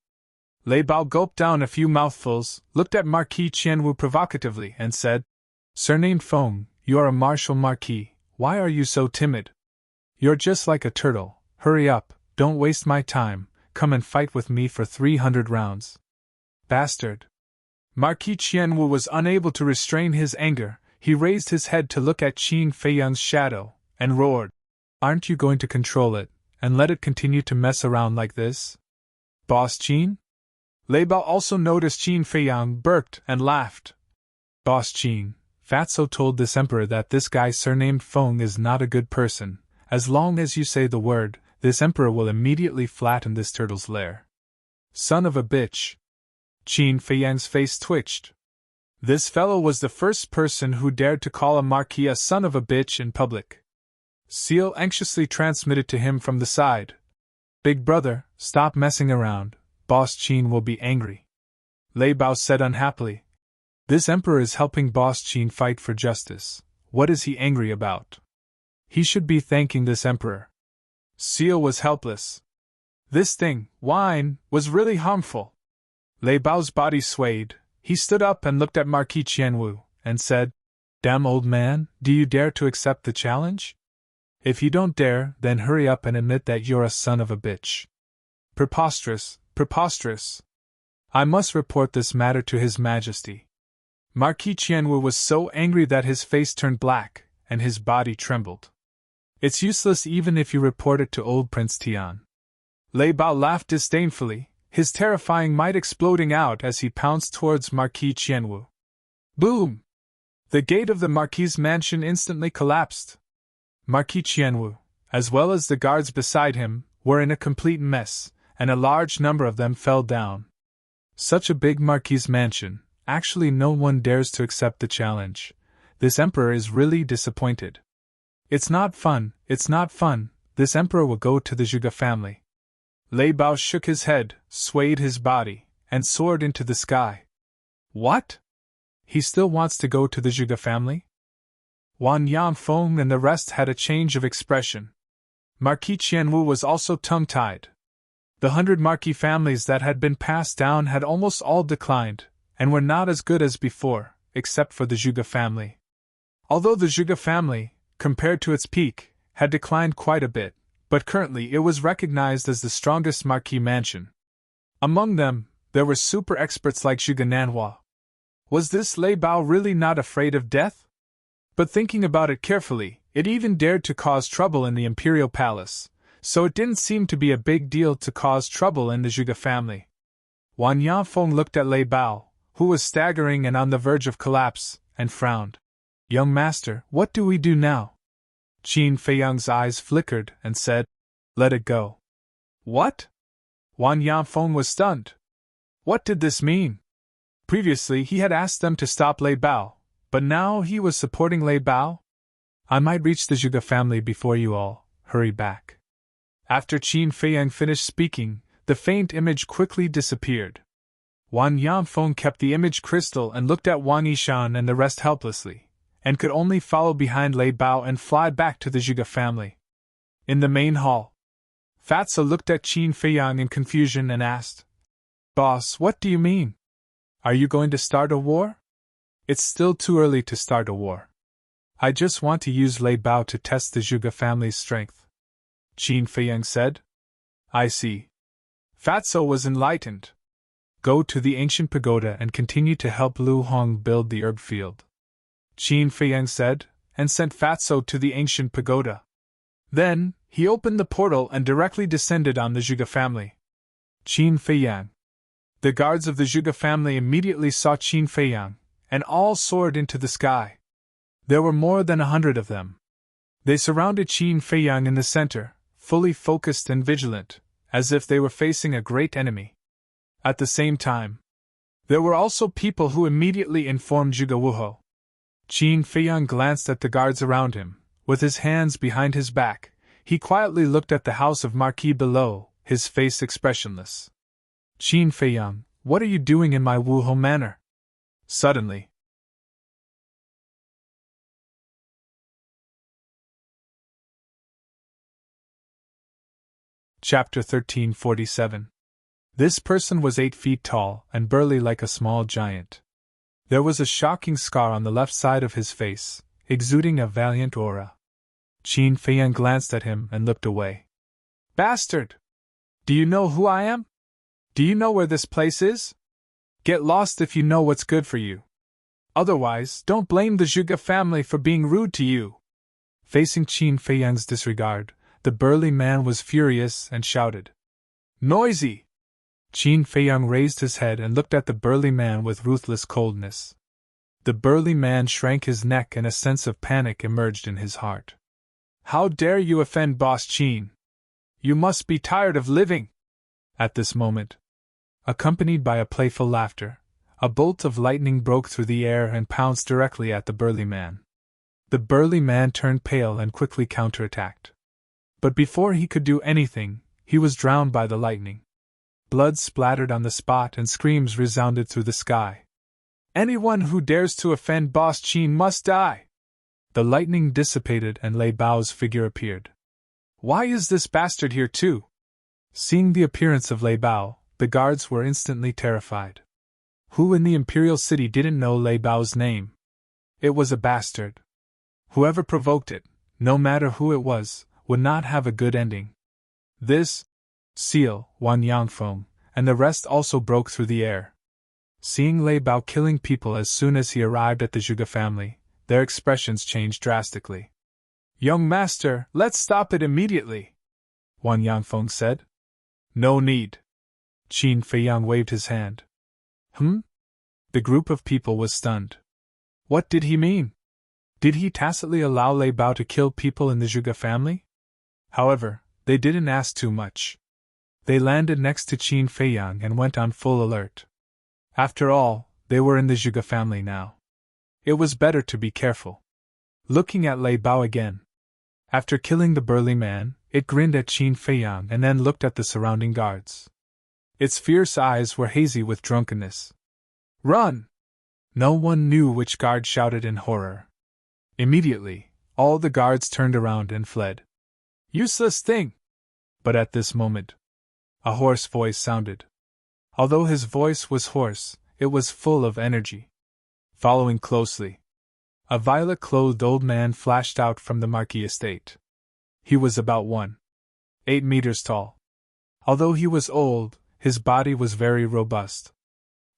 Lei Bao gulped down a few mouthfuls, looked at Marquis Qianwu provocatively, and said, Serene Feng, you are a martial marquis, why are you so timid? You're just like a turtle, hurry up, don't waste my time, come and fight with me for 300 rounds. Bastard! Marquis Qianwu was unable to restrain his anger. He raised his head to look at Qin Feiyang's shadow, and roared, Aren't you going to control it, and let it continue to mess around like this? Boss Qin? Lei Bao also noticed Qin Feiyang burped and laughed. Boss Qin, Fatso told this emperor that this guy surnamed Feng is not a good person. As long as you say the word, this emperor will immediately flatten this turtle's lair. Son of a bitch. Qin Feiyang's face twitched. This fellow was the first person who dared to call a marquis a son of a bitch in public. Seal anxiously transmitted to him from the side. Big brother, stop messing around, Boss Qin will be angry. Lei Bao said unhappily. This emperor is helping Boss Qin fight for justice. What is he angry about? He should be thanking this emperor. Seal was helpless. This thing, wine, was really harmful. Lei Bao's body swayed. He stood up and looked at Marquis Qianwu, and said, Damn old man, do you dare to accept the challenge? If you don't dare, then hurry up and admit that you're a son of a bitch. Preposterous, preposterous. I must report this matter to His Majesty. Marquis Qianwu was so angry that his face turned black, and his body trembled. It's useless even if you report it to old Prince Tian. Lei Bao laughed disdainfully, his terrifying might exploding out as he pounced towards Marquis Qianwu. Boom! The gate of the Marquis's mansion instantly collapsed. Marquis Qianwu, as well as the guards beside him, were in a complete mess, and a large number of them fell down. Such a big Marquis's mansion, actually no one dares to accept the challenge. This emperor is really disappointed. It's not fun, this emperor will go to the Zhuge family. Lei Bao shook his head, swayed his body, and soared into the sky. What? He still wants to go to the Zhuge family? Wan Yanfeng and the rest had a change of expression. Marquis Qianwu was also tongue-tied. The 100 marquis families that had been passed down had almost all declined, and were not as good as before, except for the Zhuge family. Although the Zhuge family, compared to its peak, had declined quite a bit, but currently it was recognized as the strongest marquis mansion. Among them, there were super experts like Zhuge Nanhua. Was this Lei Bao really not afraid of death? But thinking about it carefully, it even dared to cause trouble in the imperial palace, so it didn't seem to be a big deal to cause trouble in the Zhuge family. Wan Yanfeng looked at Lei Bao, who was staggering and on the verge of collapse, and frowned. Young master, what do we do now? Qin Feiyang's eyes flickered and said, Let it go. What? Wan Yanfeng was stunned. What did this mean? Previously he had asked them to stop Lei Bao, but now he was supporting Lei Bao? I might reach the Zhuge family before you all, hurry back. After Qin Feiyang finished speaking, the faint image quickly disappeared. Wan Yanfeng kept the image crystal and looked at Wang Yishan and the rest helplessly, and could only follow behind Lei Bao and fly back to the Zhuge family. In the main hall, Fatso looked at Qin Feiyang in confusion and asked, Boss, what do you mean? Are you going to start a war? It's still too early to start a war. I just want to use Lei Bao to test the Zhuge family's strength. Qin Feiyang said. I see. Fatso was enlightened. Go to the ancient pagoda and continue to help Lu Hong build the herb field. Qin Feiyang said, and sent Fatso to the ancient pagoda. Then, he opened the portal and directly descended on the Zhuge family. Qin Feiyang. The guards of the Zhuge family immediately saw Qin Feiyang, and all soared into the sky. There were more than 100 of them. They surrounded Qin Feiyang in the center, fully focused and vigilant, as if they were facing a great enemy. At the same time, there were also people who immediately informed Zhuge Wuhou. Qin Feiyang glanced at the guards around him. With his hands behind his back, he quietly looked at the house of Marquis below, his face expressionless. Qin Feiyang, what are you doing in my Wuhou manor? Suddenly. Chapter 1347. This person was 8 feet tall and burly like a small giant. There was a shocking scar on the left side of his face, exuding a valiant aura. Qin Feiyang glanced at him and looked away. Bastard! Do you know who I am? Do you know where this place is? Get lost if you know what's good for you. Otherwise, don't blame the Zhuge family for being rude to you. Facing Qin Feiyang's disregard, the burly man was furious and shouted. Noisy! Qin Feiyang raised his head and looked at the burly man with ruthless coldness. The burly man shrank his neck and a sense of panic emerged in his heart. How dare you offend Boss Qin? You must be tired of living! At this moment, accompanied by a playful laughter, a bolt of lightning broke through the air and pounced directly at the burly man. The burly man turned pale and quickly counterattacked. But before he could do anything, he was drowned by the lightning. Blood splattered on the spot and screams resounded through the sky. Anyone who dares to offend Boss Qin must die! The lightning dissipated and Lei Bao's figure appeared. Why is this bastard here too? Seeing the appearance of Lei Bao, the guards were instantly terrified. Who in the imperial city didn't know Lei Bao's name? It was a bastard. Whoever provoked it, no matter who it was, would not have a good ending. This, Seal, Wan Yangfeng, and the rest also broke through the air. Seeing Lei Bao killing people as soon as he arrived at the Zhuge family, their expressions changed drastically. Young master, let's stop it immediately, Wan Yangfeng said. No need. Qin Feiyang waved his hand. The group of people was stunned. What did he mean? Did he tacitly allow Lei Bao to kill people in the Zhuge family? However, they didn't ask too much. They landed next to Qin Feiyang and went on full alert. After all, they were in the Zhuge family now. It was better to be careful. Looking at Lei Bao again. After killing the burly man, it grinned at Qin Feiyang and then looked at the surrounding guards. Its fierce eyes were hazy with drunkenness. Run! No one knew which guard shouted in horror. Immediately, all the guards turned around and fled. Useless thing! But at this moment, a hoarse voice sounded. Although his voice was hoarse, it was full of energy. Following closely, a violet-clothed old man flashed out from the Marquis estate. He was about 1.8 meters tall. Although he was old, his body was very robust.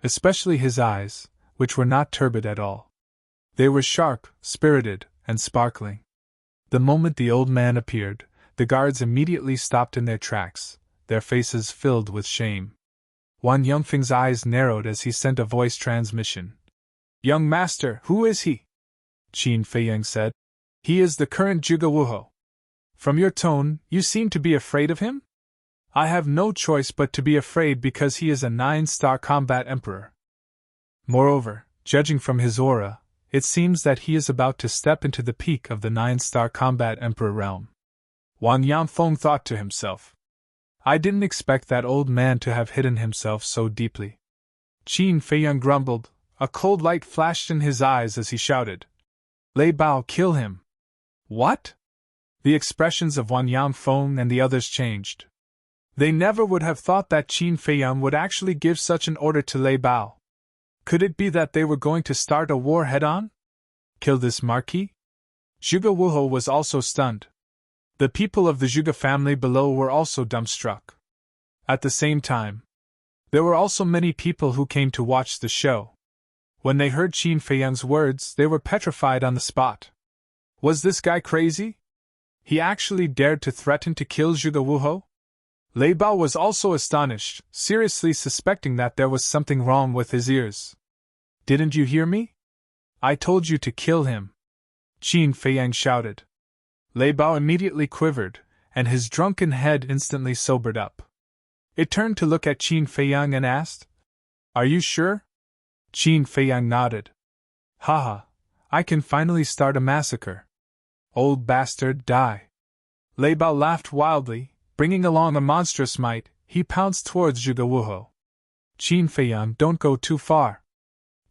Especially his eyes, which were not turbid at all. They were sharp, spirited, and sparkling. The moment the old man appeared, the guards immediately stopped in their tracks, their faces filled with shame. Wan Yangfeng's eyes narrowed as he sent a voice transmission. Young master, who is he? Qin Feiyang said. He is the current Zhuge Wuhou. From your tone, you seem to be afraid of him? I have no choice but to be afraid because he is a 9-star combat emperor. Moreover, judging from his aura, it seems that he is about to step into the peak of the 9-star combat emperor realm. Wan Yangfeng thought to himself. I didn't expect that old man to have hidden himself so deeply. Qin Feiyang grumbled. A cold light flashed in his eyes as he shouted. Lei Bao, kill him! What? The expressions of Wan Yangfeng and the others changed. They never would have thought that Qin Feiyang would actually give such an order to Lei Bao. Could it be that they were going to start a war head-on? Kill this Marquis? Zhuge Wuhou was also stunned. The people of the Zhuge family below were also dumbstruck. At the same time, there were also many people who came to watch the show. When they heard Qin Feiyang's words, they were petrified on the spot. Was this guy crazy? He actually dared to threaten to kill Zhuge Wuhou? Lei Bao was also astonished, seriously suspecting that there was something wrong with his ears. Didn't you hear me? I told you to kill him! Qin Feiyang shouted. Lei Bao immediately quivered, and his drunken head instantly sobered up. It turned to look at Qin Feiyang and asked, Are you sure? Qin Feiyang nodded. Haha, I can finally start a massacre. Old bastard, die. Lei Bao laughed wildly, bringing along a monstrous might. He pounced towards Zhuge Wuhou. Qin Feiyang, don't go too far.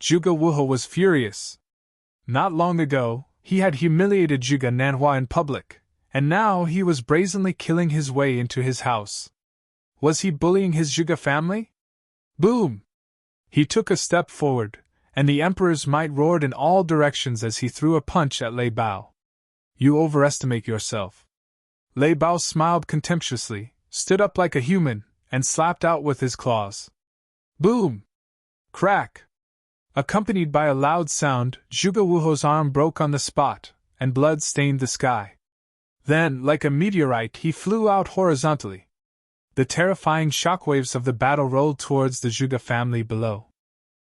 Zhuge Wuhou was furious. Not long ago, he had humiliated Zhuge Nanhua in public, and now he was brazenly killing his way into his house. Was he bullying his Zhuge family? Boom! He took a step forward, and the Emperor's might roared in all directions as he threw a punch at Lei Bao. You overestimate yourself. Lei Bao smiled contemptuously, stood up like a human, and slapped out with his claws. Boom! Crack! Accompanied by a loud sound, Zhuge Wuhou's arm broke on the spot, and blood stained the sky. Then, like a meteorite, he flew out horizontally. The terrifying shockwaves of the battle rolled towards the Zhuge family below.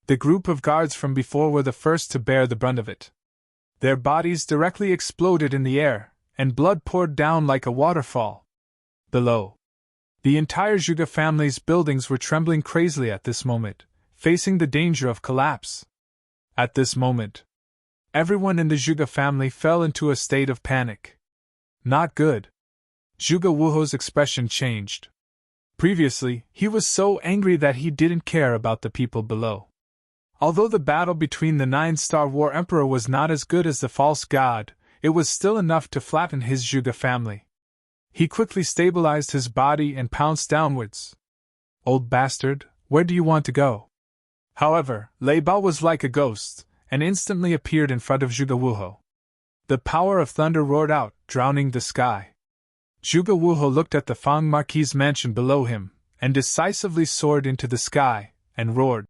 The group of guards from before were the first to bear the brunt of it. Their bodies directly exploded in the air, and blood poured down like a waterfall. Below, the entire Zhuge family's buildings were trembling crazily at this moment, facing the danger of collapse. At this moment, everyone in the Zhuge family fell into a state of panic. Not good. Zhuge Wuhou's expression changed. Previously, he was so angry that he didn't care about the people below. Although the battle between the 9-star War Emperor was not as good as the false god, it was still enough to flatten his Zhuge family. He quickly stabilized his body and pounced downwards. Old bastard, where do you want to go? However, Lei Bao was like a ghost, and instantly appeared in front of Zhuge Wuhou. The power of thunder roared out, drowning the sky. Zhuge Wuhou looked at the Fang Marquis' mansion below him, and decisively soared into the sky, and roared,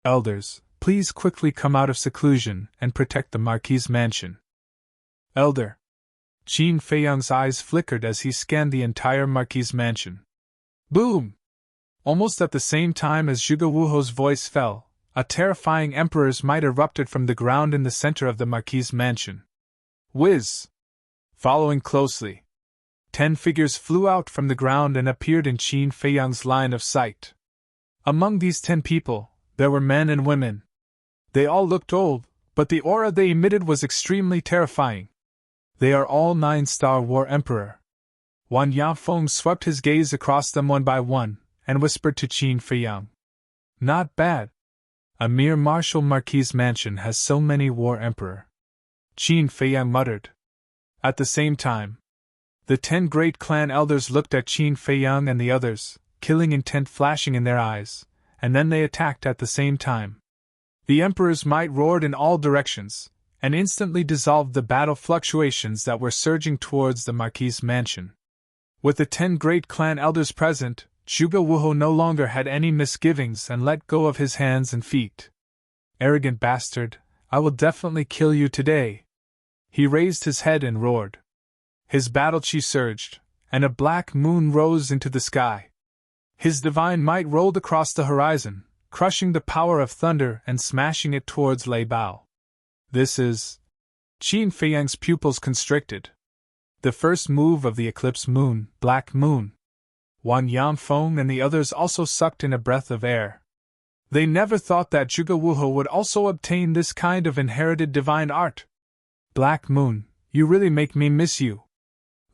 Elders, please quickly come out of seclusion and protect the Marquis' mansion. Elder. Qin Feiyang's eyes flickered as he scanned the entire Marquis' mansion. Boom! Almost at the same time as Zhuge Wuhou's voice fell, a terrifying emperor's might erupted from the ground in the center of the Marquis' mansion. Whiz! Following closely, 10 figures flew out from the ground and appeared in Qin Feiyang's line of sight. Among these 10 people, there were men and women. They all looked old, but the aura they emitted was extremely terrifying. They are all 9-star War Emperor. Wang Yangfeng swept his gaze across them one by one, and whispered to Qin Feiyang. Not bad. A mere martial Marquis' mansion has so many War Emperor. Qin Feiyang muttered. At the same time, the 10 great clan elders looked at Qin Feiyang and the others, killing intent flashing in their eyes, and then they attacked at the same time. The Emperor's might roared in all directions, and instantly dissolved the battle fluctuations that were surging towards the Marquis' mansion. With the 10 great clan elders present, Zhuge Wuhou no longer had any misgivings and let go of his hands and feet. Arrogant bastard, I will definitely kill you today. He raised his head and roared. His battle chi surged, and a black moon rose into the sky. His divine might rolled across the horizon, crushing the power of thunder and smashing it towards Lei Bao. This is... Qin Feiyang's pupils constricted. The first move of the eclipse moon, Black Moon. Wang Yangfeng and the others also sucked in a breath of air. They never thought that Zhuge Wuhou would also obtain this kind of inherited divine art. Black Moon, you really make me miss you.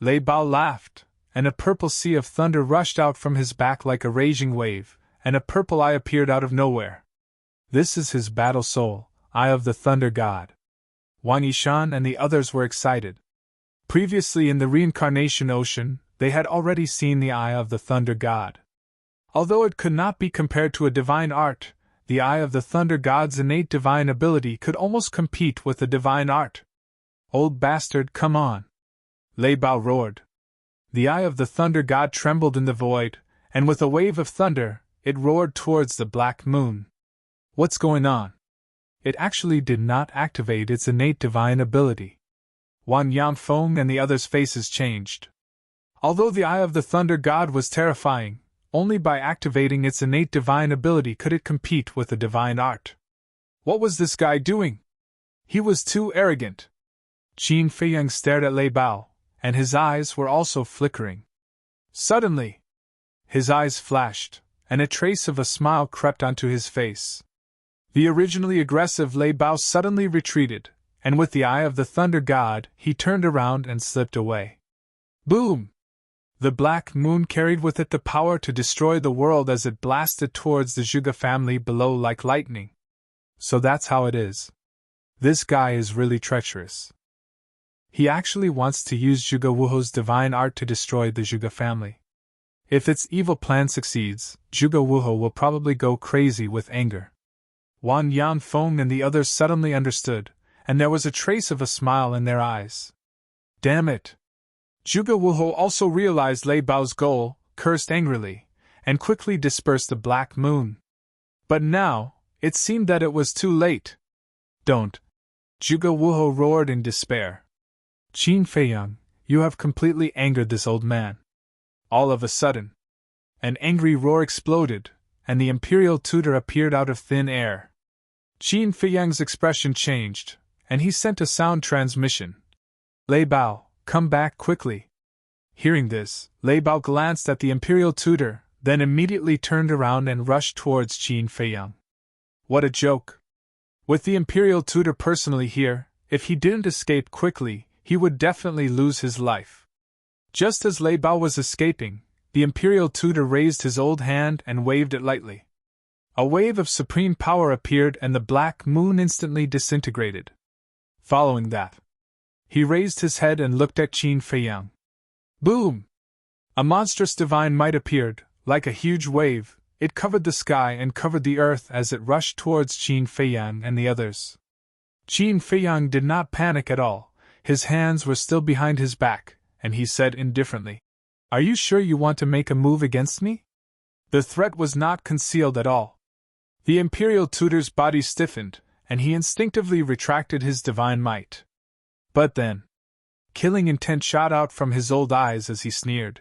Lei Bao laughed, and a purple sea of thunder rushed out from his back like a raging wave, and a purple eye appeared out of nowhere. This is his battle soul, Eye of the Thunder God. Wang Yishan and the others were excited. Previously in the reincarnation ocean, they had already seen the Eye of the Thunder God. Although it could not be compared to a divine art, the Eye of the Thunder God's innate divine ability could almost compete with the divine art. Old bastard, come on! Lei Bao roared. The Eye of the Thunder God trembled in the void, and with a wave of thunder, it roared towards the Black Moon. What's going on? It actually did not activate its innate divine ability. Wang Yangfeng and the others' faces changed. Although the Eye of the Thunder God was terrifying, only by activating its innate divine ability could it compete with the divine art. What was this guy doing? He was too arrogant. Qin Feiyang stared at Lei Bao, and his eyes were also flickering. Suddenly, his eyes flashed, and a trace of a smile crept onto his face. The originally aggressive Lei Bao suddenly retreated, and with the eye of the Thunder God, he turned around and slipped away. Boom! The black moon carried with it the power to destroy the world as it blasted towards the Zhuge family below like lightning. So that's how it is. This guy is really treacherous. He actually wants to use Zhuge Wuho's divine art to destroy the Zhuge family. If its evil plan succeeds, Zhuge Wuho will probably go crazy with anger. Wan Yanfeng and the others suddenly understood, and there was a trace of a smile in their eyes. Damn it! Zhuge Wuho also realized Lei Bao's goal, cursed angrily, and quickly dispersed the black moon. But now, it seemed that it was too late. Don't! Zhuge Wuho roared in despair. Qin Feiyang, you have completely angered this old man. All of a sudden, an angry roar exploded, and the imperial tutor appeared out of thin air. Qin Feiyang's expression changed, and he sent a sound transmission. Lei Bao, come back quickly. Hearing this, Lei Bao glanced at the imperial tutor, then immediately turned around and rushed towards Qin Feiyang. What a joke! With the imperial tutor personally here, if he didn't escape quickly, he would definitely lose his life. Just as Lei Bao was escaping, the imperial tutor raised his old hand and waved it lightly. A wave of supreme power appeared and the black moon instantly disintegrated. Following that, he raised his head and looked at Qin Feiyang. Boom! A monstrous divine might appeared, like a huge wave. It covered the sky and covered the earth as it rushed towards Qin Feiyang and the others. Qin Feiyang did not panic at all. His hands were still behind his back, and he said indifferently, Are you sure you want to make a move against me? The threat was not concealed at all. The imperial tutor's body stiffened, and he instinctively retracted his divine might. But then, killing intent shot out from his old eyes as he sneered.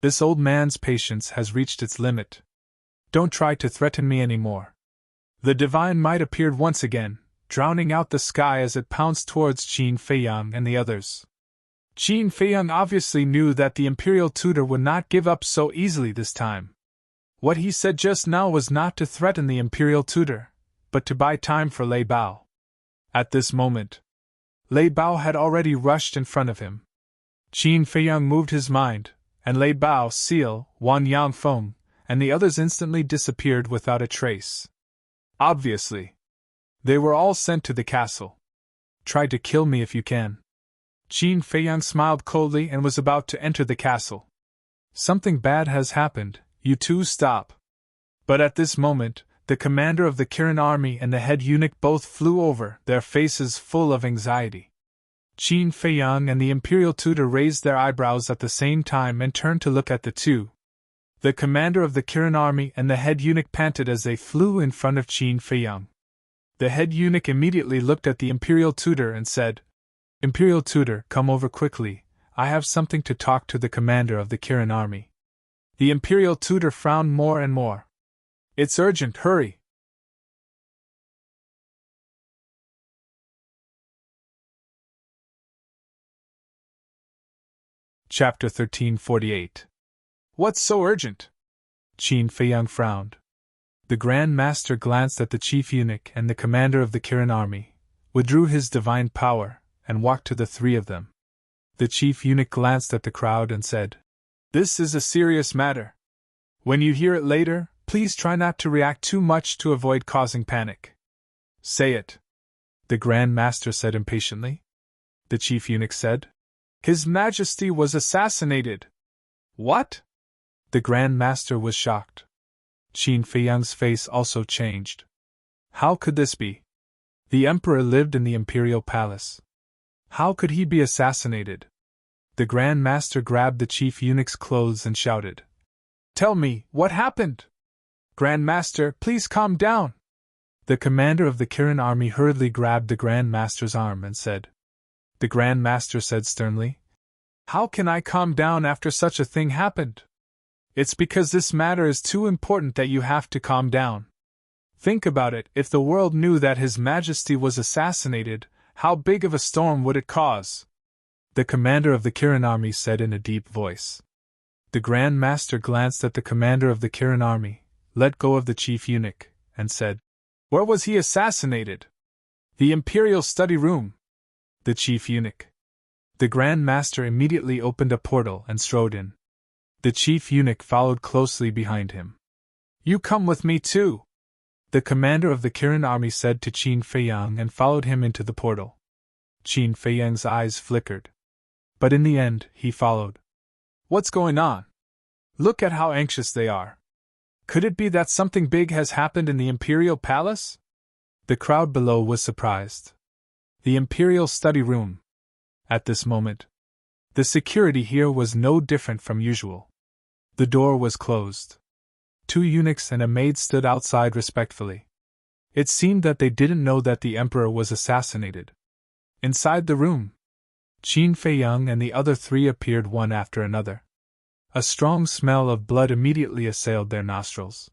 This old man's patience has reached its limit. Don't try to threaten me anymore. The divine might appeared once again, drowning out the sky as it pounced towards Qin Feiyang and the others. Qin Feiyang obviously knew that the imperial tutor would not give up so easily this time. What he said just now was not to threaten the imperial tutor, but to buy time for Lei Bao. At this moment, Lei Bao had already rushed in front of him. Qin Feiyang moved his mind, and Lei Bao, Seal, Wan Yanfeng, and the others instantly disappeared without a trace. Obviously, they were all sent to the castle. Try to kill me if you can. Qin Feiyang smiled coldly and was about to enter the castle. Something bad has happened, you two stop. But at this moment, the commander of the Kirin army and the head eunuch both flew over, their faces full of anxiety. Qin Feiyang and the imperial tutor raised their eyebrows at the same time and turned to look at the two. The commander of the Kirin army and the head eunuch panted as they flew in front of Qin Feiyang. The head eunuch immediately looked at the imperial tutor and said, Imperial tutor, come over quickly, I have something to talk to the commander of the Kirin army. The imperial tutor frowned more and more. It's urgent, hurry! Chapter 1348. What's so urgent? Qin Feiyang frowned. The Grand Master glanced at the chief eunuch and the commander of the Kirin army, withdrew his divine power, and walked to the three of them. The chief eunuch glanced at the crowd and said, This is a serious matter. When you hear it later, please try not to react too much to avoid causing panic. Say it. The Grand Master said impatiently. The chief eunuch said, His Majesty was assassinated. What? The Grand Master was shocked. Qin Feiyang's face also changed. How could this be? The Emperor lived in the imperial palace. How could he be assassinated? The Grand Master grabbed the chief eunuch's clothes and shouted, Tell me, what happened? Grand Master, please calm down. The commander of the Kirin army hurriedly grabbed the Grand Master's arm and said. The Grand Master said sternly, How can I calm down after such a thing happened? It's because this matter is too important that you have to calm down. Think about it, if the world knew that His Majesty was assassinated, how big of a storm would it cause? The commander of the Kirin army said in a deep voice. The Grand Master glanced at the commander of the Kirin army, let go of the chief eunuch, and said, Where was he assassinated? The Imperial Study Room. The chief eunuch. The Grand Master immediately opened a portal and strode in. The chief eunuch followed closely behind him. You come with me too, the commander of the Kirin army said to Qin Feiyang and followed him into the portal. Qin Feiyang's eyes flickered. But in the end, he followed. What's going on? Look at how anxious they are. Could it be that something big has happened in the Imperial Palace? The crowd below was surprised. The Imperial Study Room. At this moment, the security here was no different from usual. The door was closed. 2 eunuchs and a maid stood outside respectfully. It seemed that they didn't know that the emperor was assassinated. Inside the room, Qin Feiyang and the other 3 appeared one after another. A strong smell of blood immediately assailed their nostrils.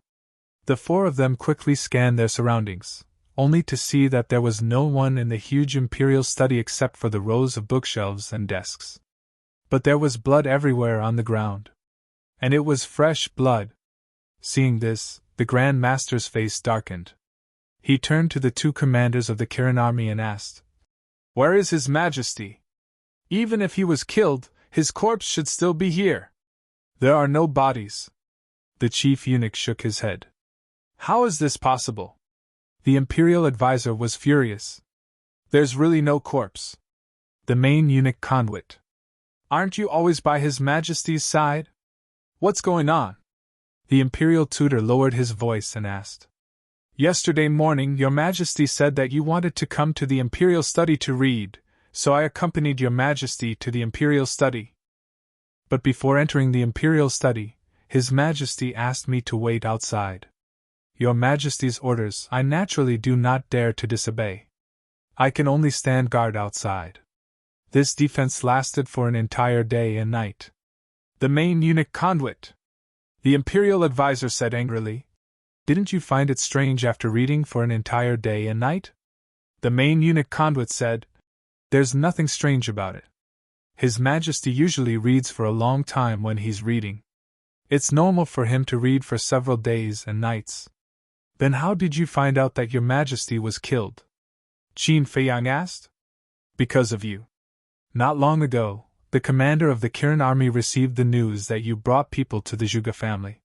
The 4 of them quickly scanned their surroundings, only to see that there was no one in the huge imperial study except for the rows of bookshelves and desks. But there was blood everywhere on the ground. And it was fresh blood. Seeing this, the Grand Master's face darkened. He turned to the 2 commanders of the Kirin army and asked, Where is His Majesty? Even if he was killed, his corpse should still be here. There are no bodies. The chief eunuch shook his head. How is this possible? The imperial advisor was furious. There's really no corpse. The main eunuch conduit. Aren't you always by His Majesty's side? What's going on? The imperial tutor lowered his voice and asked. Yesterday morning Your Majesty said that you wanted to come to the imperial study to read, so I accompanied Your Majesty to the imperial study. But before entering the imperial study, His Majesty asked me to wait outside. Your Majesty's orders I naturally do not dare to disobey. I can only stand guard outside. This defense lasted for an entire day and night. The main eunuch conduit. The imperial advisor said angrily, Didn't you find it strange after reading for an entire day and night? The main eunuch conduit said, There's nothing strange about it. His Majesty usually reads for a long time when he's reading. It's normal for him to read for several days and nights. Then how did you find out that Your Majesty was killed? Qin Feiyang asked. Because of you. Not long ago, the commander of the Kirin army received the news that you brought people to the Zhuge family.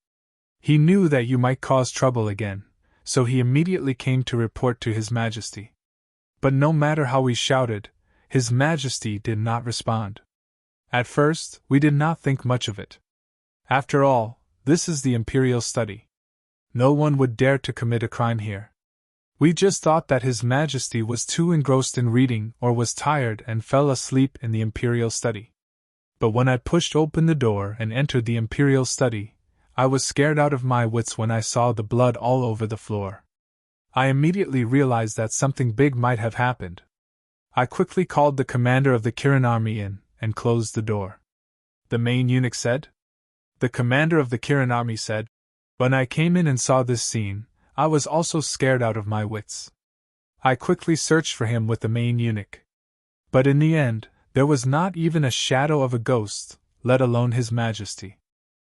He knew that you might cause trouble again, so he immediately came to report to His Majesty. But no matter how we shouted, His Majesty did not respond. At first, we did not think much of it. After all, this is the imperial study. No one would dare to commit a crime here. We just thought that His Majesty was too engrossed in reading or was tired and fell asleep in the imperial study. But when I pushed open the door and entered the imperial study, I was scared out of my wits when I saw the blood all over the floor. I immediately realized that something big might have happened. I quickly called the commander of the Kirin army in and closed the door. The main eunuch said. The commander of the Kirin army said, When I came in and saw this scene, I was also scared out of my wits. I quickly searched for him with the main eunuch. But in the end, there was not even a shadow of a ghost, let alone His Majesty.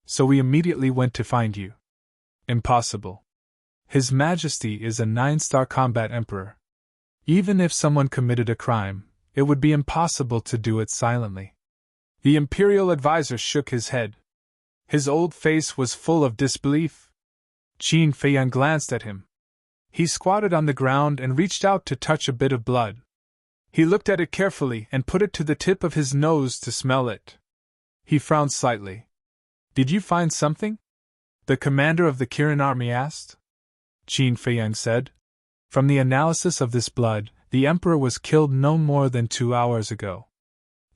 So we immediately went to find you. Impossible. His Majesty is a 9-star combat emperor. Even if someone committed a crime, it would be impossible to do it silently. The imperial advisor shook his head. His old face was full of disbelief. Qin Feiyang glanced at him. He squatted on the ground and reached out to touch a bit of blood. He looked at it carefully and put it to the tip of his nose to smell it. He frowned slightly. Did you find something? The commander of the Kirin army asked. Qin Feiyang said. From the analysis of this blood, the emperor was killed no more than 2 hours ago.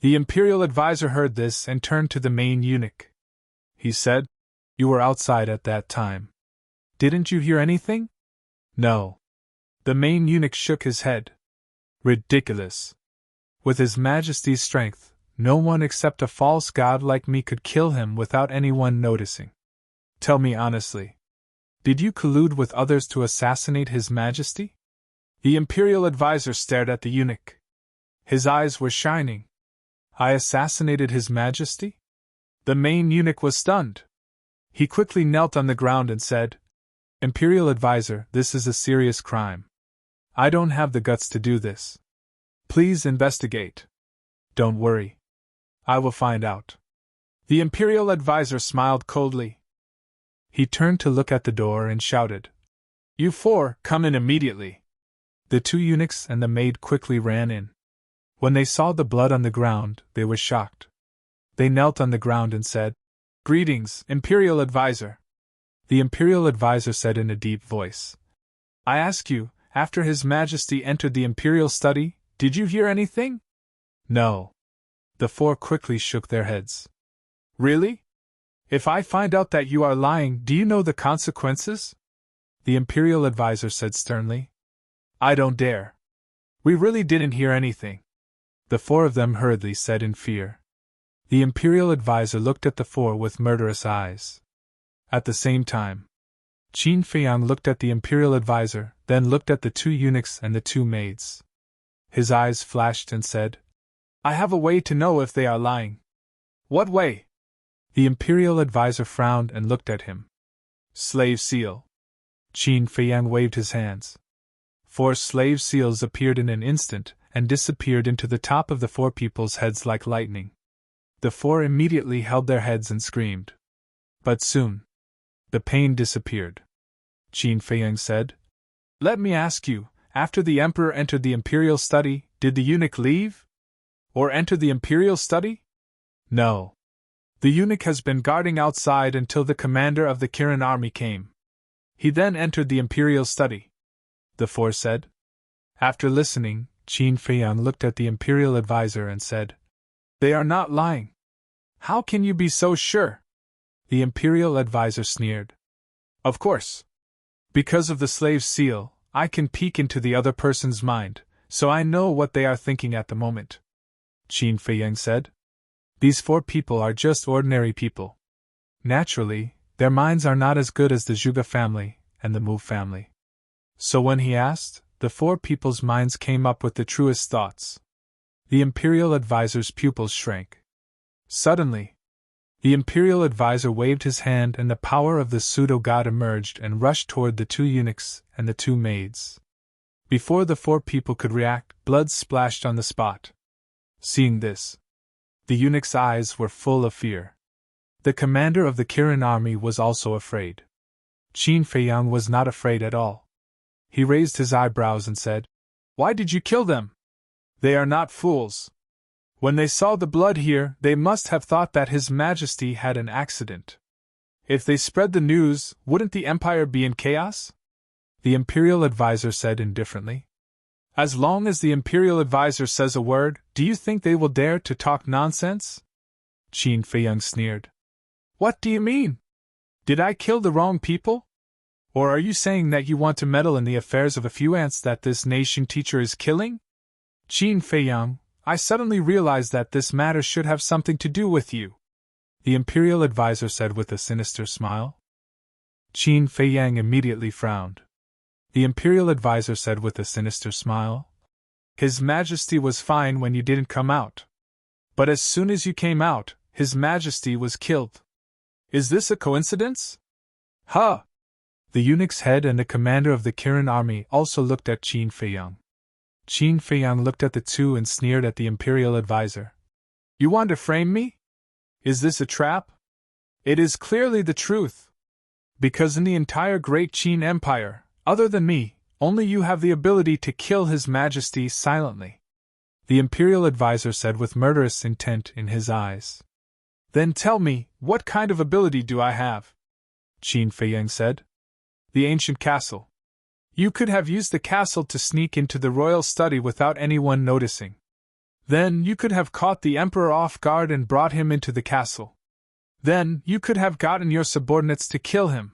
The imperial advisor heard this and turned to the main eunuch. He said, You were outside at that time. Didn't you hear anything? No. The main eunuch shook his head. Ridiculous. With His Majesty's strength, no one except a false god like me could kill him without anyone noticing. Tell me honestly. Did you collude with others to assassinate His Majesty? The imperial advisor stared at the eunuch. His eyes were shining. I assassinated His Majesty? The main eunuch was stunned. He quickly knelt on the ground and said, Imperial advisor, this is a serious crime. I don't have the guts to do this. Please investigate. Don't worry. I will find out. The imperial advisor smiled coldly. He turned to look at the door and shouted, You four, come in immediately. The two eunuchs and the maid quickly ran in. When they saw the blood on the ground, they were shocked. They knelt on the ground and said, Greetings, imperial advisor. The imperial advisor said in a deep voice, I ask you, after His Majesty entered the imperial study, did you hear anything? No. The four quickly shook their heads. Really? If I find out that you are lying, do you know the consequences? The imperial advisor said sternly. I don't dare. We really didn't hear anything. The four of them hurriedly said in fear. The imperial advisor looked at the four with murderous eyes. At the same time, Qin Feiyang looked at the imperial advisor, then looked at the two eunuchs and the two maids. His eyes flashed and said, I have a way to know if they are lying. What way? The imperial advisor frowned and looked at him. Slave seal. Qin Feiyang waved his hands. 4 slave seals appeared in an instant and disappeared into the top of the 4 people's heads like lightning. The 4 immediately held their heads and screamed. But soon, the pain disappeared. Qin Feiyang said, Let me ask you, after the emperor entered the imperial study, did the eunuch leave? Or enter the imperial study? No. The eunuch has been guarding outside until the commander of the Kirin army came. He then entered the imperial study. The 4 said. After listening, Qin Feiyang looked at the imperial advisor and said, They are not lying. How can you be so sure? The imperial advisor sneered. Of course. Because of the slave seal, I can peek into the other person's mind, so I know what they are thinking at the moment. Qin Feiyang said. These 4 people are just ordinary people. Naturally, their minds are not as good as the Zhuge family and the Mu family. So when he asked, the 4 people's minds came up with the truest thoughts. The imperial advisor's pupils shrank. Suddenly, the imperial advisor waved his hand and the power of the pseudo-god emerged and rushed toward the 2 eunuchs and the 2 maids. Before the 4 people could react, blood splashed on the spot. Seeing this, the eunuch's eyes were full of fear. The commander of the Kirin army was also afraid. Qin Feiyang was not afraid at all. He raised his eyebrows and said, Why did you kill them? They are not fools. When they saw the blood here, they must have thought that His Majesty had an accident. If they spread the news, wouldn't the empire be in chaos? The imperial advisor said indifferently. As long as the imperial advisor says a word, do you think they will dare to talk nonsense? Qin Feiyang sneered. What do you mean? Did I kill the wrong people? Or are you saying that you want to meddle in the affairs of a few ants that this nation teacher is killing? Qin Feiyang, I suddenly realized that this matter should have something to do with you. The imperial advisor said with a sinister smile. Qin Feiyang immediately frowned. The imperial advisor said with a sinister smile. His Majesty was fine when you didn't come out. But as soon as you came out, His Majesty was killed. Is this a coincidence? Huh! The eunuch's head and the commander of the Kirin army also looked at Qin Feiyang. Qin Feiyang looked at the 2 and sneered at the imperial advisor. You want to frame me? Is this a trap? It is clearly the truth. Because in the entire great Qin Empire, other than me, only you have the ability to kill His Majesty silently. The imperial advisor said with murderous intent in his eyes. Then tell me, what kind of ability do I have? Qin Feiyang said. The ancient castle. You could have used the castle to sneak into the royal study without anyone noticing. Then you could have caught the emperor off guard and brought him into the castle. Then you could have gotten your subordinates to kill him.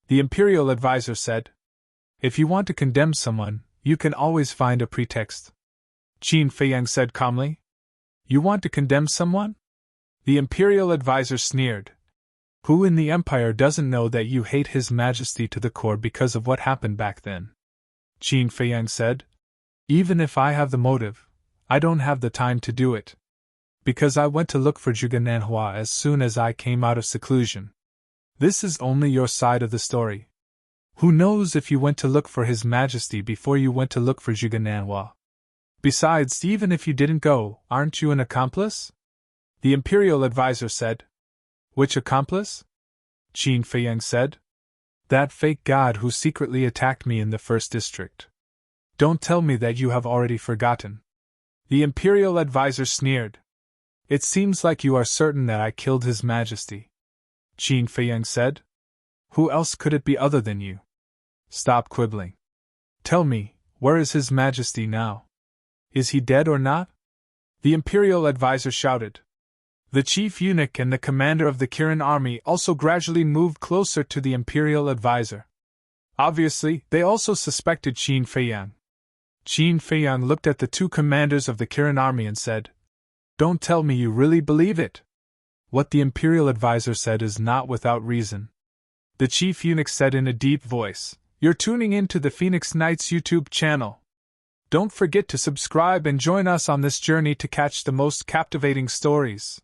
The imperial advisor said. If you want to condemn someone, you can always find a pretext. Qin Feiyang said calmly. You want to condemn someone? The imperial advisor sneered. Who in the Empire doesn't know that you hate His Majesty to the core because of what happened back then? Qin Feiyang said. Even if I have the motive, I don't have the time to do it. Because I went to look for Zhuge Nanhua as soon as I came out of seclusion. This is only your side of the story. Who knows if you went to look for His Majesty before you went to look for Zhuge Nanhua? Besides, even if you didn't go, aren't you an accomplice? The Imperial Advisor said. Which accomplice? Qin Feiyang said. That fake god who secretly attacked me in the first district. Don't tell me that you have already forgotten. The Imperial Advisor sneered. It seems like you are certain that I killed His Majesty. Qin Feiyang said. Who else could it be other than you? Stop quibbling. Tell me, where is His Majesty now? Is he dead or not? The Imperial Advisor shouted. The chief eunuch and the commander of the Kirin army also gradually moved closer to the Imperial Advisor. Obviously, they also suspected Qin Feiyang. Qin Feiyang looked at the two commanders of the Kirin army and said, Don't tell me you really believe it. What the Imperial Advisor said is not without reason. The chief eunuch said in a deep voice, You're tuning in to the Phoenix Knights YouTube channel. Don't forget to subscribe and join us on this journey to catch the most captivating stories.